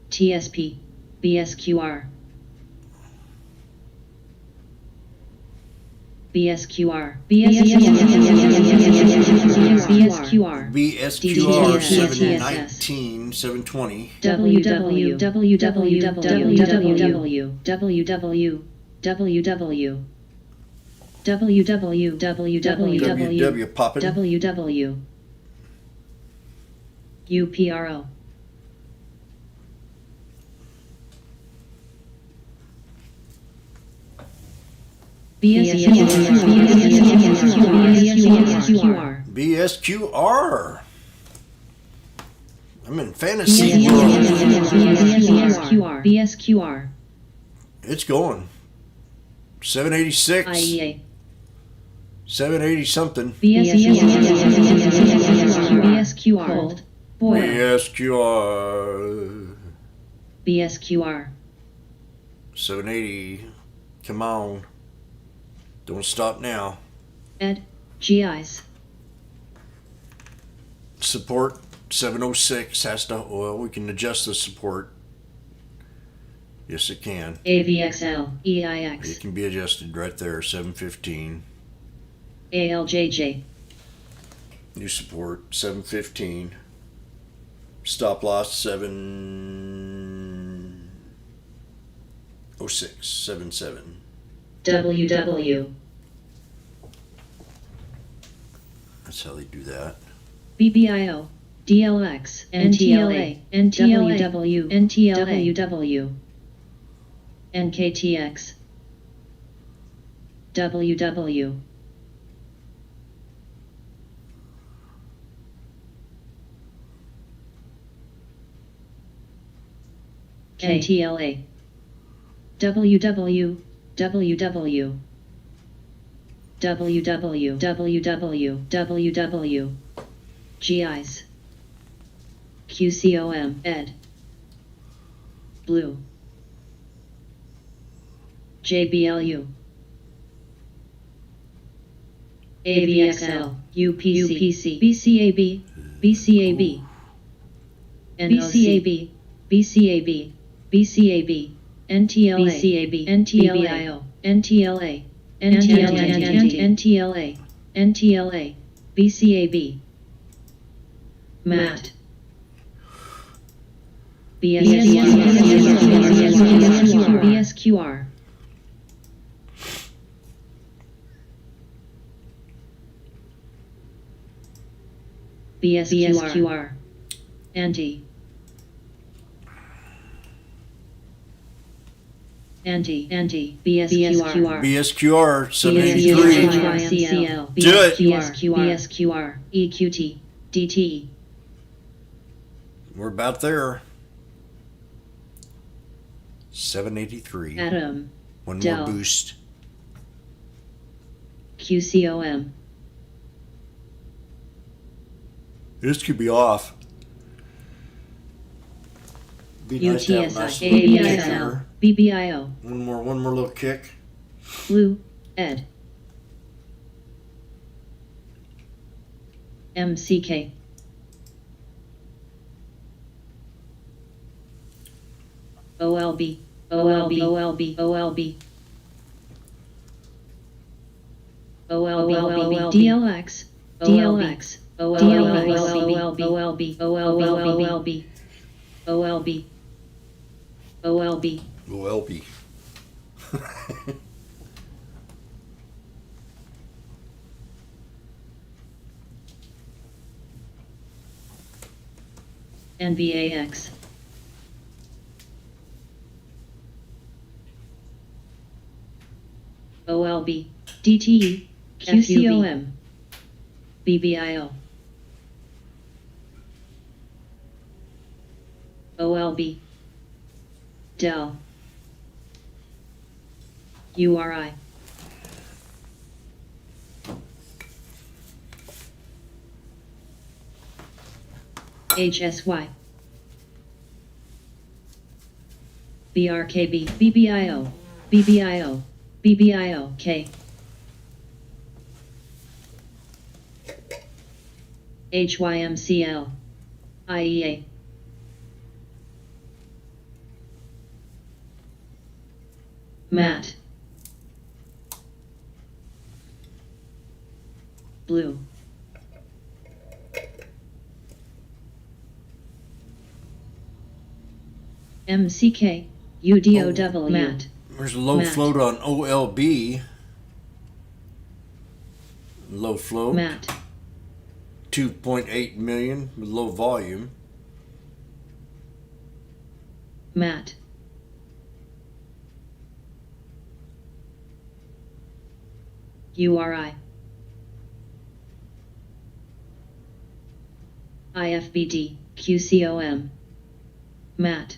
TSP. BSQR. BSQR. BSQR. BSQR 719, 720. WWW. WW poppin'. WW. UPRO. BSQR. BSQR. I'm in fantasy world. BSQR. It's going. 786. IEA. 780 something. BSQR. Cold. Boil. BSQR. BSQR. 780. Come on. Don't stop now. Ed. GIs. Support 706 has to, well, we can adjust the support. Yes, it can. AVXL. It EIX. can be adjusted right there, 715. ALJJ. New support, 715. Stop loss, 706, 77. WW. That's how they do that. BBIO. DLX. NTLA. NTLW. NTLWW. NKTX. WW. KTLA. WW. WW. WW. WW. WW. GIs. QCOM. Ed. Blue. JBLU. AVXL. UPC. BCAB. BCAB. BCAB. BCAB. BCAB. NTLA. BCAB. NTLA. NTLA. NTLA. NTLA. BCAB. MAT. BSQR. BSQR. Anti. BSQR. BSQR 783. Do it. BSQR. EQT. DTE. We're about there. 783. Atom. One Del. more boost. QCOM. This could be off. Be nice to have a nice UTSI. little kick ABIL. here. BBIO. One more little kick. Blue. Ed. MCK. OLB. OLB. OLB. OLB. OLB. DLX. DLX. OLB. OLB. OLB. OLB. OLB. OLB. NVAX. OLB. DTE. QCOM. BBIO. OLB. Dell. URI. HSY. BRKB, BBIO, BBIO, BBIO, K. HYMCL, IEA. Matte. Blue. MCK, UDOW, matte. There's a low Matte. float on OLB. Low float. Matte. 2.8 million with low volume. Matte. URI. IFBD, QCOM. Matte.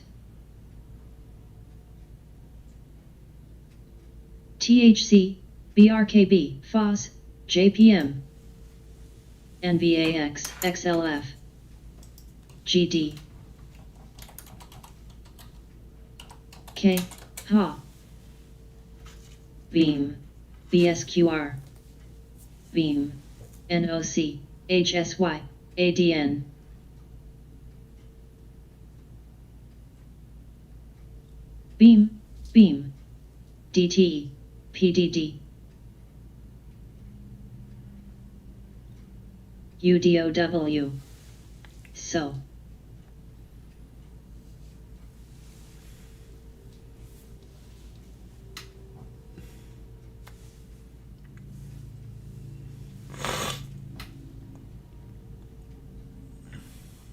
THC, BRKB, FOS, JPM. NVAX, XLF. GD. K, HA. Beam. BSQR. Beam. NOC, HSY, ADN. Beam, beam. DTE, PDD. UDOW. So.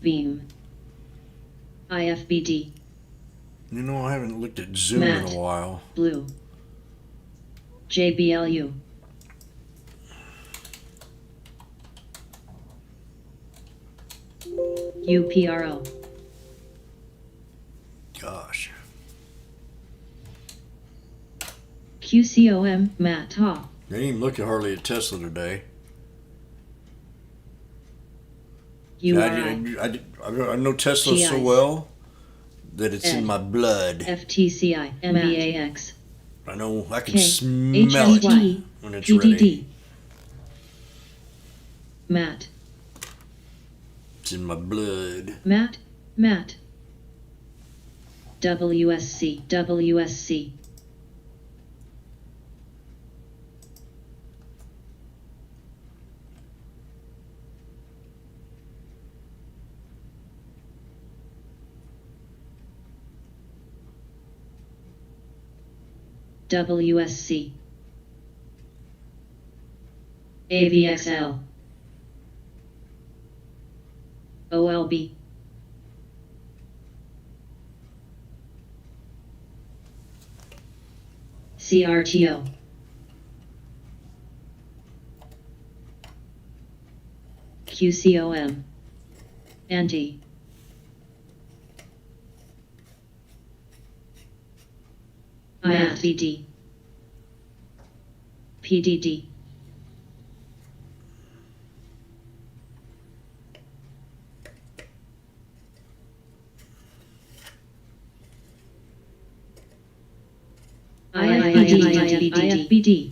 Beam. IFBD. You know, I haven't looked at Zoom in Matte. a while. Blue. JBLU. UPRO. Gosh. QCOM, Matt Ha. I didn't even look at hardly at Tesla today. URI. I know Tesla so GI. well that it's in Ed. my blood. FTCI, MBAX. I know I can K. smell it HSY, when it's PDD. ready. Matt. It's in my blood. Matt. Matt. WSC, WSC. WSC. AVXL. OLB. CRTO. QCOM. Anti. IFBD. PDD. IFBD.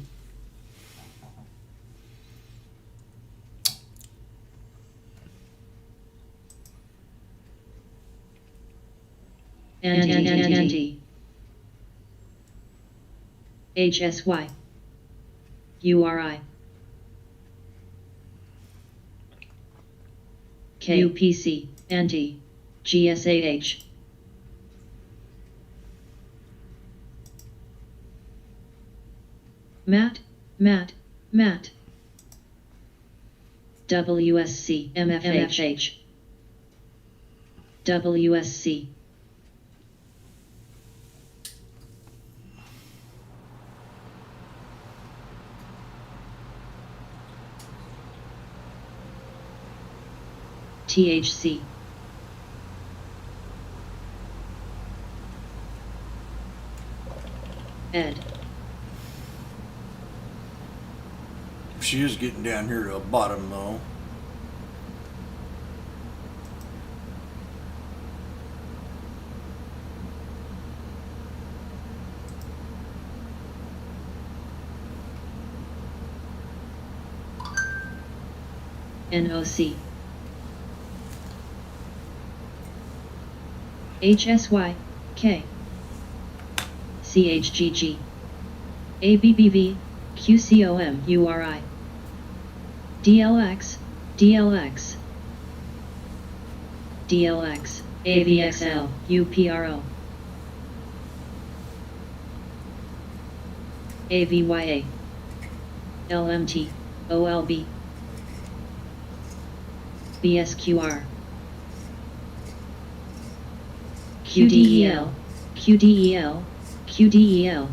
Anti. HSY. URI. KUPC. Anti. GSAH. Matt. WSC. MFH. WSC. THC. Ed. She is getting down here to the bottom though. NOC. HSY, K. CHGG. ABBV, QCOM, URI. DLX, DLX. DLX, AVXL, UPRO. AVYA. LMT, OLB. BSQR. QDEL, QDEL, QDEL.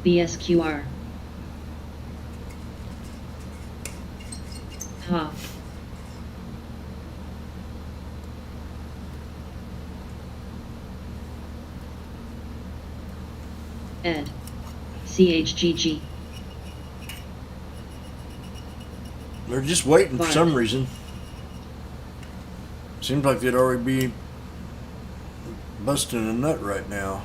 BSQR. Ha. Ed. CHGG. They're just waiting for Bark. some reason. Seems like they'd already be busting a nut right now.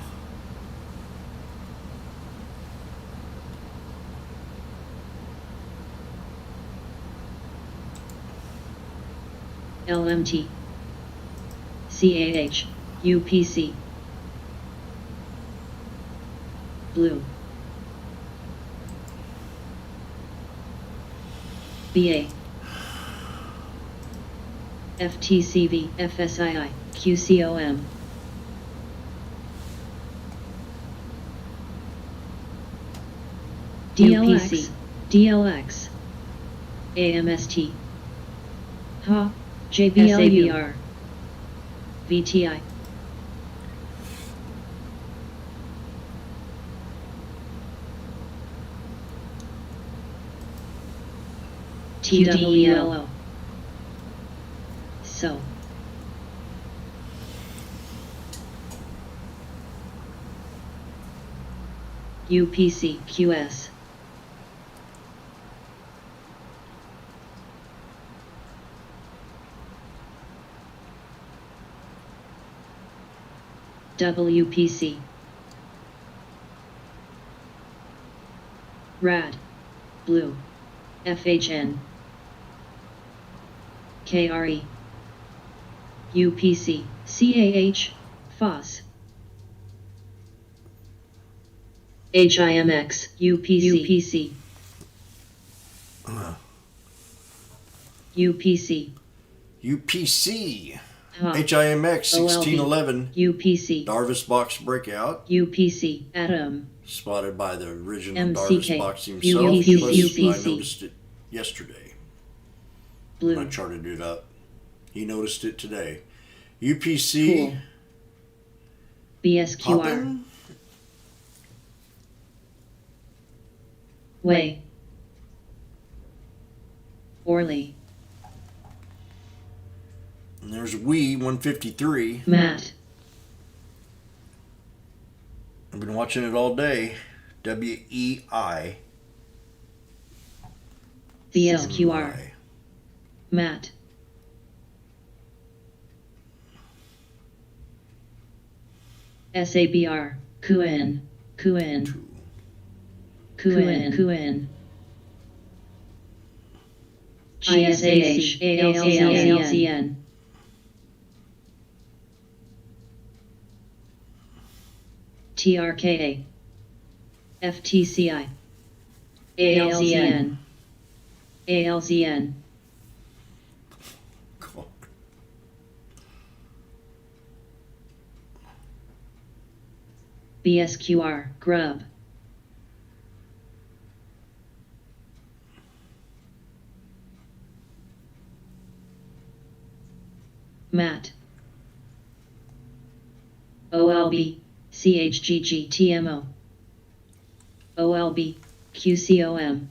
LMT. CAH. UPC. Blue. BA. FTCV, FSII, QCOM. DLX, DLX. AMST. HA, JBLU. SABR. VTI. TWLO. So. UPC QS. WPC. Rad. Blue. FHN. KRE. UPC. CAH. FOS. HIMX. UPC. UPC. UPC. Ha. HIMX 1611. UPC. Darvis box breakout. UPC. Atom. Spotted by the original MCK. Darvis box himself. UPC. Plus, I UPC. noticed it yesterday. Blue. I charted it up. He noticed it today. UPC. Cool. BSQR. Poppin'? Way. Orly. And there's WE 153. Matt. I've been watching it all day. WEI. BSQR. Matt. SABR. Kuan. Kuan. Kuan. Kuan. GSAH. ALCN. TRKA. FTCI. ALZN. ALZN. God. BSQR. Grub. Matt. OLB. CHGG TMO. OLB. QCOM.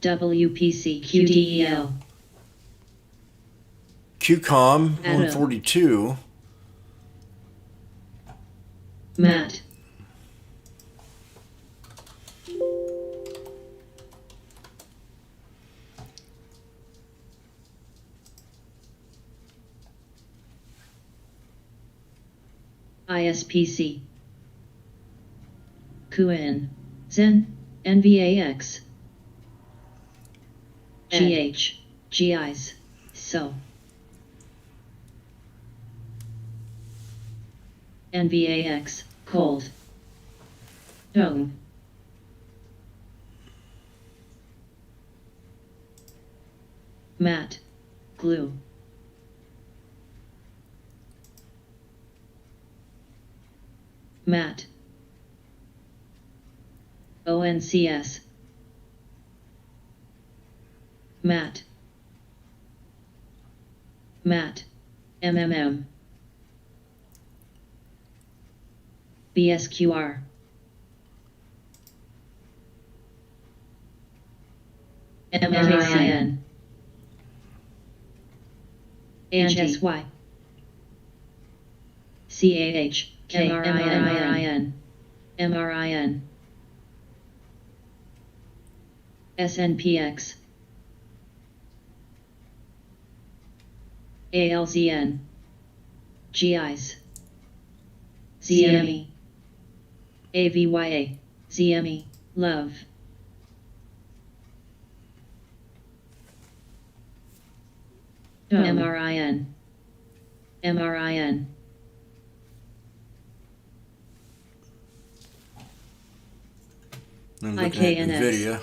WPC QDEL. QCOM Adam. 142. Matt. ISPC, QN, Zen, NVAX, GH, GIs, So, NVAX, Cold, Dome, Matte, Glue, Matte, ONCS, Matte, Matte, MMM, BSQR, MRIN, HSY, CAH, MRIN, MRIN, SNPX, ALZN, GIs, ZME, AVYA, ZME, Love, MRIN, MRIN, And looking at IKNX. NVIDIA,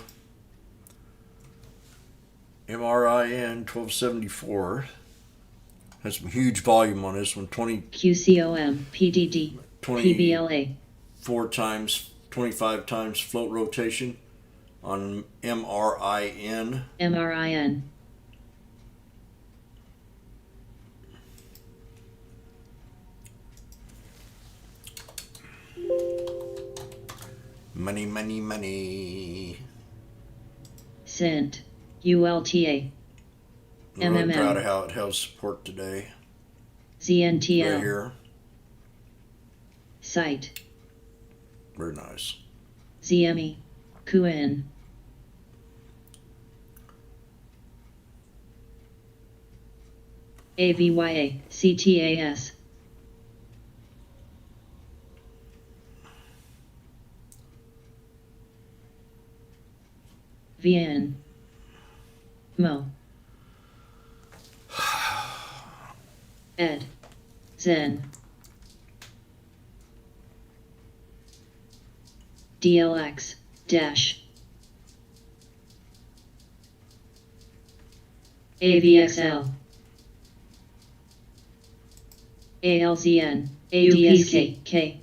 MRIN 1274 has some huge volume on this one. QCOM, PDD, 24 PBLA, times, 25 times float rotation on MRIN. MRIN, Money, money, money. Cent, ULTA, I'm really MMM. proud of how it held support today. Right ZNTL, here. Site, Very nice. ZME, QN, AVYA, CTAS, VN, Mo, Ed, Zen, DLX, Dash, AVXL, ALZN, ADSK, K,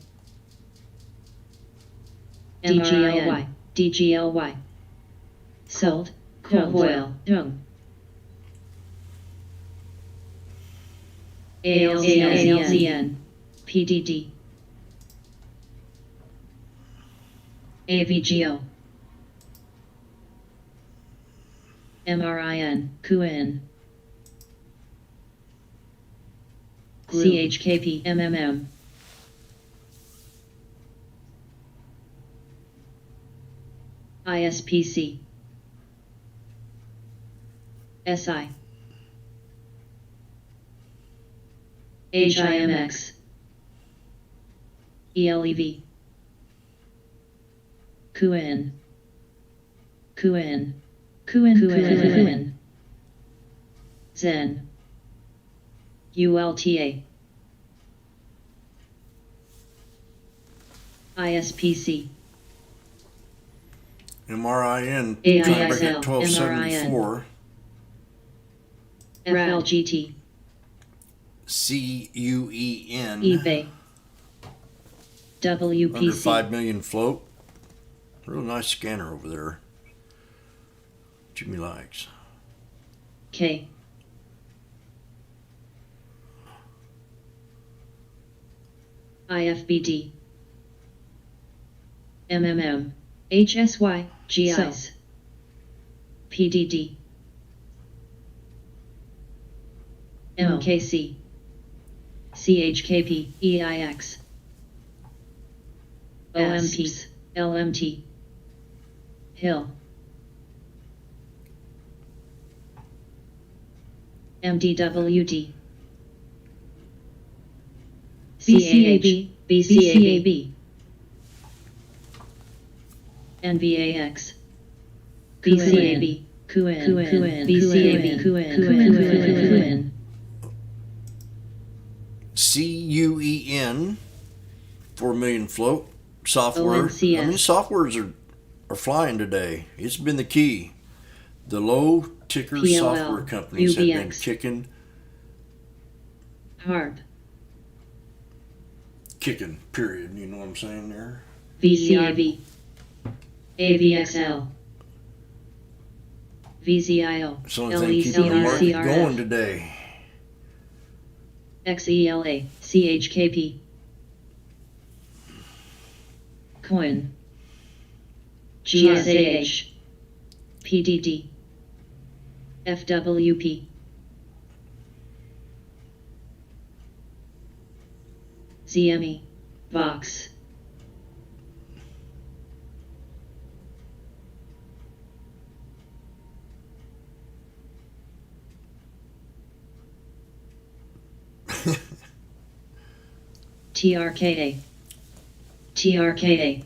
DGLY, DGLY, Sold, Cold Oil, Dung, ALZN, PDD, AVGO, MRIN, QN, CHKP, MMM, ISPC, SI, HIMX, ELEV, QN, QN, QN, Zen, ULTA, ISPC, MRIN AISL, trying to break at 1274. FLGT, CUEN. eBay, Under WPC, 5 million float. Real nice scanner over there. Jimmy likes. K, IFBD, MMM, HSY, GIs, PDD, MKC, CHKP, EIX, OMPs, LMT, Hill, MDWD, CAB, BCAB, NVAX, BCAB, QN, BCAB, QN, CUEN, 4 million float. Software. ONCS. I mean, softwares are flying today. It's been the key. The low ticker PLL, software companies have been UBX. kicking, HARP, period. You know what I'm saying there? VCAV, AVXL, VZIO, It's the only thing keeping the market going today. XELA, CHKP, Coin, GSAH, PDD, FWP, ZME, Vox, TRKA, TRKA,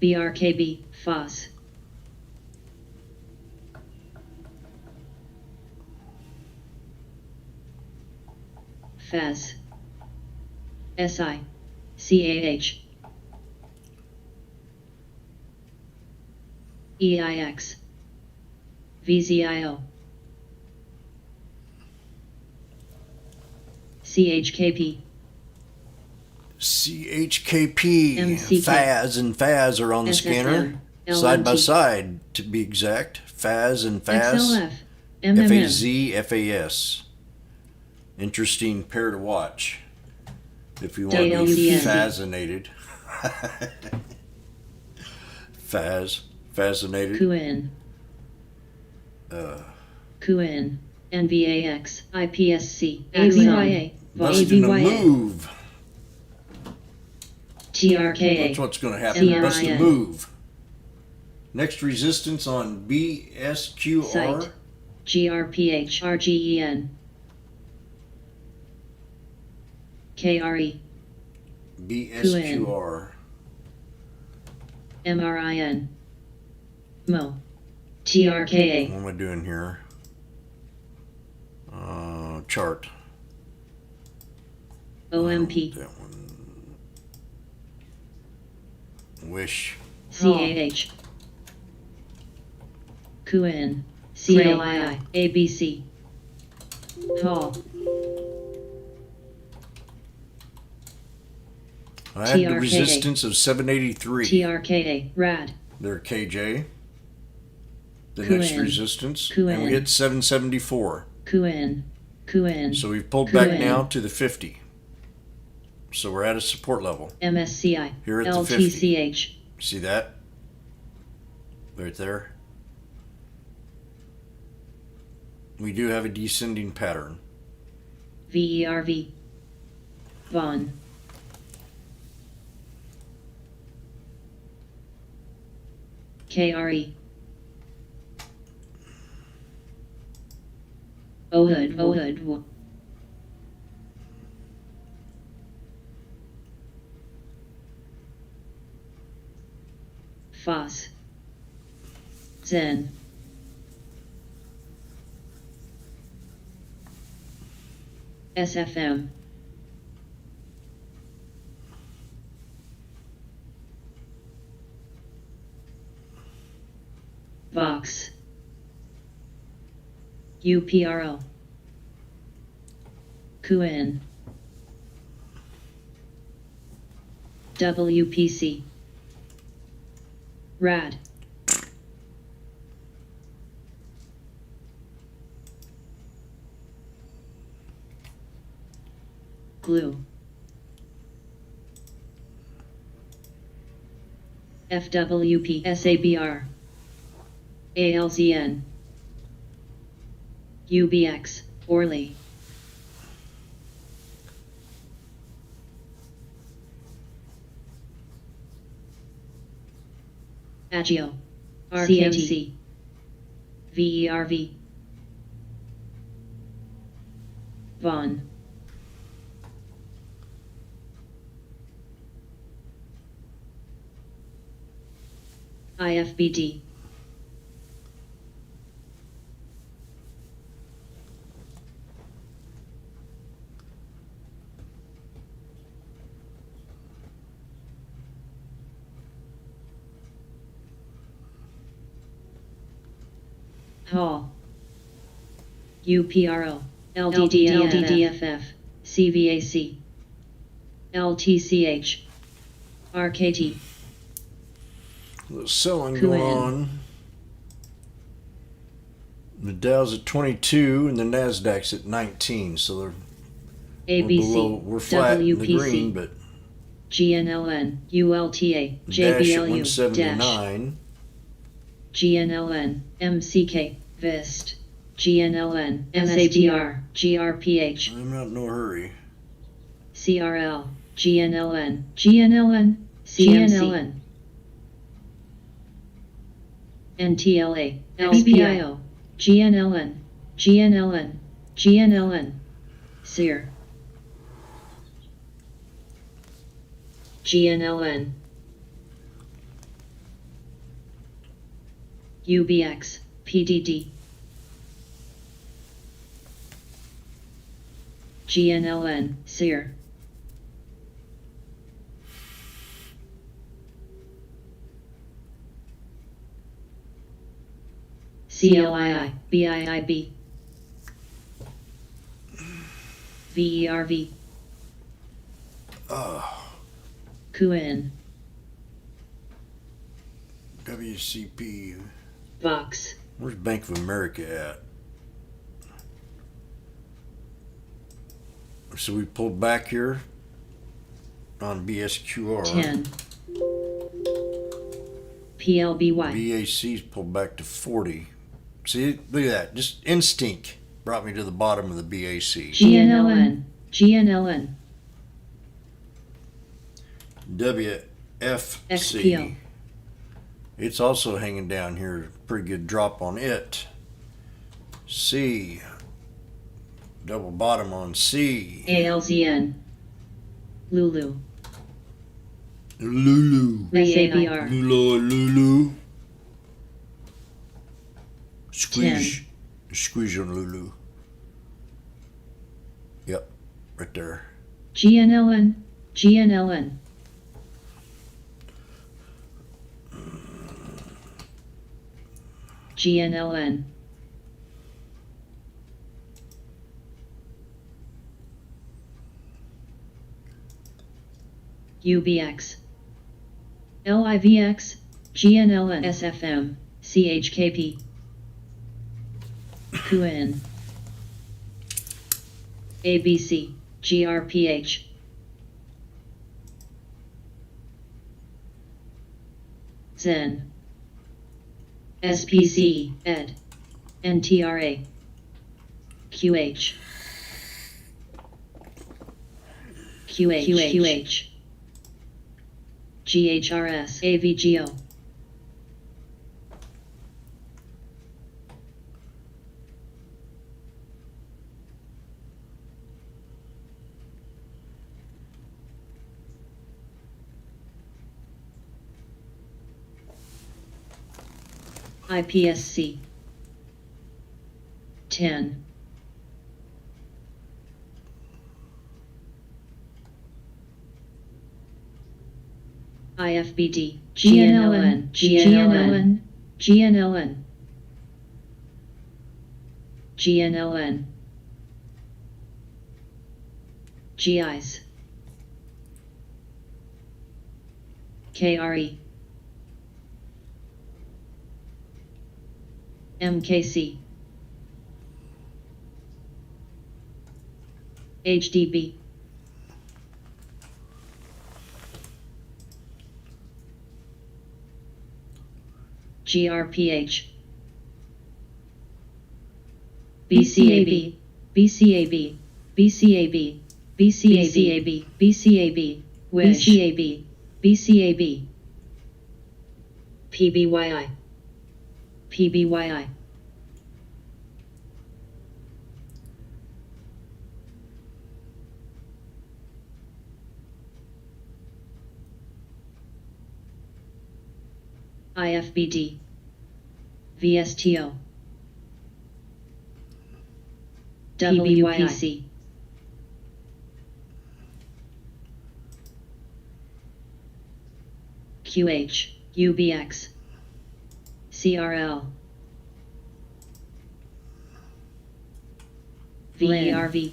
BRKB, FOS, FAS, SI, CAH, EIX, VZIO, CHKP, CHKP, MCK. FAS and FAS are on the SFM, scanner, LNT. side by side to be exact. FAS and FAS, XLF, MMM, FAZ, FAS. Interesting pair to watch if you want to be WDC. fascinated. Fascinated. QN, QN, NVAX, IPSC, AVYA, Busting a move. TRKA, That's what's going to happen. Bust a CRIN. move. Next resistance on BSQR. Site, GRPH, RGEN, KRE, BSQR. MRIN, MO, TRKA, What am I doing here? Chart. OMP, That one. Wish. CAH, QN, CLII, ABC, Hall, I had the TRKA. resistance of 783. TRKA, RAD, There, KJ. The QN. next resistance. QN. And we hit 774. QN, QN, So we've pulled back QN. now to the 50. So we're at a support level. MSCI, Here at the 50. LTCH, See that? Right there. We do have a descending pattern. VERV, VON, KRE, OHUD, FOS, Zen, SFM, Vox, UPRO, QN, WPC, RAD, Glue, FWP, SABR, ALZN, UBX, Orly, Agio, RKMC, VERV, Vaughn. IFBD. Hall. UPRO. LDDFF. CVAC. LTCH. RKT. The selling going on. The Dow's at 22 and the Nasdaq's at 19, so they're ABC. we're flat in the green, WPC. but GNLN. ULTA. Dash at JBLU. 179. GNLN. MCK. VIST. GNLN. MSTR. GRPH. I'm not in no hurry. CRL. GNLN. GNLN. CNLN. NTLA. SPIO. GNLN. GNLN. GNLN. SEER. GNLN. UBX. PDD. GNLN. SEER. CLII. BIIB. VERV. QN. WCP. Vox. Where's Bank of America at? So we pulled back here on BSQR. 10. PLBY. BAC's pulled back to 40. See, look at that. Just instinct brought me to the bottom of the BAC. GNLN. GNLN. WFC. XPO. It's also hanging down here. Pretty good drop on it. C. Double bottom on C. ALZN. Lulu. Lulu. SABR. Lulu. Squeeze. Squeeze on Lulu. Yep. Right there. GNLN. GNLN. GNLN. UBX. LIVX. GNLN. SFM. CHKP. QN. ABC. GRPH. Zen. SPC. Ed. NTRA. QH. QH. GHRS. AVGO. IPSC. 10. IFBD. GNLN. GNLN. GNLN. GNLN. GIs. KRE. MKC. HDB. GRPH. BCAB. BCAB. BCAB. BCAB. BCAB. BCAB. BCAB. PBYI. PBYI. IFBD, VSTO, WPC, QH, UBX, CRL, VERV,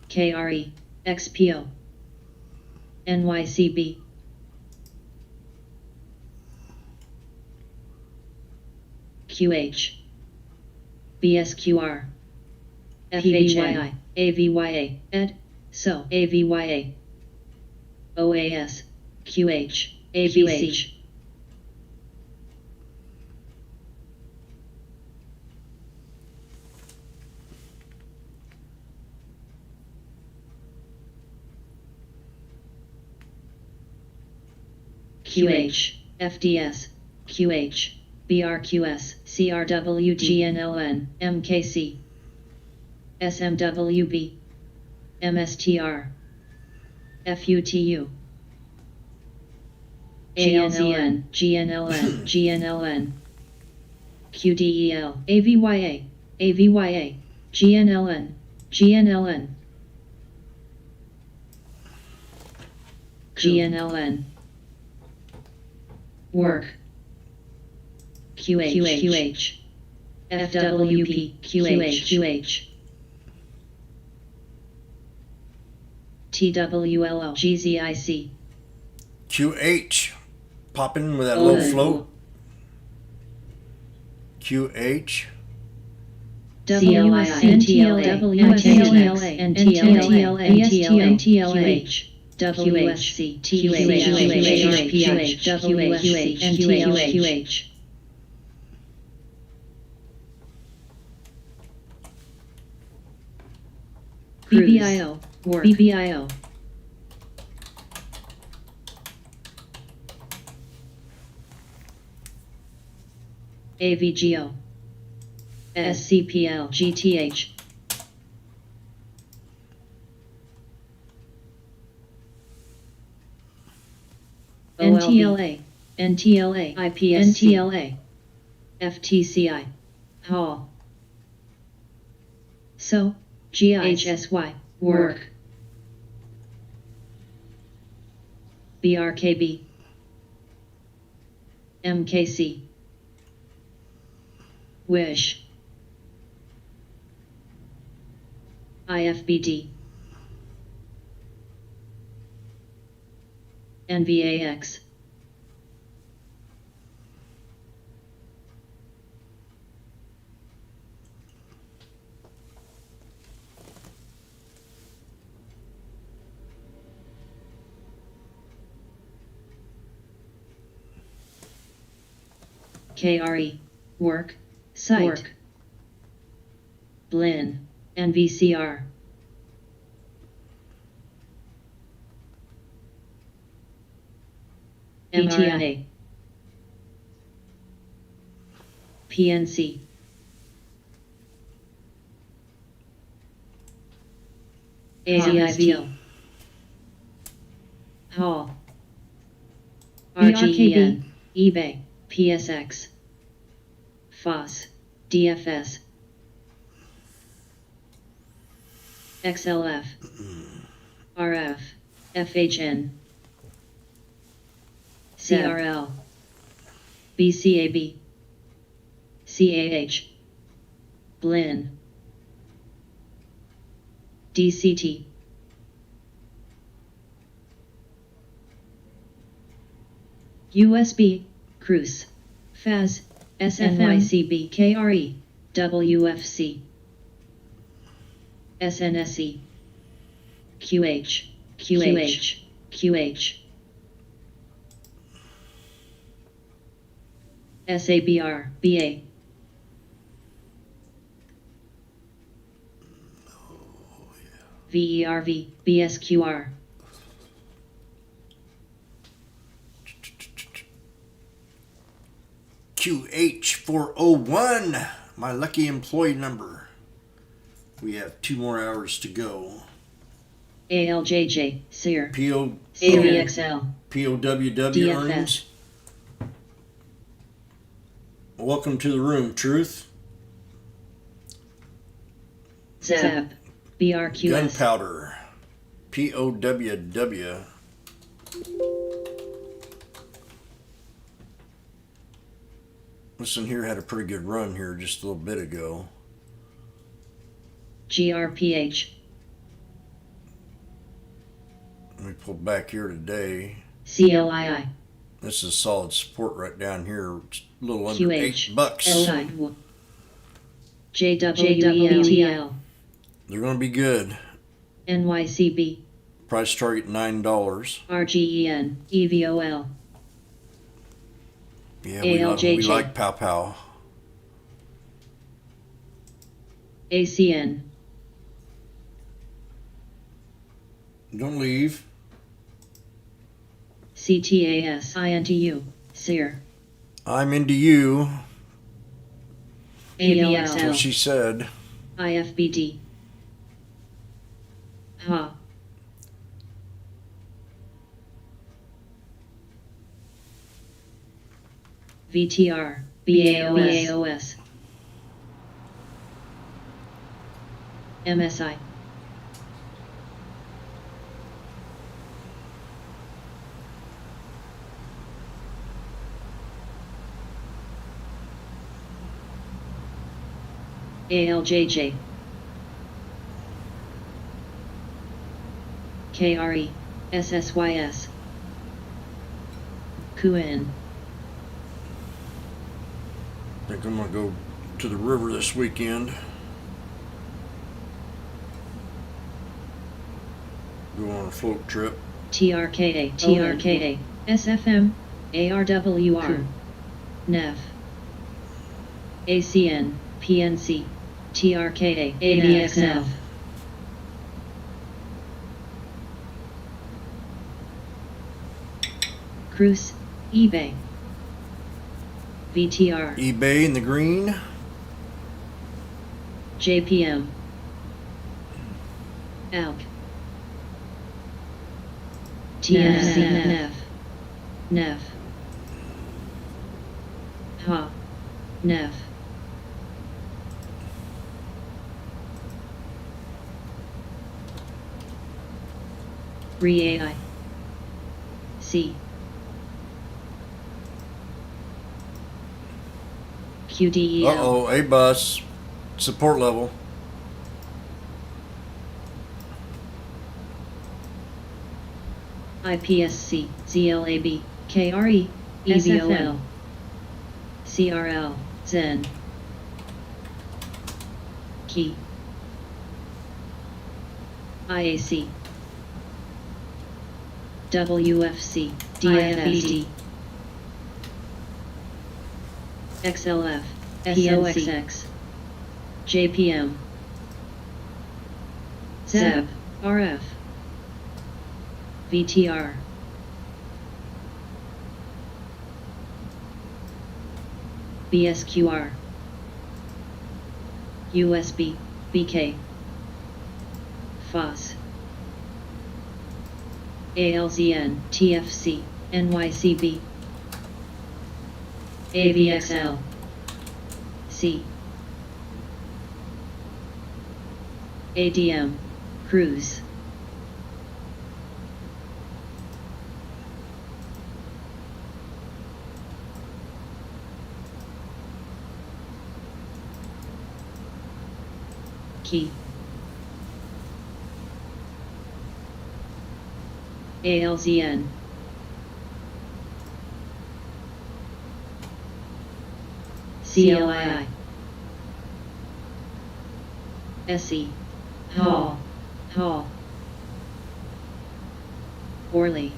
KRE, XPO, NYCB, QH, BSQR, FHI, AVYA, ED, SO, AVYA, OAS, QH, AVH. QH, FDS, QH, BRQS, CRW, GNLN, MKC, SMWB, MSTR, FUTU, ALZN, GNLN, GNLN, QDEL, AVYA, AVYA, GNLN, GNLN, GNLN. Work. QH, FWP, QH, TWLO, GZIC, QH. Popping with that low float. QH. WII, NTLA, WSTLA, NTLA, NTLA, WSC, TQH, WSC, NTLA, BBIO, work, BBIO, AVGO, SCPL, GTH, NTLA, NTLA, IPSC, NTLA, FTCI, Hall. So, GIHSY, work. BRKB, MKC, Wish, IFBD, NVAX, KRE, work, site, work. Blinn, NVCR, MTIA, PNC, AZIVL, Hall, RGEN, eBay, PSX, FOS, DFS, XLF, RF, FHN, CRL, BCAB, CAH, Blinn, DCT, USB, Cruise, FAS, SFMICB, KRE, WFC, SNSE, QH, SABR, BA, VERV, BSQR, QH401, my lucky employee number. We have 2 more hours to go. ALJJ, SEER, PO, AVXL, POWW DFS. earnings. Welcome to the room, Truth. Zap. BRQS. Gunpowder. POWW. This one here had a pretty good run here just a little bit ago. GRPH. We pulled back here today. CLII. This is solid support right down here. It's a little under QH. $8. JWEL. They're going to be good. NYCB. Price target $9. RGEN. EVOL. Yeah, ALJJ. we like Pow Pow. ACN. Don't leave. CTAS. INTU. SEER. I'm into you. AVXL. That's what she said. IFBD. HA. VTR. BAOS. MSI. ALJJ. KRE. SSYS. QN. I think I'm going to go to the river this weekend. Go on a float trip. TRKA. SFM. ARWR. NEF. ACN. PNC. TRKA. AVXF. Cruise. eBay. VTR. eBay in the green. JPM. ALK. TNF. NEF. HA. NEF. REAI. C. QDEL. Uh-oh, A-bus. Support level. IPSC. ZLAB. KRE. EVOL. CRL. Zen. Key. IAC. WFC. DFBD. XLF. POXX. JPM. ZEB. RF. VTR. BSQR. USB. BK. FOS. ALZN. TFC. NYCB. AVXL. C. ADM. Cruise. Key. ALZN. CLII. SE. Hall. Orly.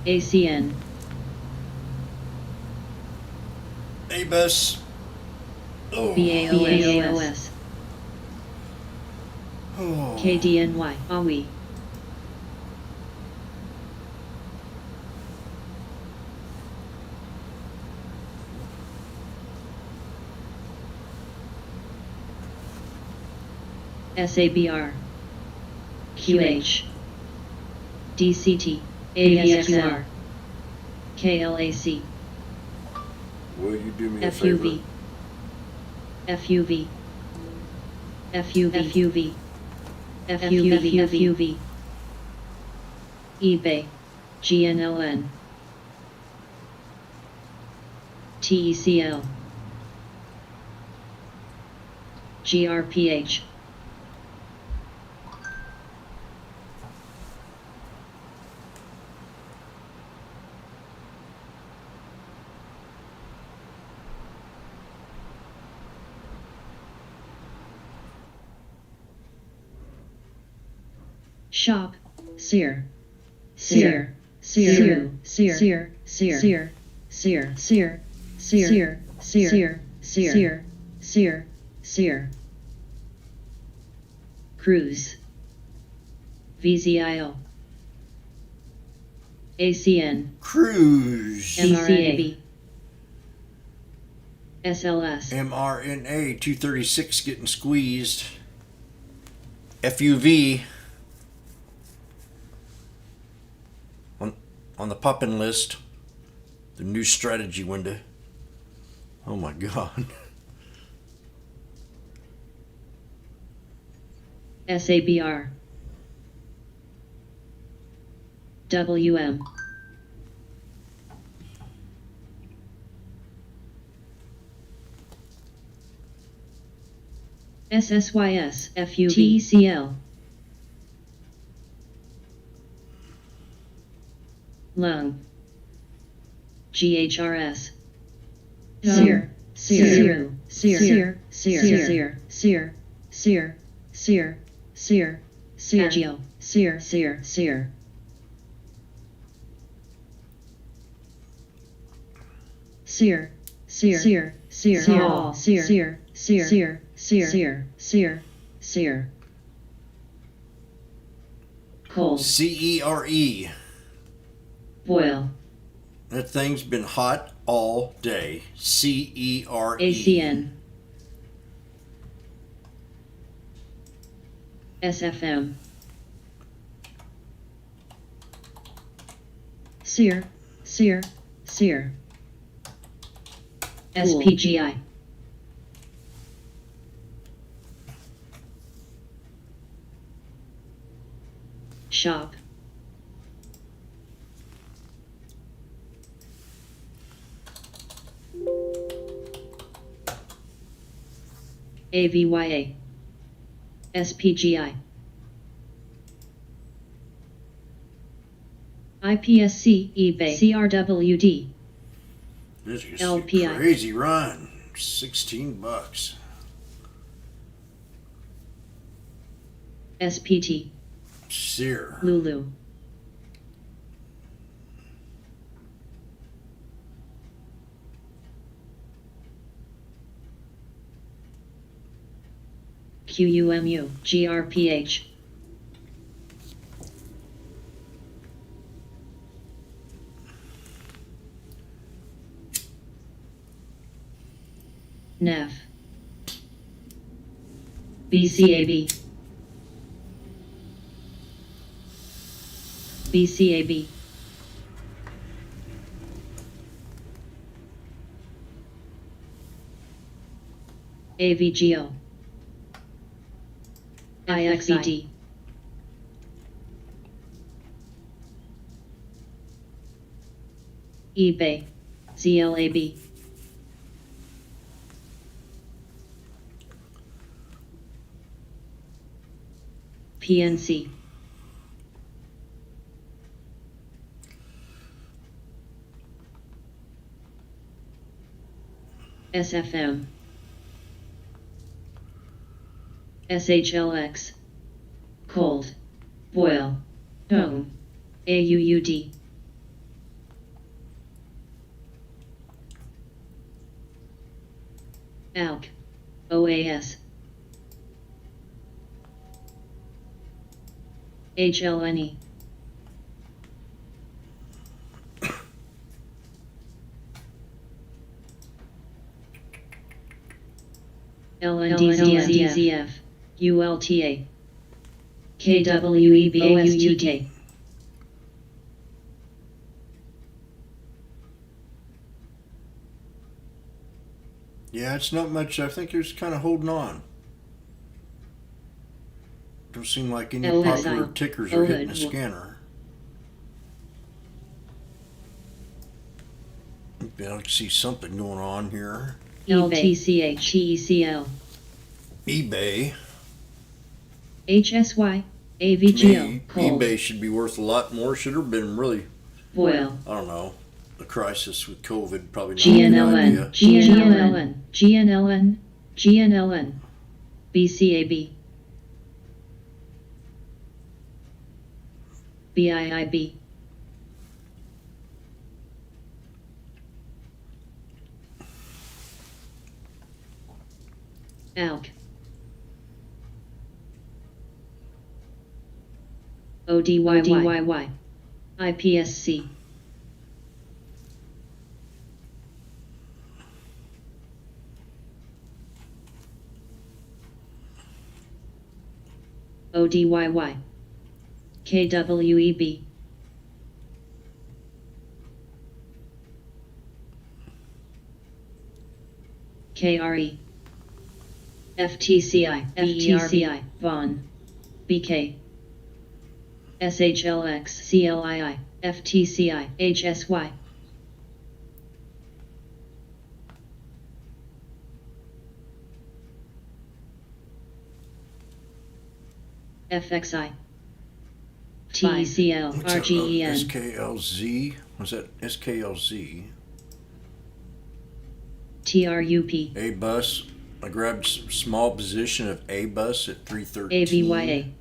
ACN. A-bus. Oh. BAOS. Oh. KDNY. AWI. SABR. QH. DCT. AVXR. KLAC. Will you do me a favor? FUV FUV FUV eBay GNLN TECL GRPH Shop Sear Sear Sear Sear Sear Sear Sear Sear Sear Sear Sear Sear Cruise VZIO ACN Cruise. MRAB SLS mRNA 236 getting squeezed. FUV on the poppin' list. The new strategy window. Oh my God. SABR WM SSYS FUV TCL Lung GHRS Sear Sear Sear Sear Sear Sear Sear Sear Sergio Sear Sear Sear Sear Sear Sear Sear Sear Sear Sear Sear Sear Sear Cold CERE. Boil That thing's been hot all day. CERE. ACN SFM Sear Sear Sear SPGI Shop AVYA SPGI IPSC eBay CRWD This is LPI. a crazy run. $16. SPT Sear. Lulu QUMU GRPH NEF BCAB BCAB AVGO IXED eBay ZLAB PNC SFM SHLX Cold Boil Dome AUUD ALK OAS HLNE LNDZF ULTA KWEBOSTK Yeah, it's not much. I think it's kind of holding on. Don't seem like any popular tickers are hitting the scanner. Maybe I can see something going on here. LTCHECL. eBay. HSY. To AVGO. me, eBay should be worth a lot more. Should have been really, Foil. I don't know, the crisis with COVID probably not GNLN. GNLN. GNLN. GNLN. BCAB. BIIB. ALK. ODYY. IPSC. ODYY. KWEB. KRE. FTCI. FTCI. Vaughn. BK. SHLX. CLII. FTCI. HSY. FXI. TECL. RGEN. SKLZ. Was that SKLZ? TRUP. A bus. I grabbed small position of A bus at 313. AVYA.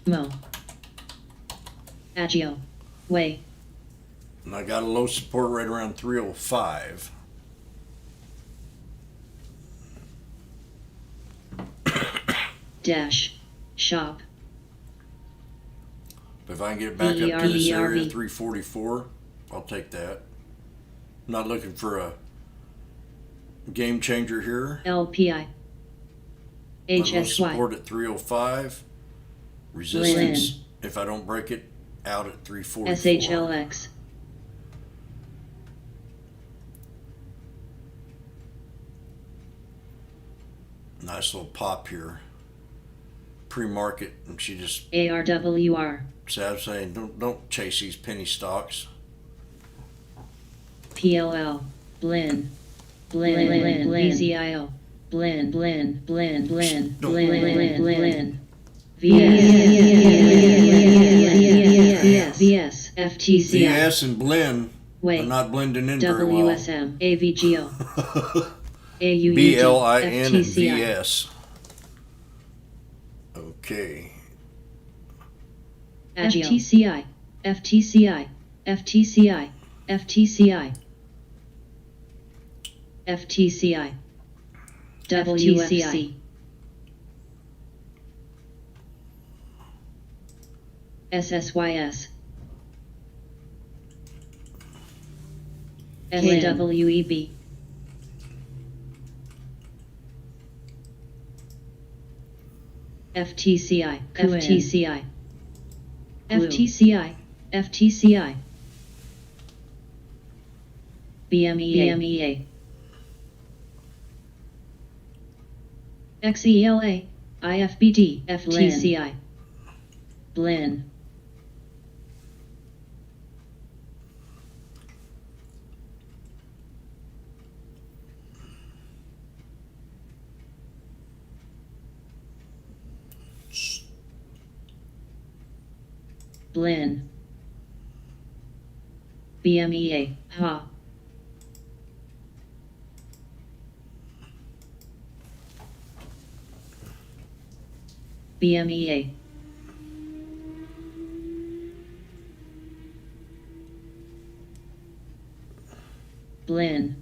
Mo. Agio. Way. And I got a low support right around 305. Dash. Shop. If I can get it back up to this area, 344, I'll take that. I'm not looking for a game changer here. LPI. HSY. Support at 305. Resistance, if I don't break it, out at 344. SHLX. Nice little pop here. Pre-market, and she just ARWR. So I'm saying, don't chase these penny stocks. PLL. Blin. BZIO. Blin. VS. FTCI. VS and Blend are not blending in very well. WSM. AVGO. AUUG. BLIN and VS. Okay. FTCI. FTCI. FTCI. FTCI. FTCI. WFC. SSYS. SWEB. FTCI. FTCI. FTCI. FTCI. BMEA. XELA. IFBD. FTCI. Blin. Blin. BMEA. Ha. BMEA. Blin.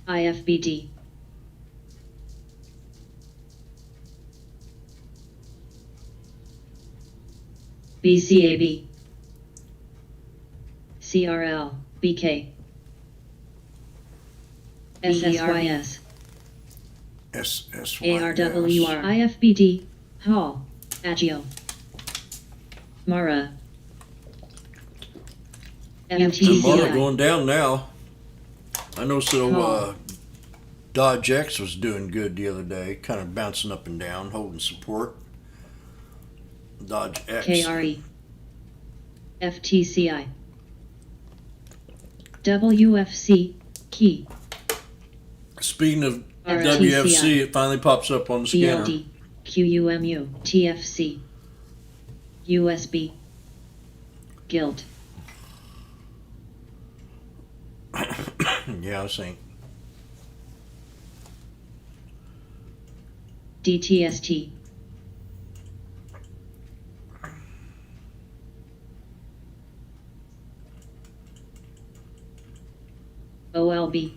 IFBD. BCAB. CRL. BK. SSYS. ARWR IFBD Hall Agio Mara And Mara MTCI going down now. I noticed that Dodge X was doing good the other day, kind of bouncing up and down, holding support. Dodge X. KRE FTCI WFC Key Speaking of RTCI. WFC, it finally pops up on the scanner. BLD QUMU TFC USB Guild Yeah, I was saying. DTST OLB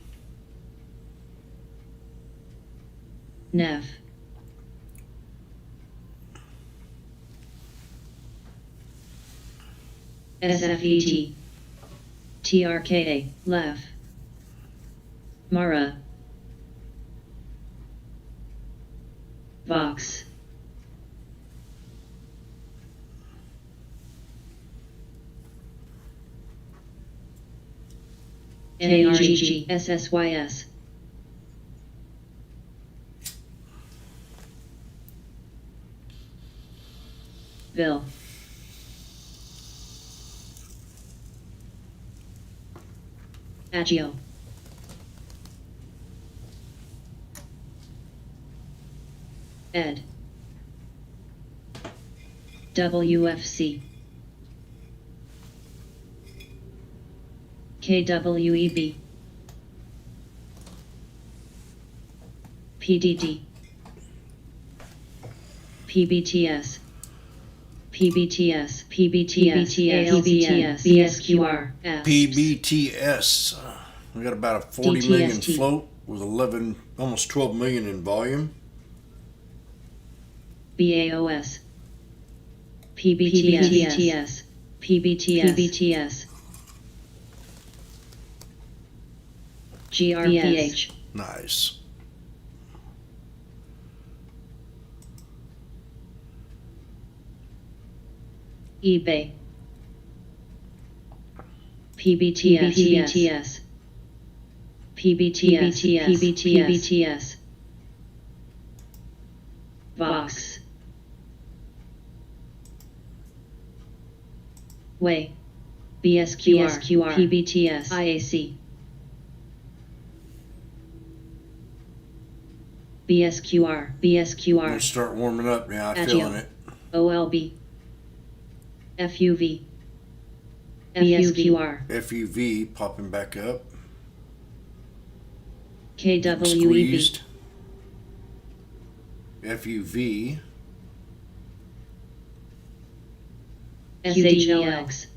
NEF SFET TRKA LEF Mara Vox NARGG SSYS Bill Agio Ed WFC KWEB PDD PBTS PBTS PBTS ALTS BSQR PBTS. We got about a 40 million DTST. float with 11, almost 12 million in volume. BAOS PBTS PBTS GRPH Nice. eBay PBTS PBTS Vox Way BSQR PBTS IAC BSQR We'll start warming up now. I'm Agile. feeling it. OLB FUV BSQR FUV popping back up. KWEB Squeezed. FUV. SHLX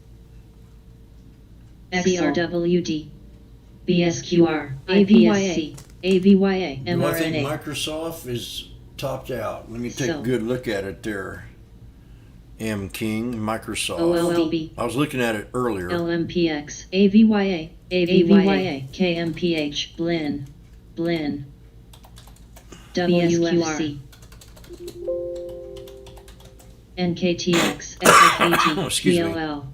CRWD BSQR AVYA AVYA Do I think mRNA Microsoft is topped out? Let me take So. a good look at it there. M King, Microsoft. OLB I was looking at it earlier. LMPX AVYA AVYA KMPH Blinn WFC NKTX SFET Excuse me. PLL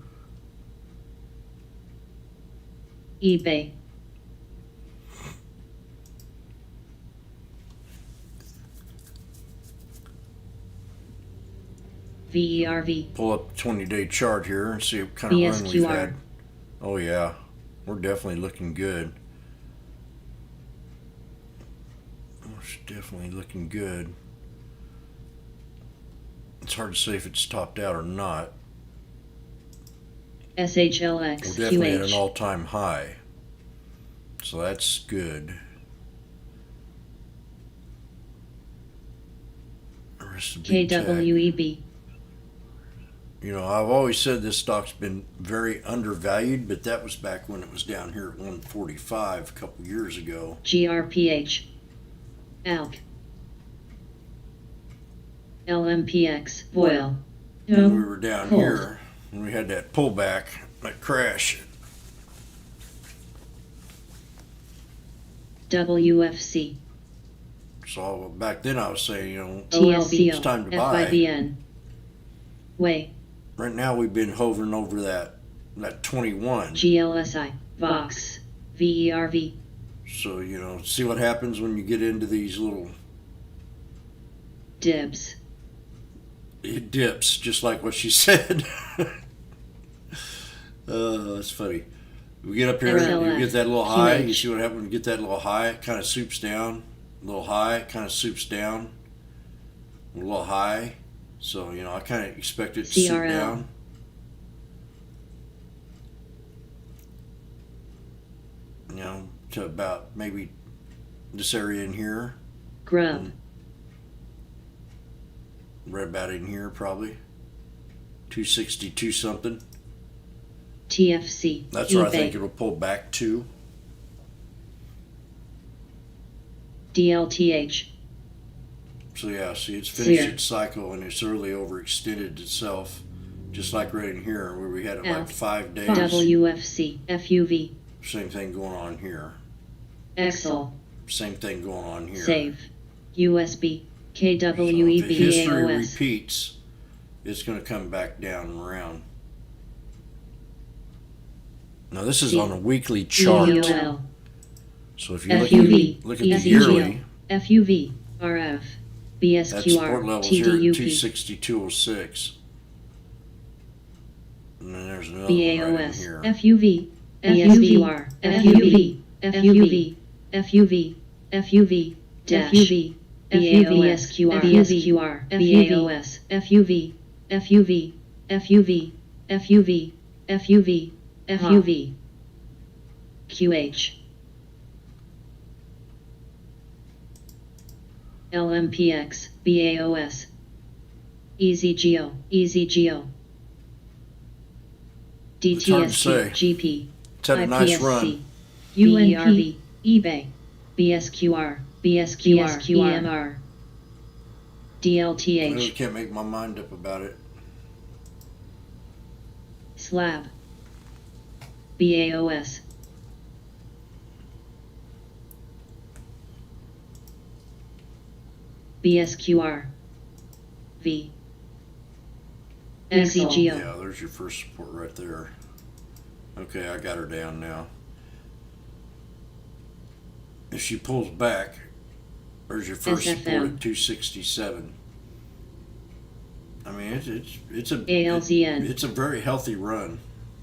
eBay VERV Pull up the 20-day chart here and see what kind of run we've BSQR. had. Oh yeah, we're definitely looking good. We're definitely looking good. It's hard to say if it's topped out or not. SHLX We're definitely at an QH all-time high. So that's good. The rest of big tech. KWEB You know, I've always said this stock's been very undervalued, but that was back when it was down here at 145 a couple years ago. GRPH ALK LMPX Boyle When we were down Cold. here, and we had that pullback, that crash. WFC So back then I was saying, TSCO. it's time to buy. FIBN. Way. Right now we've been hovering over that 21. GLSI. Vox. VERV. So, see what happens when you get into these little Dibs. dips, just like what she said. That's funny. We get up here, you get that little high. You see what happens when you get that little high? It kind of soups down. A little high, it kind of soups down. A little high. So, I kind of expect it to soup CRL. down. To about maybe this area in here. Grub. Right about in here, probably. 262 something. TFC. That's where I eBay. think it'll pull back to. DLTH. So yeah, see, it's finished Sear. its cycle and it's really overextended itself, just like right in here where we had it like 5 days. WFC. FUV. Same thing going on here. Excel. Same thing going on here. Save. USB. So if the history KWEBAOS. repeats, it's going to come back down and around. Now this is on a weekly chart. EUL. So if you FUV. look at the yearly, FUV. RF. that support BSQR. level's here at TDUP. 262.06. And then there's another one right in BAOS. here. FUV. BSQR. FUV. FUV. FUV. FUV. FUV. BAOSQR. BSQR. BAOS. FUV. FUV. FUV. FUV. FUV. FUV. QH. LMPX. BAOS. EasyGeo. EasyGeo. It's hard to say. DTSP. GP. It's had a nice run. UNP. eBay. BSQR. BSQR. EMR. I DLTH. really can't make my mind up about it. Slab. BAOS. BSQR. V. EasyGeo. Yeah, there's your first support right there. Okay, I got her down now. If she pulls back, there's your first support SFM. at 267. I mean, it's a ALZN. it's a very healthy run,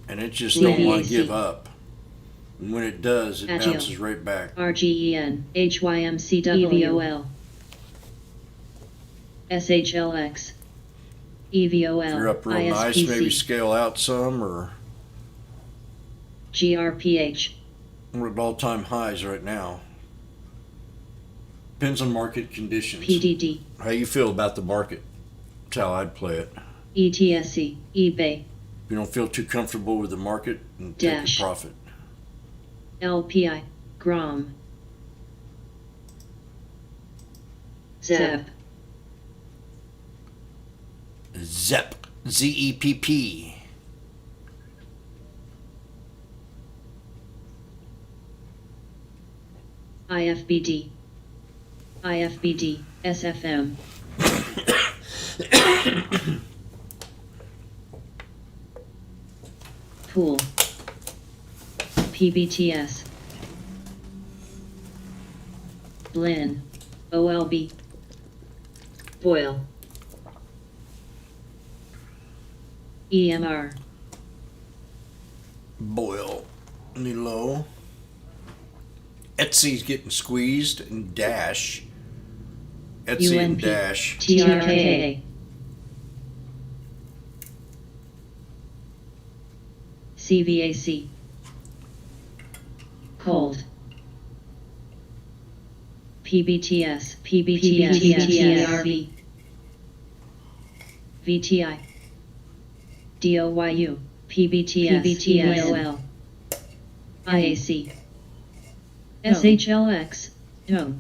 and it just don't want to CVAC. give up. And when it does, it Agile. bounces right back. RGEN. HYMCWOL. SHLX. EVOL. If you're up real nice, maybe scale out some, or GRPH. we're at all-time highs right now. Depends on market conditions. PDD. How you feel about the market? That's how I'd play it. ETSC. eBay. If you don't feel too comfortable with the market, then take Dash. a profit. LPI. GROM. ZEP. ZEP. ZEPP. IFBD. IFBD. SFM. Pool. PBTS. Blinn. OLB. Boyle. EMR. Boil. Any low. Etsy's getting squeezed, and Dash. Etsy and UNP. Dash. TRKA. CVAC. Cold. PBTS. PBTS. VTI. DOYU. PBTS. PBTS. IAC. SHLX. Tone.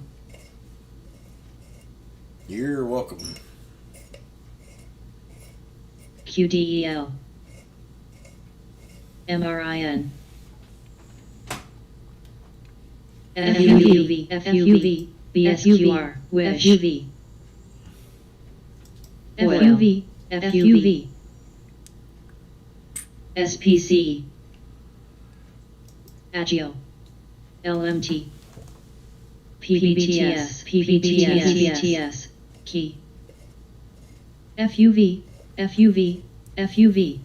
You're welcome. QDEL. MRIN. FUV. FUV. BSQR, wish, FUV, FUV, FUV, SPC, Agio, LMT, PBTS, PBTS, Key, FUV, FUV, FUV,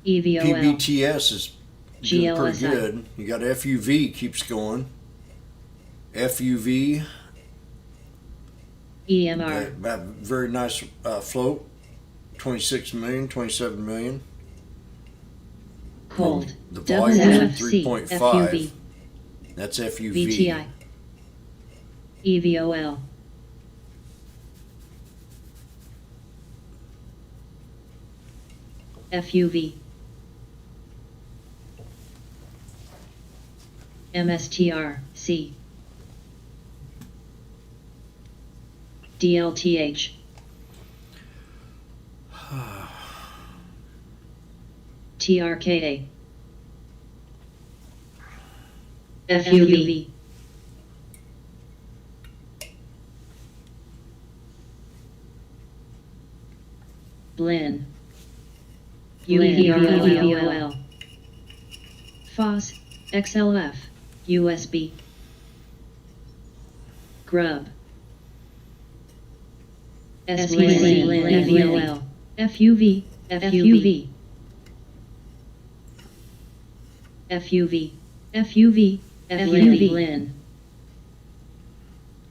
EVOL, PBTS is doing pretty GLSI. good. You got FUV keeps going. FUV, EMR, that very nice float. 26 million, 27 million. Cold, The volume is WFC, 3.5. FUV, That's FUV. VTI, EVOL, FUV, MSTR, C, DLTH, TRKA, FUV, Blin, UEVOL, FOS, XLF, USB, Grub, SPC, EVOL, FUV, FUV, FUV, FUV, FUV, Blin,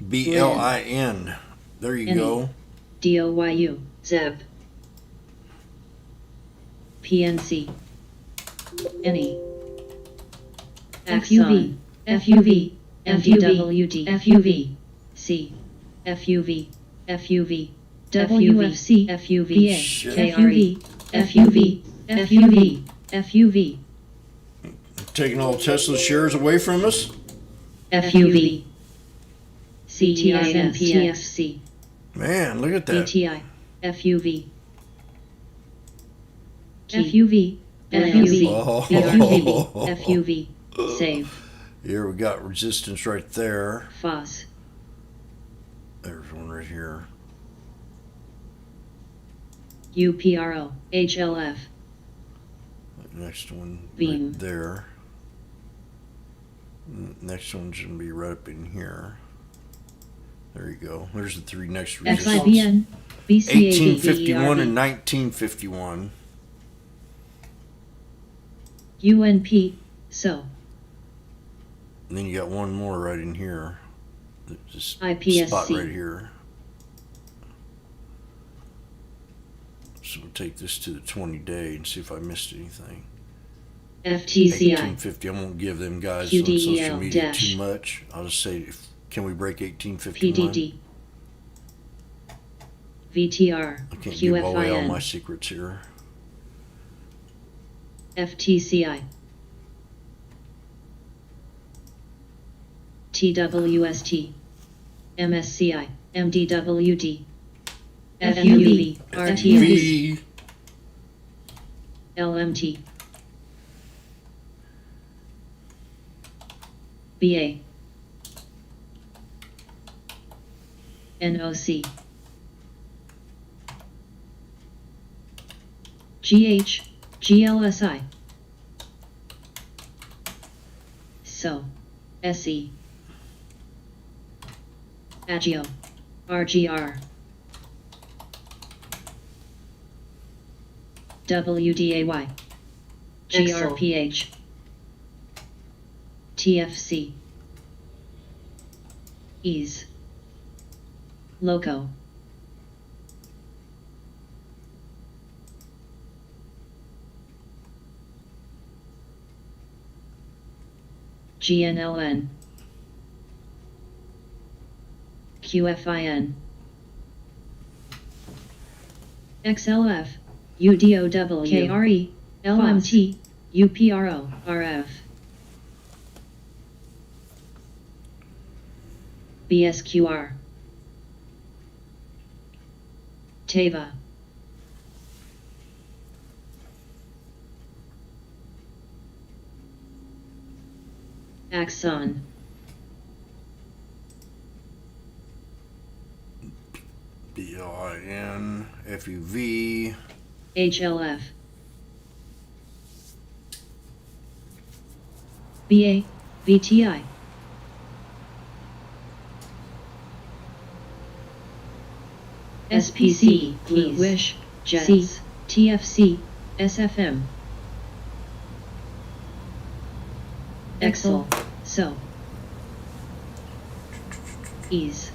BLIN. There you Any. go. DOYU, ZEP, PNC, Any, FUV, FUV, FUWD, FUV, C, FUV, FUV, WFC, FUV, Shit. KRE, FUV, FUV, FUV, Taking all Tesla shares away from us. FUV, CTIS, TFC, Man, look at that. BTI, FUV, FUV, FUV, Oh. FUV, FUV, save, Here we got resistance right there. FOS, There's one right here. UPRO, HLF, Next one Beam. right there. Next one's gonna be right up in here. There you go. There's the three next resistance. XIBN, BCAD, 1851 and 1951. UNP, so, And then you got one more right in here. This IPSC. spot right here. So we'll take this to the 20-day and see if I missed anything. FTCI, 1850. I won't give them guys on social QDEL media dash. too much. I'll just say, can we break 1851? PDD, VTR, I can't give away all my QFIN, secrets here. FTCI, TWST, MSCI, MDWD, FUV, RTS, V. LMT, BA, NOC, GH, GLSI, SO, SE, Agio, RGR, WDAY, GRPH, TFC, Ease, Loco, GNLN, QFIN, XLF, UDOW, KRE, LMT, UPRO, RF, BSQR, TEVA, Axon, DLIN, FUV, HLF, BA, VTI, SPC, Blue Wish, Jets, TFC, SFM, Excel, So, Ease,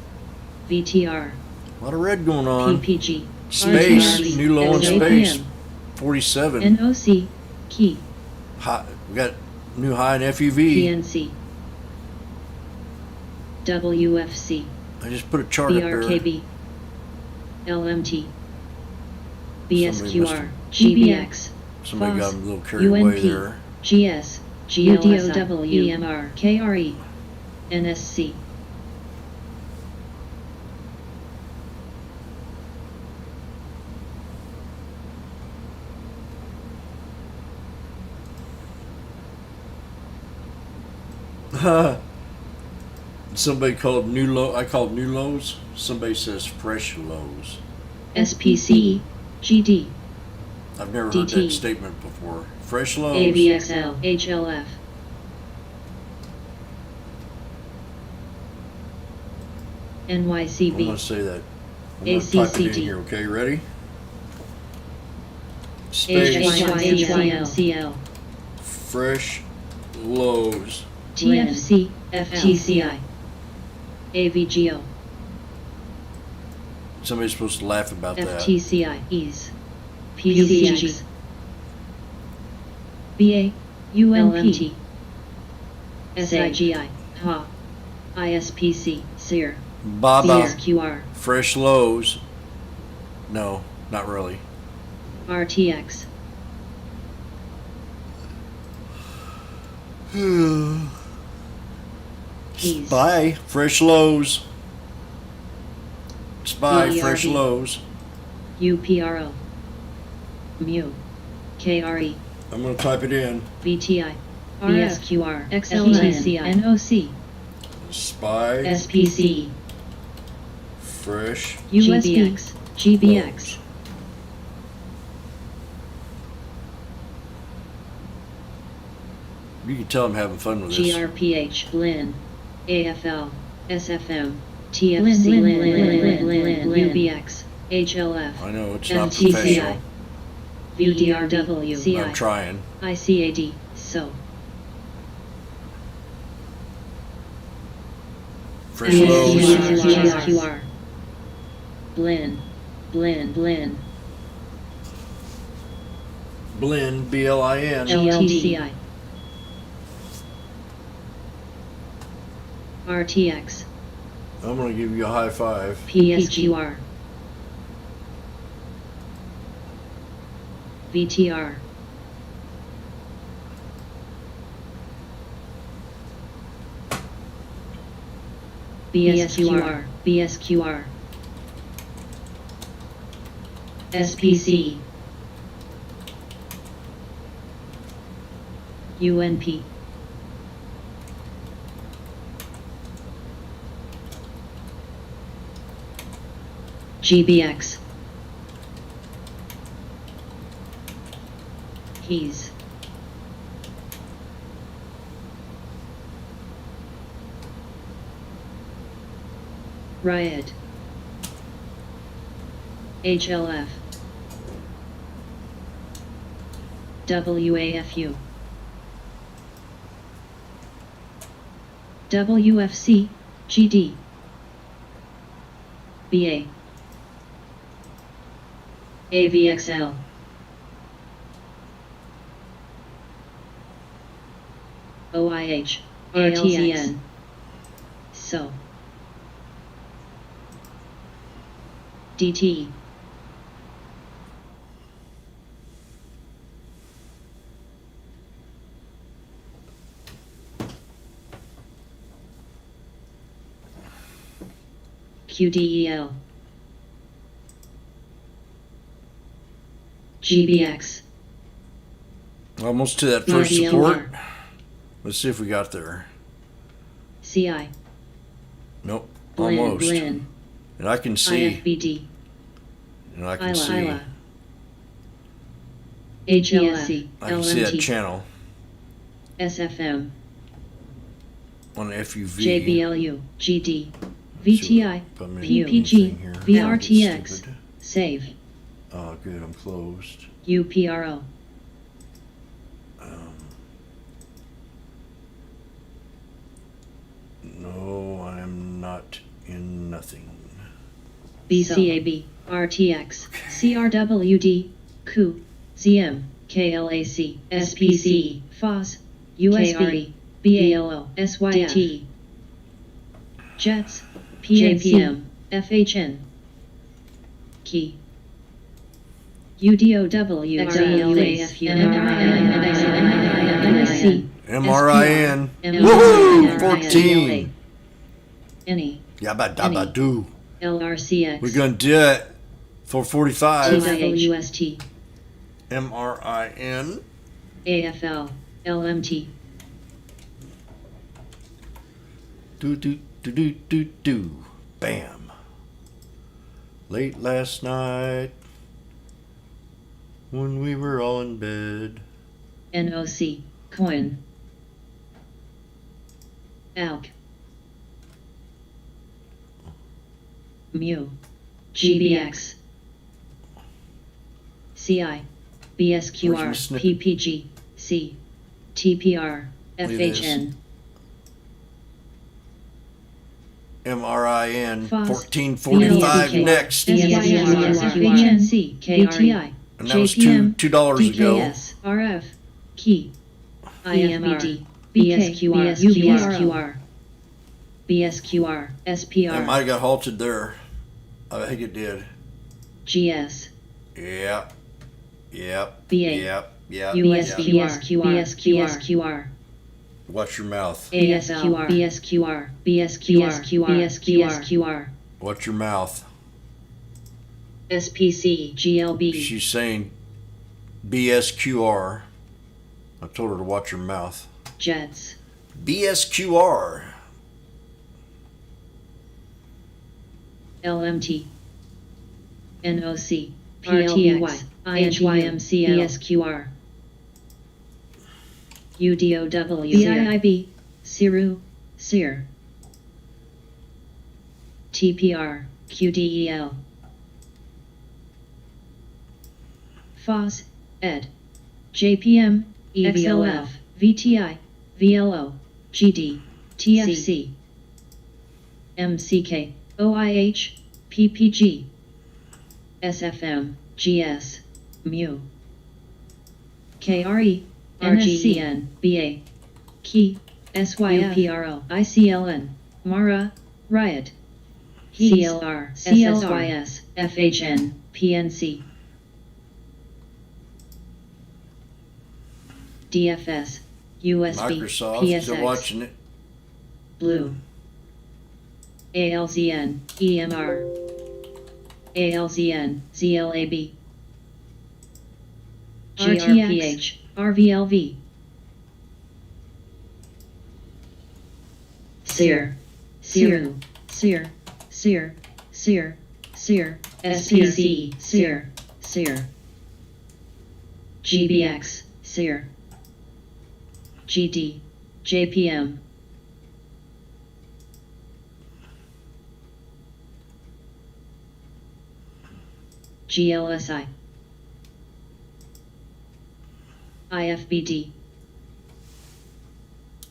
VTR, a lot of red going on. PPG, Space, RTRB, new low in space, 47. NOC, Key, High, we got new high in FUV. PNC, WFC, I just put a chart up there. BRKB, LMT, Somebody must BSQR, have- GBX, Somebody got FOS, a little carried away UNP, there. GS, GLSI, EMR, KRE, NSC. Somebody called new low. I called new lows. Somebody says fresh lows. SPC, GD, I've never heard DT. that statement before. Fresh lows. AVXL, HLF. I'm NYCB, going to say that. I'm going to type it in ACCD. here. Okay, ready? Space. HYCL, Fresh lows. TFC, FTCI, AVGO, Somebody's supposed to laugh about that. FTCI, EASE, PCX, BA, UNP, SIGI, HA, ISPC, SEER, Baba. CSQR, Fresh lows. No, not really. RTX, EASE, Spy. Fresh lows. Spy. BERB. Fresh lows. UPRO, MU, KRE, I'm going to type it in. VTI, BSQR, XLN, NOC, Spy. SPC, Fresh. GBX, GBX, You can tell I'm having fun with this. GRPH, LIN, AFL, SFM, TFC, UBX, HLF, I know it's not MTCI, professional. VDRW, I'm CI, trying. ICAD, SO, Fresh lows. QR, Blin, Blin, Blin, Blin. BLIN. LTCI, RTX, I'm going to give you a high five. PSQR, VTR, BSQR, BSQR, SPC, UNP, GBX, Keys, Riot, HLF, WAFU, WFC, GD, BA, AVXL, OIH, RTN, SO, DT, QDEL, GBX, Almost to that first RDLR. support. Let's see if we got there. CI, Nope. Blin, Almost. Blin, And I can see IFBD, And I can Isla, see, Isla. HLSC, I can see that LMT, channel SFM, on FUV. JBLU, GD, Let's see VTI, what- put me in PPG, anything here. VRTX, Stupid. Save, Oh, good, I'm closed. UPRO, No, I am not in nothing. BCAB, RTX, CRWD, COO, ZM, KLAC, SPC, FOS, USB, BALO, SYT, Jets, PJPM, FHN, Key, UDOW, MSC, MRIN. SPR, Woohoo! 14. Any, Yabba dabba doo. LRCX, We're gonna do it. 445. TIHUST, MRIN. AFL, LMT, Do do do do do do. Bam. Late last night, when we were all in bed. NOC, Coin, ALK, Mu, GBX, CI, Where's my BSQR, snippet? PPG, C, TPR, at this. FHN, MRIN. FOS, 1445 BLDK, next. SYSQR, KRI, And that was JPM, $2 ago. DKS, RF, Key, IFBD, BSQR, UBSQR, BSQR, I SPR, might have got halted there. I think it did. GS, Yep. Yep. BA, Yep. Yep. USQR, BSQR, Watch your mouth. ASQR, BSQR, BSQR, Watch your mouth. SPC, GLB, She's saying BSQR. I told her to watch her mouth. Jets, BSQR. LMT, NOC, PLY, IHYMCL, BSQR, UDOW, BIIB, CIRU, CIR, TPR, QDEL, FOS, ED, JPM, XLF, VTI, VLO, GD, TFC, MCK, OIH, PPG, SFM, GS, MU, KRE, NSCN, BA, Key, SYFPRO, ICLN, MARA, Riot, CLR, SSYS, FHN, PNC, DFS, USB, Microsoft. PSX, Still watching it. Blue, ALZN, EMR, ALZN, ZLAB, GRPH, RVLV, SEER, SEER, SEER, SEER, SEER, SEER, SPC, SEER, SEER, GBX, SEER, GD, JPM, GLSI, IFBD,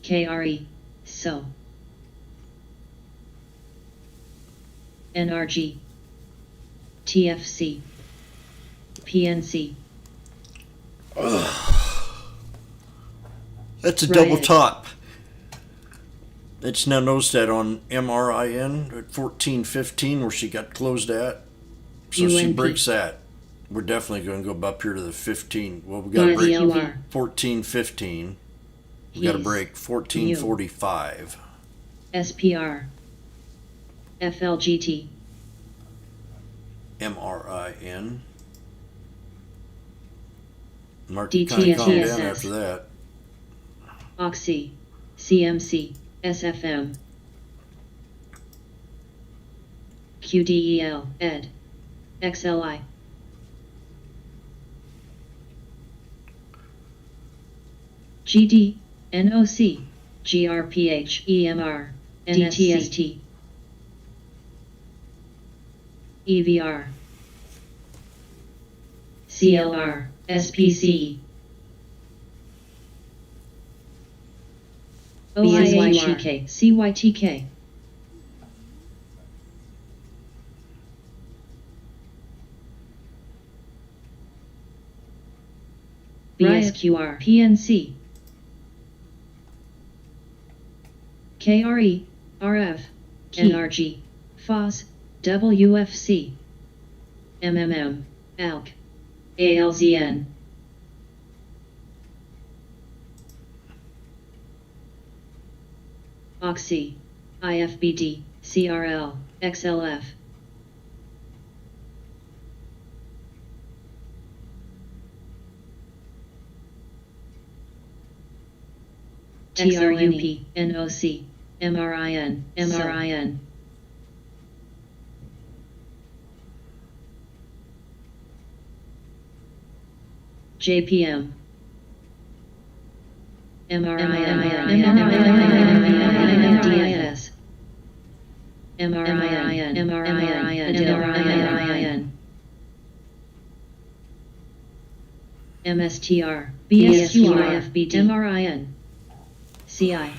KRE, SO, NRG, TFC, PNC, That's a Riot. double top. It's now noticed that on MRIN at 1415 where she got closed at. So she UNP. breaks that. We're definitely going to go up here to the 15. Well, we got to break BSQR, 1415. We got to He's break 1445. SPR, FLGT, MRIN. Market kind of calmed down DTSS. after that. Oxy, CMC, SFM, QDEL, ED, XLI, GD, NOC, GRPH, EMR, DTST, EVR, CLR, SPC, OIHEK, CYTK, BSQR, PNC, KRE, RF, NRG, FOS, WFC, MMM, ALK, ALZN, OXY, IFBD, CRL, XLF, TRUP, NOC, MRIN, MRIN, JPM, MRIN, DFS, MRIN, MRIN, MSTR, BSQR, FBD, MRIN, CI,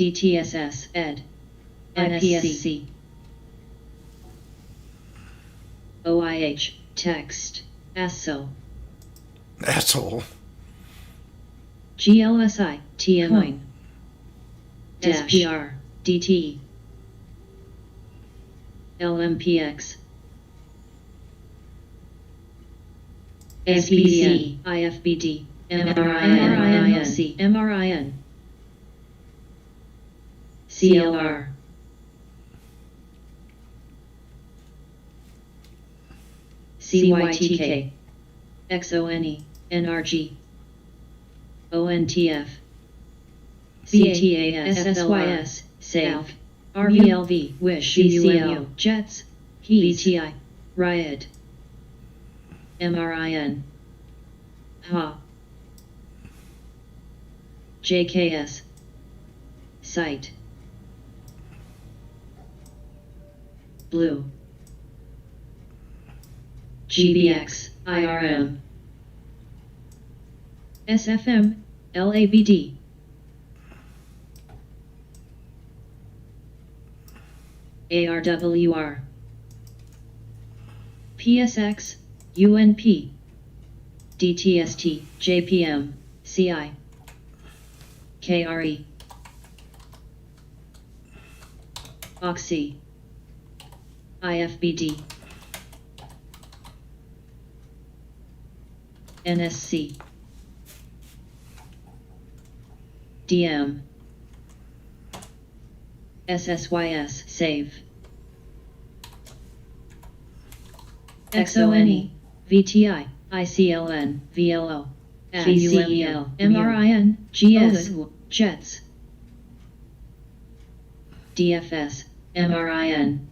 DTSS, ED, IPSC, OIH, text, ASO, Asshole. GLSI, TMI, SPR, DT, LMPX, SPC, IFBD, MRIN, MRIN, CLR, CYTK, XONE, NRG, ONTF, CTAS, SSYS, SAVE, RVLV, WISH, CCL, JETS, HEAT, VTI, RIOT, MRIN, HA, JKS, SITE, Blue, GBX, IRM, SFM, LABD, ARWR, PSX, UNP, DTST, JPM, CI, KRE, OXY, IFBD, NSC, DM, SSYS, SAVE, XONE, VTI, ICLN, VLO, VCEL, MRIN, GS, JETS, DFS, MRIN,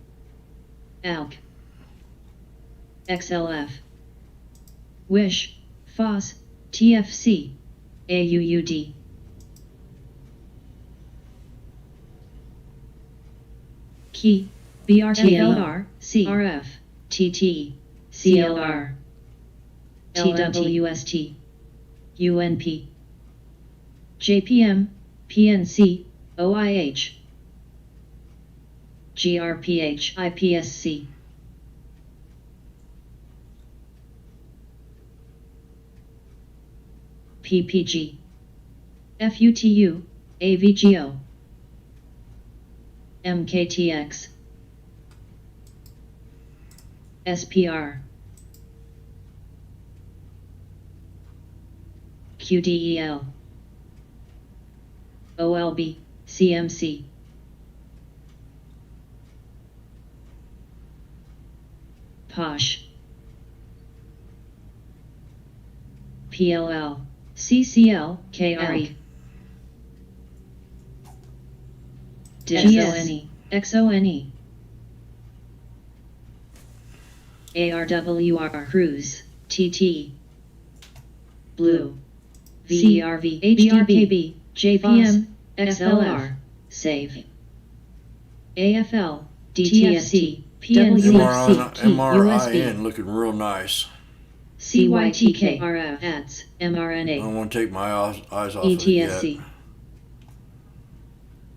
ALK, XLF, WISH, FOS, TFC, AUUD, KEY, BRTLR, CRF, TT, CLR, TWST, UNP, JPM, PNC, OIH, GRPH, IPSC, PPG, FUTU, AVGO, MKTX, SPR, QDEL, OLB, CMC, POSH, PLL, CCL, KRE, XONE, XONE, ARWR Cruise, TT. Blue. VERV, HDRKB, JPM, XLR, Save. AFL, DTSC, PNC, MRIN looking real nice. CYTK, RF, ATS, I don't mRNA, want to take my eyes off of it yet. ETSC.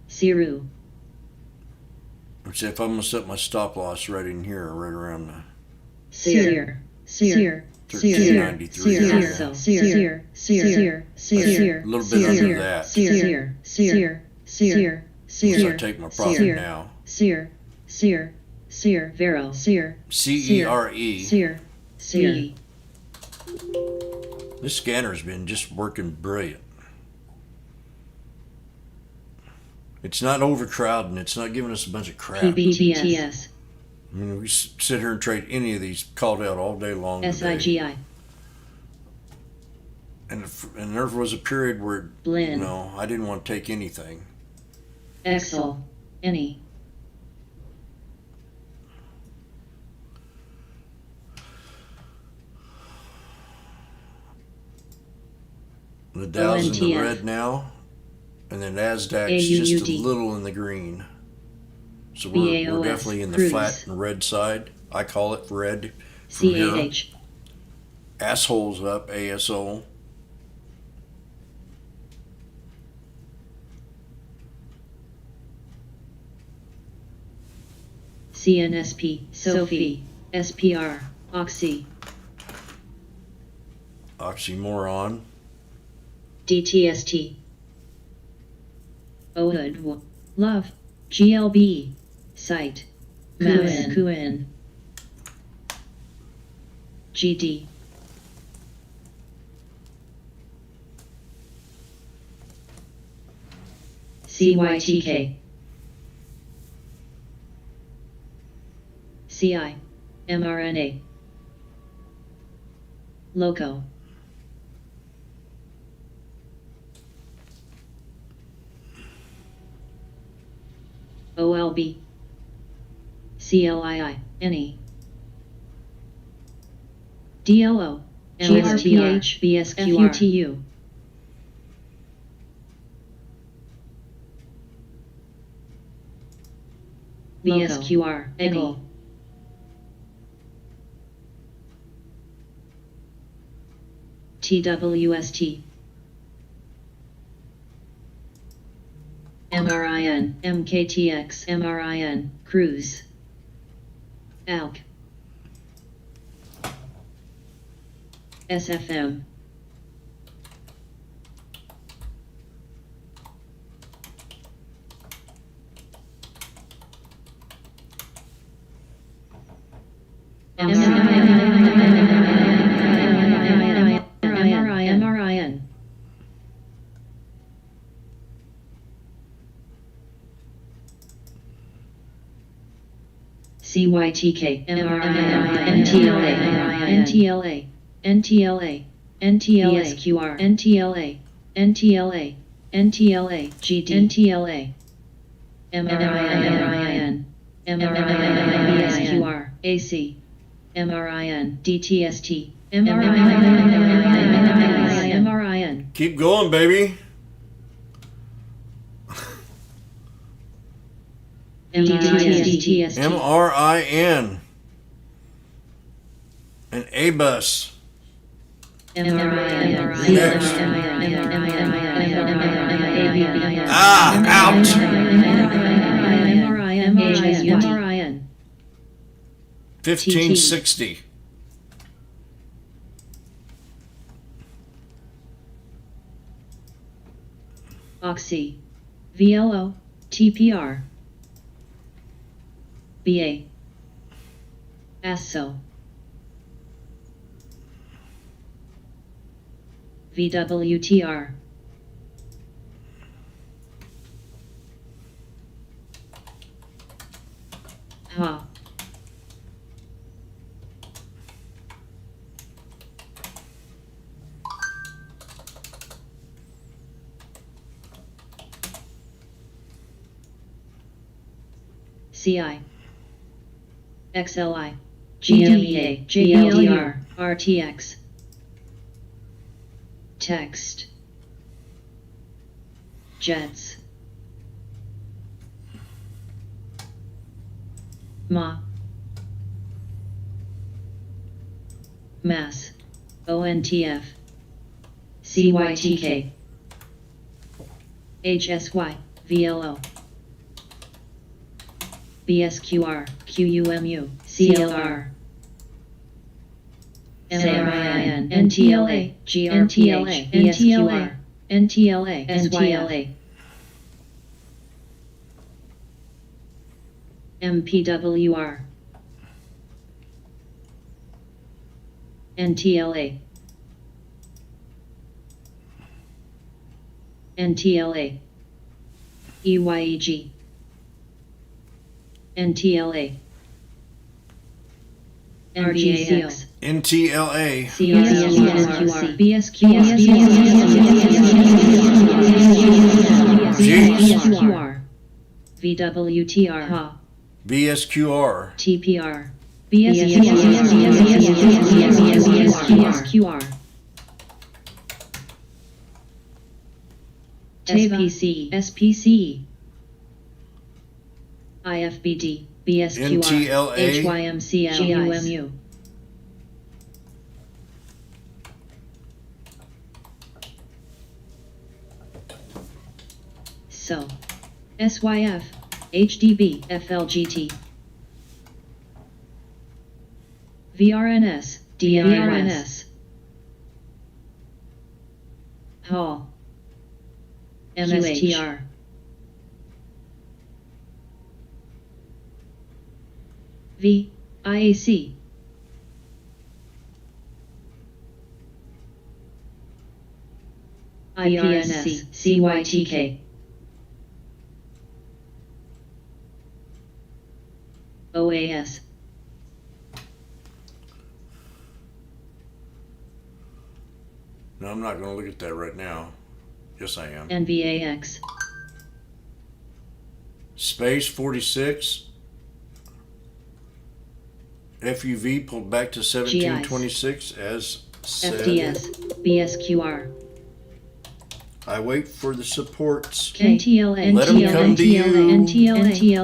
Siru, Let's see if I'm going to set my stop loss right in here, right around the Sear, 1393. a little bit under that. Once I take my profit now. Vero, CERE. Sear. This scanner's been just working brilliant. It's not overcrowding. It's not giving us a bunch of crap. PBTS, I mean, we sit here and trade any of these called out all day long today. SIGI, And there was a period where, Blend, I didn't want to take anything. Excel, Any, The Dow's in the ONTF. red now, and then NASDAQ's just a AUUD. little in the green. So we're BAOS, definitely in the Cruise. flat and red side. I call it red from here. CAH, Assholes up, ASO. CNSP, Sophie, SPR, Oxy, Oxymoron. DTST, OHUD, Love, GLB, Site, Kuin, GD, CYTK, CI, mRNA, Loco, OLB, CLII, Any, DLO, GRPH, BSQR, FUTU, BSQR, Any, TWST, MRIN, MKTX, MRIN, Cruise, ALK, SFM, MRIN, CYTK, NTLA, SQR, GD, BSQR, AC, DTST, Keep going, baby. DTST, MRIN. And ABUS. Ouch! MRIN, 1560. Oxy, VLO, TPR, BA, ASO, VWTR, HA, CI, XLI, GMEA, JBLDR, RTX. Text. Jets. Ma. Mass. ONTF. CYTK. HSY. VLO. BSQR. QUMU. CLR. SARIN. NTLA. GRPH. BSQR. NTLA. SYLA. MPWR. NTLA. NTLA. EYEG. NTLA. RGAX. NTLA. CRSQR. BSQR. VWTR. HA. BSQR. TPR. BSQR. SPC. SPC. IFBD. BSQR. NTLA. HYMCL. GUMU. So. SYF. HDB. FLGT. VRNS. DRNS. Hall. MSTR. V. IAC. IPNS. CYTK. OAS. No, I'm not going to look at that right now. Yes, I am. NVAX. Space 46. FUV pulled back to 1726 as said. FDS. BSQR. I wait for the supports. NTLA. Let 'em come to you.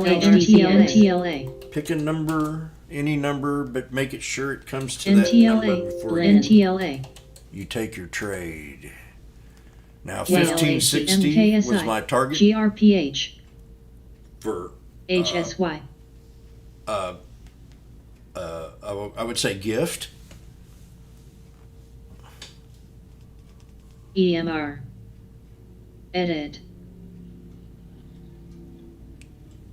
NTLA. Pick a number, any number, but make it sure it comes to that number NTLA. before NTLA. you take your trade. Now, YLAC, 1560 was MKSI, my target GRPH. for, HSY. I would say gift. EMR. Edit.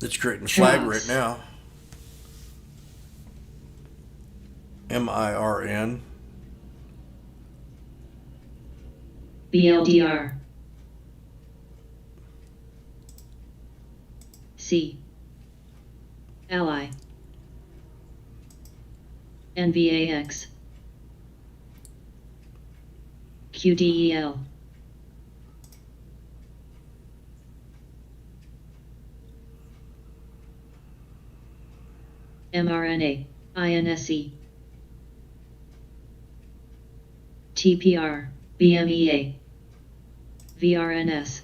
It's creating flag Cross. right now. MIRN. BLDR. C. Ally. NVAX. QDEL. mRNA. INSE. TPR. BMEA. VRNS.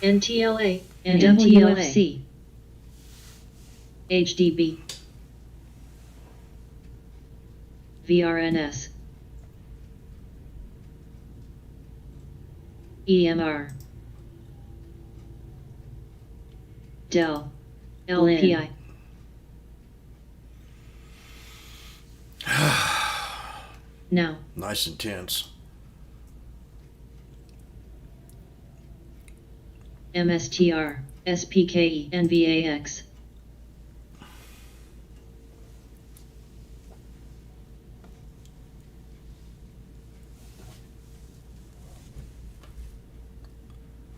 NTLA. NWFC. HDB. VRNS. EMR. Dell. LPI. Now. Nice and tense. MSTR. SPKE. NVAX.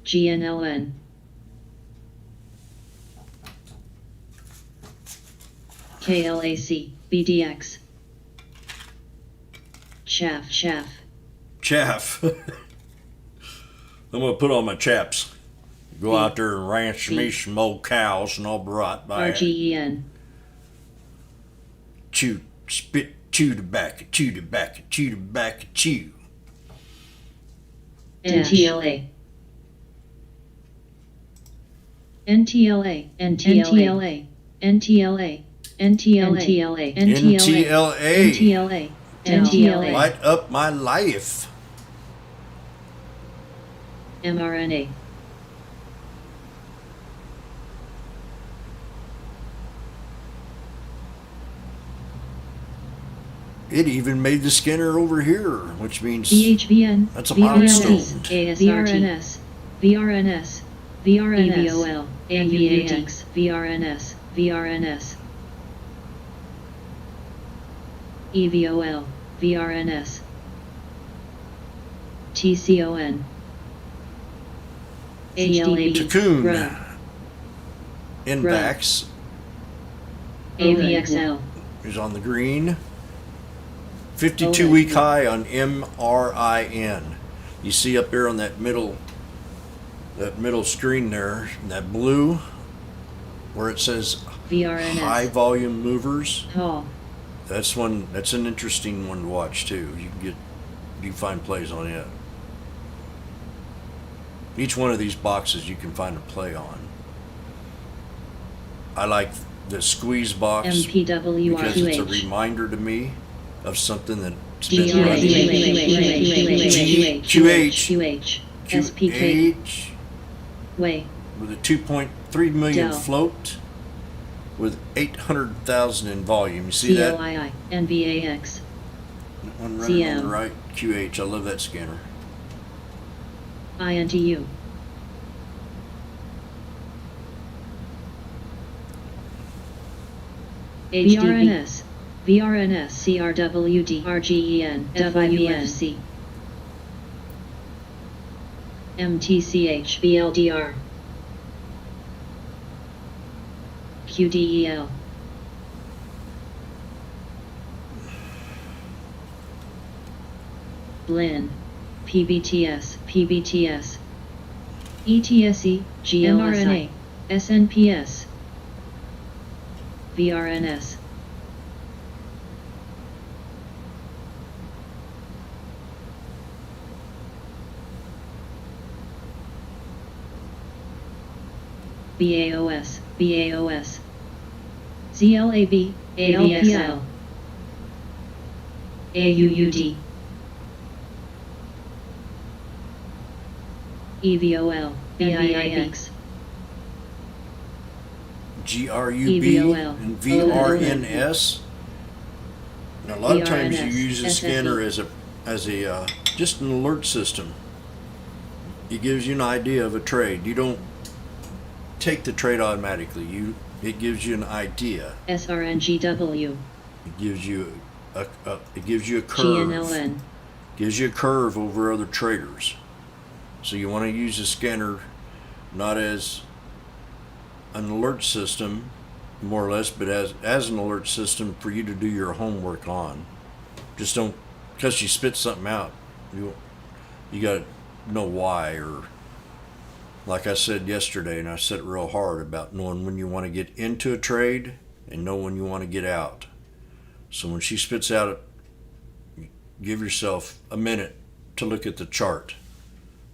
GNLN. KLAC. BDX. Chaff. Chaff. I'm going to put on my chaps. Go out there and ranch me some old cows and I'll be right back. RGEN. Chew, spit, chew tobacco, chew tobacco, chew tobacco, chew. NTLA. NTLA. NTLA. NTLA. NTLA. NTLA. NTLA. Light up my life. mRNA. It even made the scanner over here, which means VHVN. that's a milestone. VRNS. VRNS. VRNS. EVOL. AVAX. VRNS. VRNS. EVOL. VRNS. TCON. HDB. Cocoon. Invax AVXL. is on the green. 52-week high on MRIN. You see up there on that middle screen there, that blue, where it says VRNS. high volume movers. Hall. That's an interesting one to watch too. You can find plays on it. Each one of these boxes you can find a play on. I like the squeeze box because it's a reminder to me of something that's been running. QH. QH. Way. With a 2.3 million Del. float with 800,000 in volume. You see that? COII. NVAX. That one running on the CM. right. QH. I love that scanner. INTU. VRNS. VRNS. CRWD. RGEN. FIVC. MTCH. BLDR. QDEL. Blin. PBTS. PBTS. ETSE. GLSI. SNPS. VRNS. BAOS. BAOS. ZLAB. ALPL. AUUD. EVOL. VIX. GRUB EVOL. and VRNS. Now, a lot of times you VRNS, use a scanner as a just an alert system. It gives you an idea of a trade. You don't take the trade automatically. It gives you an idea. SRNGW. It gives you a curve. GNLN. Gives you a curve over other traders. So you want to use a scanner not as an alert system, more or less, but as an alert system for you to do your homework on. Just don't, because she spits something out, you got to know why. Or like I said yesterday, and I said it real hard about knowing when you want to get into a trade and know when you want to get out. So when she spits out, give yourself a minute to look at the chart,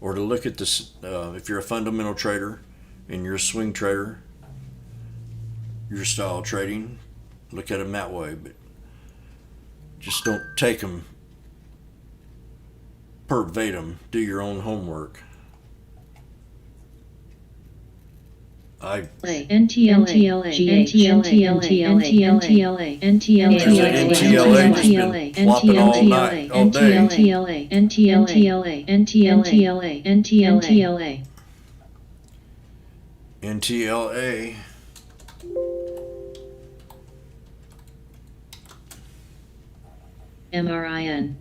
or to look at this. If you're a fundamental trader and you're a swing trader, your style of trading, look at them that way. But just don't take them verbatim. Do your own homework. NTLA, NTLA, NTLA, NTLA, NTLA, flopping all night, all day. NTLA, NTLA, NTLA, NTLA, NTLA. MRIN,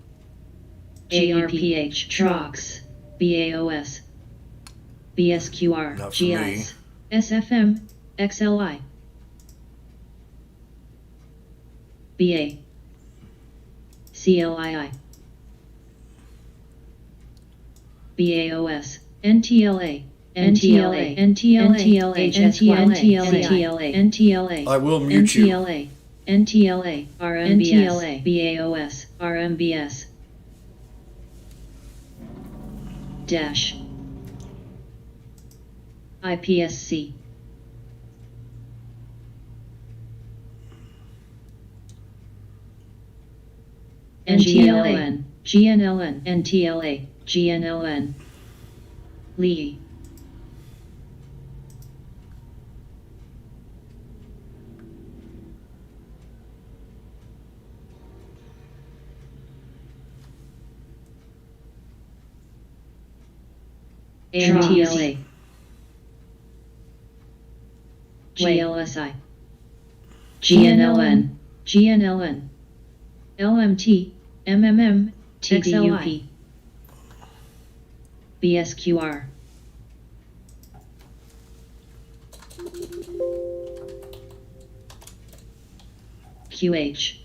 GRPH, TROX, BAOS, BSQR, Not for me. GIS, SFM, XLI, BA, CLII, BAOS, NTLA, NTLA, NTLA, NTLA, NTLA, I will mute you. NTLA, NTLA, RMBS, BAOS, RMBS, dash, IPSC, NGLN, GNLN, NTLA, GNLN, Lee. NTLA, GLSI, GNLN, GNLN, LMT, MMM, TDUP, BSQR, QH,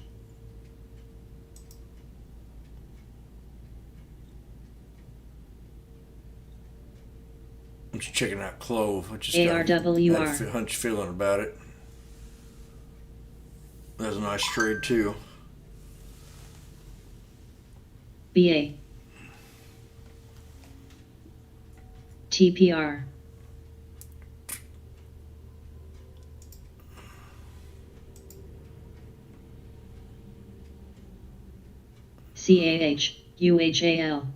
I'm just checking out Clove. I just got ARWR, a hunch feeling about it. That's a nice trade too. BA, TPR, CAH, UHAL,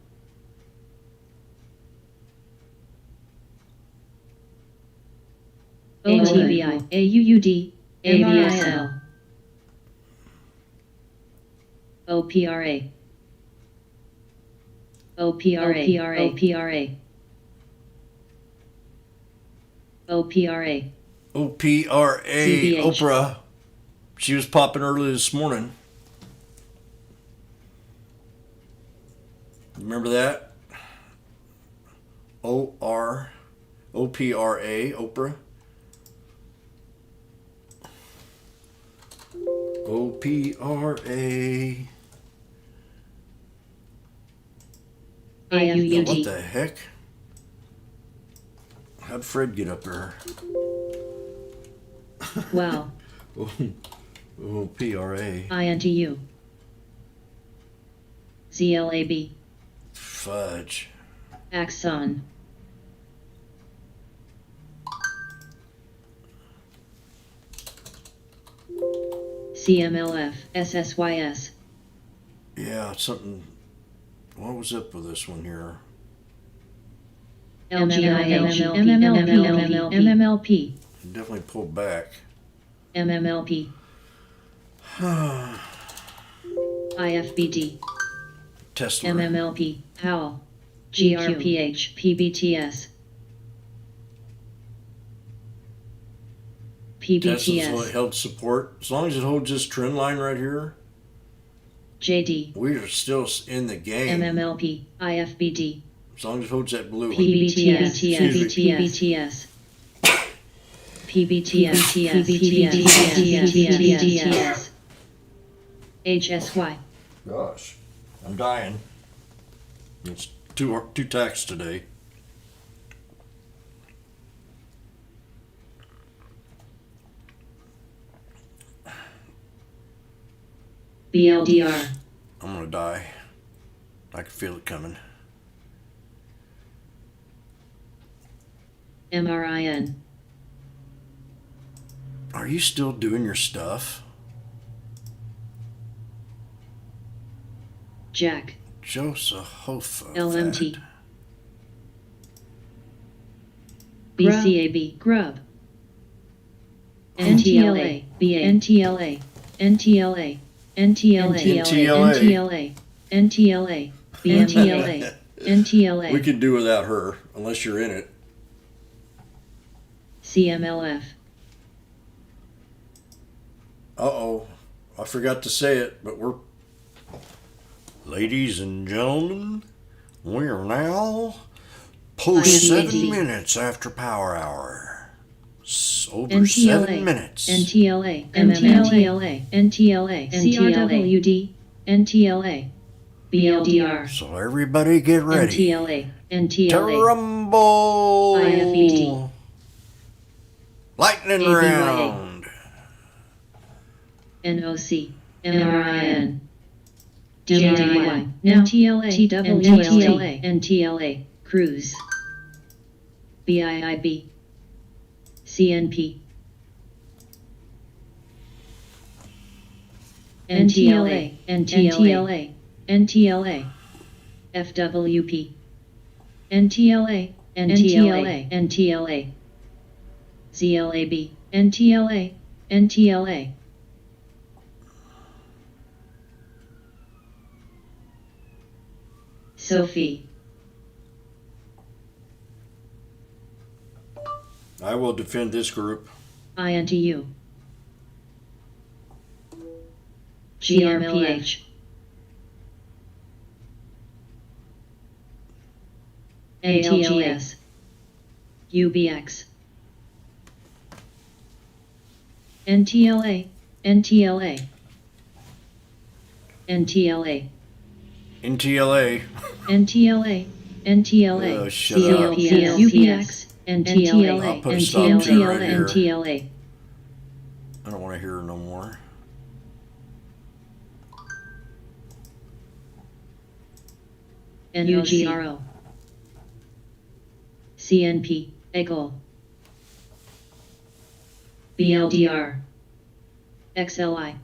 ATVI, AUUD, AVSL, OPRA, OPRA, OPRA, OPRA, OPRA, CBH. Oprah. She was popping early this morning. Remember that? OPRA, Oprah. OPRA. IUUD. What the heck? How'd Fred get up there? Wow, OPRA. INTU, ZLAB, Fudge. Axon, CMLF, SSYS, Yeah, something. What was up with this one here? LGIH, MMLP, Definitely pulled back. MMLP, IFBD, Tesla. MMLP, HOWL, GRPH, PBTS, Tesla's PBTS, held support. As long as it holds this trend line right here, JD, we are still in the game. MMLP, IFBD, As long as it holds that blue one. PBTS, Excuse me. PBTS, PBTS, PBTS, HSY, Gosh, I'm dying. It's two tax today. BLDR, I'm gonna die. I can feel it coming. MRIN, Are you still doing your stuff? Jack, Jehoshaphat. LMT, BCAB, Grub, NTLA, BA, NTLA, NTLA, NTLA, NTLA, NTLA, BNTLA, NTLA, We could do without her, unless you're in it. CMLF, Uh-oh. I forgot to say it, but we're... Ladies and gentlemen, we are now post 7 minutes after power hour. Over 7 minutes. NTLA, NTLA, NTLA, CRWD, NTLA, BLDR, So everybody get ready. NTLA, NTLA, Rumble! IFBT, Lightning ABYA. round! NOC, MRIN, DIY, now TLA, TWLA, NTLA, Cruise, BIIB, CNP, NTLA, NTLA, NTLA, FWP, NTLA, NTLA, NTLA, ZLAB, NTLA, NTLA. Sophie, I will defend this group. INTU, GRPH, ALGS, UBX, NTLA, NTLA, NTLA, NTLA. NTLA, NTLA, Oh, shut up. CLPS, UPX, NTLA, I'll put a stop to it right NTLA, here. NTLA, I don't want to hear her no more. NUGRO, CNP, EGOL, BLDR, XLI,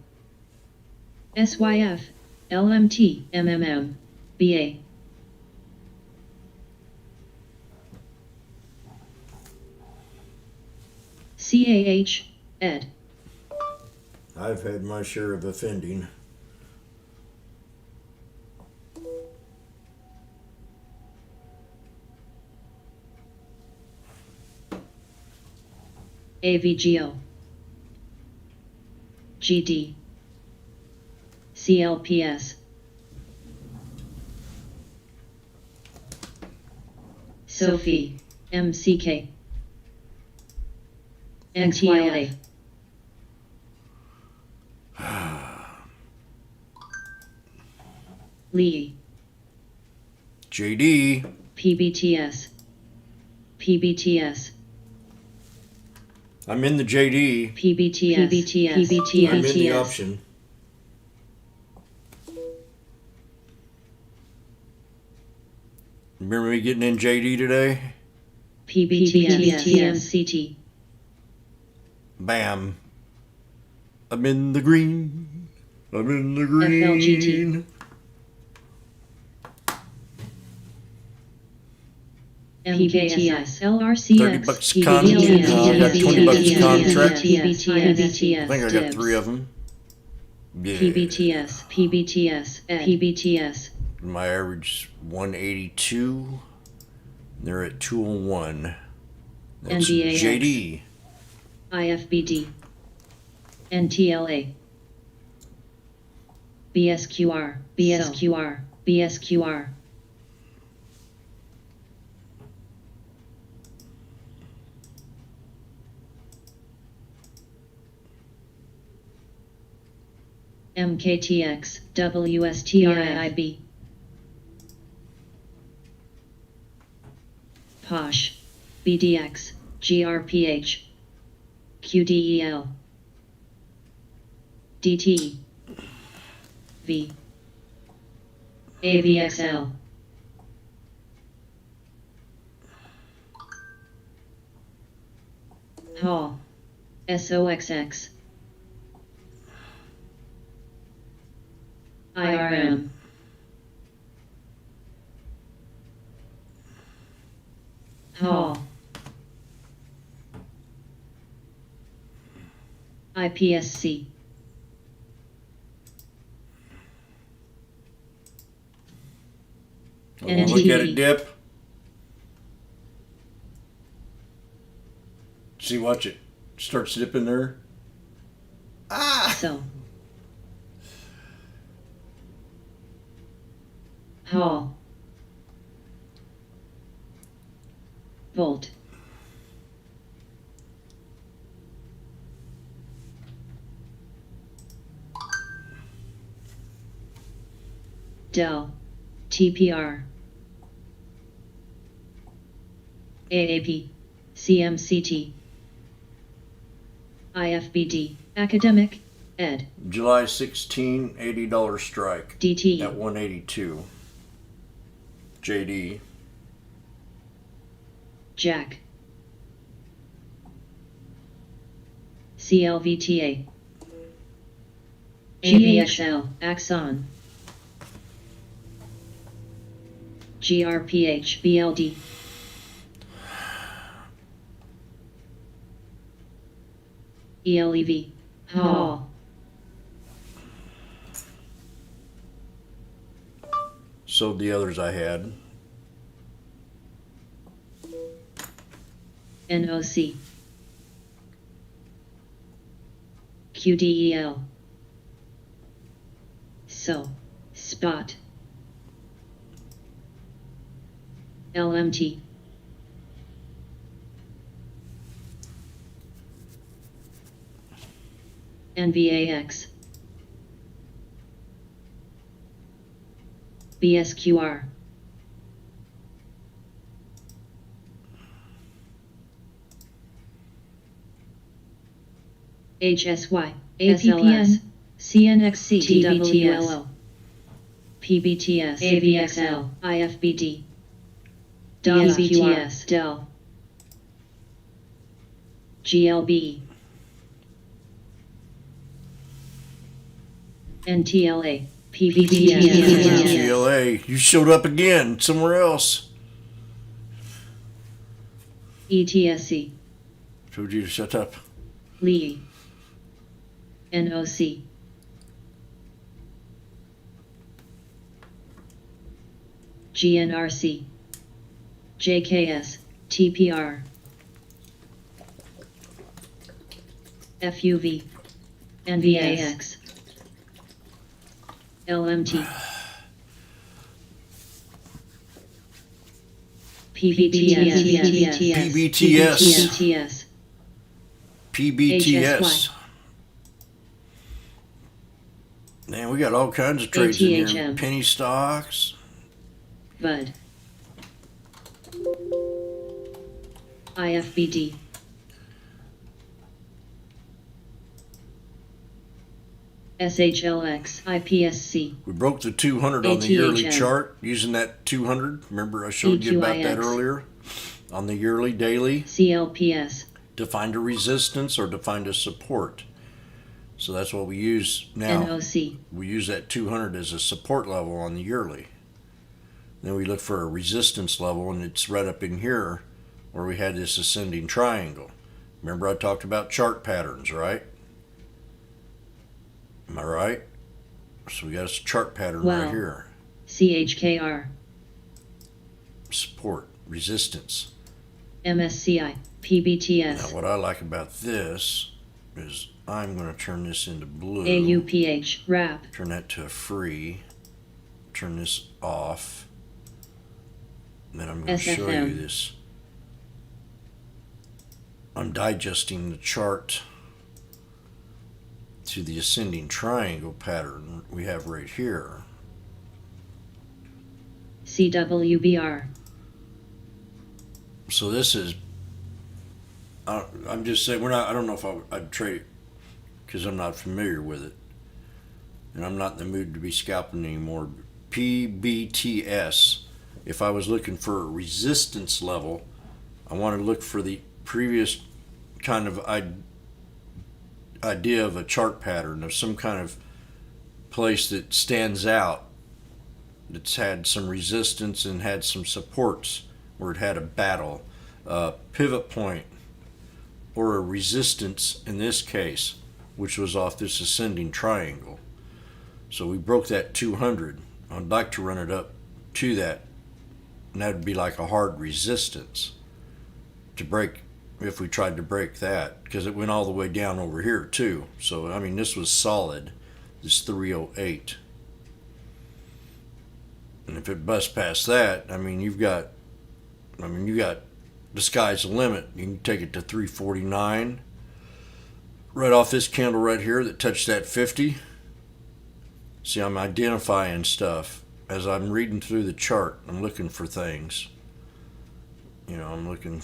SYF, LMT, MMM, BA, CAH, ED, I've had my share of offending. AVGO, GD, CLPS, Sophie, MCK, NTLA, Lee, JD. PBTS, PBTS, I'm in the JD. PBTS, PBTS, PBTS, I'm in the option. Remember me getting in JD today? PBTS, TMCT, Bam. I'm in the green. I'm in the green. FLGT. PBTS, LRCX, 30 bucks a contract. PBTS, I got 20 bucks a contract. PBTS, I think I got 3 of them. Yeah. PBTS, PBTS, PBTS, My average 182. They're at 201. That's NDAX. JD. IFBD, NTLA, BSQR, BSQR, BSQR, MKTX, WSTRIB, POSH, BDX, GRPH, QDEL, DT, V, AVXL, Hall, SOXX, IRM, Hall, IPSC, Oh, look at it NTD. dip. See, watch it. Starts dipping there. So, Hall, Volt, Dell, TPR, AAP, CMCT, IFBD, Academic, Ed, July 16, $80 strike DT, at 182. JD. Jack, CLVTA, GHL, Axon, GRPH, BLD, ELEV, Hall, Sold the others I had. NOC, QDEL, So, Spot, LMT, NVAX, BSQR, HSY, APPN, CNXC, TWLO, PBTS, AVXL, IFBD, DSQRS, DEL, GLB, NTLA, PVTS, GLA, you showed up again somewhere else. ETSC, Told you to shut up. Lee, NOC, GNRC, JKS, TPR, FUV, NVAX, LMT, PBTS, PBTS. Man, we got all kinds of trades in here. ATHM. Penny stocks. VUD, IFBD, SHLX, IPSC, We broke the 200 on the yearly ATHM. chart using that 200. Remember I showed you about that EQIX. earlier? On the yearly, daily, CLPS, to find a resistance or to find a support. So that's what we use now. NOC, We use that 200 as a support level on the yearly. Then we look for a resistance level, and it's right up in here where we had this ascending triangle. Remember I talked about chart patterns, right? Am I right? So we got a chart pattern right Wow. here. CHKR, Support, resistance. MSCI, Now PBTS, what I like about this is I'm going to turn this into blue. AUPH, RAP, Turn that to a free. Turn this off. And then I'm going to show you SFM. this. I'm digesting the chart to the ascending triangle pattern we have right here. CWBR, So this is, I'm just saying, I don't know if I'd trade it because I'm not familiar with it. And I'm not in the mood to be scalping anymore. PBTS, if I was looking for a resistance level, I want to look for the previous kind of idea of a chart pattern, of some kind of place that stands out, that's had some resistance and had some supports, where it had a battle, a pivot point, or a resistance in this case, which was off this ascending triangle. So we broke that 200. I'd like to run it up to that, and that would be like a hard resistance to break if we tried to break that, because it went all the way down over here too. So I mean, this was solid, this 308. And if it busts past that, I mean, you got the sky's the limit. You can take it to 349. Right off this candle right here that touched that 50. See, I'm identifying stuff. as I'm reading through the chart, I'm looking for things. I'm looking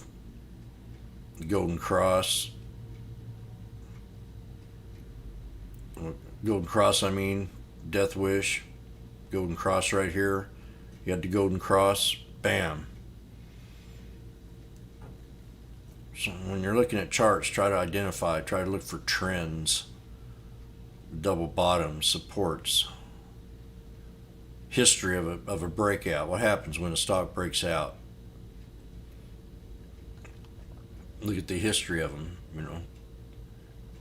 the Golden Cross. Golden Cross, I mean, Death Wish. Golden Cross right here. You got the Golden Cross. Bam. So when you're looking at charts, try to look for trends, double bottoms, supports, history of a breakout. What happens when a stock breaks out? Look at the history of them,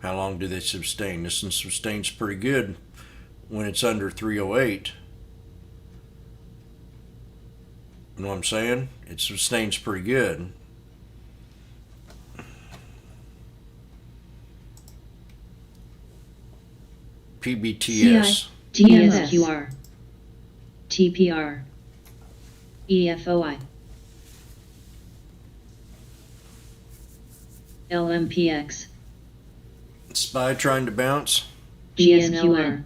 How long do they sustain? This one sustains pretty good when it's under 308. You know what I'm saying? It sustains pretty good. PBTS. TSQR. TPR. EFOI. LMPX. SPY trying to bounce. GNLR.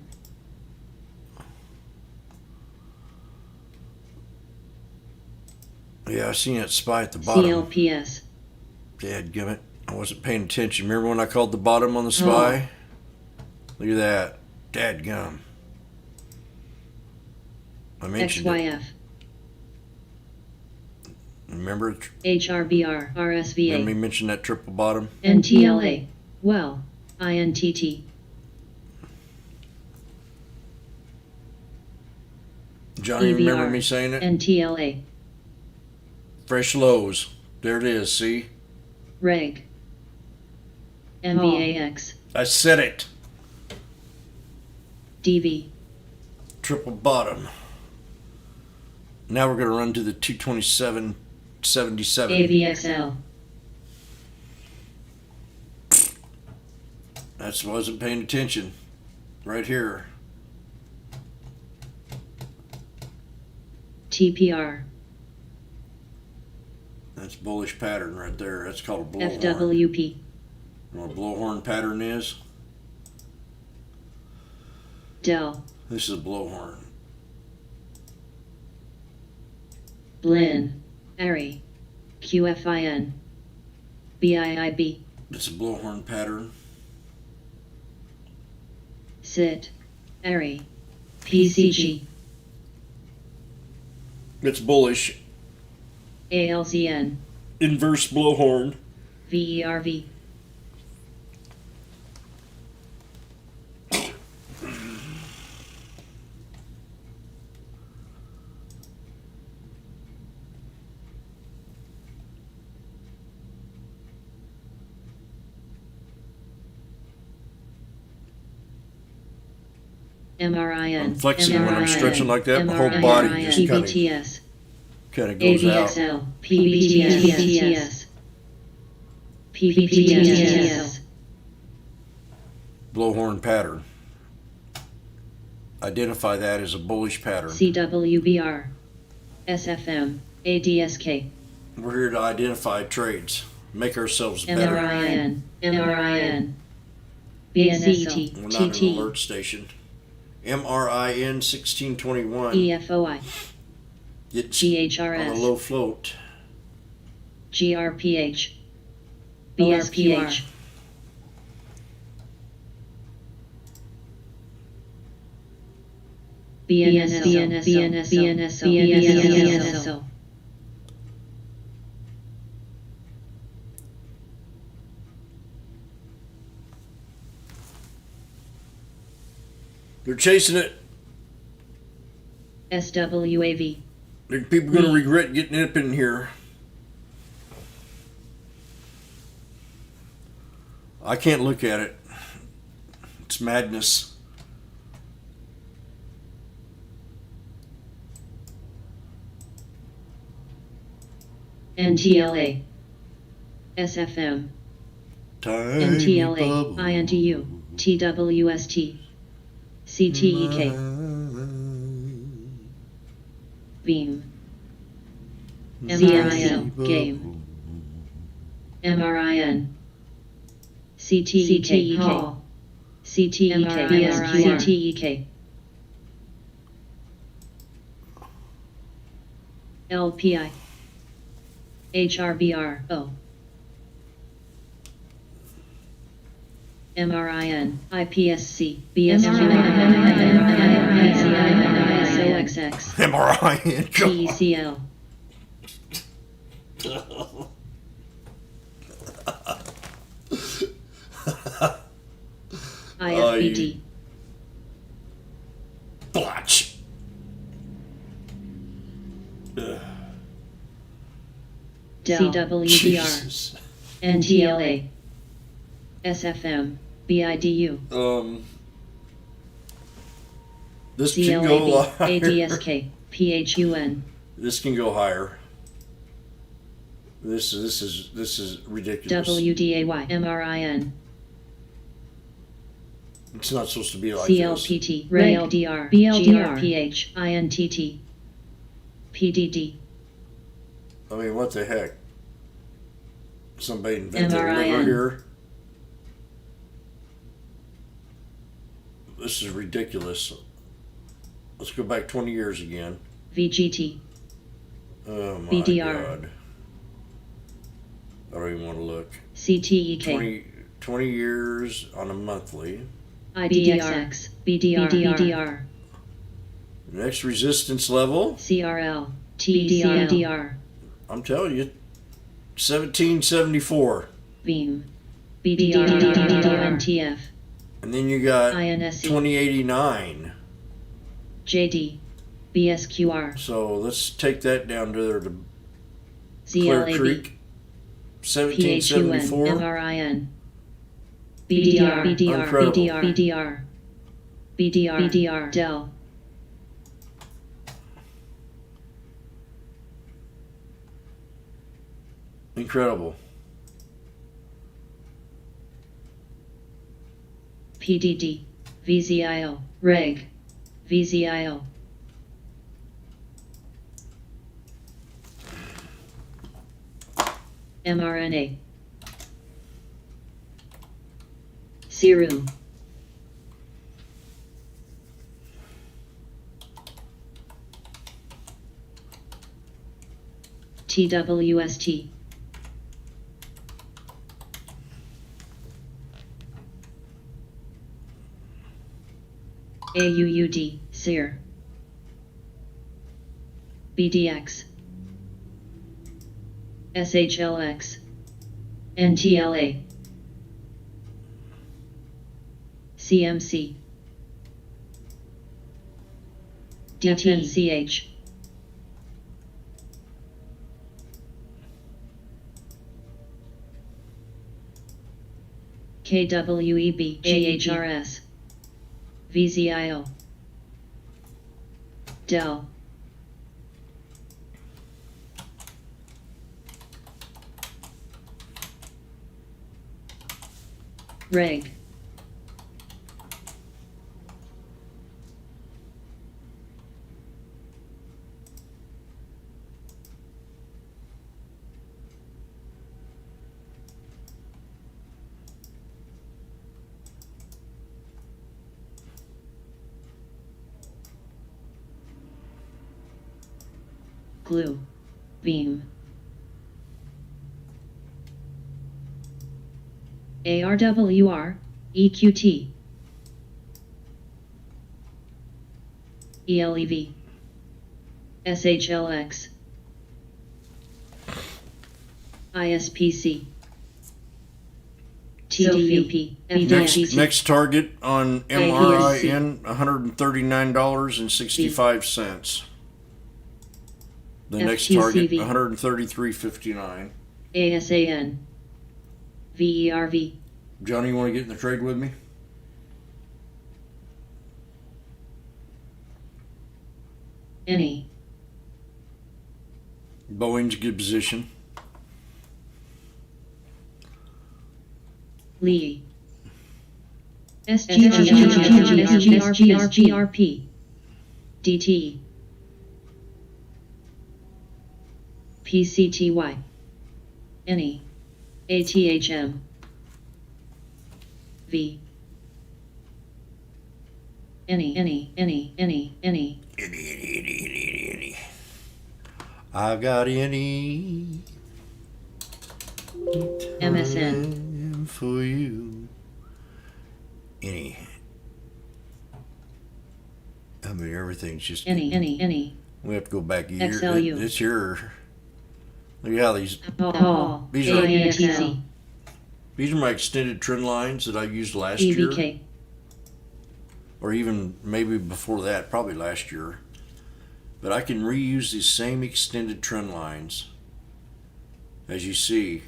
Yeah, I seen that SPY at the bottom. CLPS. Dadgummit. I wasn't paying attention. Remember when I called the bottom on the SPY? Look at that. Dadgum. I mentioned XYF. it. Remember? HRBR. RSVA. Remember me mention that triple bottom? NTLA. Well. INTT. Johnny, EBR. remember me saying it? NTLA. Fresh lows. There it is, see? Reg. MBAX. I said it. DV. Triple bottom. Now we're going to run to the 227.77. AVXL. That's wasn't paying attention. Right here. TPR. That's bullish pattern right there. That's called a blowhorn. FWP. You know what a blowhorn pattern is? Dell. This is a blowhorn. Blinn. ARI. QFIN. BIIB. It's a blowhorn pattern. SIT. ARI. PCG. It's bullish. ALZN. Inverse blowhorn. VERV. MRIN. I'm flexing when I'm stretching like that. My whole MRIN, body just PBTS. kind of goes out. AVXL. PBTS. PBTS. Blowhorn pattern. Identify that as a bullish pattern. CWBR. SFM. ADSK. We're here to identify trades. Make ourselves better. MRIN. MRIN. BNSL. We're not an TT. alert station. MRIN 1621. EFOI. It's on a GHRS. low float. GRPH. BSPH. BNSL. BNSL. They're chasing it. SWAV. There are people going to regret getting up in here. I can't look at it. It's madness. NTLA. SFM. Tiny NTLA. bubble. INTU. TWST. CTEK. Beam. MRIL. Game. MRIN. CTEK. Hall. CTEK. CTEK. LPI, HRBRO, MRIN, IPSC, BSQ, ISOXX, MRI. TECL, IFBD, Blotch. CWDR, Jesus. NTLA, SFM, BIDU, This can go CLAB, higher. ADSK, PHUN, This can go higher. This is ridiculous. WDAY, MRIN, It's not supposed to be like this. CLPT, RALDR, GRPH, INTT, PDD, I mean, what the heck? Somebody invented a liver MRIN. here. This is ridiculous. Let's go back 20 years again. VGT, Oh my BDR. God. I don't even want to look. CTEK, 20 years on a monthly. IDXX, BDR, Next resistance level, CRL, TDR, I'm telling you, 1774. Beam, BDR, And then you got INSE, 2089. JD, BSQR, So let's take that down to there to Clear ZLAB, Creek. PHUN, 1774. MRIN, BDR, Incredible. BDR, Dell, Incredible. PDD, VZIO, Reg, VZIO, mRNA, Serum, TWST, AUUD, SEER, BDX, SHLX, NTLA, CMC, DTCH, KWEB, GHRS, VZIO, Dell, Reg, Glue, Beam, ARWR, EQT, ELEV, SHLX, ISPC, TDUP, Next target on MRIN, $139.65. The next target, FTCV. $133.59. ASAN, VERV, Johnny, you want to get in the trade with me? Any, Boeing's good position. Lee, SGRP, DT, PCTY, Any, ATHM, V, Any. I've got any MSN. time for you. Any. I mean, everything's just. Any. We have to go back a year. XLU. This year. Look at how these. Paul. These are- AXL. These are my extended trend lines that I used last year. EBK. Or even maybe before that, probably last year. But I can reuse these same extended trend lines, as you see,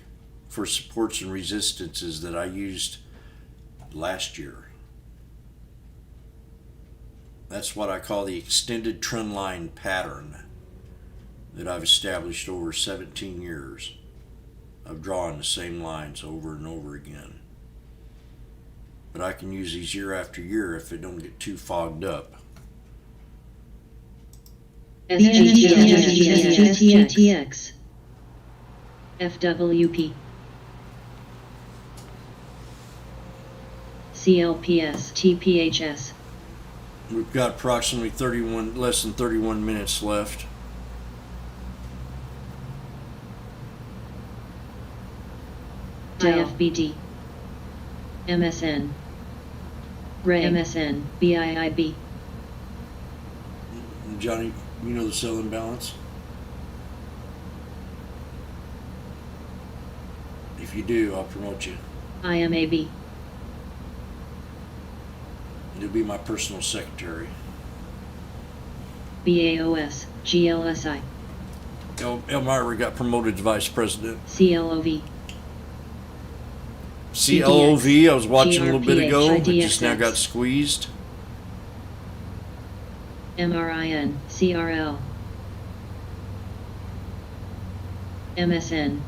for supports and resistances that I used last year. That's what I call the extended trend line pattern that I've established over 17 years of drawing the same lines over and over again. But I can use these year after year if they don't get too fogged up. SGTX. FWP. CLPS. TPHS. We've got approximately less than 31 minutes left. IFBD. MSN. RAY. MSN. BIIB. Johnny, you know the sell imbalance? If you do, I'll promote you. IMAB. You'll be my personal secretary. BAOS. GLSI. Elmira got promoted to vice president. CLOV. CLOV, I was watching a little bit ago. It GRPH, just now got IDXX. squeezed. MRIN. CRL. MSN.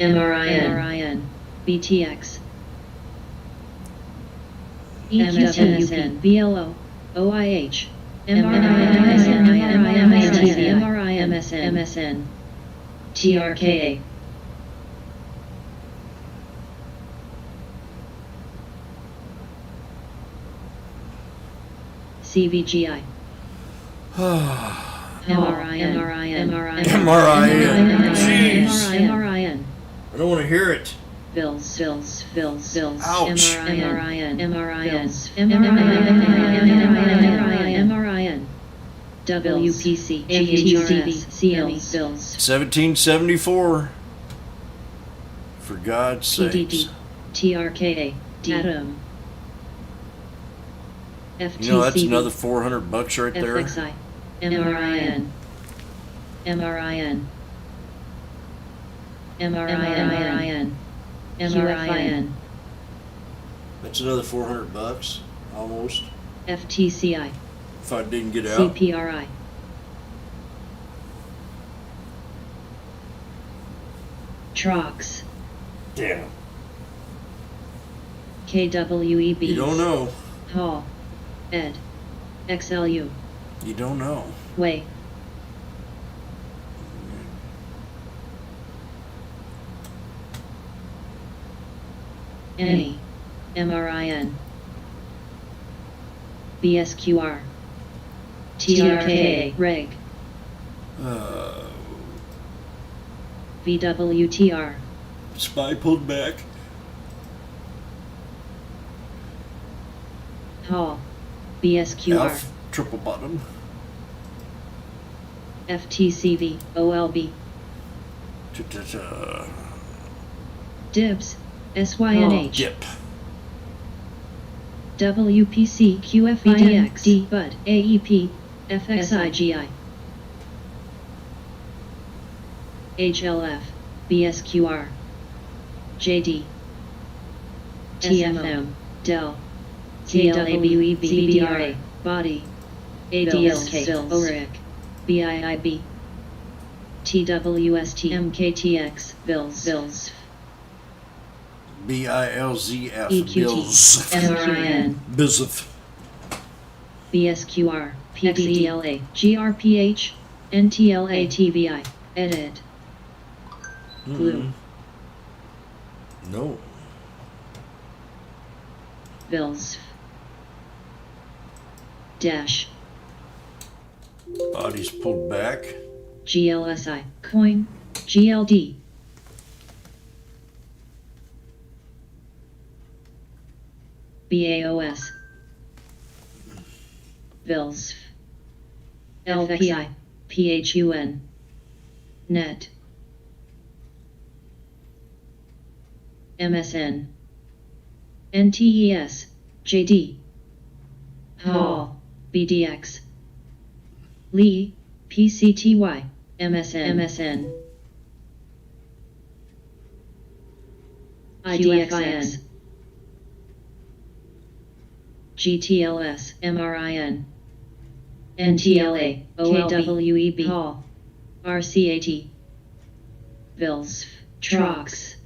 MRIN. BTX. MSN. BLO. OIH. MSN. TRKA. CVGI. MRIN. Jeez. I don't want to hear it. Bills. Ouch. MRIN. WPC. GHRS. CLE. Bills. 1774. For God's PDD. sakes. TRKA. Atom. You know, that's FTCB. another $400 right there. FXI. MRIN. QFIN. That's another $400, almost. FTCI. If I didn't get out. CPRI. Trox. Damn. KWEB. You don't know. Hall. Ed. XLU. You don't know. Way. Any. MRIN. BSQR. TRKA. Reg. VWTR. Spy pulled back. Hall. BSQR. Alf, triple bottom. FTCV. OLB. DIBS. SYNH. Dip. WPC. QFINX. D. Bud. AEP. FXIGI. HLF. BSQR. JD. TFM. Dell. TLABUEB. CBRA. Body. ADSK. ORIC. BIIB. TWST. MKTX. Bills. BILZF. EQT. Bills. MRIN. Bizf. BSQR. PDDLA. GRPH. NTLA. TVI. Edit. Glue. No. Bills. Dash. Body's pulled back. GLSI, coin, GLD. BAOS. VILSF. LPI, PHUN. NET. MSN. NTES, JD. Hall, BDX. Lee, PCTY, MSN. IDXX. GTLS, MRIN. NTLA, KWEB, Hall, RCAT. VILSF, TROX.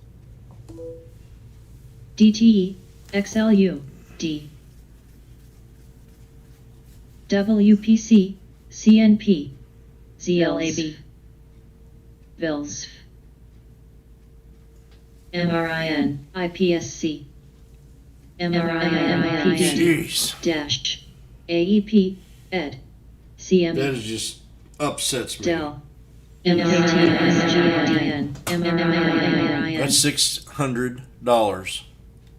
DTE, XLU, D. WPC, CNP, ZLAB. VILSF. MRIN, IPSC. MRIN, Jeez. dash, AEP, ED, CME. That just upsets me. Dell. MRIN, MRIN. That's $600.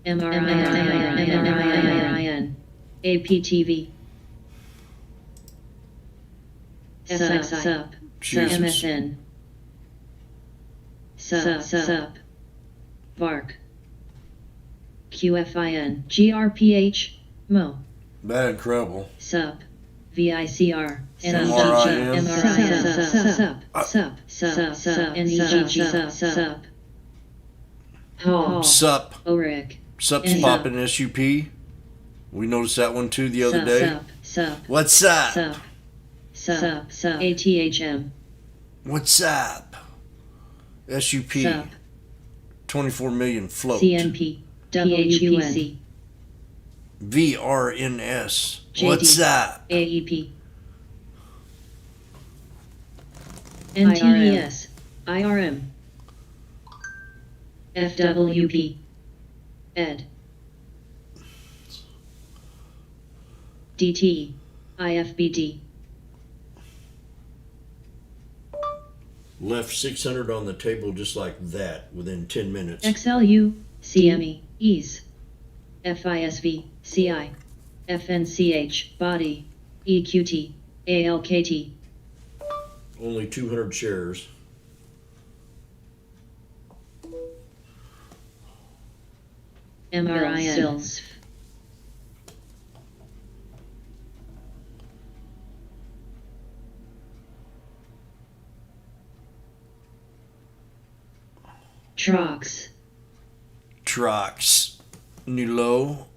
MRIN, APTV. SUP, Jesus. MSN. SUP, VARC. QFIN, GRPH, MO. Bad incredible. SUP, VICR, MRIN. NEGG, SUP. Hall, SUP. ORIC. SUP's popping SUP. We noticed that one too the other day. SUP, What's up? SUP, ATHM. What's up? SUP. SUP, 24 million float. CNP, WPC, VRNS. JD. What's up? AEP. NTES, IRM. FWP, ED. DT, IFBD. Left 600 on the table just like that within 10 minutes. XLU, CME, EASE. FISV, CI. FNCH, Body. EQT, ALKT. Only 200 shares. MRIN. VILSF. TROX. Trox. New low.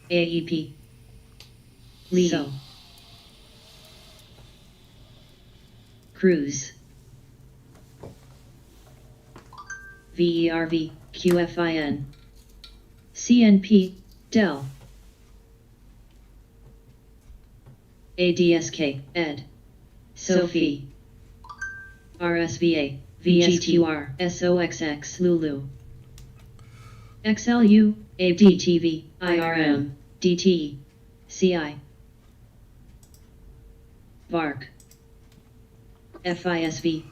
AEP. LEO. Cruise. VERV, QFIN. CNP, Dell. ADSK, ED. Sophie. RSVA, VSQR, SOXX, Lulu. XLU, ADTV, IRM, DTE, CI. VARC. FISV.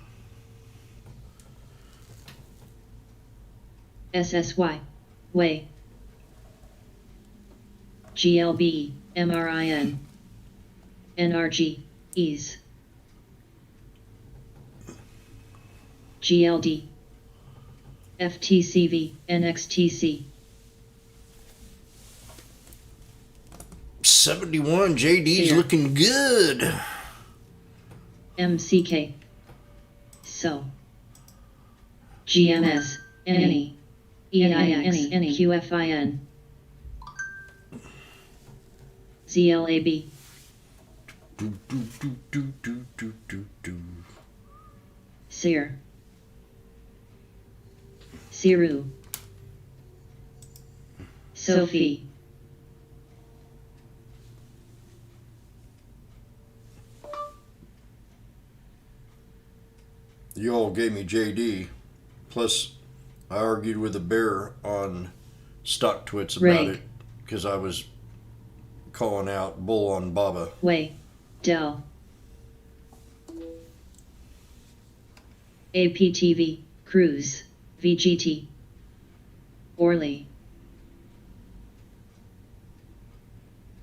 SSY, WAY. GLB, MRIN. NRG, EASE. GLD. FTCV, NXTC. 71. JD's Here. looking good. MCK. So. GMS, NE. EIX, QFIN. ZLAB. Do, do, do, do, do, do, do, do. Sear. Siru. Sophie. You all gave me JD. Plus, I argued with a bear on Stock Twits about Rake. it because I was calling out bull on Baba. Way. Dell. APTV. Cruise. VGT. Orly.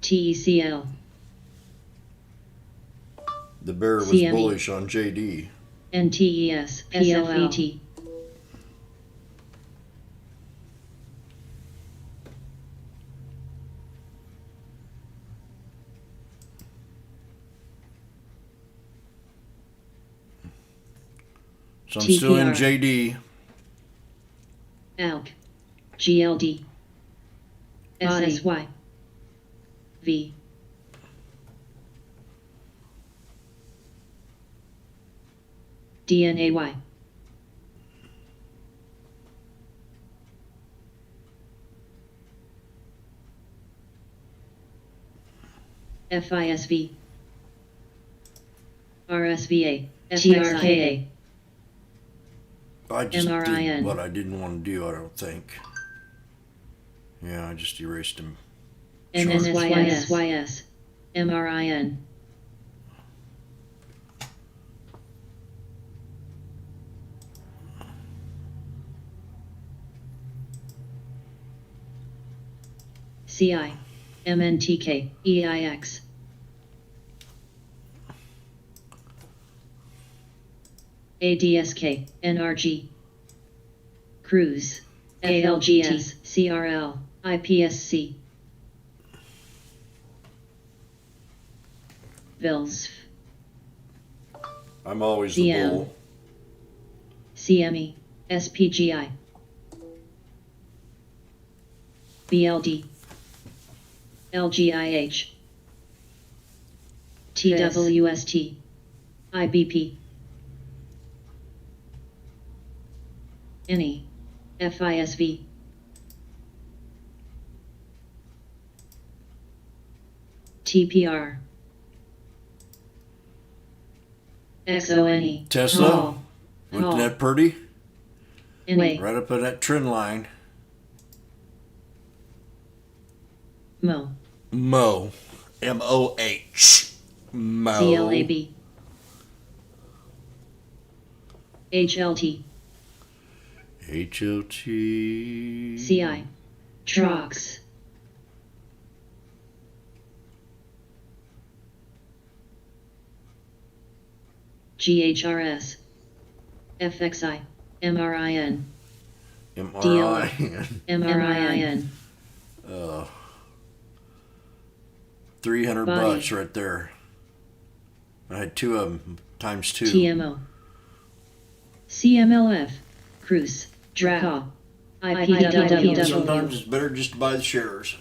TECL. The bear was CME. bullish on JD. NTES. PLVT. So I'm still in TPR. JD. ALK. GLD. Body. SSY. V. DNAY. FISV. RSVA. TRKA. I just did MRIN. what I didn't want to do, I don't think. Yeah, I just erased him. NSYS. MRIN. CI. MNTK. EIX. ADSK. NRG. Cruise. ALGS. CRL. IPSC. VILSF. I'm always the CM. bull. CME. SPGI. BLD. LGIH. TWST. IBP. NE. FISV. TPR. XONE. Tesla? Hall. Wasn't that pretty? NE. Right up on that trend line. Mo. Mo. M-O-H. Mo. CLAB. HLT. H-O-T. CI. Trox. GHRS. FXI. MRIN. M-R-I-N. MRIN. 300 Body. bucks right there. I had two of them, times two. TMO. CMLF. Cruise. DRACA. IPWW. Sometimes it's better just to buy the shares.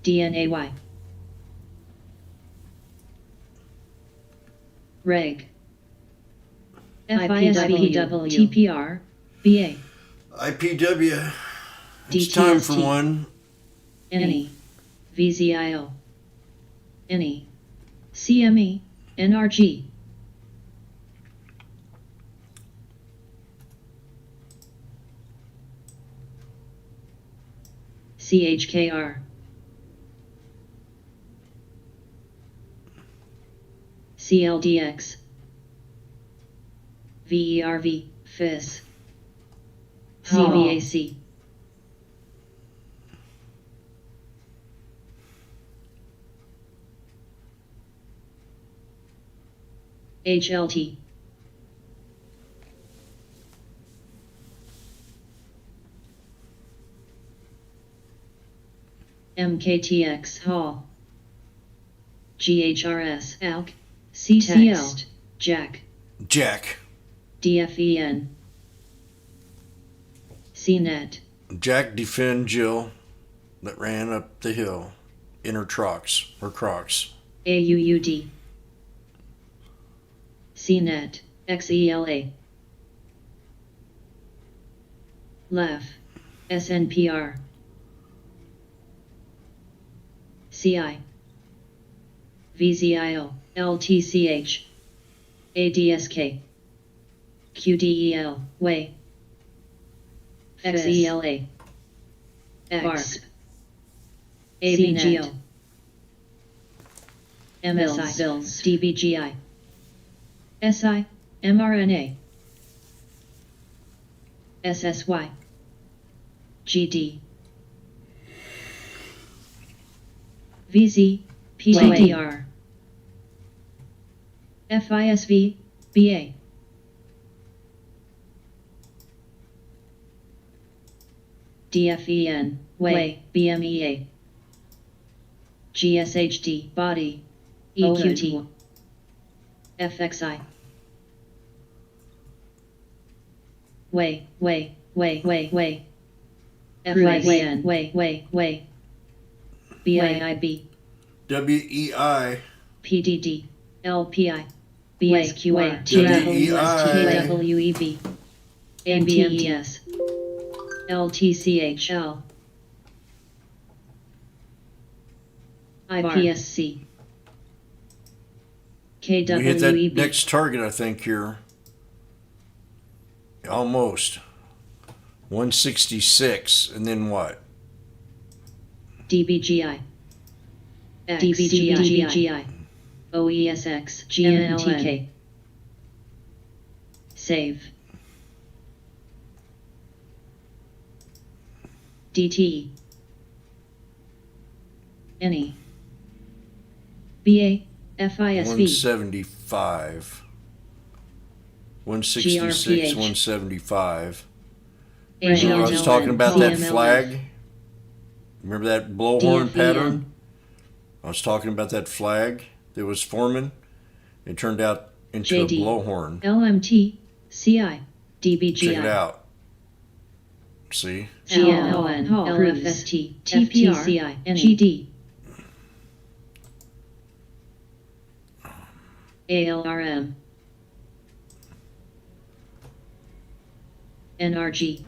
DNAY. Reg. FISPW. TPR. BA. IPW. It's time for DTST. one. NE. VZIO. NE. CME. NRG. CHKR. CLDX. VERV. FIS. CVAC. HLT. MKTX Hall. GHRS ALK. CCL. Jack. Jack. DFEN. CNET. Jack defend Jill that ran up the hill in her Crocs. AUUD. CNET. XELA. LEF. SNPR. CI. VZIO. LTCH. ADSK. QDEL. WAY. XELA. BARP. AVGO. MSI, bills, DBGI, SI, mRNA, SSY, GD, VZ, PDR, FISV, BA, DFEN, Way, BMEA, GSHD, Body, EQT, FXI, Way, FIN, Way, BIIB, WEI. PDD, LPI, BSQR, WEI. KWEB, ABMTS, LTCHL, IPSC, We hit that KWEB, next target, I think, here. Almost. 166. And then what? DBGI, DBGI, OESX, GNTK, Save, DTE, NE, BA, FISV, 175. 166, GRPH. 175. AGLN, Remember I was talking about that TMLF, flag? Remember that blowhorn DFEN, pattern? I was talking about that flag that was forming. It turned out into JD, a blowhorn. LMT, CI, DBGI, Check it out. See? GLN, LFST, TPCI, GD, ALRM, NRG,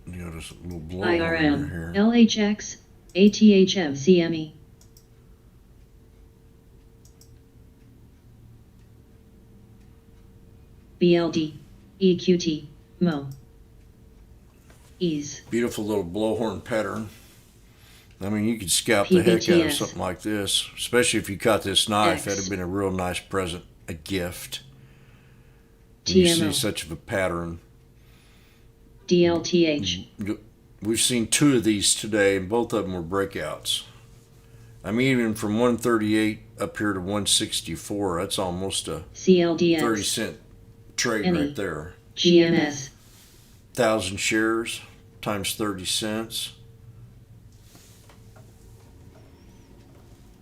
You got this little blowhorn IRM, here. LHX, ATHM, CME, BLD, EQT, MO, EASE, Beautiful little blowhorn pattern. I mean, you could scalp the heck out of PBTS. something like this, especially if you caught this knife. X. That'd have been a real nice present, a gift. When you see TMO, such of a pattern. DLTH, We've seen two of these today, and both of them were breakouts. I mean, even from 138 up here to 164, that's almost a 30 CLDX, cent trade Any. right there. GMS, 1,000 shares times 30 cents.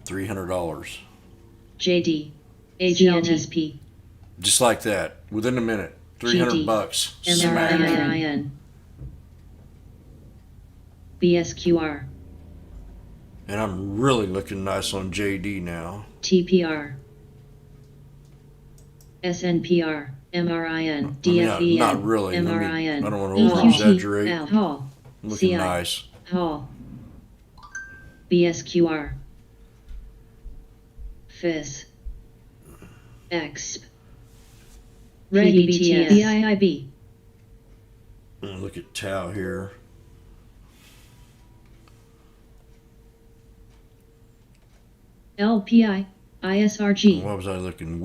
$300. JD, AGNSP, Just like that. Within a minute. 300 GD, bucks. Smack. MRIN, BSQR, And I'm really looking nice on JD now. TPR, SNPR, MRIN, I mean, DFEN, not really. I MRIN, don't want to over-exaggerate. EQT, Hall, Looking CI, nice. Hall, BSQR, FIS, EXP, Ready BTS, BIIB, Look at Tau here. LPI, ISRG, What was I looking?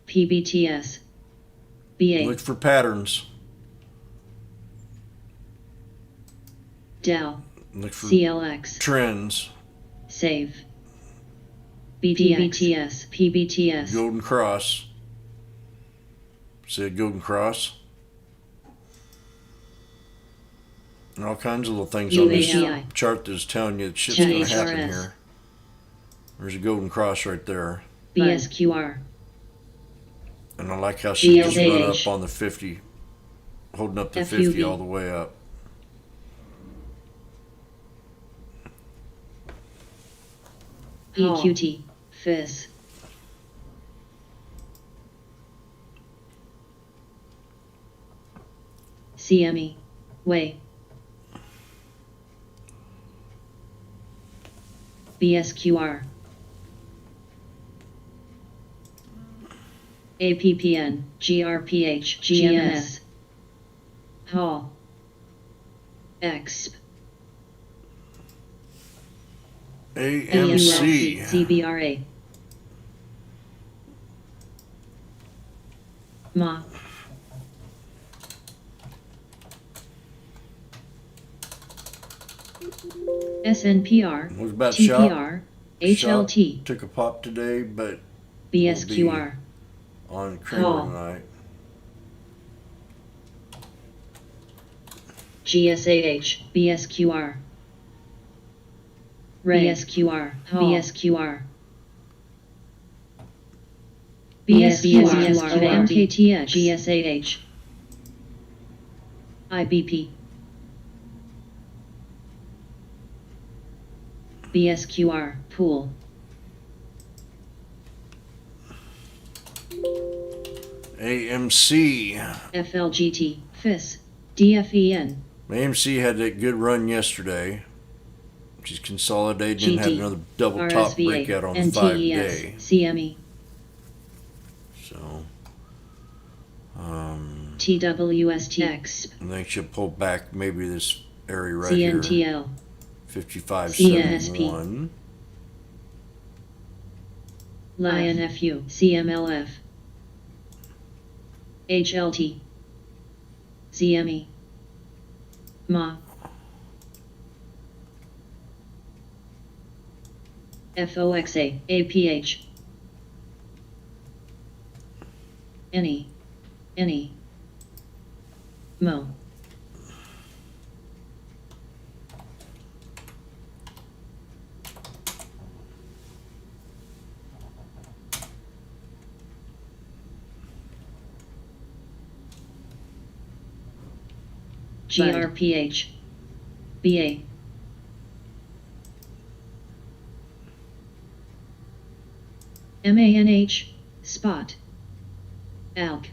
PBTS, BA, Look for patterns. Dell, Look for CLX, trends. Save, BTS, PBTS, Golden Cross. See a Golden Cross? And all kinds of little things on this UACI, chart that's telling you that shit's going to happen HRS. here. There's a Golden Cross right there. BSQR, And I like how she just run GLH. up on the 50. Holding up the FUV. 50 all the way up. EQT, FIS, CME, Way, BSQR, APPN, GRPH, GMS, Hall, EXP, AMC. CBRA. Ma. SNPR. Was about TPR. shot HLT. took a pop today, but BSQR. on Kramer Call. tonight. GSAH. BSQR. BSQR. BSQR. BSQR. MKTX. GSAH. IBP. BSQR. Pool. AMC. FLGT. FIS. DFEN. AMC had that good run yesterday. She's consolidating and had GD. another double top RSVA. breakout on NTES. 5-day. CME. So, TWSTX. I think she'll pull back maybe this area right here. CNTL. 55.71. Lion FU. CMLF. HLT. CME. Ma. FOXA. APH. Any. Mo. GRPH. BA. MANH. Spot. ALK.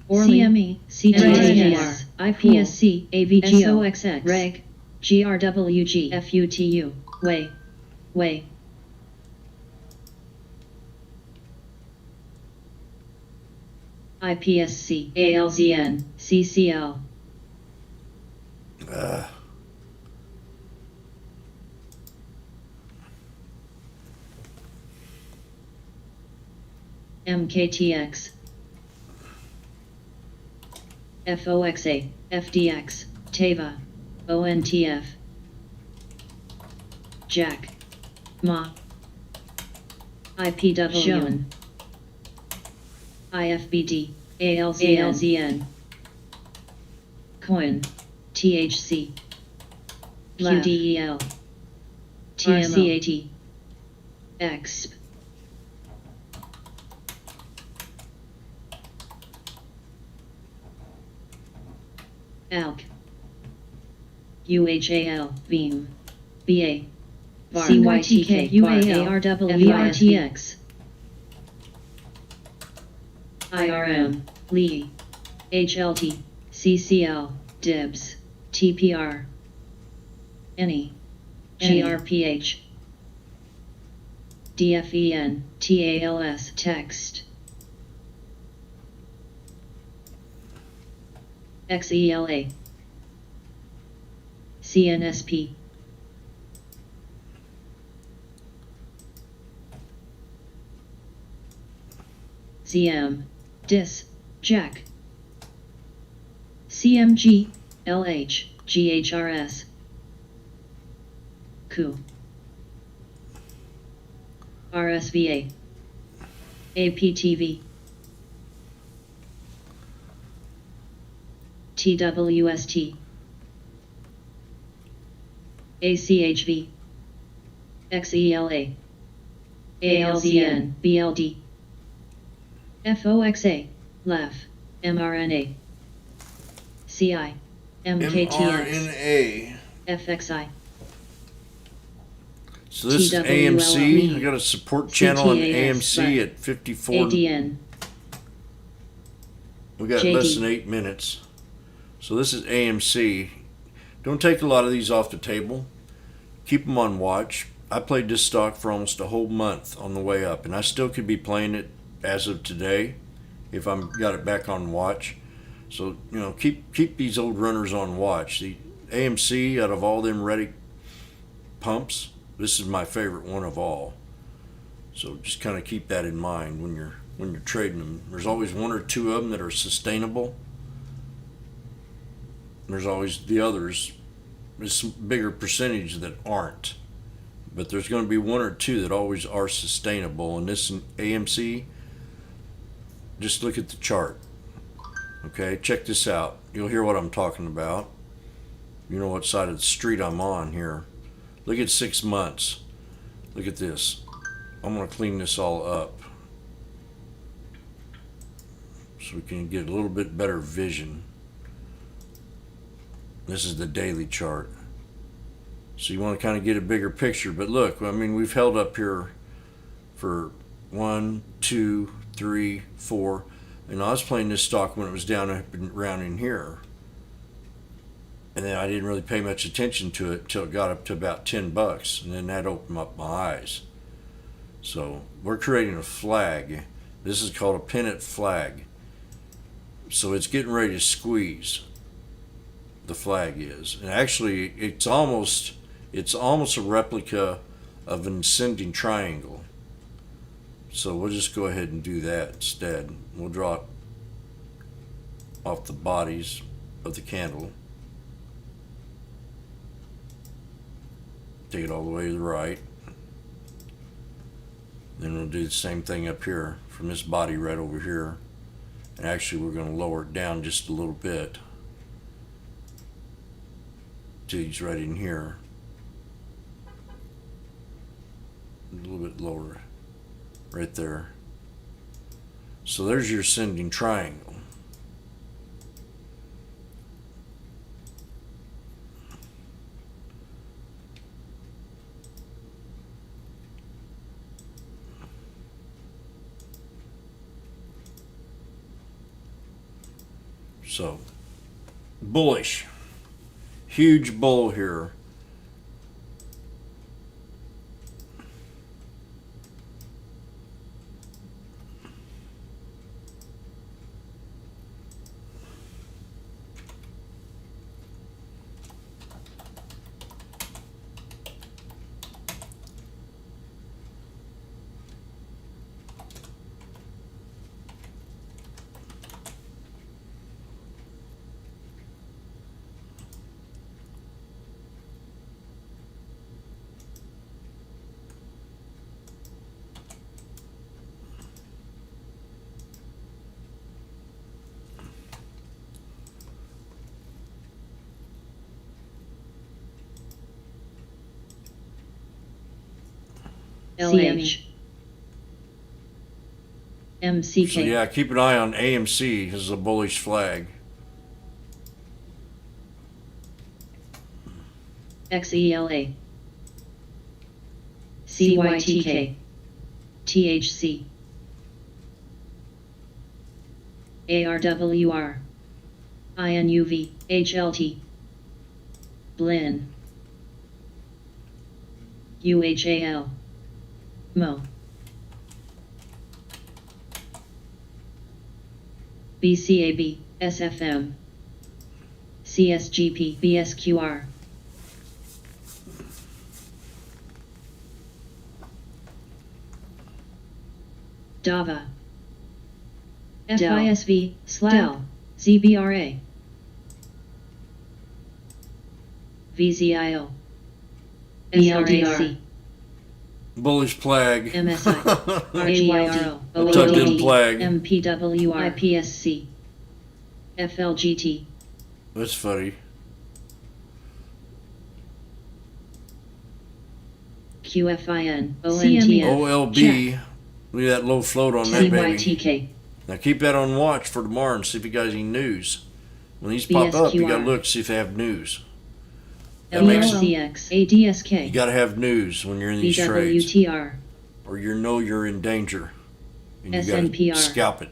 Orly. CME. CTAS. IPSC. AVGO. SOXX. Reg. GRWG. FUTU. Way. IPSC. ALZN. CCL. MKTX. FOXA. FDX. TAVA. ONTF. Jack. Ma. IPW. Shown. IFBD. ALZN. Coin. THC. QDEL. TMCAT. EXP. ALK. UHAL. Beam. BA. CYTK. UALRWRTX. IRM. Lee. HLT. CCL. DIBS. TPR. Any. GRPH. DFEN. TALS. Text. XELA. CNSP. ZM. DIS. Jack. CMG. LH. GHRS. Coup. RSVA. APTV. TWST. ACHV. XELA. ALZN. BLD. FOXA. LEF. mRNA. CI. MKTX. mRNA. FXI. So this is TWLL. AMC. I got a support channel on CTAS, AMC right. at 54. ADN. We got JD. less than 8 minutes. So this is AMC. Don't take a lot of these off the table. Keep them on watch. I played this stock for almost a whole month on the way up, and I still could be playing it as of today if I'm got it back on watch. So keep these old runners on watch. The AMC, out of all them ready pumps, This is my favorite one of all. So just kind of keep that in mind when you're trading them. There's always one or two of them that are sustainable. And there's always the others. There's a bigger percentage that aren't. But there's going to be one or two that always are sustainable. And this AMC, just look at the chart. Okay, check this out. You'll hear what I'm talking about. You know what side of the street I'm on here. Look at 6 months. Look at this. I'm going to clean this all up so we can get a little bit better vision. This is the daily chart. So you want to kind of get a bigger picture. But look, I mean, we've held up here for 1, 2, 3, 4. And I was playing this stock when it was down up and around in here. And then I didn't really pay much attention to it until it got up to about $10. And then that opened up my eyes. So we're creating a flag. This is called a pennant flag. So it's getting ready to squeeze. The flag is. And actually it's almost a replica of an ascending triangle. So we'll just go ahead and do that instead. We'll draw it off the bodies of the candle. Take it all the way to the right. Then we'll do the same thing up here from this body right over here. And actually we're going to lower it down just a little bit. To these right in here. A little bit lower. Right there. So there's your ascending triangle. So, bullish. Huge bull here. LH MCK. So yeah, keep an eye on AMC. This is a bullish flag. XELA CYTK THC ARWR INUV HLT Blin UHAL Mo BCAB SFM CSGP BSQR DAVA FISV SLAL ZBRA VZIO SRAC Bullish flag. MSI RGYRO Tucked in flag. MPWR IPSC FLGT That's funny. QFIN ONTF OLB. Look at that low float on that baby. TYTK Now keep that on watch for tomorrow and see if you got any news. When these pop up, you gotta look, see if they have news. That makes LCX ADSK You gotta have news when you're in these trades. BWTR Or you know you're in danger. And you SNPR. gotta scalp it.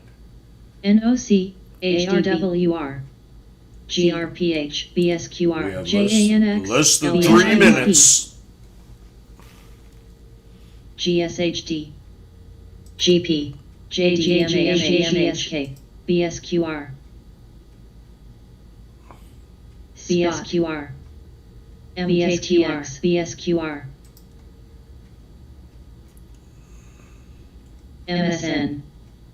NOC HRWR GRPH We BSQR have JANX less than LSIP, 3 minutes. GSHD GP JGMAGMHK BSQR BSQR MKTX BSQR MSN,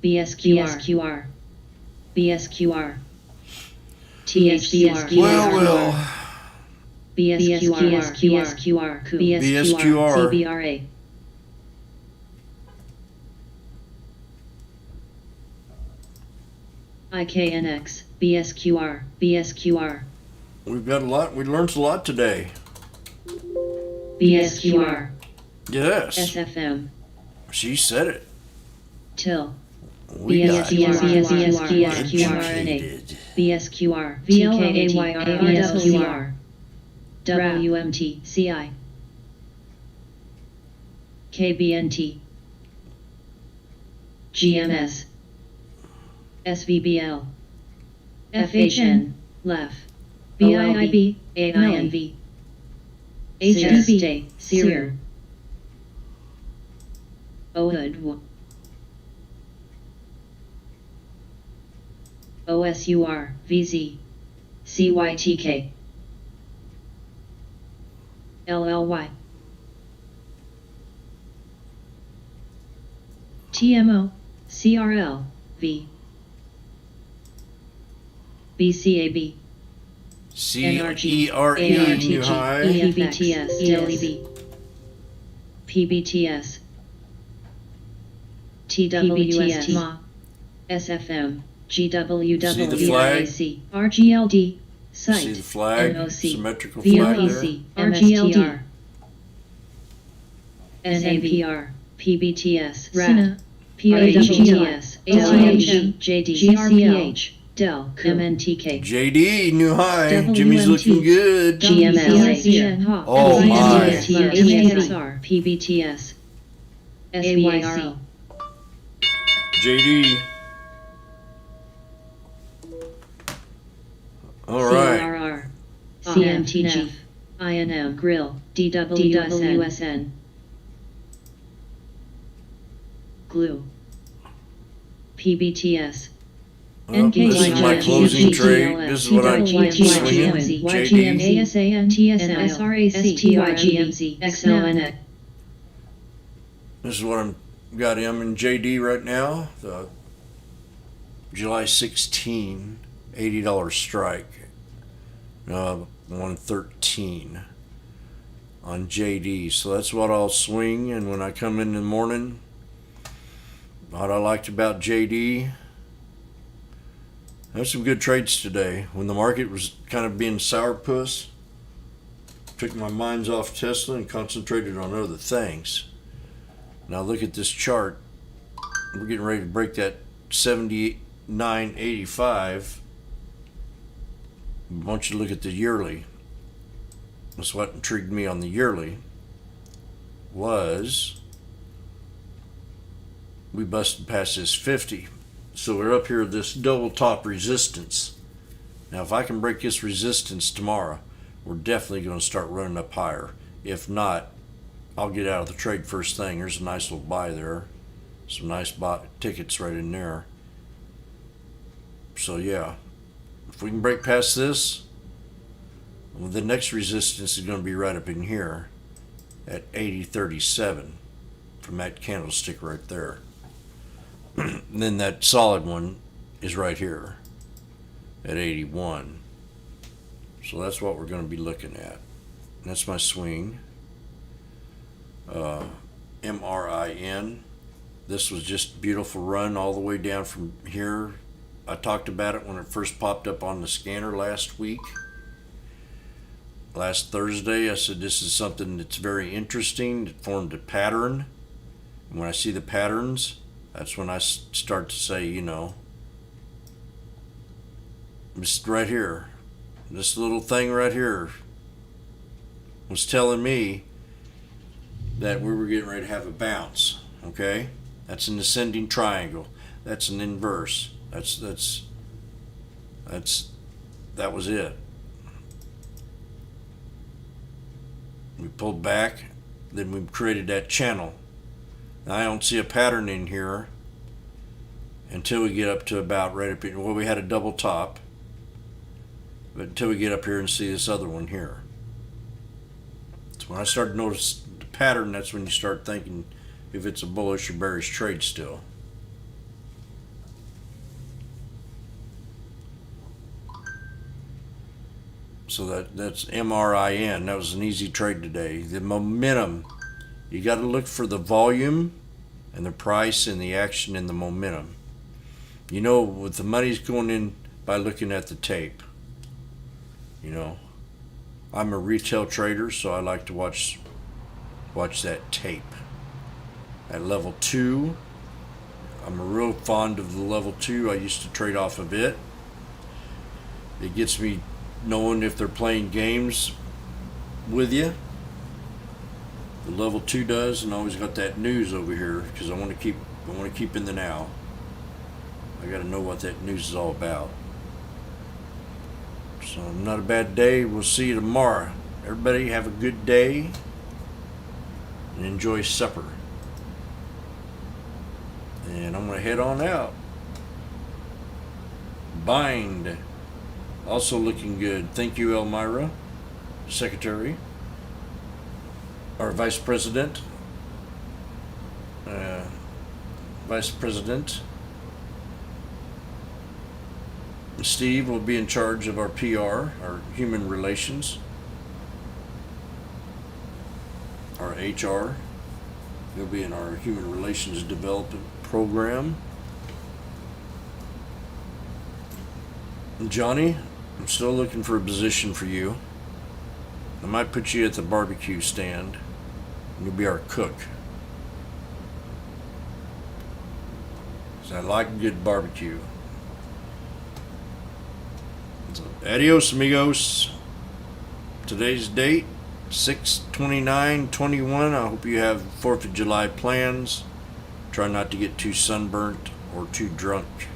BSQR, BSQR, THCSQR, BSQR, TBRA, IKNX, BSQR, We've got a lot. We learned a lot today. BSQR, Yes. SFM, She said it. TIL, We got BSQR, educated. BSQR, TKAYR, WMT, CI, KBNT, GMS, SVBL, FHN, LEF, BIIB, AINV, HDB, SEER, OHUD, OSUR, VZ, CYTK, LLY, TMO, CRL, V, BCAB, CERE, New High. PBTS, DLEB, PBTS, TWST, SFM, GWWIAC, RGLD, See Site, the flag? NOC, Symmetrical flag there. VOPC, RGLD, SAPR, PBTS, SINA, POWTS, ACHM, JD, GRPH, Dell, MNTK, JD, New High. Jimmy's looking good. GMS, Oh, my. HSR, PBTS, SYRL, JD. All right. CRR, CMTG, INM, Grill, DWSN, Glue, PBTS, Well, this is my closing trade. This is what I'm swinging. JD. ASAN, TSM, SRAC, TYGMZ, XLNX. This is what I'm got him in JD right now. The July 16, $80 strike. 113 on JD. So that's what I'll swing. And when I come in the morning, what I liked about JD, there's some good trades today. When the market was kind of being sourpuss, took my minds off Tesla and concentrated on other things. Now look at this chart. We're getting ready to break that 79.85. I want you to look at the yearly. That's what intrigued me on the yearly. Was we busted past this 50. So we're up here at this double top resistance. Now if I can break this resistance tomorrow, we're definitely going to start running up higher. If not, I'll get out of the trade first thing. There's a nice little buy there. Some nice tickets right in there. So yeah, if we can break past this, well, the next resistance is going to be right up in here at 80.37 from that candlestick right there. And then that solid one is right here at 81. So that's what we're going to be looking at. And that's my swing. MRIN. This was just a beautiful run all the way down from here. I talked about it when it first popped up on the scanner last week. Last Thursday, I said this is something that's very interesting. It formed a pattern. And when I see the patterns, that's when I start to say, you know, just right here, this little thing right here was telling me that we were getting ready to have a bounce. Okay, that's an ascending triangle. That's an inverse. That was it. We pulled back, then we created that channel. Now I don't see a pattern in here until we get up to about right up here. Well, we had a double top, but until we get up here and see this other one here. So when I start to notice the pattern, that's when you start thinking if it's a bullish or bearish trade still. So that's MRIN. That was an easy trade today. The momentum, you got to look for the volume and the price and the action and the momentum. You know, with the money's going in by looking at the tape. You know, I'm a retail trader, so I like to watch that tape. At level 2, I'm real fond of the level 2. I used to trade off of it. It gets me knowing if they're playing games with you. The level 2 does, and I always got that news over here because I want to keep in the now. I got to know what that news is all about. So not a bad day. We'll see you tomorrow. Everybody have a good day and enjoy supper. And I'm going to head on out. Bind. Also looking good. Thank you, Elmira, Secretary, our Vice President. Steve will be in charge of our PR, our human relations, our HR. He'll be in our human relations development program. And Johnny, I'm still looking for a position for you. I might put you at the barbecue stand. You'll be our cook. 'Cause I like good barbecue. So, adios, amigos. Today's date, 6/29/21. I hope you have 4th of July plans. Try not to get too sunburnt or too drunk.